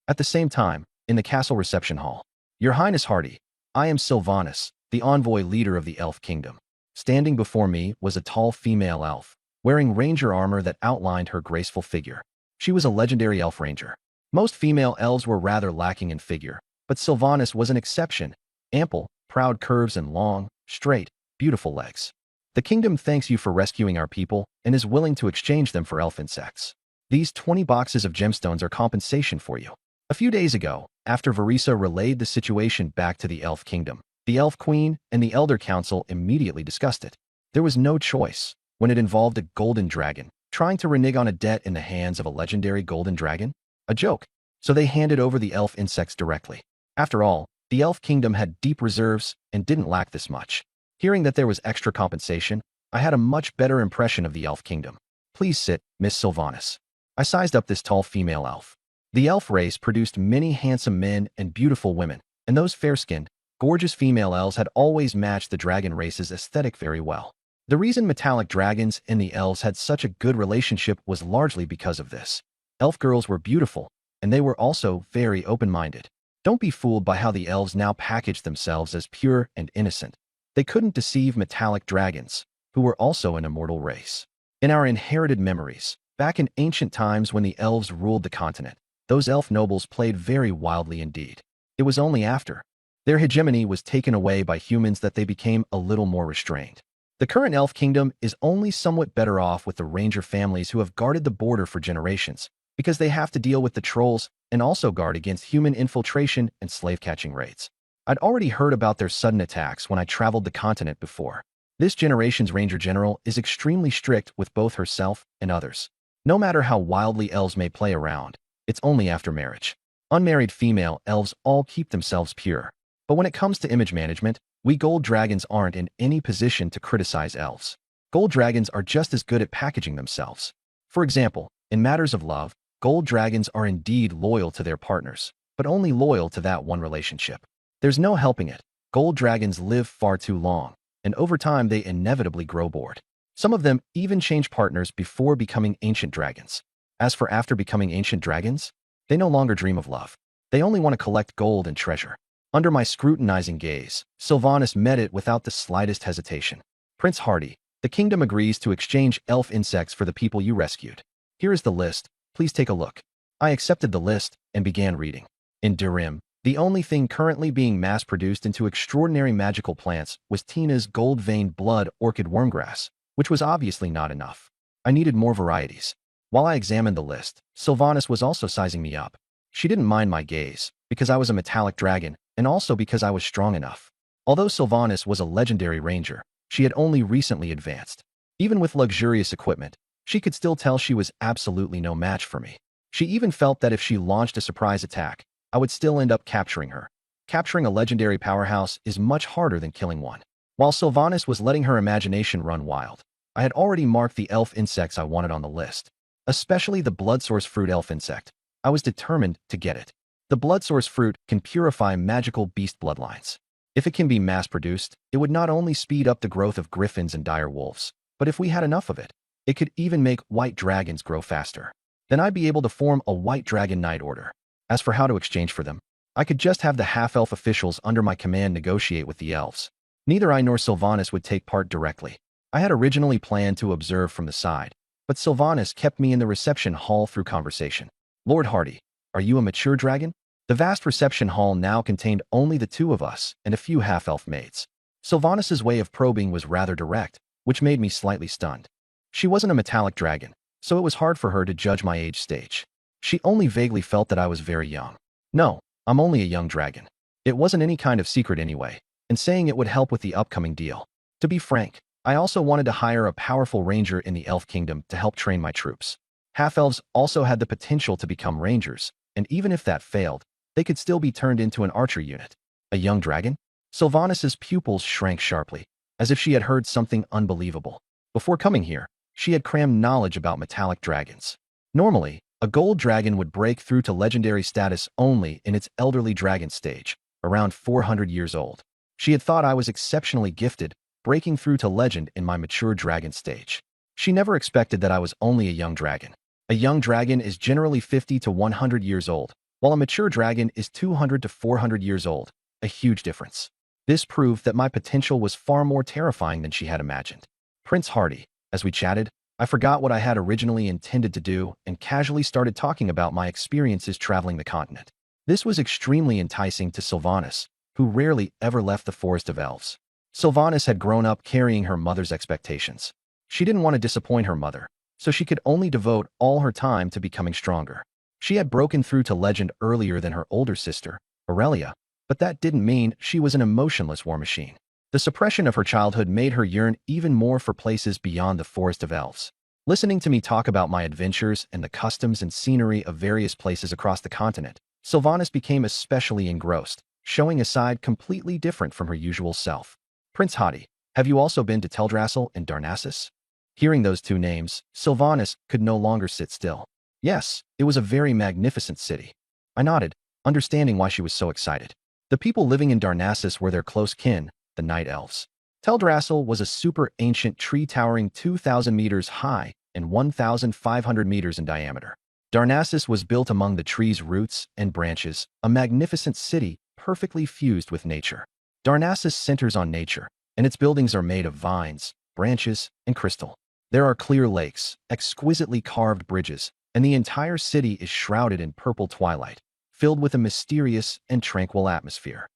At the same time, in the castle reception hall, Your Highness Hardy, I am Sylvanas, the envoy leader of the elf kingdom. Standing before me was a tall female elf, wearing ranger armor that outlined her graceful figure. She was a legendary elf ranger. Most female elves were rather lacking in figure, but Sylvanas was an exception. Ample, proud curves and long, straight, beautiful legs. The kingdom thanks you for rescuing our people and is willing to exchange them for elf insects. These 20 boxes of gemstones are compensation for you. A few days ago, after Varisa relayed the situation back to the elf kingdom, the elf queen and the elder council immediately discussed it. There was no choice when it involved a golden dragon, trying to renege on a debt in the hands of a legendary golden dragon. A joke. So they handed over the elf insects directly. After all, the elf kingdom had deep reserves and didn't lack this much. Hearing that there was extra compensation, I had a much better impression of the elf kingdom. Please sit, Miss Sylvanas. I sized up this tall female elf. The elf race produced many handsome men and beautiful women, and those fair-skinned, gorgeous female elves had always matched the dragon race's aesthetic very well. The reason metallic dragons and the elves had such a good relationship was largely because of this. Elf girls were beautiful, and they were also very open-minded. Don't be fooled by how the elves now package themselves as pure and innocent. They couldn't deceive metallic dragons, who were also an immortal race. In our inherited memories, back in ancient times when the elves ruled the continent, those elf nobles played very wildly indeed. It was only after their hegemony was taken away by humans that they became a little more restrained. The current elf kingdom is only somewhat better off with the ranger families who have guarded the border for generations, because they have to deal with the trolls and also guard against human infiltration and slave-catching raids. I'd already heard about their sudden attacks when I traveled the continent before. This generation's ranger general is extremely strict with both herself and others. No matter how wildly elves may play around, it's only after marriage. Unmarried female elves all keep themselves pure. But when it comes to image management, we gold dragons aren't in any position to criticize elves. Gold dragons are just as good at packaging themselves. For example, in matters of love, gold dragons are indeed loyal to their partners, but only loyal to that one relationship. There's no helping it. Gold dragons live far too long, and over time they inevitably grow bored. Some of them even change partners before becoming ancient dragons. As for after becoming ancient dragons, they no longer dream of love. They only want to collect gold and treasure. Under my scrutinizing gaze, Sylvanas met it without the slightest hesitation. Prince Hardy, the kingdom agrees to exchange elf insects for the people you rescued. Here is the list. Please take a look. I accepted the list and began reading. In Durim, the only thing currently being mass-produced into extraordinary magical plants was Tina's gold-veined blood orchid wormgrass, which was obviously not enough. I needed more varieties. While I examined the list, Sylvanas was also sizing me up. She didn't mind my gaze, because I was a metallic dragon, and also because I was strong enough. Although Sylvanas was a legendary ranger, she had only recently advanced. Even with luxurious equipment, she could still tell she was absolutely no match for me. She even felt that if she launched a surprise attack, I would still end up capturing her. Capturing a legendary powerhouse is much harder than killing one. While Sylvanas was letting her imagination run wild, I had already marked the elf insects I wanted on the list. Especially the blood source fruit elf insect. I was determined to get it. The blood source fruit can purify magical beast bloodlines. If it can be mass-produced, it would not only speed up the growth of griffins and dire wolves, but if we had enough of it, it could even make white dragons grow faster. Then I'd be able to form a white dragon knight order. As for how to exchange for them, I could just have the half-elf officials under my command negotiate with the elves. Neither I nor Sylvanas would take part directly. I had originally planned to observe from the side, but Sylvanas kept me in the reception hall through conversation. Lord Hardy, are you a mature dragon? The vast reception hall now contained only the two of us and a few half-elf maids. Sylvanas's way of probing was rather direct, which made me slightly stunned. She wasn't a metallic dragon, so it was hard for her to judge my age stage. She only vaguely felt that I was very young. No, I'm only a young dragon. It wasn't any kind of secret anyway, and saying it would help with the upcoming deal. To be frank, I also wanted to hire a powerful ranger in the elf kingdom to help train my troops. Half-elves also had the potential to become rangers, and even if that failed, they could still be turned into an archer unit. A young dragon? Sylvanas's pupils shrank sharply, as if she had heard something unbelievable. Before coming here, she had crammed knowledge about metallic dragons. Normally, a gold dragon would break through to legendary status only in its elderly dragon stage, around 400 years old. She had thought I was exceptionally gifted, breaking through to legend in my mature dragon stage. She never expected that I was only a young dragon. A young dragon is generally 50 to 100 years old, while a mature dragon is 200 to 400 years old, a huge difference. This proved that my potential was far more terrifying than she had imagined. Prince Hardy, as we chatted, I forgot what I had originally intended to do and casually started talking about my experiences traveling the continent. This was extremely enticing to Sylvanas, who rarely ever left the Forest of Elves. Sylvanas had grown up carrying her mother's expectations. She didn't want to disappoint her mother, so she could only devote all her time to becoming stronger. She had broken through to legend earlier than her older sister, Aurelia, but that didn't mean she was an emotionless war machine. The suppression of her childhood made her yearn even more for places beyond the Forest of Elves. Listening to me talk about my adventures and the customs and scenery of various places across the continent, Sylvanas became especially engrossed, showing a side completely different from her usual self. Prince Hadi, have you also been to Teldrassil and Darnassus? Hearing those two names, Sylvanas could no longer sit still. Yes, it was a very magnificent city. I nodded, understanding why she was so excited. The people living in Darnassus were their close kin, the Night Elves. Teldrassil was a super ancient tree towering 2,000 meters high and 1,500 meters in diameter. Darnassus was built among the tree's roots and branches, a magnificent city perfectly fused with nature. Darnassus centers on nature, and its buildings are made of vines, branches, and crystal. There are clear lakes, exquisitely carved bridges, and the entire city is shrouded in purple twilight, filled with a mysterious and tranquil atmosphere.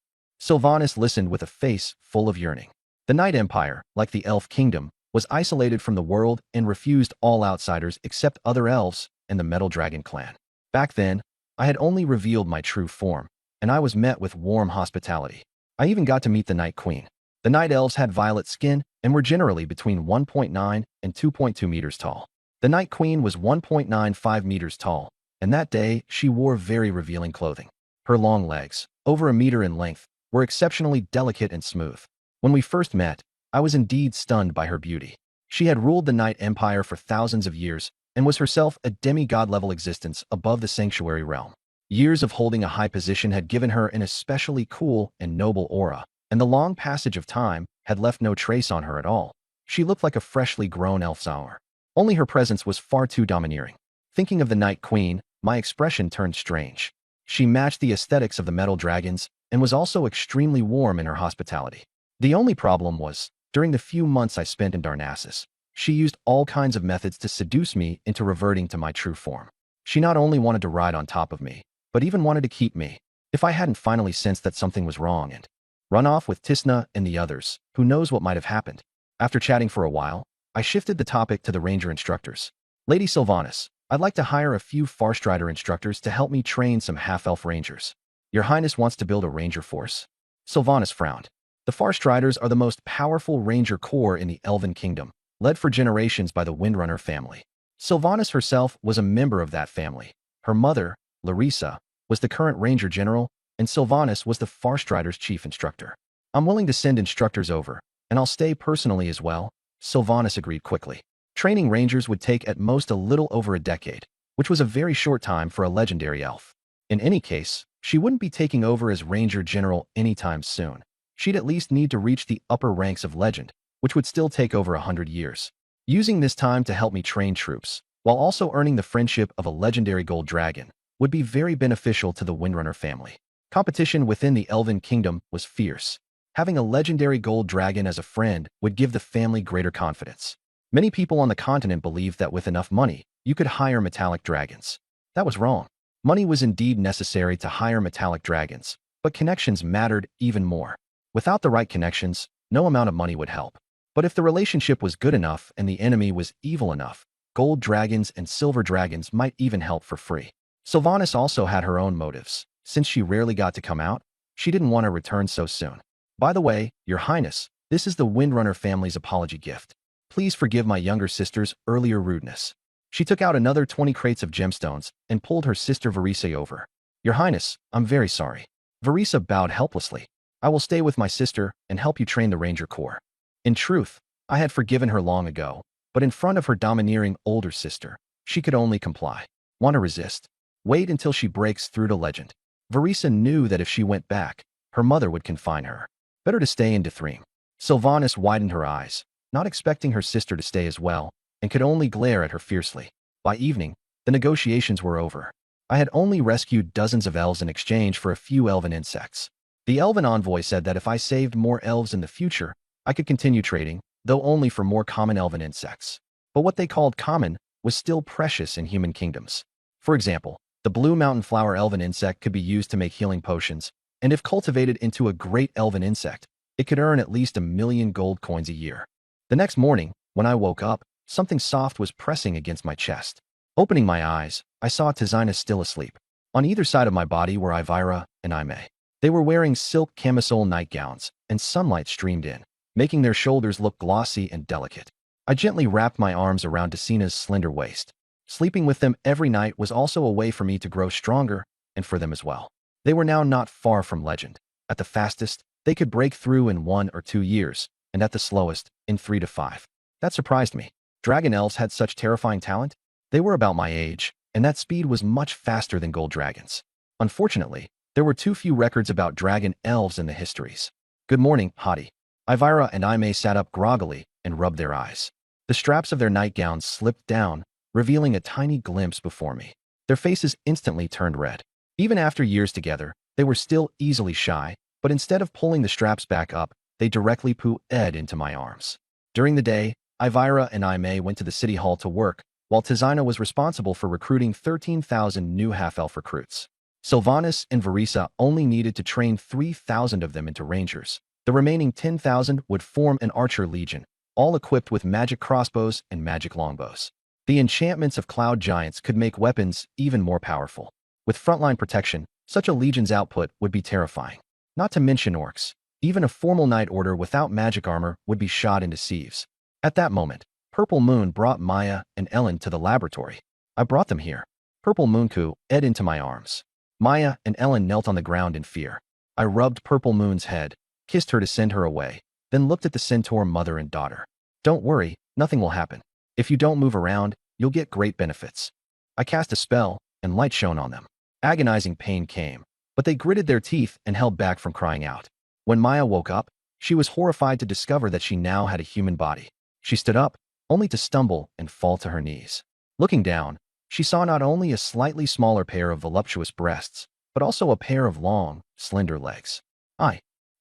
Sylvanas listened with a face full of yearning. The Night Empire, like the Elf Kingdom, was isolated from the world and refused all outsiders except other elves and the Metal Dragon clan. Back then, I had only revealed my true form, and I was met with warm hospitality. I even got to meet the Night Queen. The Night Elves had violet skin and were generally between 1.9 and 2.2 meters tall. The Night Queen was 1.95 meters tall, and that day she wore very revealing clothing. Her long legs, over a meter in length, were exceptionally delicate and smooth. When we first met, I was indeed stunned by her beauty. She had ruled the Night Empire for thousands of years and was herself a demigod-level existence above the sanctuary realm. Years of holding a high position had given her an especially cool and noble aura, and the long passage of time had left no trace on her at all. She looked like a freshly grown elf-flower. Only her presence was far too domineering. Thinking of the Night Queen, my expression turned strange. She matched the aesthetics of the Metal Dragons and was also extremely warm in her hospitality. The only problem was, during the few months I spent in Darnassus, she used all kinds of methods to seduce me into reverting to my true form. She not only wanted to ride on top of me, but even wanted to keep me, if I hadn't finally sensed that something was wrong and run off with Tisna and the others, who knows what might have happened. After chatting for a while, I shifted the topic to the ranger instructors. Lady Sylvanas, I'd like to hire a few Farstrider instructors to help me train some half-elf rangers. Your Highness wants to build a ranger force. Sylvanas frowned. The Farstriders are the most powerful ranger corps in the Elven Kingdom, led for generations by the Windrunner family. Sylvanas herself was a member of that family. Her mother, Larissa, was the current ranger general, and Sylvanas was the Farstriders' chief instructor. I'm willing to send instructors over, and I'll stay personally as well, Sylvanas agreed quickly. Training rangers would take at most a little over a decade, which was a very short time for a legendary elf. In any case, she wouldn't be taking over as ranger general anytime soon. She'd at least need to reach the upper ranks of legend, which would still take over 100 years. Using this time to help me train troops, while also earning the friendship of a legendary gold dragon, would be very beneficial to the Windrunner family. Competition within the Elven Kingdom was fierce. Having a legendary gold dragon as a friend would give the family greater confidence. Many people on the continent believed that with enough money, you could hire metallic dragons. That was wrong. Money was indeed necessary to hire metallic dragons, but connections mattered even more. Without the right connections, no amount of money would help. But if the relationship was good enough and the enemy was evil enough, gold dragons and silver dragons might even help for free. Sylvanas also had her own motives. Since she rarely got to come out, she didn't want to return so soon. By the way, Your Highness, this is the Windrunner family's apology gift. Please forgive my younger sister's earlier rudeness. She took out another 20 crates of gemstones and pulled her sister Varisa over. Your Highness, I'm very sorry. Varisa bowed helplessly. I will stay with my sister and help you train the Ranger Corps. In truth, I had forgiven her long ago, but in front of her domineering older sister, she could only comply. Want to resist? Wait until she breaks through to legend. Varisa knew that if she went back, her mother would confine her. Better to stay in Dithrim. Sylvanas widened her eyes, not expecting her sister to stay as well, and could only glare at her fiercely. By evening, The negotiations were over. I had only rescued dozens of elves in exchange for a few elven insects. The elven envoy said that if I saved more elves in the future, I could continue trading, though only for more common elven insects. But what they called common was still precious in human kingdoms. For example, the blue mountain flower elven insect could be used to make healing potions, and if cultivated into a great elven insect, it could earn at least 1,000,000 gold coins a year. The next morning, when I woke up, something soft was pressing against my chest. Opening my eyes, I saw Tizina still asleep. On either side of my body were Ivira and Aime. They were wearing silk camisole nightgowns, and sunlight streamed in, making their shoulders look glossy and delicate. I gently wrapped my arms around Tizina's slender waist. Sleeping with them every night was also a way for me to grow stronger, and for them as well. They were now not far from legend. At the fastest, they could break through in 1 or 2 years, and at the slowest, in 3 to 5. That surprised me. Dragon elves had such terrifying talent? They were about my age, and that speed was much faster than gold dragons. Unfortunately, there were too few records about dragon elves in the histories. Good morning, Hottie. Ivira and Aime sat up groggily and rubbed their eyes. The straps of their nightgowns slipped down, revealing a tiny glimpse before me. Their faces instantly turned red. Even after years together, they were still easily shy, but instead of pulling the straps back up, they directly poo-ed into my arms. During the day, Ivira and Aime went to the city hall to work, while Tizina was responsible for recruiting 13,000 new half-elf recruits. Sylvanas and Verisa only needed to train 3,000 of them into rangers. The remaining 10,000 would form an archer legion, all equipped with magic crossbows and magic longbows. The enchantments of cloud giants could make weapons even more powerful. With frontline protection, such a legion's output would be terrifying. Not to mention orcs. Even a formal knight order without magic armor would be shot into sieves. At that moment, Purple Moon brought Maya and Ellen to the laboratory. I brought them here. Purple Moon coo-ed into my arms. Maya and Ellen knelt on the ground in fear. I rubbed Purple Moon's head, kissed her to send her away, then looked at the centaur mother and daughter. Don't worry, nothing will happen. If you don't move around, you'll get great benefits. I cast a spell, and light shone on them. Agonizing pain came, but they gritted their teeth and held back from crying out. When Maya woke up, she was horrified to discover that she now had a human body. She stood up, only to stumble and fall to her knees. Looking down, she saw not only a slightly smaller pair of voluptuous breasts, but also a pair of long, slender legs.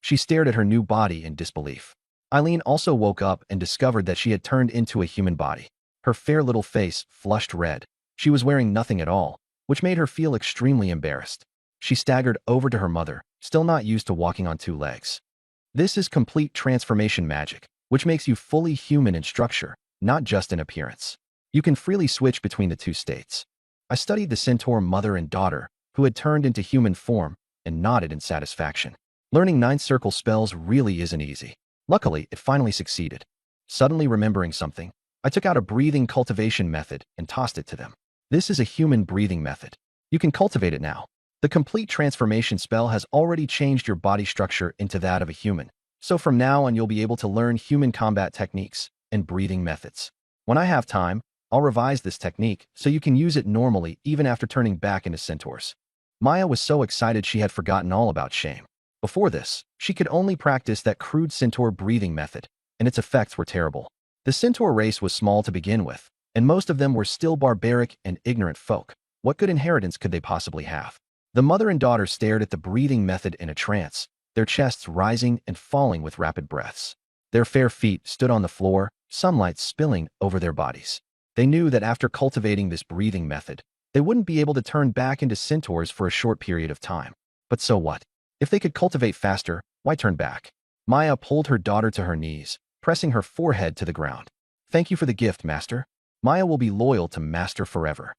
She stared at her new body in disbelief. Eileen also woke up and discovered that she had turned into a human body. Her fair little face flushed red. She was wearing nothing at all, which made her feel extremely embarrassed. She staggered over to her mother, still not used to walking on 2 legs. This is complete transformation magic, which makes you fully human in structure, not just in appearance. You can freely switch between the 2 states. I studied the centaur mother and daughter, who had turned into human form, and nodded in satisfaction. Learning 9 circle spells really isn't easy. Luckily, it finally succeeded. Suddenly remembering something, I took out a breathing cultivation method and tossed it to them. This is a human breathing method. You can cultivate it now. The complete transformation spell has already changed your body structure into that of a human, so from now on you'll be able to learn human combat techniques and breathing methods. When I have time, I'll revise this technique so you can use it normally even after turning back into centaurs. Maya was so excited she had forgotten all about shame. Before this, she could only practice that crude centaur breathing method, and its effects were terrible. The centaur race was small to begin with, and most of them were still barbaric and ignorant folk. What good inheritance could they possibly have? The mother and daughter stared at the breathing method in a trance, their chests rising and falling with rapid breaths. Their fair feet stood on the floor, sunlight spilling over their bodies. They knew that after cultivating this breathing method, they wouldn't be able to turn back into centaurs for a short period of time. But so what? If they could cultivate faster, why turn back? Maya pulled her daughter to her knees, pressing her forehead to the ground. Thank you for the gift, Master. Maya will be loyal to Master forever.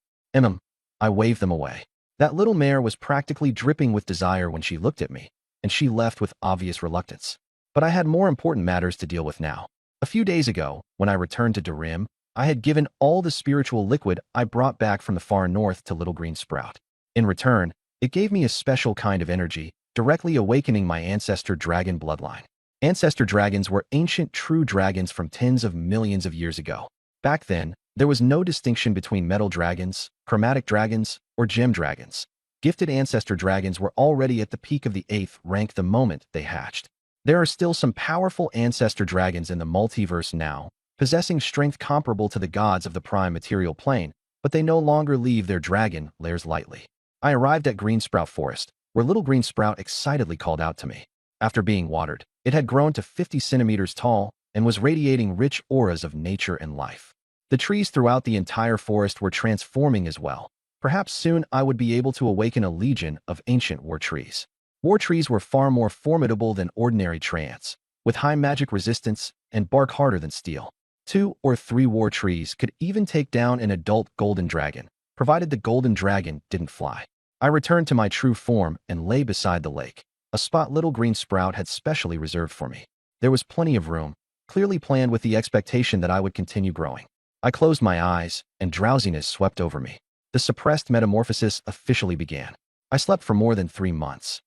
I waved them away. That little mare was practically dripping with desire when she looked at me, and she left with obvious reluctance. But I had more important matters to deal with now. A few days ago, when I returned to Darim, I had given all the spiritual liquid I brought back from the far north to Little Green Sprout. In return, it gave me a special kind of energy, directly awakening my ancestor dragon bloodline. Ancestor dragons were ancient true dragons from tens of millions of years ago. Back then, there was no distinction between metal dragons, chromatic dragons, or gem dragons. Gifted ancestor dragons were already at the peak of the 8th rank the moment they hatched. There are still some powerful ancestor dragons in the multiverse now, possessing strength comparable to the gods of the prime material plane, but they no longer leave their dragon lairs lightly. I arrived at Greensprout Forest, where little Greensprout excitedly called out to me. After being watered, it had grown to 50 centimeters tall and was radiating rich auras of nature and life. The trees throughout the entire forest were transforming as well. Perhaps soon I would be able to awaken a legion of ancient war trees. War trees were far more formidable than ordinary treants, with high magic resistance and bark harder than steel. 2 or 3 war trees could even take down an adult golden dragon, provided the golden dragon didn't fly. I returned to my true form and lay beside the lake, a spot little Greensprout had specially reserved for me. There was plenty of room, clearly planned with the expectation that I would continue growing. I closed my eyes, and drowsiness swept over me. The suppressed metamorphosis officially began. I slept for more than 3 months.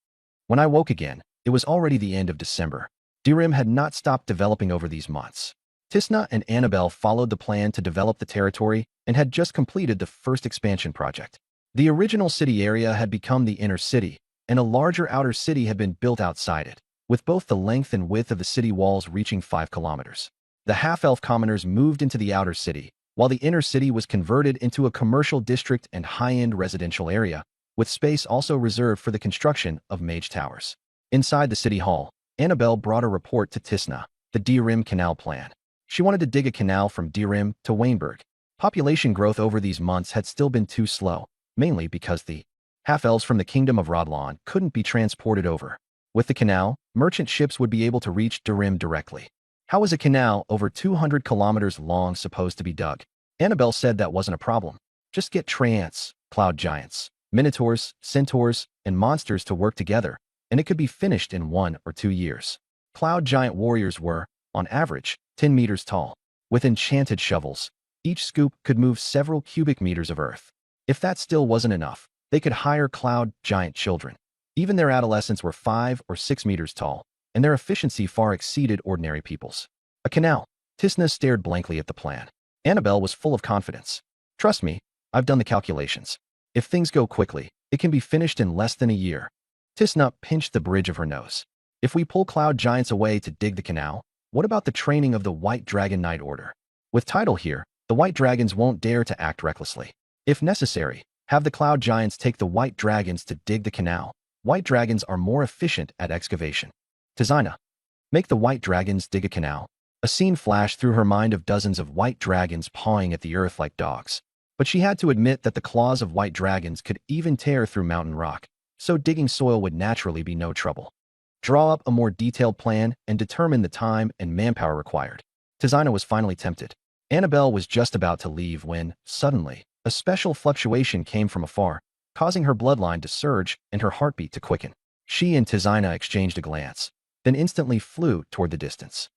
When I woke again, it was already the end of December. Dirim had not stopped developing over these months. Tisna and Annabelle followed the plan to develop the territory and had just completed the first expansion project. The original city area had become the inner city, and a larger outer city had been built outside it, with both the length and width of the city walls reaching 5 kilometers. The half-elf commoners moved into the outer city, while the inner city was converted into a commercial district and high-end residential area, with space also reserved for the construction of mage towers. Inside the city hall, Annabelle brought a report to Tisna, the Dirim Canal plan. She wanted to dig a canal from Dirim to Weinberg. Population growth over these months had still been too slow, mainly because the half-elves from the kingdom of Rodlan couldn't be transported over. With the canal, merchant ships would be able to reach Dirim directly. How was a canal over 200 kilometers long supposed to be dug? Annabelle said that wasn't a problem. Just get treants, cloud giants, minotaurs, centaurs, and monsters to work together, and it could be finished in 1 or 2 years. Cloud giant warriors were, on average, 10 meters tall. With enchanted shovels, each scoop could move several cubic meters of earth. If that still wasn't enough, they could hire cloud giant children. Even their adolescents were 5 or 6 meters tall, and their efficiency far exceeded ordinary people's. A canal. Tisna stared blankly at the plan. Annabelle was full of confidence. Trust me, I've done the calculations. If things go quickly, it can be finished in less than a year. Tisna pinched the bridge of her nose. If we pull cloud giants away to dig the canal, what about the training of the White Dragon Knight Order? With Tidal here, the White Dragons won't dare to act recklessly. If necessary, have the cloud giants take the White Dragons to dig the canal. White dragons are more efficient at excavation. Tizina, make the White Dragons dig a canal. A scene flashed through her mind of dozens of white dragons pawing at the earth like dogs. But she had to admit that the claws of white dragons could even tear through mountain rock, so digging soil would naturally be no trouble. Draw up a more detailed plan and determine the time and manpower required. Tizina was finally tempted. Annabelle was just about to leave when, suddenly, a special fluctuation came from afar, causing her bloodline to surge and her heartbeat to quicken. She and Tizina exchanged a glance, then instantly flew toward the distance.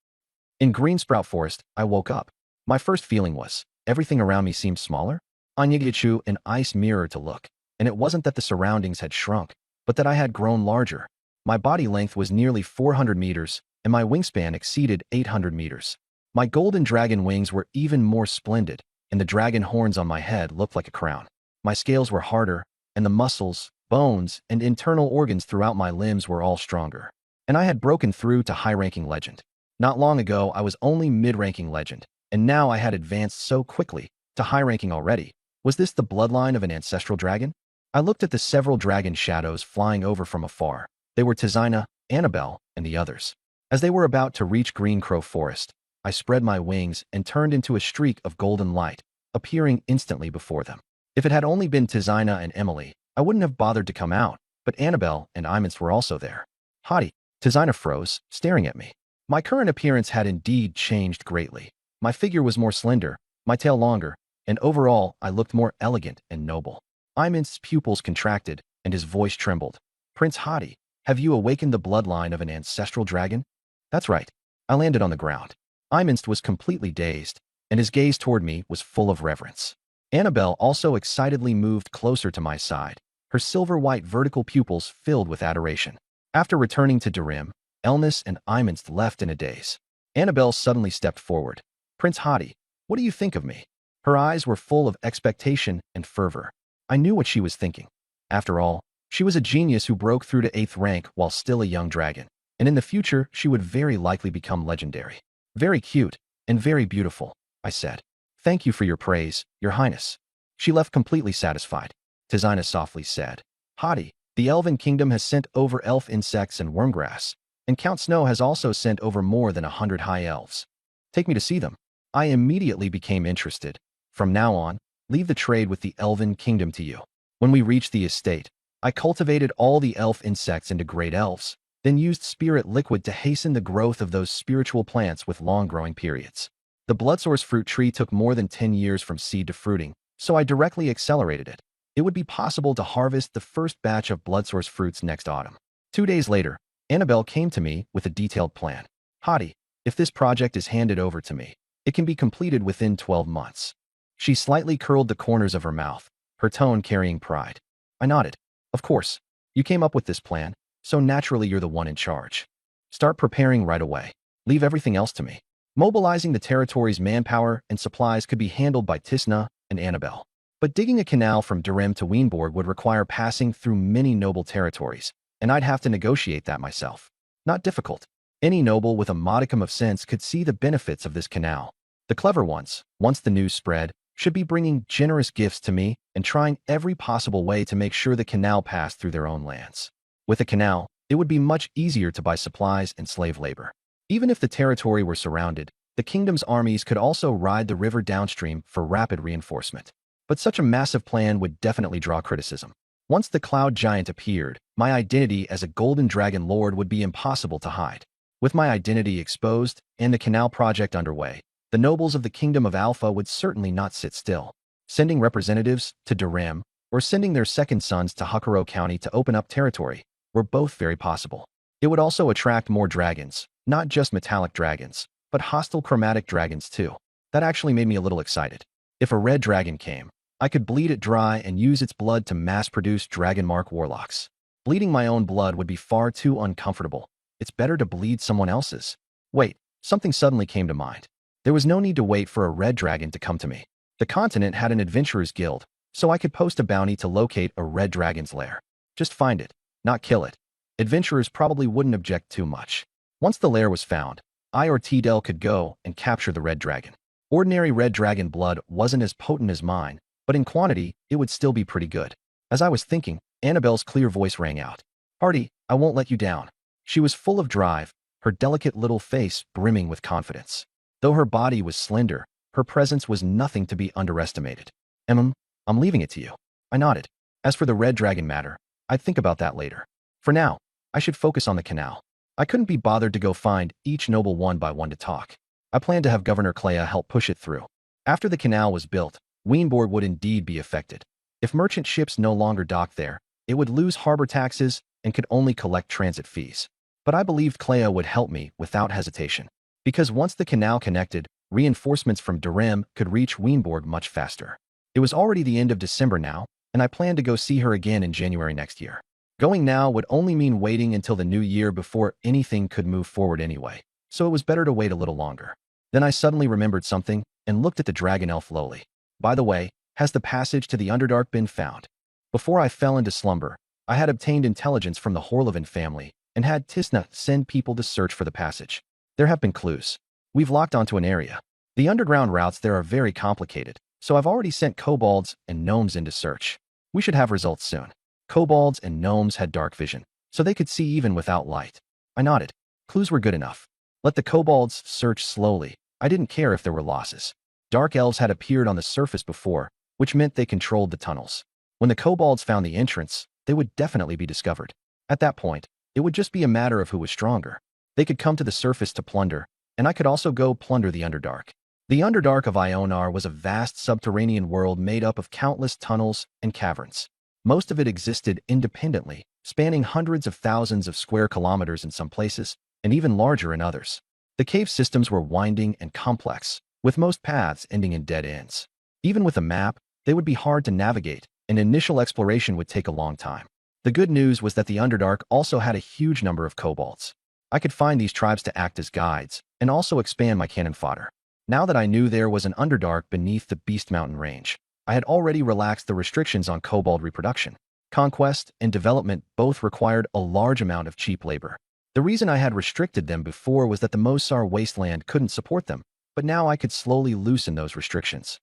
In Greensprout Forest, I woke up. My first feeling was, everything around me seemed smaller. Anyigichu an ice mirror to look, and it wasn't that the surroundings had shrunk, but that I had grown larger. My body length was nearly 400 meters, and my wingspan exceeded 800 meters. My golden dragon wings were even more splendid, and the dragon horns on my head looked like a crown. My scales were harder, and the muscles, bones, and internal organs throughout my limbs were all stronger. And I had broken through to high-ranking legend. Not long ago, I was only mid-ranking legend, and now I had advanced so quickly to high-ranking already. Was this the bloodline of an ancestral dragon? I looked at the several dragon shadows flying over from afar. They were Tizina, Annabelle, and the others. As they were about to reach Green Crow Forest, I spread my wings and turned into a streak of golden light, appearing instantly before them. If it had only been Tizina and Emily, I wouldn't have bothered to come out, but Annabelle and Imans were also there. Haughty, Tizina froze, staring at me. My current appearance had indeed changed greatly. My figure was more slender, my tail longer, and overall I looked more elegant and noble. Iman's pupils contracted, and his voice trembled. Prince Haughty, have you awakened the bloodline of an ancestral dragon? That's right. I landed on the ground. Imanst was completely dazed, and his gaze toward me was full of reverence. Annabelle also excitedly moved closer to my side, her silver-white vertical pupils filled with adoration. After returning to Dirim, Elnis and Imanst left in a daze. Annabelle suddenly stepped forward. Prince Haughty, what do you think of me? Her eyes were full of expectation and fervor. I knew what she was thinking. After all, she was a genius who broke through to 8th rank while still a young dragon, and in the future she would very likely become legendary. Very cute, and very beautiful, I said. Thank you for your praise, Your Highness. She left completely satisfied. Tizina softly said, Hottie, the Elven Kingdom has sent over elf insects and wormgrass, and Count Snow has also sent over more than 100 high elves. Take me to see them. I immediately became interested. From now on, leave the trade with the Elven Kingdom to you. When we reached the estate, I cultivated all the elf insects into great elves, then used spirit liquid to hasten the growth of those spiritual plants with long growing periods. The Bloodsource fruit tree took more than 10 years from seed to fruiting, so I directly accelerated it. It would be possible to harvest the first batch of Bloodsource fruits next autumn. 2 days later, Annabelle came to me with a detailed plan. Hottie, if this project is handed over to me, it can be completed within 12 months. She slightly curled the corners of her mouth, her tone carrying pride. I nodded. Of course. You came up with this plan, so naturally you're the one in charge. Start preparing right away. Leave everything else to me. Mobilizing the territory's manpower and supplies could be handled by Tisna and Annabelle. But digging a canal from Durham to Wienborg would require passing through many noble territories, and I'd have to negotiate that myself. Not difficult. Any noble with a modicum of sense could see the benefits of this canal. The clever ones, once the news spread, should be bringing generous gifts to me and trying every possible way to make sure the canal passed through their own lands. With a canal, it would be much easier to buy supplies and slave labor. Even if the territory were surrounded, the kingdom's armies could also ride the river downstream for rapid reinforcement. But such a massive plan would definitely draw criticism. Once the cloud giant appeared, my identity as a golden dragon lord would be impossible to hide. With my identity exposed and the canal project underway, the nobles of the Kingdom of Alpha would certainly not sit still. Sending representatives to Durham or sending their second sons to Hokuro County to open up territory were both very possible. It would also attract more dragons, not just metallic dragons, but hostile chromatic dragons too. That actually made me a little excited. If a red dragon came, I could bleed it dry and use its blood to mass-produce dragon-mark warlocks. Bleeding my own blood would be far too uncomfortable. It's better to bleed someone else's. Wait, something suddenly came to mind. There was no need to wait for a red dragon to come to me. The continent had an adventurer's guild, so I could post a bounty to locate a red dragon's lair. Just find it, not kill it. Adventurers probably wouldn't object too much. Once the lair was found, I or T-Del could go and capture the red dragon. Ordinary red dragon blood wasn't as potent as mine, but in quantity, it would still be pretty good. As I was thinking, Annabelle's clear voice rang out. Hardy, I won't let you down. She was full of drive, her delicate little face brimming with confidence. Though her body was slender, her presence was nothing to be underestimated. I'm leaving it to you. I nodded. As for the red dragon matter, I'd think about that later. For now, I should focus on the canal. I couldn't be bothered to go find each noble one by one to talk. I planned to have Governor Clea help push it through. After the canal was built, Wienborg would indeed be affected. If merchant ships no longer docked there, it would lose harbor taxes and could only collect transit fees. But I believed Clea would help me without hesitation. Because once the canal connected, reinforcements from Durham could reach Wienborg much faster. It was already the end of December now, and I planned to go see her again in January next year. Going now would only mean waiting until the new year before anything could move forward anyway, so it was better to wait a little longer. Then I suddenly remembered something and looked at the dragon elf lowly. By the way, has the passage to the Underdark been found? Before I fell into slumber, I had obtained intelligence from the Horlevin family and had Tisna send people to search for the passage. There have been clues. We've locked onto an area. The underground routes there are very complicated, so I've already sent kobolds and gnomes in to search. We should have results soon. Kobolds and gnomes had dark vision, so they could see even without light. I nodded. Clues were good enough. Let the kobolds search slowly. I didn't care if there were losses. Dark elves had appeared on the surface before, which meant they controlled the tunnels. When the kobolds found the entrance, they would definitely be discovered. At that point, it would just be a matter of who was stronger. They could come to the surface to plunder, and I could also go plunder the Underdark. The Underdark of Ionar was a vast subterranean world made up of countless tunnels and caverns. Most of it existed independently, spanning hundreds of thousands of square kilometers in some places, and even larger in others. The cave systems were winding and complex, with most paths ending in dead ends. Even with a map, they would be hard to navigate, and initial exploration would take a long time. The good news was that the Underdark also had a huge number of kobolds. I could find these tribes to act as guides, and also expand my cannon fodder. Now that I knew there was an Underdark beneath the Beast Mountain range, I had already relaxed the restrictions on kobold reproduction. Conquest and development both required a large amount of cheap labor. The reason I had restricted them before was that the Mosar wasteland couldn't support them, but now I could slowly loosen those restrictions.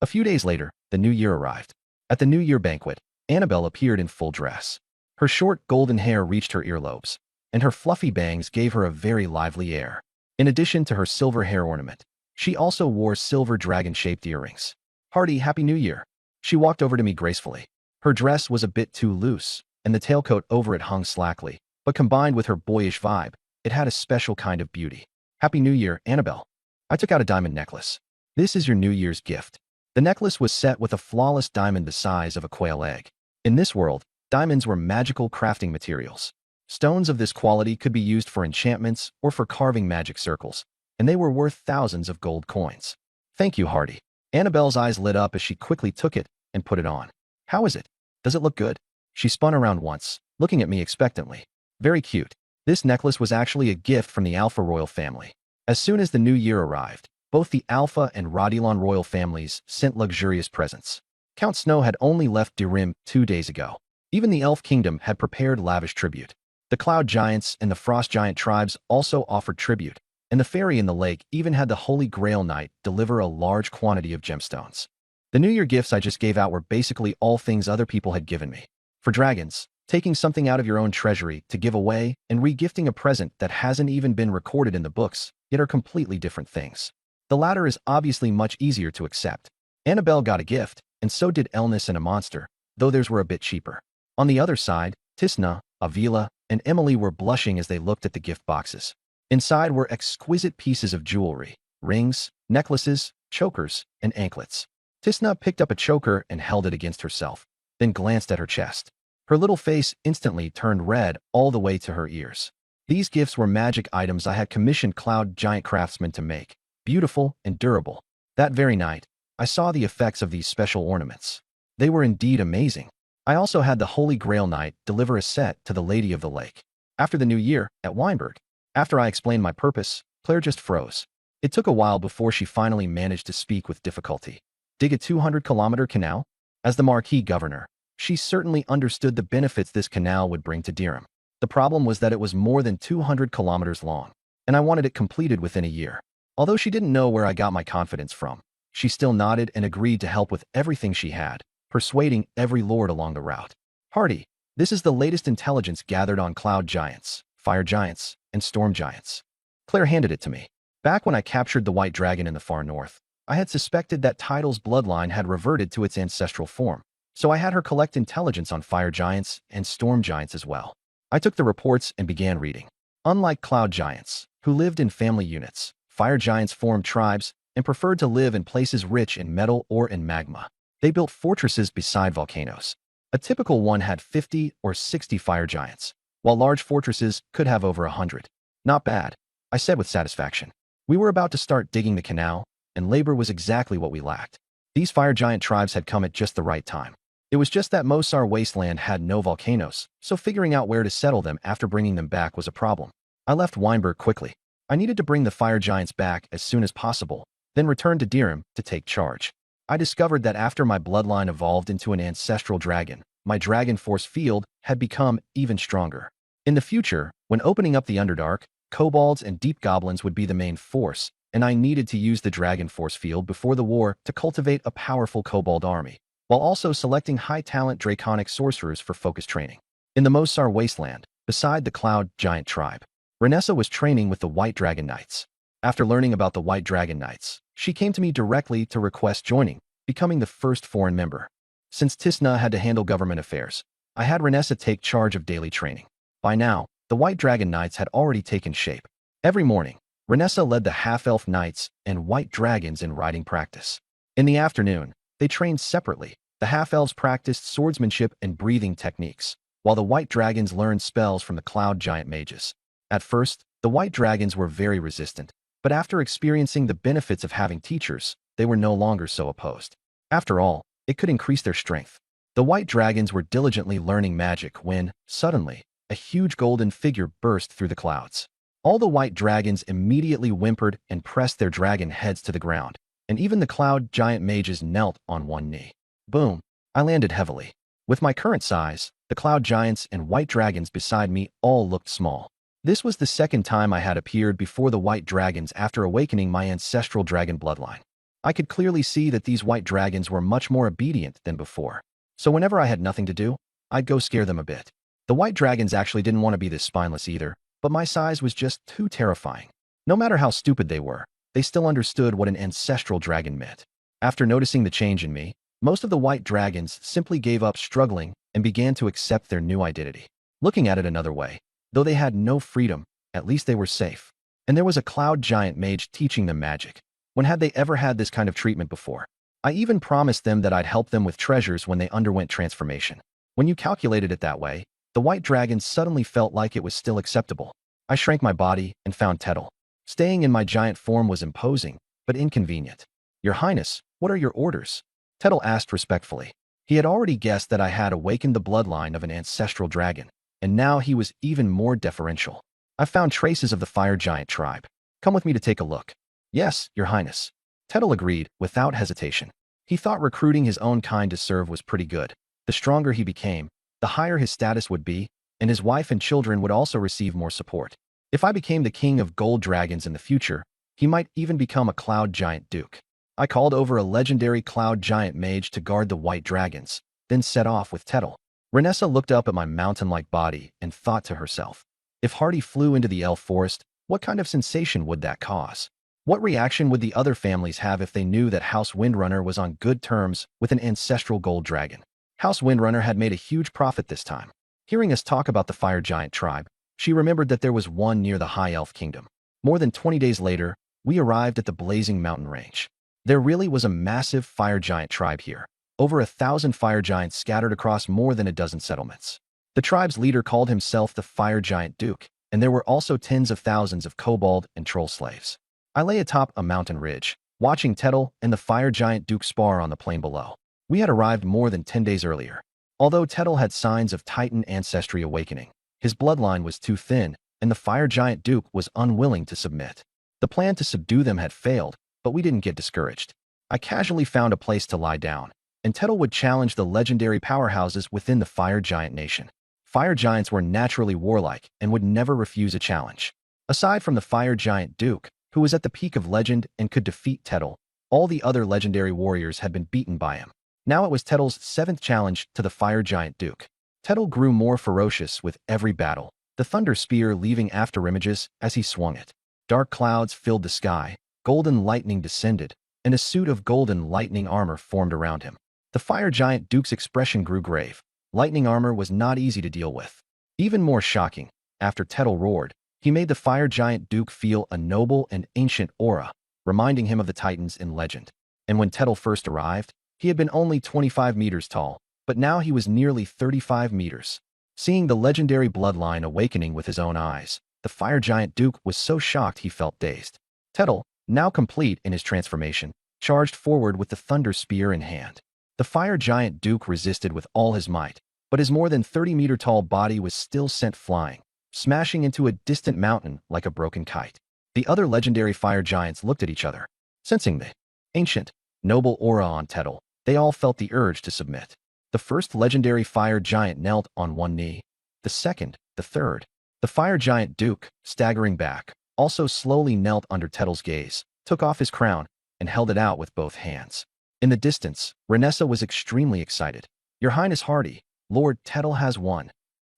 A few days later, the new year arrived. At the New Year banquet, Annabelle appeared in full dress. Her short golden hair reached her earlobes, and her fluffy bangs gave her a very lively air. In addition to her silver hair ornament, she also wore silver dragon-shaped earrings. "Hearty Happy New Year." She walked over to me gracefully. Her dress was a bit too loose, and the tailcoat over it hung slackly, but combined with her boyish vibe, it had a special kind of beauty. "Happy New Year, Annabelle." I took out a diamond necklace. "This is your New Year's gift." The necklace was set with a flawless diamond the size of a quail egg. In this world, diamonds were magical crafting materials. Stones of this quality could be used for enchantments or for carving magic circles, and they were worth thousands of gold coins. "Thank you, Hardy." Annabelle's eyes lit up as she quickly took it and put it on. "How is it? Does it look good?" She spun around once, looking at me expectantly. "Very cute." This necklace was actually a gift from the Alpha royal family. As soon as the new year arrived, both the Alpha and Rodilon royal families sent luxurious presents. Count Snow had only left Dirim 2 days ago. Even the Elf Kingdom had prepared lavish tribute. The Cloud Giants and the Frost Giant tribes also offered tribute, and the fairy in the lake even had the Holy Grail Knight deliver a large quantity of gemstones. The New Year gifts I just gave out were basically all things other people had given me. For dragons, taking something out of your own treasury to give away and re-gifting a present that hasn't even been recorded in the books, yet are completely different things. The latter is obviously much easier to accept. Annabelle got a gift, and so did Elnis and a monster, though theirs were a bit cheaper. On the other side, Tisna, Avila, and Emily were blushing as they looked at the gift boxes. Inside were exquisite pieces of jewelry, rings, necklaces, chokers, and anklets. Tisna picked up a choker and held it against herself, then glanced at her chest. Her little face instantly turned red all the way to her ears. These gifts were magic items I had commissioned Cloud Giant craftsmen to make, beautiful and durable. That very night, I saw the effects of these special ornaments. They were indeed amazing. I also had the Holy Grail Knight deliver a set to the Lady of the Lake. After the new year, at Weinberg. After I explained my purpose, Claire just froze. It took a while before she finally managed to speak with difficulty. Dig a 200-kilometer canal? As the Marquis Governor, she certainly understood the benefits this canal would bring to Dirim. The problem was that it was more than 200 kilometers long, and I wanted it completed within a year. Although she didn't know where I got my confidence from, she still nodded and agreed to help with everything she had, persuading every lord along the route. "Hardy, this is the latest intelligence gathered on Cloud Giants, Fire Giants, and Storm Giants." Claire handed it to me. Back when I captured the White Dragon in the far north, I had suspected that Tidal's bloodline had reverted to its ancestral form, so I had her collect intelligence on Fire Giants and Storm Giants as well. I took the reports and began reading. Unlike Cloud Giants, who lived in family units, Fire Giants formed tribes and preferred to live in places rich in metal or in magma. They built fortresses beside volcanoes. A typical one had 50 or 60 fire giants, while large fortresses could have over 100. "Not bad," I said with satisfaction. We were about to start digging the canal, and labor was exactly what we lacked. These fire giant tribes had come at just the right time. It was just that Mosar Wasteland had no volcanoes, so figuring out where to settle them after bringing them back was a problem. I left Weinberg quickly. I needed to bring the fire giants back as soon as possible, then return to Dirim to take charge. I discovered that after my bloodline evolved into an ancestral dragon, my dragon force field had become even stronger. In the future, when opening up the Underdark, kobolds and deep goblins would be the main force, and I needed to use the dragon force field before the war to cultivate a powerful kobold army, while also selecting high-talent draconic sorcerers for focus training. In the Mosar Wasteland, beside the Cloud Giant tribe, Renessa was training with the White Dragon Knights. After learning about the White Dragon Knights, she came to me directly to request joining, becoming the first foreign member. Since Tisna had to handle government affairs, I had Renessa take charge of daily training. By now, the White Dragon Knights had already taken shape. Every morning, Renessa led the half-elf knights and white dragons in riding practice. In the afternoon, they trained separately. The half-elves practiced swordsmanship and breathing techniques, while the white dragons learned spells from the Cloud Giant mages. At first, the white dragons were very resistant, but after experiencing the benefits of having teachers, they were no longer so opposed. After all, it could increase their strength. The white dragons were diligently learning magic when, suddenly, a huge golden figure burst through the clouds. All the white dragons immediately whimpered and pressed their dragon heads to the ground, and even the Cloud Giant mages knelt on one knee. Boom! I landed heavily. With my current size, the Cloud Giants and white dragons beside me all looked small. This was the second time I had appeared before the white dragons after awakening my ancestral dragon bloodline. I could clearly see that these white dragons were much more obedient than before. So whenever I had nothing to do, I'd go scare them a bit. The white dragons actually didn't want to be this spineless either, but my size was just too terrifying. No matter how stupid they were, they still understood what an ancestral dragon meant. After noticing the change in me, most of the white dragons simply gave up struggling and began to accept their new identity. Looking at it another way, though they had no freedom, at least they were safe. And there was a cloud giant mage teaching them magic. When had they ever had this kind of treatment before? I even promised them that I'd help them with treasures when they underwent transformation. When you calculated it that way, the white dragons suddenly felt like it was still acceptable. I shrank my body and found Tettle. Staying in my giant form was imposing, but inconvenient. Your Highness, what are your orders? Tettle asked respectfully. He had already guessed that I had awakened the bloodline of an ancestral dragon, and now he was even more deferential. I found traces of the fire giant tribe. Come with me to take a look. Yes, Your Highness. Tettle agreed, without hesitation. He thought recruiting his own kind to serve was pretty good. The stronger he became, the higher his status would be, and his wife and children would also receive more support. If I became the king of gold dragons in the future, he might even become a cloud giant duke. I called over a legendary cloud giant mage to guard the white dragons, then set off with Tettle. Renessa looked up at my mountain-like body and thought to herself, if Hardy flew into the elf forest, what kind of sensation would that cause? What reaction would the other families have if they knew that House Windrunner was on good terms with an ancestral gold dragon? House Windrunner had made a huge profit this time. Hearing us talk about the fire giant tribe, she remembered that there was one near the High Elf Kingdom. More than 20 days later, we arrived at the blazing mountain range. There really was a massive fire giant tribe here. Over 1,000 fire giants scattered across more than a dozen settlements. The tribe's leader called himself the Fire Giant Duke, and there were also tens of thousands of kobold and troll slaves. I lay atop a mountain ridge, watching Tettle and the Fire Giant Duke spar on the plain below. We had arrived more than 10 days earlier. Although Tettle had signs of Titan ancestry awakening, his bloodline was too thin, and the Fire Giant Duke was unwilling to submit. The plan to subdue them had failed, but we didn't get discouraged. I casually found a place to lie down, and Tettle would challenge the legendary powerhouses within the Fire Giant Nation. Fire Giants were naturally warlike and would never refuse a challenge. Aside from the Fire Giant Duke, who was at the peak of legend and could defeat Tettle, all the other legendary warriors had been beaten by him. Now it was Tettle's 7th challenge to the Fire Giant Duke. Tettle grew more ferocious with every battle, the thunder spear leaving afterimages as he swung it. Dark clouds filled the sky, golden lightning descended, and a suit of golden lightning armor formed around him. The Fire Giant Duke's expression grew grave. Lightning armor was not easy to deal with. Even more shocking, after Tettle roared, he made the Fire Giant Duke feel a noble and ancient aura, reminding him of the Titans in legend. And when Tettle first arrived, he had been only 25 meters tall, but now he was nearly 35 meters. Seeing the legendary bloodline awakening with his own eyes, the Fire Giant Duke was so shocked he felt dazed. Tettle, now complete in his transformation, charged forward with the thunder spear in hand. The Fire Giant Duke resisted with all his might, but his more than 30-meter-tall body was still sent flying, smashing into a distant mountain like a broken kite. The other legendary fire giants looked at each other. Sensing the ancient, noble aura on Tettle, they all felt the urge to submit. The first legendary fire giant knelt on one knee, the second, the third. The Fire Giant Duke, staggering back, also slowly knelt under Tettle's gaze, took off his crown, and held it out with both hands. In the distance, Renessa was extremely excited. Your Highness Hardy, Lord Tettle has won.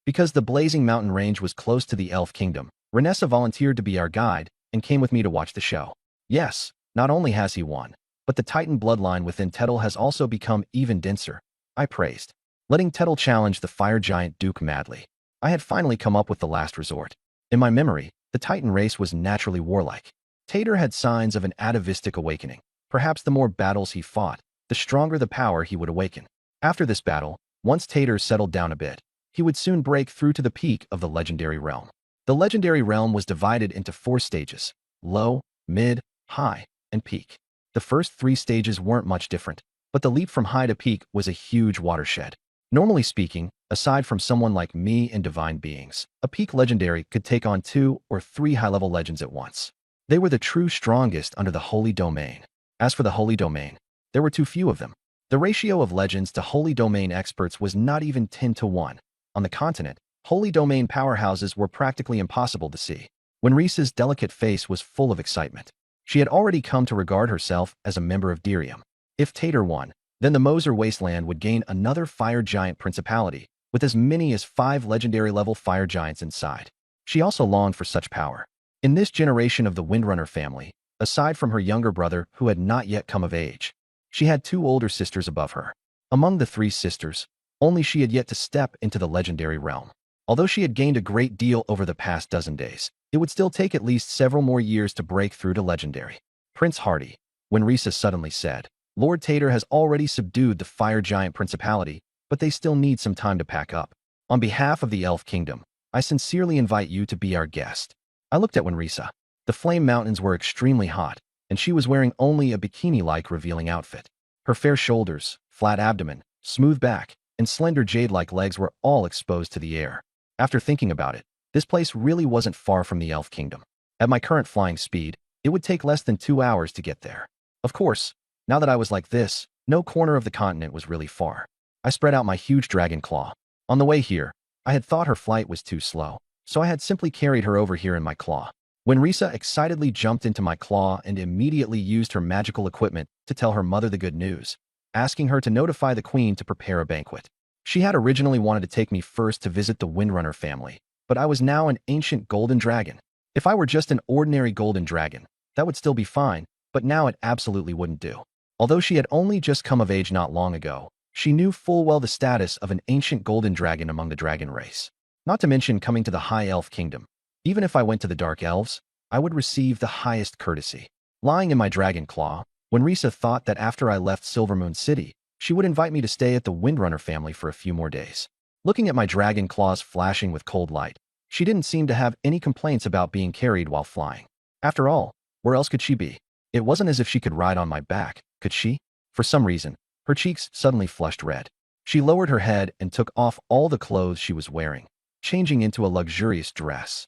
Because the blazing mountain range was close to the Elf Kingdom, Renessa volunteered to be our guide and came with me to watch the show. Yes, not only has he won, but the Titan bloodline within Tettle has also become even denser, I praised. Letting Tettle challenge the Fire Giant Duke madly, I had finally come up with the last resort. In my memory, the Titan race was naturally warlike. Tater had signs of an atavistic awakening. Perhaps the more battles he fought, the stronger the power he would awaken. After this battle, once Tater settled down a bit, he would soon break through to the peak of the legendary realm. The legendary realm was divided into 4 stages: low, mid, high, and peak. The first 3 stages weren't much different, but the leap from high to peak was a huge watershed. Normally speaking, aside from someone like me and divine beings, a peak legendary could take on 2 or 3 high-level legends at once. They were the true strongest under the Holy Domain. As for the Holy Domain, there were too few of them. The ratio of legends to Holy Domain experts was not even 10 to 1. On the continent, Holy Domain powerhouses were practically impossible to see. When Reese's delicate face was full of excitement, She had already come to regard herself as a member of Dirium. If Tater won, then the Moser Wasteland would gain another fire giant principality, with as many as 5 legendary-level fire giants inside. She also longed for such power. In this generation of the Windrunner family, aside from her younger brother who had not yet come of age, she had 2 older sisters above her. Among the 3 sisters, only she had yet to step into the legendary realm. Although she had gained a great deal over the past dozen days, it would still take at least several more years to break through to legendary. Prince Hardy, when Risa suddenly said, Lord Tater has already subdued the fire giant principality, but they still need some time to pack up. On behalf of the Elf Kingdom, I sincerely invite you to be our guest. I looked at Winrisa. The flame mountains were extremely hot, and she was wearing only a bikini-like revealing outfit. Her fair shoulders, flat abdomen, smooth back, and slender jade-like legs were all exposed to the air. After thinking about it, this place really wasn't far from the Elf Kingdom. At my current flying speed, it would take less than 2 hours to get there. Of course, now that I was like this, no corner of the continent was really far. I spread out my huge dragon claw. On the way here, I had thought her flight was too slow, so I had simply carried her over here in my claw. When Risa excitedly jumped into my claw and immediately used her magical equipment to tell her mother the good news, asking her to notify the queen to prepare a banquet. She had originally wanted to take me first to visit the Windrunner family, but I was now an ancient golden dragon. If I were just an ordinary golden dragon, that would still be fine, but now it absolutely wouldn't do. Although she had only just come of age not long ago, she knew full well the status of an ancient golden dragon among the dragon race. Not to mention coming to the High Elf Kingdom. Even if I went to the Dark Elves, I would receive the highest courtesy. Lying in my dragon claw, when Risa thought that after I left Silvermoon City, she would invite me to stay at the Windrunner family for a few more days. Looking at my dragon claws flashing with cold light, she didn't seem to have any complaints about being carried while flying. After all, where else could she be? It wasn't as if she could ride on my back, could she? For some reason, her cheeks suddenly flushed red. She lowered her head and took off all the clothes she was wearing, changing into a luxurious dress.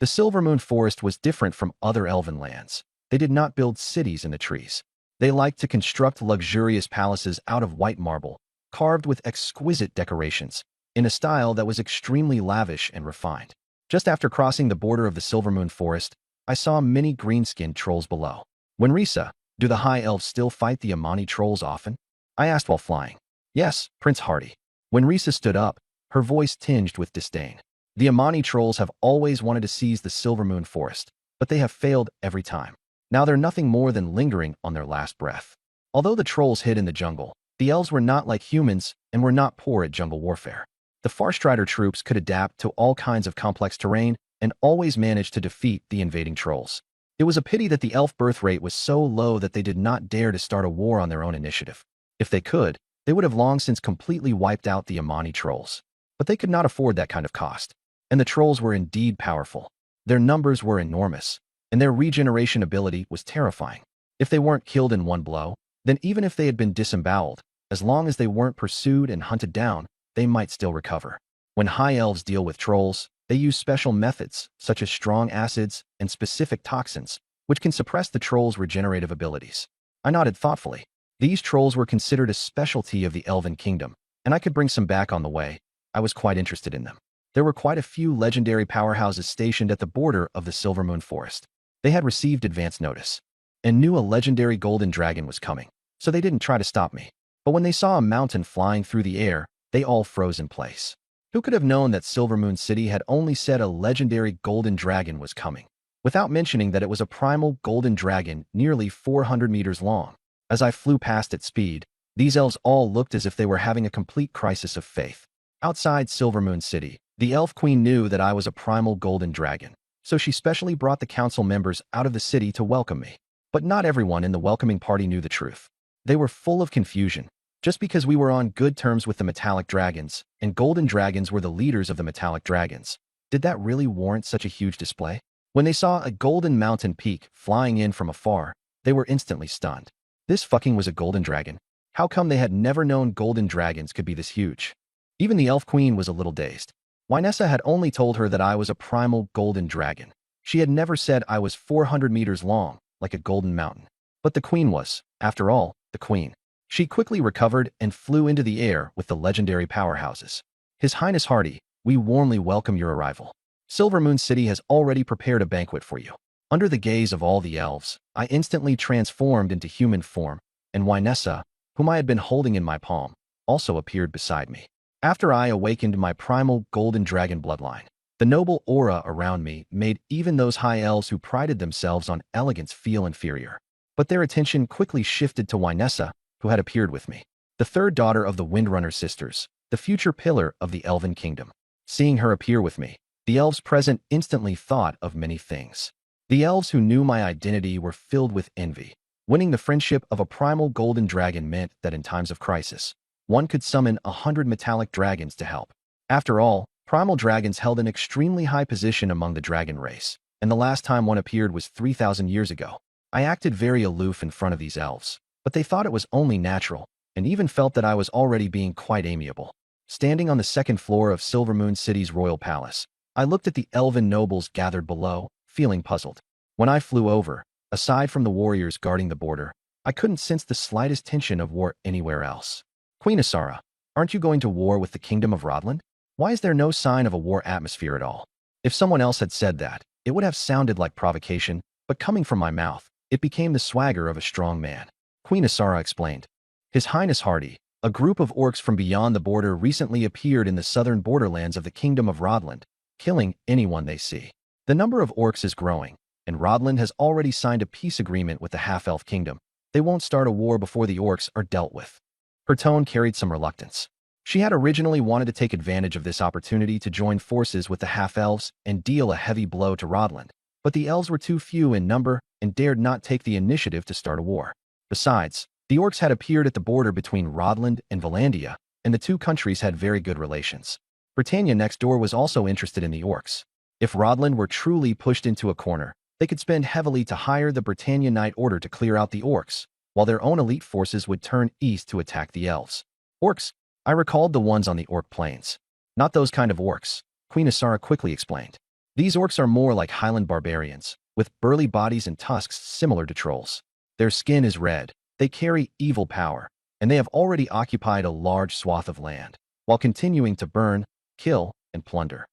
The Silvermoon Forest was different from other elven lands. They did not build cities in the trees. They liked to construct luxurious palaces out of white marble, carved with exquisite decorations, in a style that was extremely lavish and refined. Just after crossing the border of the Silvermoon Forest, I saw many green-skinned trolls below. When Risa, do the High Elves still fight the Amani trolls often? I asked while flying. Yes, Prince Hardy. When Risa stood up, her voice tinged with disdain. The Amani trolls have always wanted to seize the Silvermoon Forest, but they have failed every time. Now they're nothing more than lingering on their last breath. Although the trolls hid in the jungle, the elves were not like humans and were not poor at jungle warfare. The Farstrider troops could adapt to all kinds of complex terrain and always managed to defeat the invading trolls. It was a pity that the elf birth rate was so low that they did not dare to start a war on their own initiative. If they could, they would have long since completely wiped out the Amani trolls. But they could not afford that kind of cost. And the trolls were indeed powerful. Their numbers were enormous, and their regeneration ability was terrifying. If they weren't killed in one blow, then even if they had been disemboweled, as long as they weren't pursued and hunted down, they might still recover. When High Elves deal with trolls, they use special methods, such as strong acids and specific toxins, which can suppress the trolls' regenerative abilities. I nodded thoughtfully. These trolls were considered a specialty of the Elven Kingdom, and I could bring some back on the way. I was quite interested in them. There were quite a few legendary powerhouses stationed at the border of the Silvermoon Forest. They had received advance notice, and knew a legendary golden dragon was coming, so they didn't try to stop me. But when they saw a mountain flying through the air, they all froze in place. Who could have known that Silvermoon City had only said a legendary golden dragon was coming, without mentioning that it was a primal golden dragon nearly 400 meters long? As I flew past at speed, these elves all looked as if they were having a complete crisis of faith. Outside Silvermoon City, the Elf Queen knew that I was a primal golden dragon, so she specially brought the council members out of the city to welcome me. But not everyone in the welcoming party knew the truth. They were full of confusion. Just because we were on good terms with the metallic dragons, and golden dragons were the leaders of the metallic dragons, did that really warrant such a huge display? When they saw a golden mountain peak flying in from afar, they were instantly stunned. This fucking was a golden dragon. How come they had never known golden dragons could be this huge? Even the Elf Queen was a little dazed. Wynessa had only told her that I was a primal golden dragon. She had never said I was 400 meters long, like a golden mountain. But the queen was, after all, the queen. She quickly recovered and flew into the air with the legendary powerhouses. His Highness Hardy, we warmly welcome your arrival. Silvermoon City has already prepared a banquet for you. Under the gaze of all the elves, I instantly transformed into human form, and Wynessa, whom I had been holding in my palm, also appeared beside me. After I awakened my primal golden dragon bloodline, the noble aura around me made even those high elves who prided themselves on elegance feel inferior. But their attention quickly shifted to Wynessa, who had appeared with me, the third daughter of the Windrunner sisters, the future pillar of the Elven Kingdom. Seeing her appear with me, the elves present instantly thought of many things. The elves who knew my identity were filled with envy. Winning the friendship of a primal golden dragon meant that in times of crisis, one could summon 100 metallic dragons to help. After all, primal dragons held an extremely high position among the dragon race, and the last time one appeared was 3,000 years ago. I acted very aloof in front of these elves, but they thought it was only natural, and even felt that I was already being quite amiable. Standing on the second floor of Silvermoon City's royal palace, I looked at the elven nobles gathered below, feeling puzzled. When I flew over, aside from the warriors guarding the border, I couldn't sense the slightest tension of war anywhere else. Queen Asara, aren't you going to war with the Kingdom of Rodland? Why is there no sign of a war atmosphere at all? If someone else had said that, it would have sounded like provocation, but coming from my mouth, it became the swagger of a strong man. Queen Asara explained. His Highness Hardy, a group of orcs from beyond the border recently appeared in the southern borderlands of the Kingdom of Rodland, killing anyone they see. The number of orcs is growing, and Rodland has already signed a peace agreement with the half-elf kingdom. They won't start a war before the orcs are dealt with. Her tone carried some reluctance. She had originally wanted to take advantage of this opportunity to join forces with the half-elves and deal a heavy blow to Rodland, but the elves were too few in number and dared not take the initiative to start a war. Besides, the orcs had appeared at the border between Rodland and Valandia, and the two countries had very good relations. Britannia next door was also interested in the orcs. If Rodland were truly pushed into a corner, they could spend heavily to hire the Britannia Knight Order to clear out the orcs, while their own elite forces would turn east to attack the elves. Orcs? I recalled the ones on the orc plains. Not those kind of orcs, Queen Asara quickly explained. These orcs are more like highland barbarians, with burly bodies and tusks similar to trolls. Their skin is red, they carry evil power, and they have already occupied a large swath of land, while continuing to burn, kill, and plunder.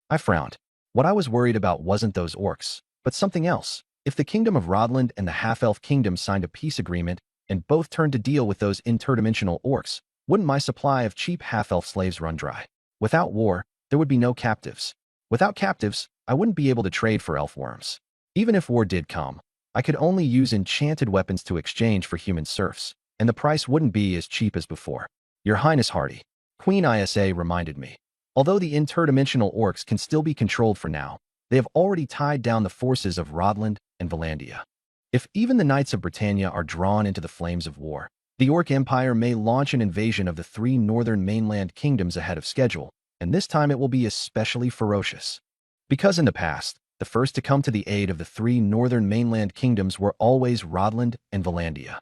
I frowned. What I was worried about wasn't those orcs, but something else. If the Kingdom of Rodland and the Half-Elf Kingdom signed a peace agreement and both turned to deal with those interdimensional orcs, wouldn't my supply of cheap half-elf slaves run dry? Without war, there would be no captives. Without captives, I wouldn't be able to trade for elf worms. Even if war did come, I could only use enchanted weapons to exchange for human serfs, and the price wouldn't be as cheap as before. Your Highness Hardy, Queen Isa reminded me. Although the interdimensional orcs can still be controlled for now, they have already tied down the forces of Rodland and Valandia. If even the Knights of Britannia are drawn into the flames of war, the Orc Empire may launch an invasion of the three northern mainland kingdoms ahead of schedule, and this time it will be especially ferocious. Because in the past, the first to come to the aid of the three northern mainland kingdoms were always Rodland and Valandia.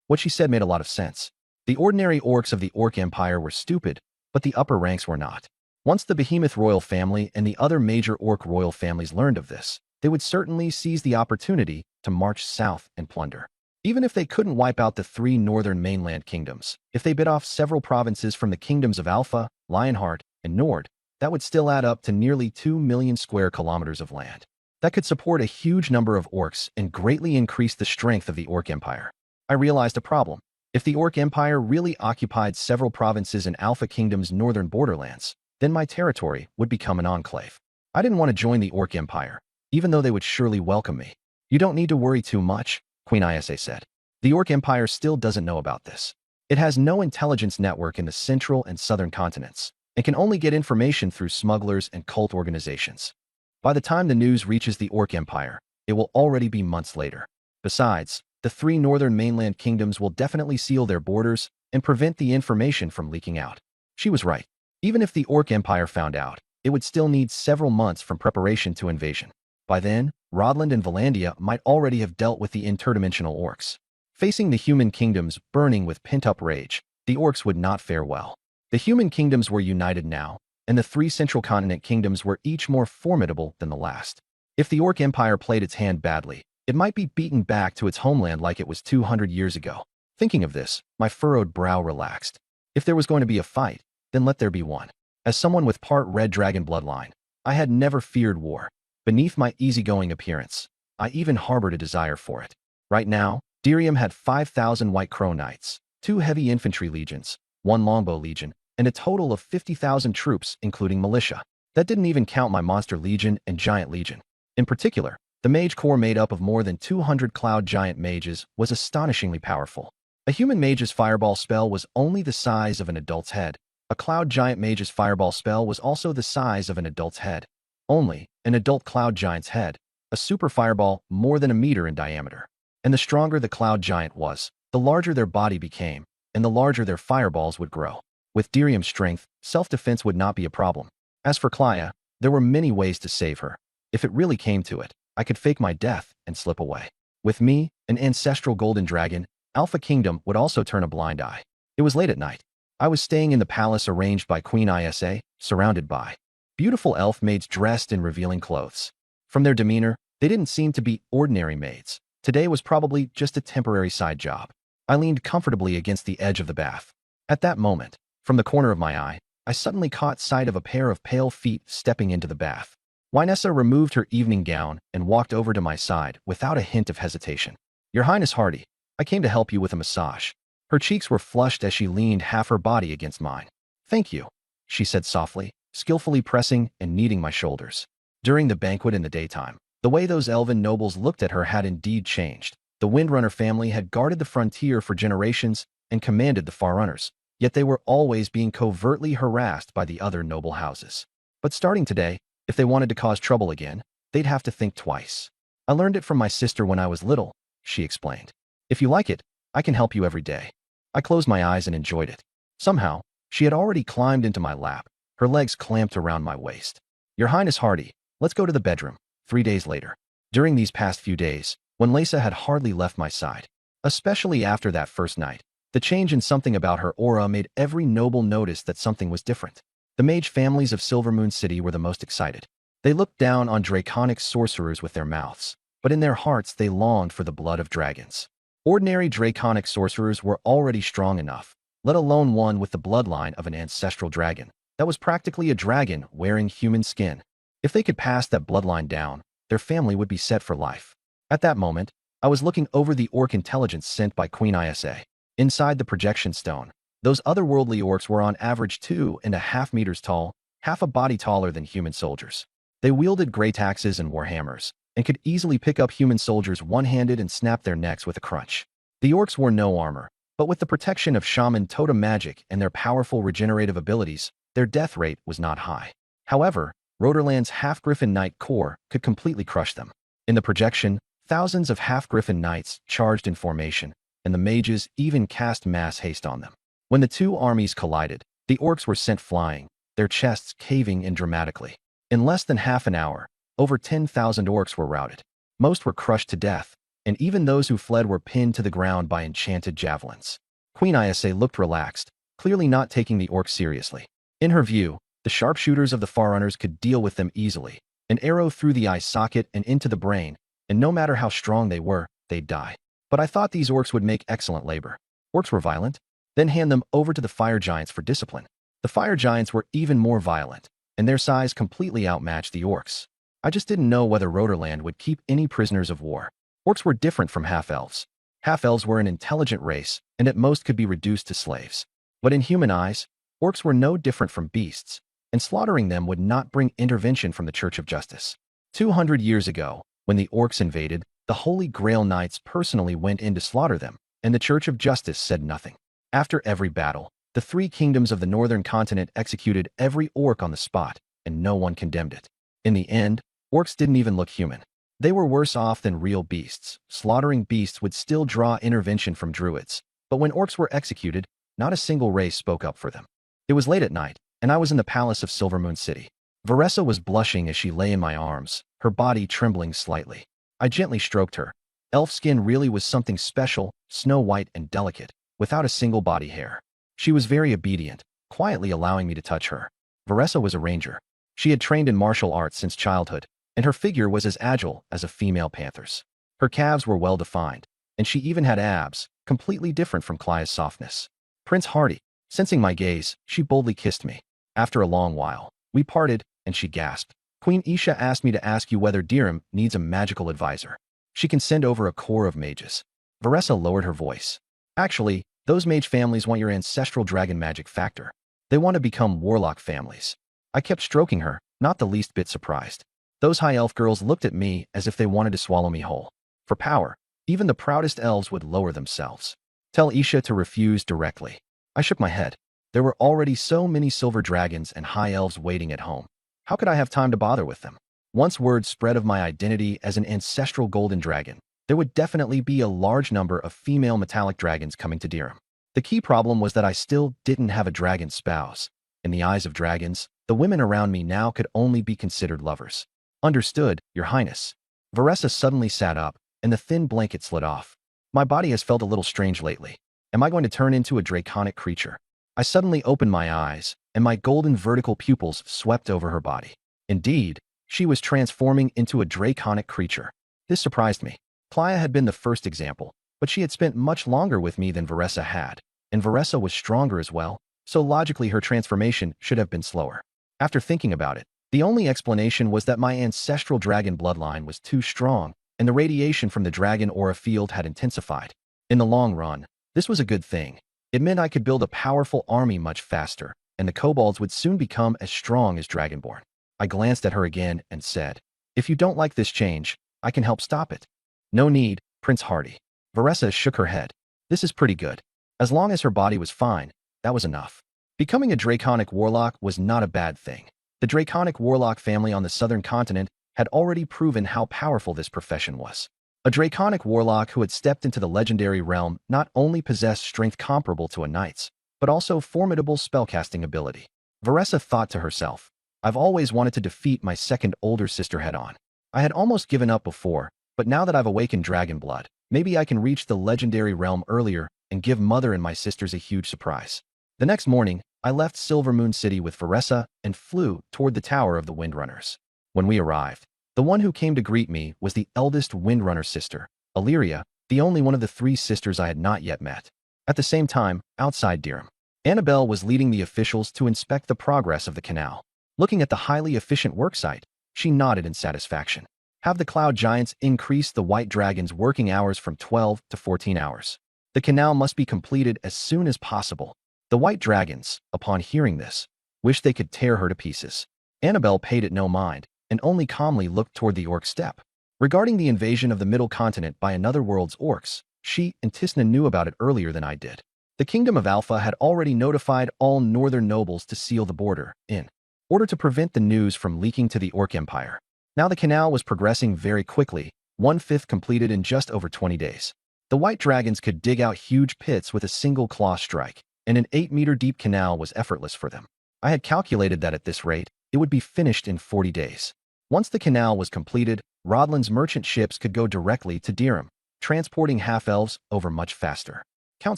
What she said made a lot of sense. The ordinary orcs of the Orc Empire were stupid, but the upper ranks were not. Once the Behemoth royal family and the other major orc royal families learned of this, they would certainly seize the opportunity to march south and plunder. Even if they couldn't wipe out the three northern mainland kingdoms, if they bit off several provinces from the kingdoms of Alpha, Lionheart, and Nord, that would still add up to nearly 2 million square kilometers of land. That could support a huge number of orcs and greatly increase the strength of the Orc Empire. I realized a problem. If the Orc Empire really occupied several provinces in Alpha Kingdom's northern borderlands, then my territory would become an enclave. I didn't want to join the Orc Empire, even though they would surely welcome me. You don't need to worry too much, Queen Isa said. The Orc Empire still doesn't know about this. It has no intelligence network in the central and southern continents, and can only get information through smugglers and cult organizations. By the time the news reaches the Orc Empire, it will already be months later. Besides, the three northern mainland kingdoms will definitely seal their borders and prevent the information from leaking out. She was right. Even if the Orc Empire found out, it would still need several months from preparation to invasion. By then, Rodland and Valandia might already have dealt with the interdimensional orcs. Facing the human kingdoms burning with pent-up rage, the orcs would not fare well. The human kingdoms were united now, and the three central continent kingdoms were each more formidable than the last. If the Orc Empire played its hand badly, it might be beaten back to its homeland like it was 200 years ago. Thinking of this, my furrowed brow relaxed. If there was going to be a fight, then let there be one. As someone with part red dragon bloodline, I had never feared war. Beneath my easygoing appearance, I even harbored a desire for it. Right now, Dirium had 5,000 White Crow Knights, 2 heavy infantry legions, 1 longbow legion, and a total of 50,000 troops, including militia. That didn't even count my monster legion and giant legion. In particular, the mage corps made up of more than 200 cloud giant mages was astonishingly powerful. A human mage's fireball spell was only the size of an adult's head. A cloud giant mage's fireball spell was also the size of an adult's head. Only an adult cloud giant's head, a super fireball more than a meter in diameter. And the stronger the cloud giant was, the larger their body became, and the larger their fireballs would grow. With Dirium's strength, self-defense would not be a problem. As for Clya, there were many ways to save her. If it really came to it, I could fake my death and slip away. With me, an ancestral golden dragon, Alpha Kingdom would also turn a blind eye. It was late at night. I was staying in the palace arranged by Queen Isa, surrounded by beautiful elf maids dressed in revealing clothes. From their demeanor, they didn't seem to be ordinary maids. Today was probably just a temporary side job. I leaned comfortably against the edge of the bath. At that moment, from the corner of my eye, I suddenly caught sight of a pair of pale feet stepping into the bath. Wynessa removed her evening gown and walked over to my side without a hint of hesitation. "Your Highness Hardy, I came to help you with a massage." Her cheeks were flushed as she leaned half her body against mine. "Thank you," she said softly, skillfully pressing and kneading my shoulders. During the banquet in the daytime, the way those elven nobles looked at her had indeed changed. The Windrunner family had guarded the frontier for generations and commanded the Farrunners, yet they were always being covertly harassed by the other noble houses. But starting today, if they wanted to cause trouble again, they'd have to think twice. "I learned it from my sister when I was little," she explained. "If you like it, I can help you every day." I closed my eyes and enjoyed it. Somehow, she had already climbed into my lap, her legs clamped around my waist. "Your Highness Hardy, let's go to the bedroom." 3 days later. During these past few days, when Lisa had hardly left my side, especially after that first night, the change in something about her aura made every noble notice that something was different. The mage families of Silvermoon City were the most excited. They looked down on draconic sorcerers with their mouths, but in their hearts they longed for the blood of dragons. Ordinary draconic sorcerers were already strong enough, let alone one with the bloodline of an ancestral dragon that was practically a dragon wearing human skin. If they could pass that bloodline down, their family would be set for life. At that moment, I was looking over the orc intelligence sent by Queen Isa. Inside the projection stone, those otherworldly orcs were on average 2.5 meters tall, half a body taller than human soldiers. They wielded great axes and warhammers, and could easily pick up human soldiers one-handed and snap their necks with a crunch. The orcs wore no armor, but with the protection of shaman totem magic and their powerful regenerative abilities, their death rate was not high. However, Roderland's half-griffin knight corps could completely crush them. In the projection, thousands of half-griffin knights charged in formation, and the mages even cast mass haste on them. When the two armies collided, the orcs were sent flying, their chests caving in dramatically. In less than half an hour, over 10,000 orcs were routed. Most were crushed to death, and even those who fled were pinned to the ground by enchanted javelins. Queen Isa looked relaxed, clearly not taking the orcs seriously. In her view, the sharpshooters of the Farrunners could deal with them easily. An arrow through the eye socket and into the brain, and no matter how strong they were, they'd die. But I thought these orcs would make excellent labor. Orcs were violent? Then hand them over to the fire giants for discipline. The fire giants were even more violent, and their size completely outmatched the orcs. I just didn't know whether Roderland would keep any prisoners of war. Orcs were different from half-elves. Half-elves were an intelligent race, and at most could be reduced to slaves. But in human eyes, orcs were no different from beasts, and slaughtering them would not bring intervention from the Church of Justice. 200 years ago, when the orcs invaded, the Holy Grail Knights personally went in to slaughter them, and the Church of Justice said nothing. After every battle, the 3 kingdoms of the northern continent executed every orc on the spot, and no one condemned it. In the end, orcs didn't even look human. They were worse off than real beasts. Slaughtering beasts would still draw intervention from druids, but when orcs were executed, not a single race spoke up for them. It was late at night, and I was in the palace of Silvermoon City. Varessa was blushing as she lay in my arms, her body trembling slightly. I gently stroked her. Elf skin really was something special, snow-white and delicate, without a single body hair. She was very obedient, quietly allowing me to touch her. Varessa was a ranger. She had trained in martial arts since childhood, and her figure was as agile as a female panther's. Her calves were well-defined, and she even had abs, completely different from Clya's softness. Prince Hardy, sensing my gaze, she boldly kissed me. After a long while, we parted, and she gasped. "Queen Isha asked me to ask you whether Dirium needs a magical advisor." She can send over a corps of mages. Varessa lowered her voice. Actually, those mage families want your ancestral dragon magic factor. They want to become warlock families. I kept stroking her, not the least bit surprised. Those high elf girls looked at me as if they wanted to swallow me whole. For power, even the proudest elves would lower themselves. Tell Isha to refuse directly. I shook my head. There were already so many silver dragons and high elves waiting at home. How could I have time to bother with them? Once word spread of my identity as an ancestral golden dragon, there would definitely be a large number of female metallic dragons coming to Dirham. The key problem was that I still didn't have a dragon spouse. In the eyes of dragons, the women around me now could only be considered lovers. Understood, Your Highness. Varessa suddenly sat up, and the thin blanket slid off. My body has felt a little strange lately. Am I going to turn into a draconic creature? I suddenly opened my eyes, and my golden vertical pupils swept over her body. Indeed, she was transforming into a draconic creature. This surprised me. Playa had been the first example, but she had spent much longer with me than Varessa had, and Varessa was stronger as well, so logically her transformation should have been slower. After thinking about it, the only explanation was that my ancestral dragon bloodline was too strong, and the radiation from the dragon aura field had intensified. In the long run, this was a good thing. It meant I could build a powerful army much faster, and the kobolds would soon become as strong as Dragonborn. I glanced at her again and said, "If you don't like this change, I can help stop it." "No need, Prince Hardy." Varessa shook her head. "This is pretty good. As long as her body was fine, that was enough." Becoming a draconic warlock was not a bad thing. The draconic warlock family on the southern continent had already proven how powerful this profession was. A draconic warlock who had stepped into the legendary realm not only possessed strength comparable to a knight's, but also formidable spellcasting ability. Varessa thought to herself, "I've always wanted to defeat my second older sister head-on. I had almost given up before, but now that I've awakened dragon blood, maybe I can reach the legendary realm earlier and give mother and my sisters a huge surprise." The next morning, I left Silvermoon City with Varessa and flew toward the Tower of the Windrunners. When we arrived, the one who came to greet me was the eldest Windrunner sister, Illyria, the only one of the three sisters I had not yet met. At the same time, outside Dirham, Annabelle was leading the officials to inspect the progress of the canal. Looking at the highly efficient worksite, she nodded in satisfaction. Have the cloud giants increase the white dragon's working hours from 12 to 14 hours. The canal must be completed as soon as possible. The white dragons, upon hearing this, wished they could tear her to pieces. Annabelle paid it no mind, and only calmly looked toward the orc steppe. Regarding the invasion of the Middle Continent by another world's orcs, she and Tisna knew about it earlier than I did. The Kingdom of Alpha had already notified all northern nobles to seal the border, in order to prevent the news from leaking to the Orc Empire. Now the canal was progressing very quickly, 1/5 completed in just over 20 days. The white dragons could dig out huge pits with a single claw strike, and an 8-meter-deep canal was effortless for them. I had calculated that at this rate, it would be finished in 40 days. Once the canal was completed, Rodland's merchant ships could go directly to Dirham, transporting half-elves over much faster. Count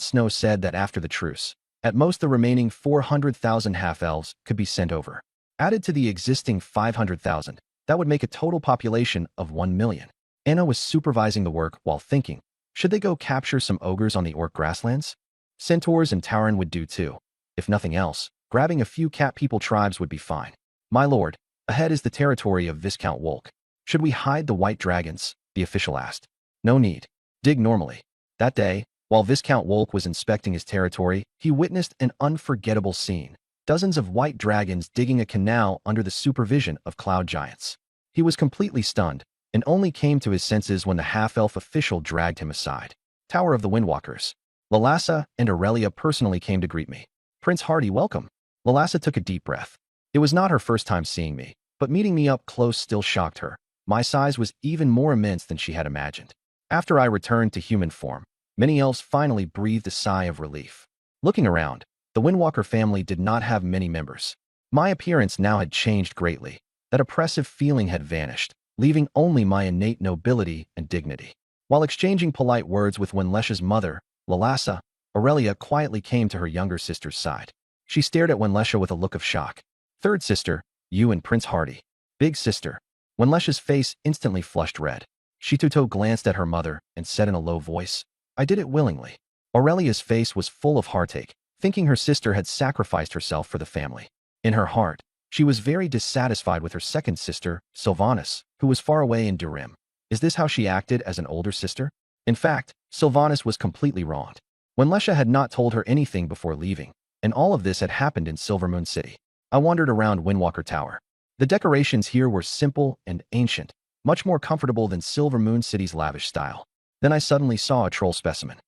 Snow said that after the truce, at most the remaining 400,000 half-elves could be sent over. Added to the existing 500,000, that would make a total population of 1 million. Anna was supervising the work while thinking, should they go capture some ogres on the orc grasslands? Centaurs and Tauren would do too. If nothing else, grabbing a few cat people tribes would be fine. My lord, ahead is the territory of Viscount Wolk. Should we hide the white dragons? The official asked. No need. Dig normally. That day, while Viscount Wolk was inspecting his territory, he witnessed an unforgettable scene. Dozens of white dragons digging a canal under the supervision of cloud giants. He was completely stunned, and only came to his senses when the half-elf official dragged him aside. Tower of the Windwalkers. Lalassa and Aurelia personally came to greet me. Prince Hardy, welcome. Lalassa took a deep breath. It was not her first time seeing me, but meeting me up close still shocked her. My size was even more immense than she had imagined. After I returned to human form, many elves finally breathed a sigh of relief. Looking around, the Windwalker family did not have many members. My appearance now had changed greatly. That oppressive feeling had vanished, leaving only my innate nobility and dignity. While exchanging polite words with Wenlesha's mother, Lalassa, Aurelia quietly came to her younger sister's side. She stared at Wenlesha with a look of shock. Third sister, you and Prince Hardy. Big sister. Wenlesha's face instantly flushed red. Shituto glanced at her mother and said in a low voice, I did it willingly. Aurelia's face was full of heartache, thinking her sister had sacrificed herself for the family. In her heart, she was very dissatisfied with her second sister, Sylvanas, who was far away in Dirham. Is this how she acted as an older sister? In fact, Sylvanas was completely wronged. When Lesha had not told her anything before leaving, and all of this had happened in Silvermoon City, I wandered around Windwalker Tower. The decorations here were simple and ancient, much more comfortable than Silvermoon City's lavish style. Then I suddenly saw a troll specimen.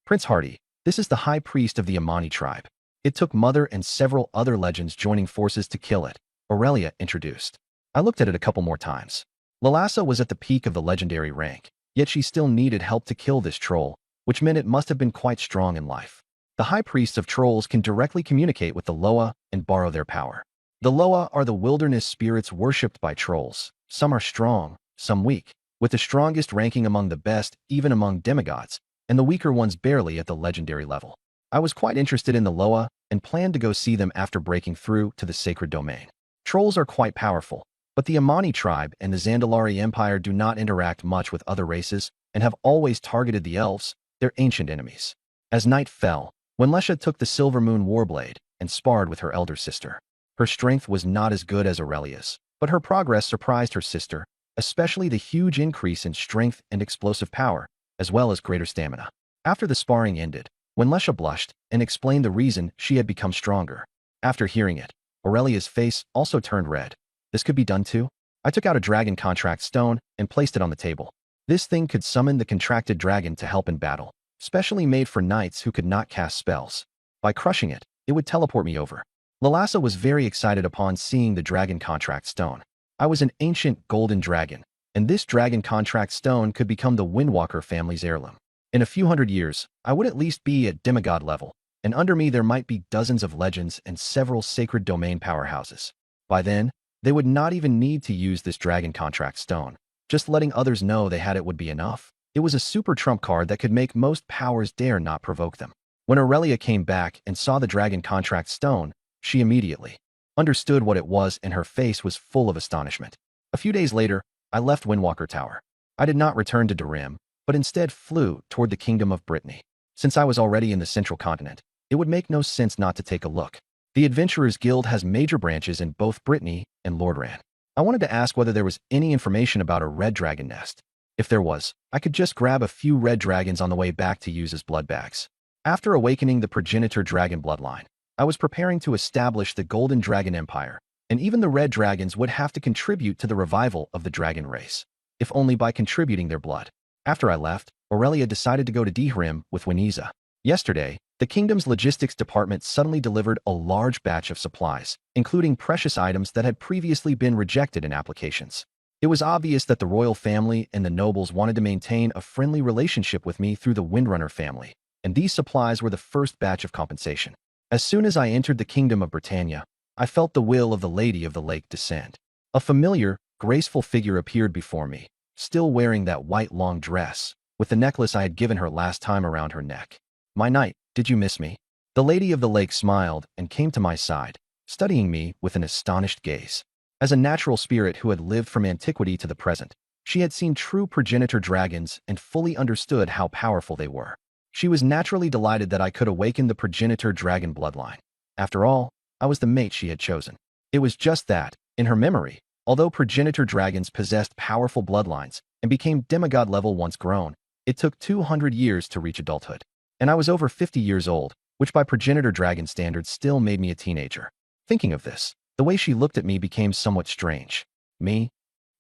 Prince Hardy, this is the high priest of the Amani tribe. It took Mother and several other legends joining forces to kill it, Aurelia introduced. I looked at it a couple more times. Lalassa was at the peak of the legendary rank, yet she still needed help to kill this troll, which meant it must have been quite strong in life. The high priests of trolls can directly communicate with the Loa and borrow their power. The Loa are the wilderness spirits worshipped by trolls. Some are strong, some weak, with the strongest ranking among the best, even among demigods, and the weaker ones barely at the legendary level. I was quite interested in the Loa and planned to go see them after breaking through to the sacred domain. Trolls are quite powerful, but the Amani tribe and the Zandalari Empire do not interact much with other races and have always targeted the elves, their ancient enemies. As night fell, when Lesha took the Silver Moon Warblade and sparred with her elder sister, her strength was not as good as Aurelia's, but her progress surprised her sister, especially the huge increase in strength and explosive power, as well as greater stamina. After the sparring ended, when Lesha blushed and explained the reason she had become stronger. After hearing it, Aurelia's face also turned red. This could be done too? I took out a dragon contract stone and placed it on the table. This thing could summon the contracted dragon to help in battle, specially made for knights who could not cast spells. By crushing it, it would teleport me over. Lalassa was very excited upon seeing the dragon contract stone. I was an ancient golden dragon, and this dragon contract stone could become the Windwalker family's heirloom. In a few hundred years, I would at least be at demigod level, and under me there might be dozens of legends and several sacred domain powerhouses. By then, they would not even need to use this dragon contract stone. Just letting others know they had it would be enough. It was a super trump card that could make most powers dare not provoke them. When Aurelia came back and saw the dragon contract stone, she immediately understood what it was and her face was full of astonishment. A few days later, I left Windwalker Tower. I did not return to Darim, but instead flew toward the Kingdom of Brittany. Since I was already in the central continent, it would make no sense not to take a look. The Adventurers Guild has major branches in both Brittany and Lordran. I wanted to ask whether there was any information about a red dragon nest. If there was, I could just grab a few red dragons on the way back to use as blood bags. After awakening the progenitor dragon bloodline, I was preparing to establish the Golden Dragon Empire, and even the red dragons would have to contribute to the revival of the dragon race, if only by contributing their blood. After I left, Aurelia decided to go to Dihrim with Winiza. Yesterday, the kingdom's logistics department suddenly delivered a large batch of supplies, including precious items that had previously been rejected in applications. It was obvious that the royal family and the nobles wanted to maintain a friendly relationship with me through the Windrunner family, and these supplies were the first batch of compensation. As soon as I entered the kingdom of Britannia, I felt the will of the Lady of the Lake descend. A familiar, graceful figure appeared before me, still wearing that white long dress, with the necklace I had given her last time around her neck. "My knight, did you miss me?" The Lady of the Lake smiled and came to my side, studying me with an astonished gaze. As a natural spirit who had lived from antiquity to the present, she had seen true progenitor dragons and fully understood how powerful they were. She was naturally delighted that I could awaken the progenitor dragon bloodline. After all, I was the mate she had chosen. It was just that, in her memory, although progenitor dragons possessed powerful bloodlines and became demigod level once grown, it took 200 years to reach adulthood. And I was over 50 years old, which by progenitor dragon standards still made me a teenager. Thinking of this, the way she looked at me became somewhat strange. Me?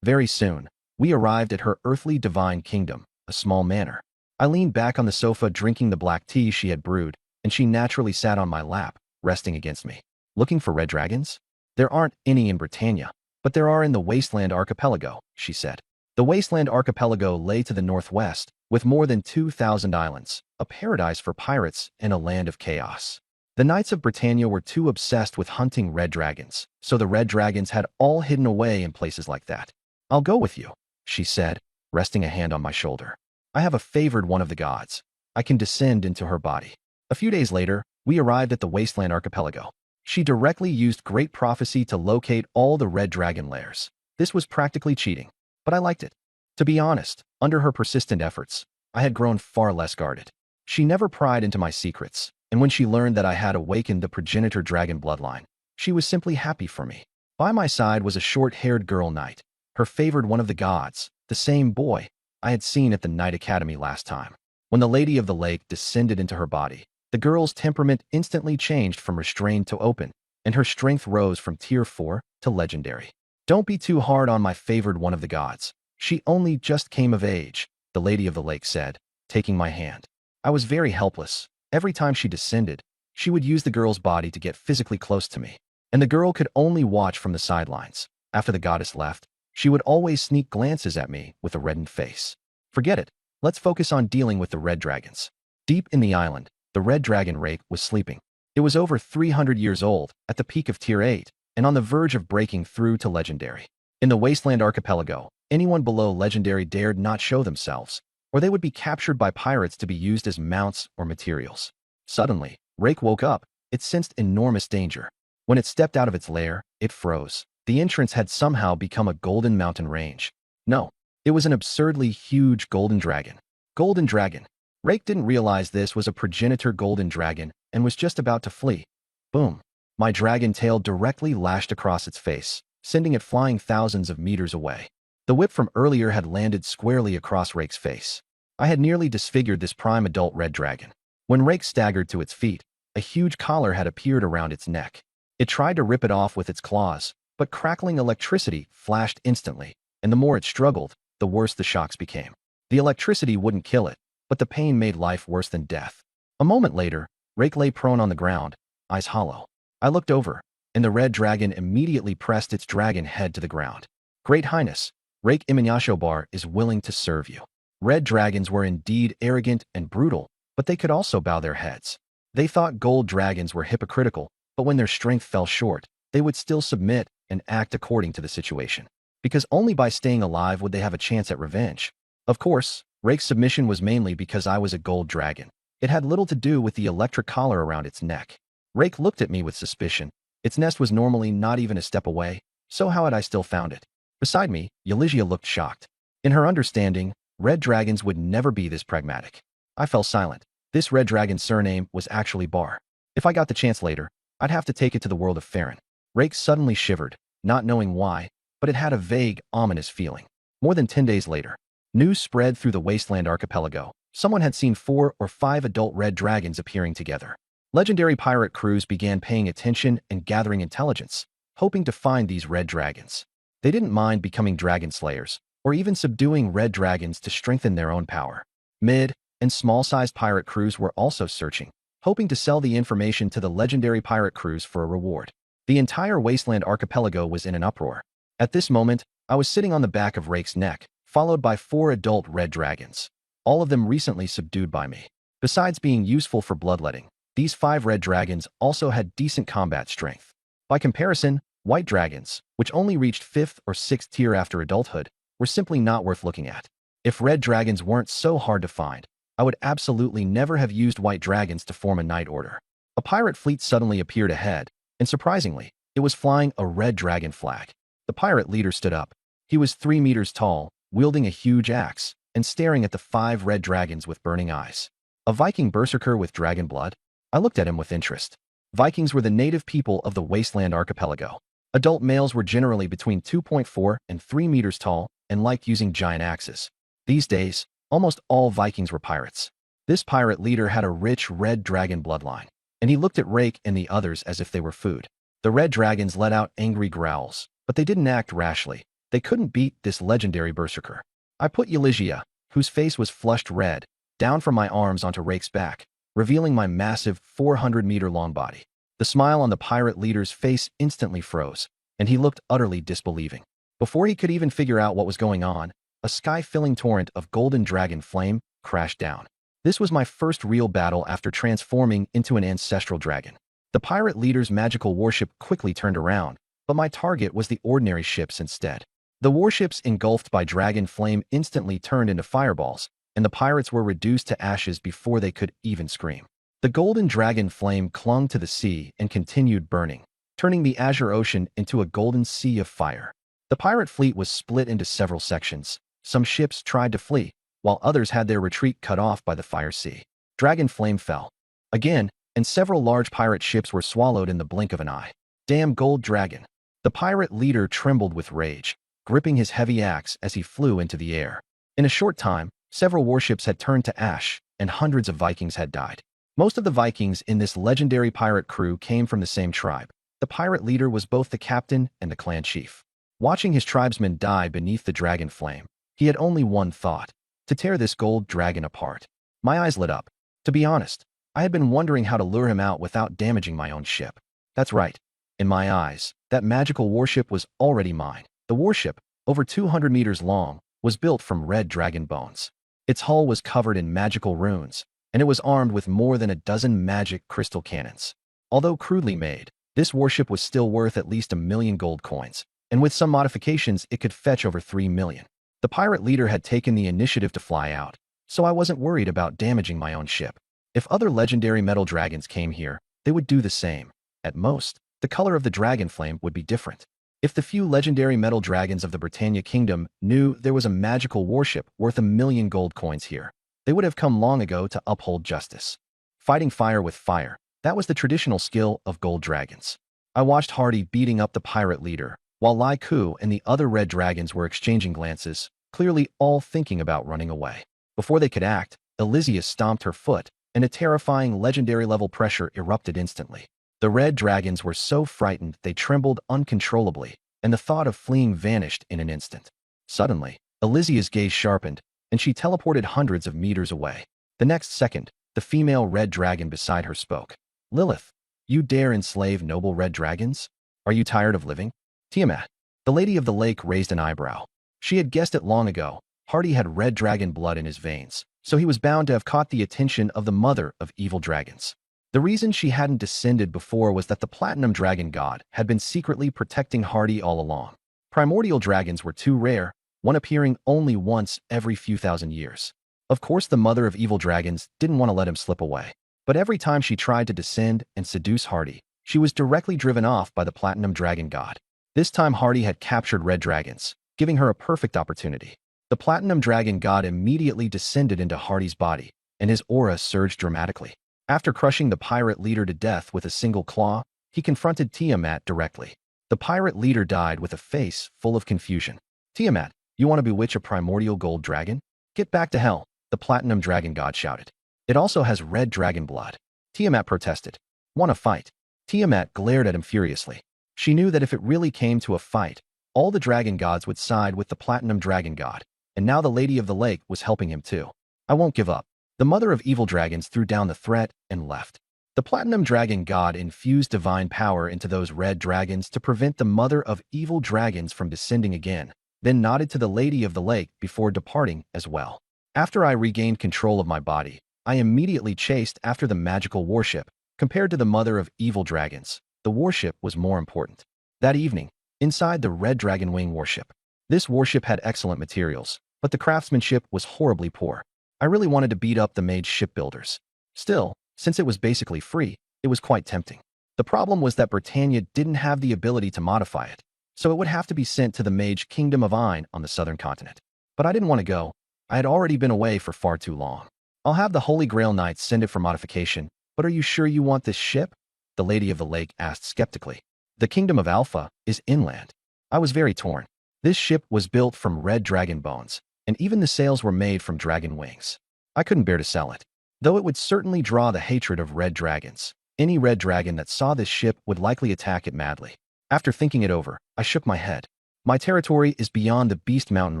Very soon, we arrived at her earthly divine kingdom, a small manor. I leaned back on the sofa drinking the black tea she had brewed, and she naturally sat on my lap, resting against me. "Looking for red dragons? There aren't any in Britannia, but there are in the Wasteland Archipelago," she said. The Wasteland Archipelago lay to the northwest, with more than 2,000 islands, a paradise for pirates and a land of chaos. The Knights of Britannia were too obsessed with hunting red dragons, so the red dragons had all hidden away in places like that. "I'll go with you," she said, resting a hand on my shoulder. "I have a favored one of the gods. I can descend into her body." A few days later, we arrived at the Wasteland Archipelago. She directly used great prophecy to locate all the red dragon lairs. This was practically cheating, but I liked it. To be honest, under her persistent efforts, I had grown far less guarded. She never pried into my secrets, and when she learned that I had awakened the progenitor dragon bloodline, she was simply happy for me. By my side was a short-haired girl knight, her favored one of the gods, The same boy I had seen at the Night Academy last time. When the Lady of the Lake descended into her body, the girl's temperament instantly changed from restrained to open, and her strength rose from tier 4 to legendary. Don't be too hard on my favored one of the gods. She only just came of age, the Lady of the Lake said, taking my hand. I was very helpless. Every time she descended, she would use the girl's body to get physically close to me, and the girl could only watch from the sidelines. After the goddess left, she would always sneak glances at me with a reddened face. Forget it. Let's focus on dealing with the red dragons. Deep in the island, the red dragon Rake was sleeping. It was over 300 years old, at the peak of tier 8, and on the verge of breaking through to legendary. In the Wasteland Archipelago, anyone below legendary dared not show themselves, or they would be captured by pirates to be used as mounts or materials. Suddenly, Rake woke up. It sensed enormous danger. When it stepped out of its lair, it froze. The entrance had somehow become a golden mountain range. No, it was an absurdly huge golden dragon. Golden dragon. Rake didn't realize this was a progenitor golden dragon and was just about to flee. Boom. My dragon tail directly lashed across its face, sending it flying thousands of meters away. The whip from earlier had landed squarely across Rake's face. I had nearly disfigured this prime adult red dragon. When Rake staggered to its feet, a huge collar had appeared around its neck. It tried to rip it off with its claws, but crackling electricity flashed instantly, and the more it struggled, the worse the shocks became. The electricity wouldn't kill it, but the pain made life worse than death. A moment later, Rake lay prone on the ground, eyes hollow. I looked over, and the red dragon immediately pressed its dragon head to the ground. Great Highness, Rake Imanyanshobar is willing to serve you. Red dragons were indeed arrogant and brutal, but they could also bow their heads. They thought gold dragons were hypocritical, but when their strength fell short, they would still submit and act according to the situation. Because only by staying alive would they have a chance at revenge. Of course, Rake's submission was mainly because I was a gold dragon. It had little to do with the electric collar around its neck. Rake looked at me with suspicion. Its nest was normally not even a step away, so how had I still found it? Beside me, Eulygia looked shocked. In her understanding, red dragons would never be this pragmatic. I fell silent. This red dragon's surname was actually Bar. If I got the chance later, I'd have to take it to the world of Farron. Rake suddenly shivered, not knowing why, but it had a vague, ominous feeling. More than 10 days later, news spread through the Wasteland Archipelago. Someone had seen 4 or 5 adult red dragons appearing together. Legendary pirate crews began paying attention and gathering intelligence, hoping to find these red dragons. They didn't mind becoming dragon slayers, or even subduing red dragons to strengthen their own power. Mid- and small-sized pirate crews were also searching, hoping to sell the information to the legendary pirate crews for a reward. The entire Wasteland Archipelago was in an uproar. At this moment, I was sitting on the back of Rake's neck, followed by 4 adult red dragons, all of them recently subdued by me. Besides being useful for bloodletting, these 5 red dragons also had decent combat strength. By comparison, white dragons, which only reached 5th or 6th tier after adulthood, were simply not worth looking at. If red dragons weren't so hard to find, I would absolutely never have used white dragons to form a knight order. A pirate fleet suddenly appeared ahead, and surprisingly, it was flying a red dragon flag. The pirate leader stood up. He was 3 meters tall, wielding a huge axe, and staring at the 5 red dragons with burning eyes. A Viking berserker with dragon blood? I looked at him with interest. Vikings were the native people of the Wasteland Archipelago. Adult males were generally between 2.4 and 3 meters tall and liked using giant axes. These days, almost all Vikings were pirates. This pirate leader had a rich red dragon bloodline, and he looked at Rake and the others as if they were food. The red dragons let out angry growls, but they didn't act rashly. They couldn't beat this legendary berserker. I put Eulygia, whose face was flushed red, down from my arms onto Rake's back, revealing my massive 400-meter-long body. The smile on the pirate leader's face instantly froze, and he looked utterly disbelieving. Before he could even figure out what was going on, a sky-filling torrent of golden dragon flame crashed down. This was my first real battle after transforming into an ancestral dragon. The pirate leader's magical warship quickly turned around, but my target was the ordinary ships instead. The warships engulfed by dragon flame instantly turned into fireballs, and the pirates were reduced to ashes before they could even scream. The golden dragon flame clung to the sea and continued burning, turning the azure ocean into a golden sea of fire. The pirate fleet was split into several sections. Some ships tried to flee, while others had their retreat cut off by the fire sea. Dragon flame fell again, and several large pirate ships were swallowed in the blink of an eye. Damn gold dragon! The pirate leader trembled with rage. gripping his heavy axe as he flew into the air. In a short time, several warships had turned to ash, and hundreds of Vikings had died. Most of the Vikings in this legendary pirate crew came from the same tribe. The pirate leader was both the captain and the clan chief. Watching his tribesmen die beneath the dragon flame, he had only one thought: to tear this gold dragon apart. My eyes lit up. To be honest, I had been wondering how to lure him out without damaging my own ship. That's right. In my eyes, that magical warship was already mine. The warship, over 200 meters long, was built from red dragon bones. Its hull was covered in magical runes, and it was armed with more than a dozen magic crystal cannons. Although crudely made, this warship was still worth at least 1,000,000 gold coins, and with some modifications it could fetch over 3 million. The pirate leader had taken the initiative to fly out, so I wasn't worried about damaging my own ship. If other legendary metal dragons came here, they would do the same. At most, the color of the dragon flame would be different. If the few legendary metal dragons of the Britannia Kingdom knew there was a magical warship worth 1,000,000 gold coins here, they would have come long ago to uphold justice. Fighting fire with fire, that was the traditional skill of gold dragons. I watched Hardy beating up the pirate leader, while Lai Ku and the other red dragons were exchanging glances, clearly all thinking about running away. Before they could act, Elysia stomped her foot, and a terrifying legendary-level pressure erupted instantly. The red dragons were so frightened they trembled uncontrollably, and the thought of fleeing vanished in an instant. Suddenly, Elysia's gaze sharpened, and she teleported hundreds of meters away. The next second, the female red dragon beside her spoke. "Lilith, you dare enslave noble red dragons? Are you tired of living?" Tiamat. The Lady of the Lake raised an eyebrow. She had guessed it long ago. Hardy had red dragon blood in his veins, so he was bound to have caught the attention of the mother of evil dragons. The reason she hadn't descended before was that the Platinum Dragon God had been secretly protecting Hardy all along. Primordial dragons were too rare, one appearing only once every few thousand years. Of course, the mother of evil dragons didn't want to let him slip away. But every time she tried to descend and seduce Hardy, she was directly driven off by the Platinum Dragon God. This time Hardy had captured red dragons, giving her a perfect opportunity. The Platinum Dragon God immediately descended into Hardy's body, and his aura surged dramatically. After crushing the pirate leader to death with a single claw, he confronted Tiamat directly. The pirate leader died with a face full of confusion. "Tiamat, you want to bewitch a primordial gold dragon? Get back to hell," the Platinum Dragon God shouted. "It also has red dragon blood." Tiamat protested. "Want to fight?" Tiamat glared at him furiously. She knew that if it really came to a fight, all the dragon gods would side with the Platinum Dragon God, and now the Lady of the Lake was helping him too. "I won't give up." The mother of evil dragons threw down the threat and left. The Platinum Dragon God infused divine power into those red dragons to prevent the mother of evil dragons from descending again, then nodded to the Lady of the Lake before departing as well. After I regained control of my body, I immediately chased after the magical warship. Compared to the mother of evil dragons, the warship was more important. That evening, inside the Red Dragon Wing warship. This warship had excellent materials, but the craftsmanship was horribly poor. I really wanted to beat up the mage shipbuilders. Still, since it was basically free, it was quite tempting. The problem was that Britannia didn't have the ability to modify it, so it would have to be sent to the mage kingdom of Ain on the southern continent. But I didn't want to go. I had already been away for far too long. "I'll have the Holy Grail Knights send it for modification, but are you sure you want this ship?" the Lady of the Lake asked skeptically. "The kingdom of Alpha is inland." I was very torn. This ship was built from red dragon bones, and even the sails were made from dragon wings. I couldn't bear to sell it, though it would certainly draw the hatred of red dragons. Any red dragon that saw this ship would likely attack it madly. After thinking it over, I shook my head. My territory is beyond the Beast Mountain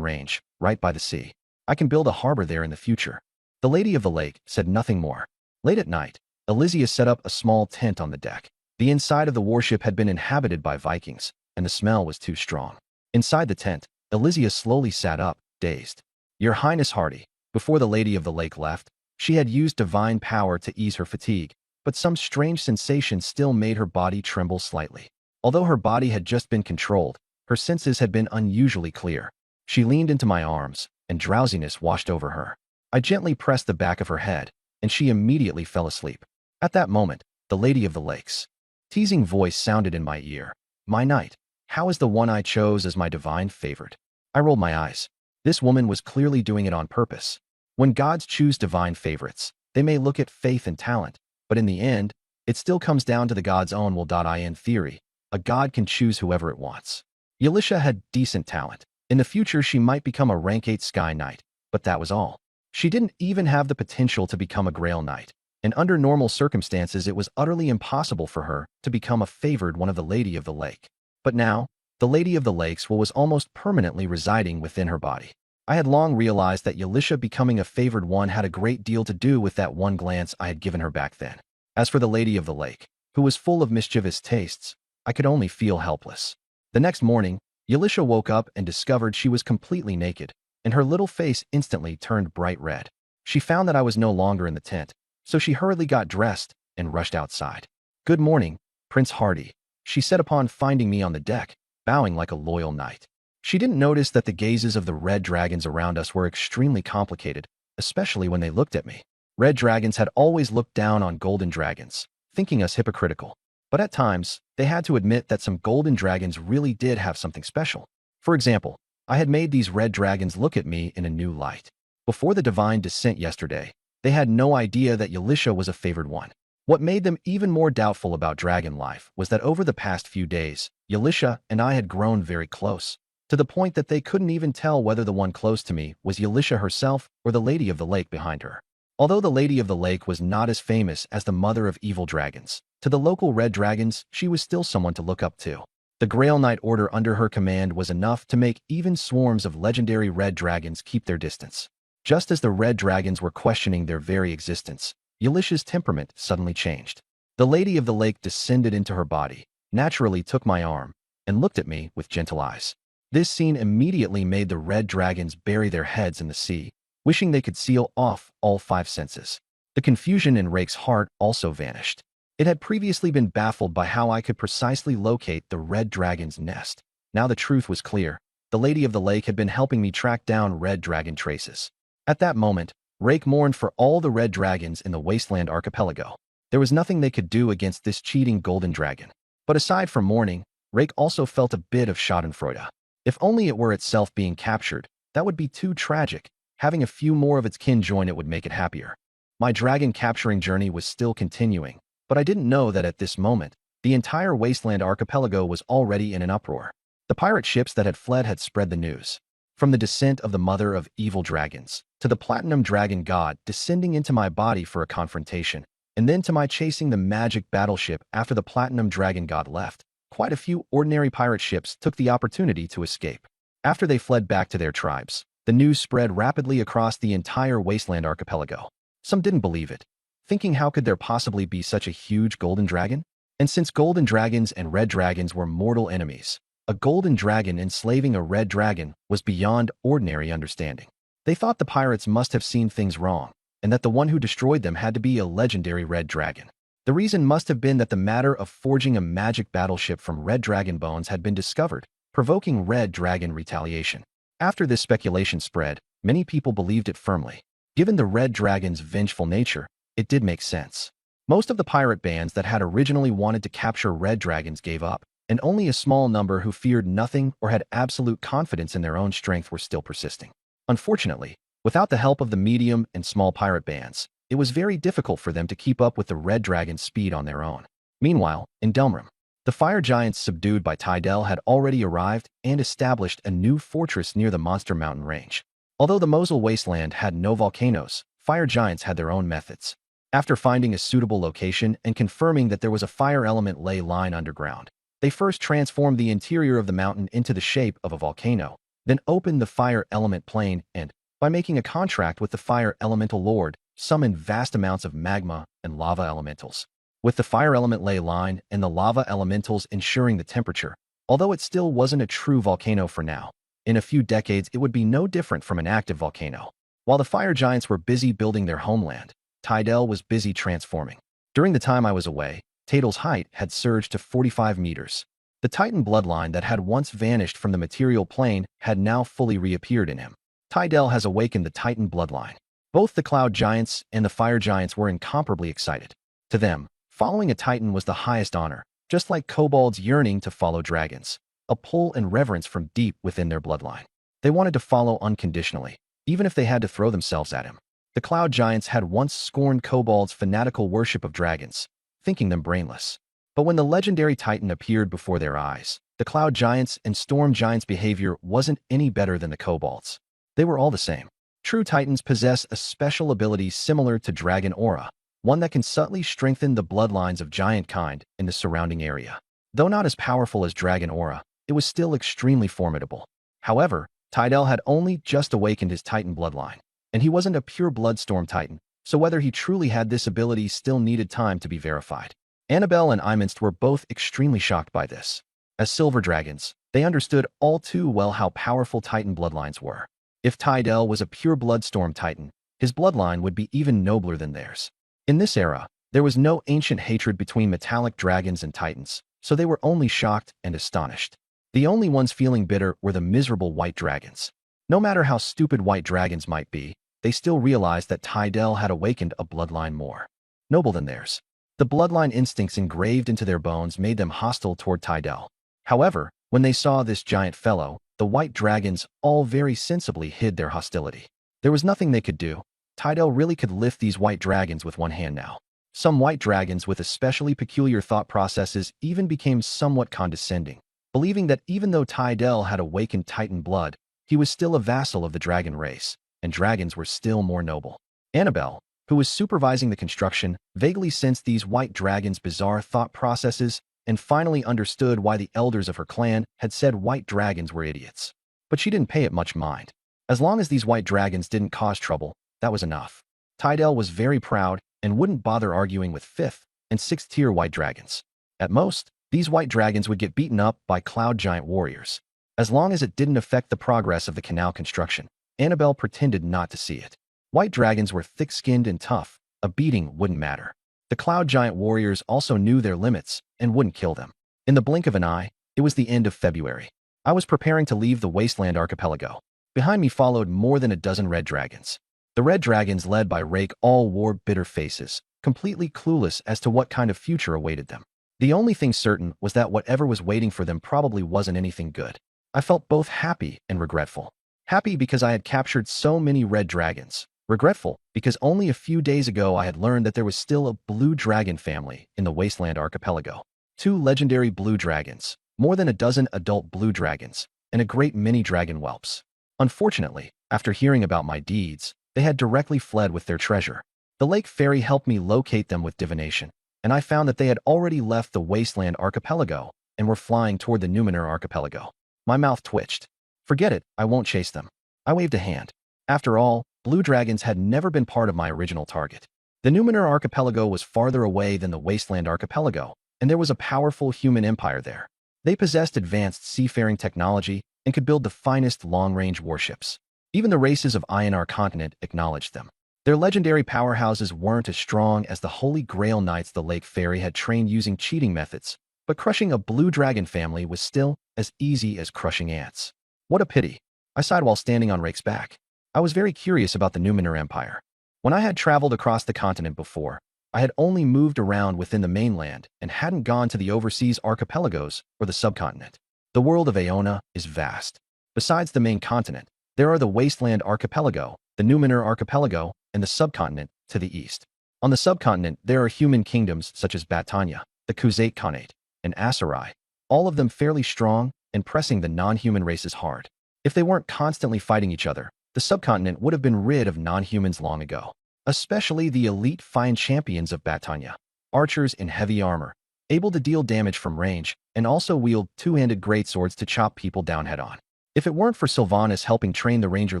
range, right by the sea. I can build a harbor there in the future. The Lady of the Lake said nothing more. Late at night, Elysia set up a small tent on the deck. The inside of the warship had been inhabited by Vikings, and the smell was too strong. Inside the tent, Elysia slowly sat up, dazed. "Your Highness Hardy." Before the Lady of the Lake left, she had used divine power to ease her fatigue, but some strange sensation still made her body tremble slightly. Although her body had just been controlled, her senses had been unusually clear. She leaned into my arms, and drowsiness washed over her. I gently pressed the back of her head, and she immediately fell asleep. At that moment, the Lady of the Lake's teasing voice sounded in my ear. "My knight, how is the one I chose as my divine favorite?" I rolled my eyes. This woman was clearly doing it on purpose. When gods choose divine favorites, they may look at faith and talent, but in the end, it still comes down to the god's own will. In theory, a god can choose whoever it wants. Elisha had decent talent, In the future, she might become a rank 8 Sky Knight, but that was all. She didn't even have the potential to become a Grail Knight, and under normal circumstances it was utterly impossible for her to become a favored one of the Lady of the Lake. But now, the Lady of the Lakes was almost permanently residing within her body. I had long realized that Yalisha becoming a favored one had a great deal to do with that one glance I had given her back then. As for the Lady of the Lake, who was full of mischievous tastes, I could only feel helpless. The next morning, Yalisha woke up and discovered she was completely naked, and her little face instantly turned bright red. She found that I was no longer in the tent, so she hurriedly got dressed and rushed outside. "Good morning, Prince Hardy," she said upon finding me on the deck, bowing like a loyal knight. She didn't notice that the gazes of the red dragons around us were extremely complicated, especially when they looked at me. Red dragons had always looked down on golden dragons, thinking us hypocritical. But at times, they had to admit that some golden dragons really did have something special. For example, I had made these red dragons look at me in a new light. Before the divine descent yesterday, they had no idea that Yalisha was a favored one. What made them even more doubtful about dragon life was that over the past few days, Yalisha and I had grown very close, to the point that they couldn't even tell whether the one close to me was Yalisha herself or the Lady of the Lake behind her. Although the Lady of the Lake was not as famous as the mother of evil dragons, to the local red dragons, she was still someone to look up to. The Grail Knight order under her command was enough to make even swarms of legendary red dragons keep their distance. Just as the red dragons were questioning their very existence, Yalisha's temperament suddenly changed. The Lady of the Lake descended into her body, naturally took my arm, and looked at me with gentle eyes. This scene immediately made the red dragons bury their heads in the sea, wishing they could seal off all 5 senses. The confusion in Rake's heart also vanished. It had previously been baffled by how I could precisely locate the red dragon's nest. Now the truth was clear. The Lady of the Lake had been helping me track down red dragon traces. At that moment, Rake mourned for all the red dragons in the Wasteland Archipelago. There was nothing they could do against this cheating golden dragon. But aside from mourning, Rake also felt a bit of schadenfreude. If only it were itself being captured, that would be too tragic. Having a few more of its kin join it would make it happier. My dragon capturing journey was still continuing, but I didn't know that at this moment, the entire Wasteland Archipelago was already in an uproar. The pirate ships that had fled had spread the news. From the descent of the mother of evil dragons, to the platinum dragon god descending into my body for a confrontation, and then to my chasing the magic battleship after the platinum dragon god left, quite a few ordinary pirate ships took the opportunity to escape. After they fled back to their tribes, the news spread rapidly across the entire Wasteland Archipelago. Some didn't believe it, thinking how could there possibly be such a huge golden dragon? And since golden dragons and red dragons were mortal enemies, a golden dragon enslaving a red dragon was beyond ordinary understanding. They thought the pirates must have seen things wrong, and that the one who destroyed them had to be a legendary red dragon. The reason must have been that the matter of forging a magic battleship from red dragon bones had been discovered, provoking red dragon retaliation. After this speculation spread, many people believed it firmly. Given the red dragon's vengeful nature, it did make sense. Most of the pirate bands that had originally wanted to capture red dragons gave up, and only a small number who feared nothing or had absolute confidence in their own strength were still persisting. Unfortunately, without the help of the medium and small pirate bands, it was very difficult for them to keep up with the red dragon's speed on their own. Meanwhile, in Delmrim, the fire giants subdued by Tydel had already arrived and established a new fortress near the Monster Mountain range. Although the Mosul wasteland had no volcanoes, fire giants had their own methods. After finding a suitable location and confirming that there was a fire element ley line underground, they first transformed the interior of the mountain into the shape of a volcano, then opened the fire element plane and, by making a contract with the fire elemental lord, summoned vast amounts of magma and lava elementals. With the fire element ley line and the lava elementals ensuring the temperature, although it still wasn't a true volcano for now, in a few decades it would be no different from an active volcano. While the fire giants were busy building their homeland, Tydel was busy transforming. During the time I was away, Tadel's height had surged to 45 meters. The Titan bloodline that had once vanished from the material plane had now fully reappeared in him. Tydel has awakened the Titan bloodline. Both the cloud giants and the fire giants were incomparably excited. To them, following a Titan was the highest honor, just like kobolds yearning to follow dragons, a pull and reverence from deep within their bloodline. They wanted to follow unconditionally, even if they had to throw themselves at him. The cloud giants had once scorned kobolds' fanatical worship of dragons, thinking them brainless. But when the legendary Titan appeared before their eyes, the Cloud Giants and Storm Giants' behavior wasn't any better than the Kobolds. They were all the same. True Titans possess a special ability similar to Dragon Aura, one that can subtly strengthen the bloodlines of giant kind in the surrounding area. Though not as powerful as Dragon Aura, it was still extremely formidable. However, Tidal had only just awakened his Titan bloodline, and he wasn't a pure blood Storm Titan, so whether he truly had this ability still needed time to be verified. Annabelle and Iminst were both extremely shocked by this. As silver dragons, they understood all too well how powerful Titan bloodlines were. If Tidal was a pure blood Storm Titan, his bloodline would be even nobler than theirs. In this era, there was no ancient hatred between metallic dragons and Titans, so they were only shocked and astonished. The only ones feeling bitter were the miserable white dragons. No matter how stupid white dragons might be, they still realized that Tidal had awakened a bloodline more noble than theirs. The bloodline instincts engraved into their bones made them hostile toward Tidal. However, when they saw this giant fellow, the white dragons all very sensibly hid their hostility. There was nothing they could do. Tidal really could lift these white dragons with one hand now. Some white dragons with especially peculiar thought processes even became somewhat condescending, believing that even though Tidal had awakened Titan blood, he was still a vassal of the dragon race, and dragons were still more noble. Annabelle, who was supervising the construction, vaguely sensed these white dragons' bizarre thought processes and finally understood why the elders of her clan had said white dragons were idiots. But she didn't pay it much mind. As long as these white dragons didn't cause trouble, that was enough. Tidal was very proud and wouldn't bother arguing with 5th and 6th tier white dragons. At most, these white dragons would get beaten up by Cloud Giant warriors. As long as it didn't affect the progress of the canal construction, Annabelle pretended not to see it. White dragons were thick-skinned and tough. A beating wouldn't matter. The Cloud Giant warriors also knew their limits and wouldn't kill them. In the blink of an eye, it was the end of February. I was preparing to leave the Wasteland Archipelago. Behind me followed more than a dozen red dragons. The red dragons led by Rake all wore bitter faces, completely clueless as to what kind of future awaited them. The only thing certain was that whatever was waiting for them probably wasn't anything good. I felt both happy and regretful. Happy because I had captured so many red dragons. Regretful because only a few days ago I had learned that there was still a blue dragon family in the Wasteland Archipelago. 2 legendary blue dragons, more than a dozen adult blue dragons, and a great many dragon whelps. Unfortunately, after hearing about my deeds, they had directly fled with their treasure. The lake fairy helped me locate them with divination, and I found that they had already left the Wasteland Archipelago and were flying toward the Numenor Archipelago. My mouth twitched. Forget it, I won't chase them. I waved a hand. After all, blue dragons had never been part of my original target. The Numenor Archipelago was farther away than the Wasteland Archipelago, and there was a powerful human empire there. They possessed advanced seafaring technology and could build the finest long-range warships. Even the races of Ionar continent acknowledged them. Their legendary powerhouses weren't as strong as the Holy Grail Knights the Lake Fairy had trained using cheating methods, but crushing a blue dragon family was still as easy as crushing ants. What a pity. I sighed while standing on Rake's back. I was very curious about the Numenor Empire. When I had traveled across the continent before, I had only moved around within the mainland and hadn't gone to the overseas archipelagos or the subcontinent. The world of Aona is vast. Besides the main continent, there are the Wasteland Archipelago, the Numenor Archipelago, and the subcontinent to the east. On the subcontinent, there are human kingdoms such as Batania, the Khuzait Khanate, and Asarai, all of them fairly strong and pressing the non-human races hard. If they weren't constantly fighting each other, the subcontinent would have been rid of non-humans long ago, especially the elite fine champions of Batania, archers in heavy armor, able to deal damage from range, and also wield two-handed greatswords to chop people down head-on. If it weren't for Sylvanas helping train the Ranger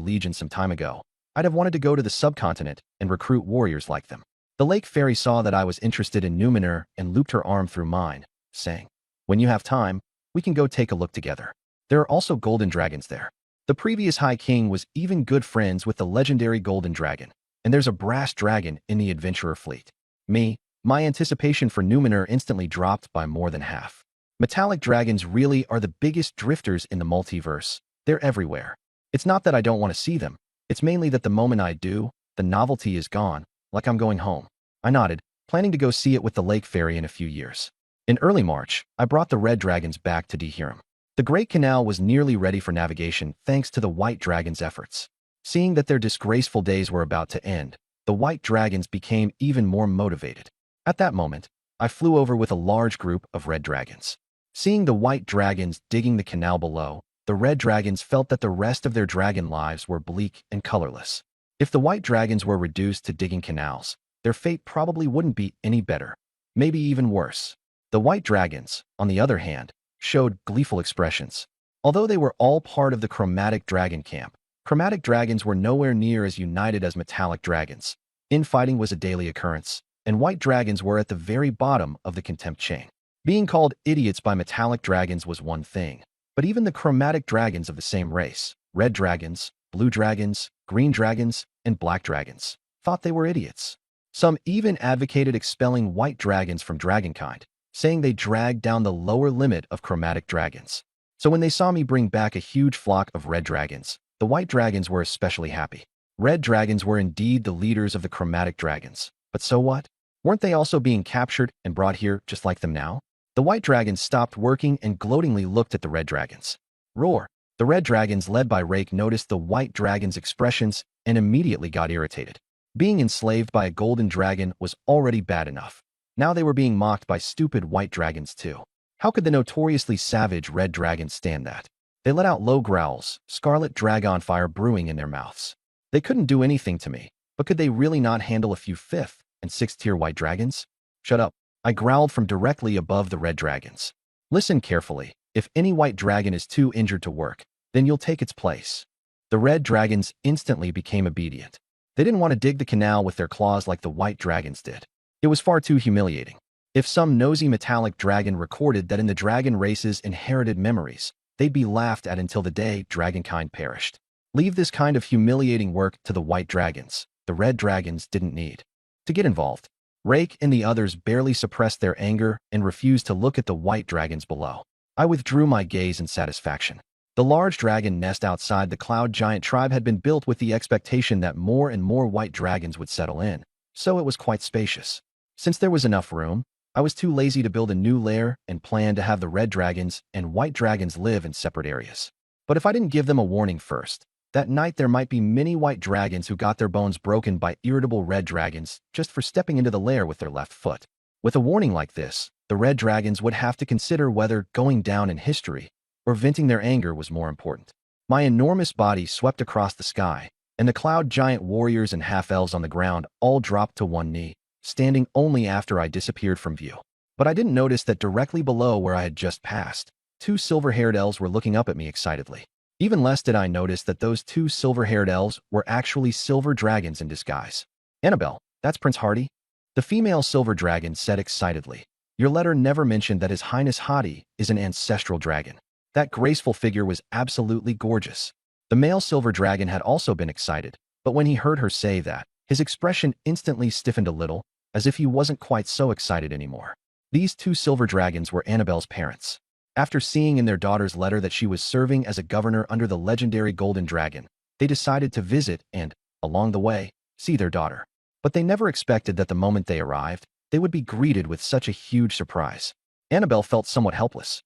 Legion some time ago, I'd have wanted to go to the subcontinent and recruit warriors like them. The Lake Fairy saw that I was interested in Numenor and looped her arm through mine, saying, "When you have time, we can go take a look together. There are also golden dragons there." The previous High King was even good friends with the legendary Golden Dragon, and there's a brass dragon in the adventurer fleet. My anticipation for Numenor instantly dropped by more than half. Metallic dragons really are the biggest drifters in the multiverse. They're everywhere. It's not that I don't want to see them. It's mainly that the moment I do, the novelty is gone, like I'm going home. I nodded, planning to go see it with the Lake Fairy in a few years. In early March, I brought the red dragons back to Dehiram. The Great Canal was nearly ready for navigation thanks to the white dragons' efforts. Seeing that their disgraceful days were about to end, the white dragons became even more motivated. At that moment, I flew over with a large group of red dragons. Seeing the white dragons digging the canal below, the red dragons felt that the rest of their dragon lives were bleak and colorless. If the white dragons were reduced to digging canals, their fate probably wouldn't be any better, maybe even worse. The white dragons, on the other hand, showed gleeful expressions. Although they were all part of the chromatic dragon camp, chromatic dragons were nowhere near as united as metallic dragons. Infighting was a daily occurrence, and white dragons were at the very bottom of the contempt chain. Being called idiots by metallic dragons was one thing, but even the chromatic dragons of the same race, red dragons, blue dragons, green dragons, and black dragons, thought they were idiots. Some even advocated expelling white dragons from dragonkind, saying they dragged down the lower limit of chromatic dragons. So when they saw me bring back a huge flock of red dragons, the white dragons were especially happy. Red dragons were indeed the leaders of the chromatic dragons. But so what? Weren't they also being captured and brought here just like them now? The white dragons stopped working and gloatingly looked at the red dragons. Roar! The red dragons led by Rake noticed the white dragons' expressions and immediately got irritated. Being enslaved by a golden dragon was already bad enough. Now they were being mocked by stupid white dragons too. How could the notoriously savage red dragons stand that? They let out low growls, scarlet dragon fire brewing in their mouths. They couldn't do anything to me, but could they really not handle a few 5th and 6th tier white dragons? Shut up, I growled from directly above the red dragons. Listen carefully, if any white dragon is too injured to work, then you'll take its place. The red dragons instantly became obedient. They didn't want to dig the canal with their claws like the white dragons did. It was far too humiliating. If some nosy metallic dragon recorded that in the dragon race's inherited memories, they'd be laughed at until the day dragonkind perished. Leave this kind of humiliating work to the white dragons. The red dragons didn't need to get involved. Rake and the others barely suppressed their anger and refused to look at the white dragons below. I withdrew my gaze in satisfaction. The large dragon nest outside the cloud giant tribe had been built with the expectation that more and more white dragons would settle in, so it was quite spacious. Since there was enough room, I was too lazy to build a new lair and planned to have the red dragons and white dragons live in separate areas. But if I didn't give them a warning first, that night there might be many white dragons who got their bones broken by irritable red dragons just for stepping into the lair with their left foot. With a warning like this, the red dragons would have to consider whether going down in history or venting their anger was more important. My enormous body swept across the sky, and the cloud giant warriors and half-elves on the ground all dropped to one knee, standing only after I disappeared from view. But I didn't notice that directly below where I had just passed, 2 silver-haired elves were looking up at me excitedly. Even less did I notice that those 2 silver-haired elves were actually silver dragons in disguise. Annabelle, that's Prince Hardy? The female silver dragon said excitedly. Your letter never mentioned that His Highness Hadi is an ancestral dragon. That graceful figure was absolutely gorgeous. The male silver dragon had also been excited, but when he heard her say that, his expression instantly stiffened a little, as if he wasn't quite so excited anymore. These 2 silver dragons were Annabelle's parents. After seeing in their daughter's letter that she was serving as a governor under the legendary Golden Dragon, they decided to visit and, along the way, see their daughter. But they never expected that the moment they arrived, they would be greeted with such a huge surprise. Annabelle felt somewhat helpless.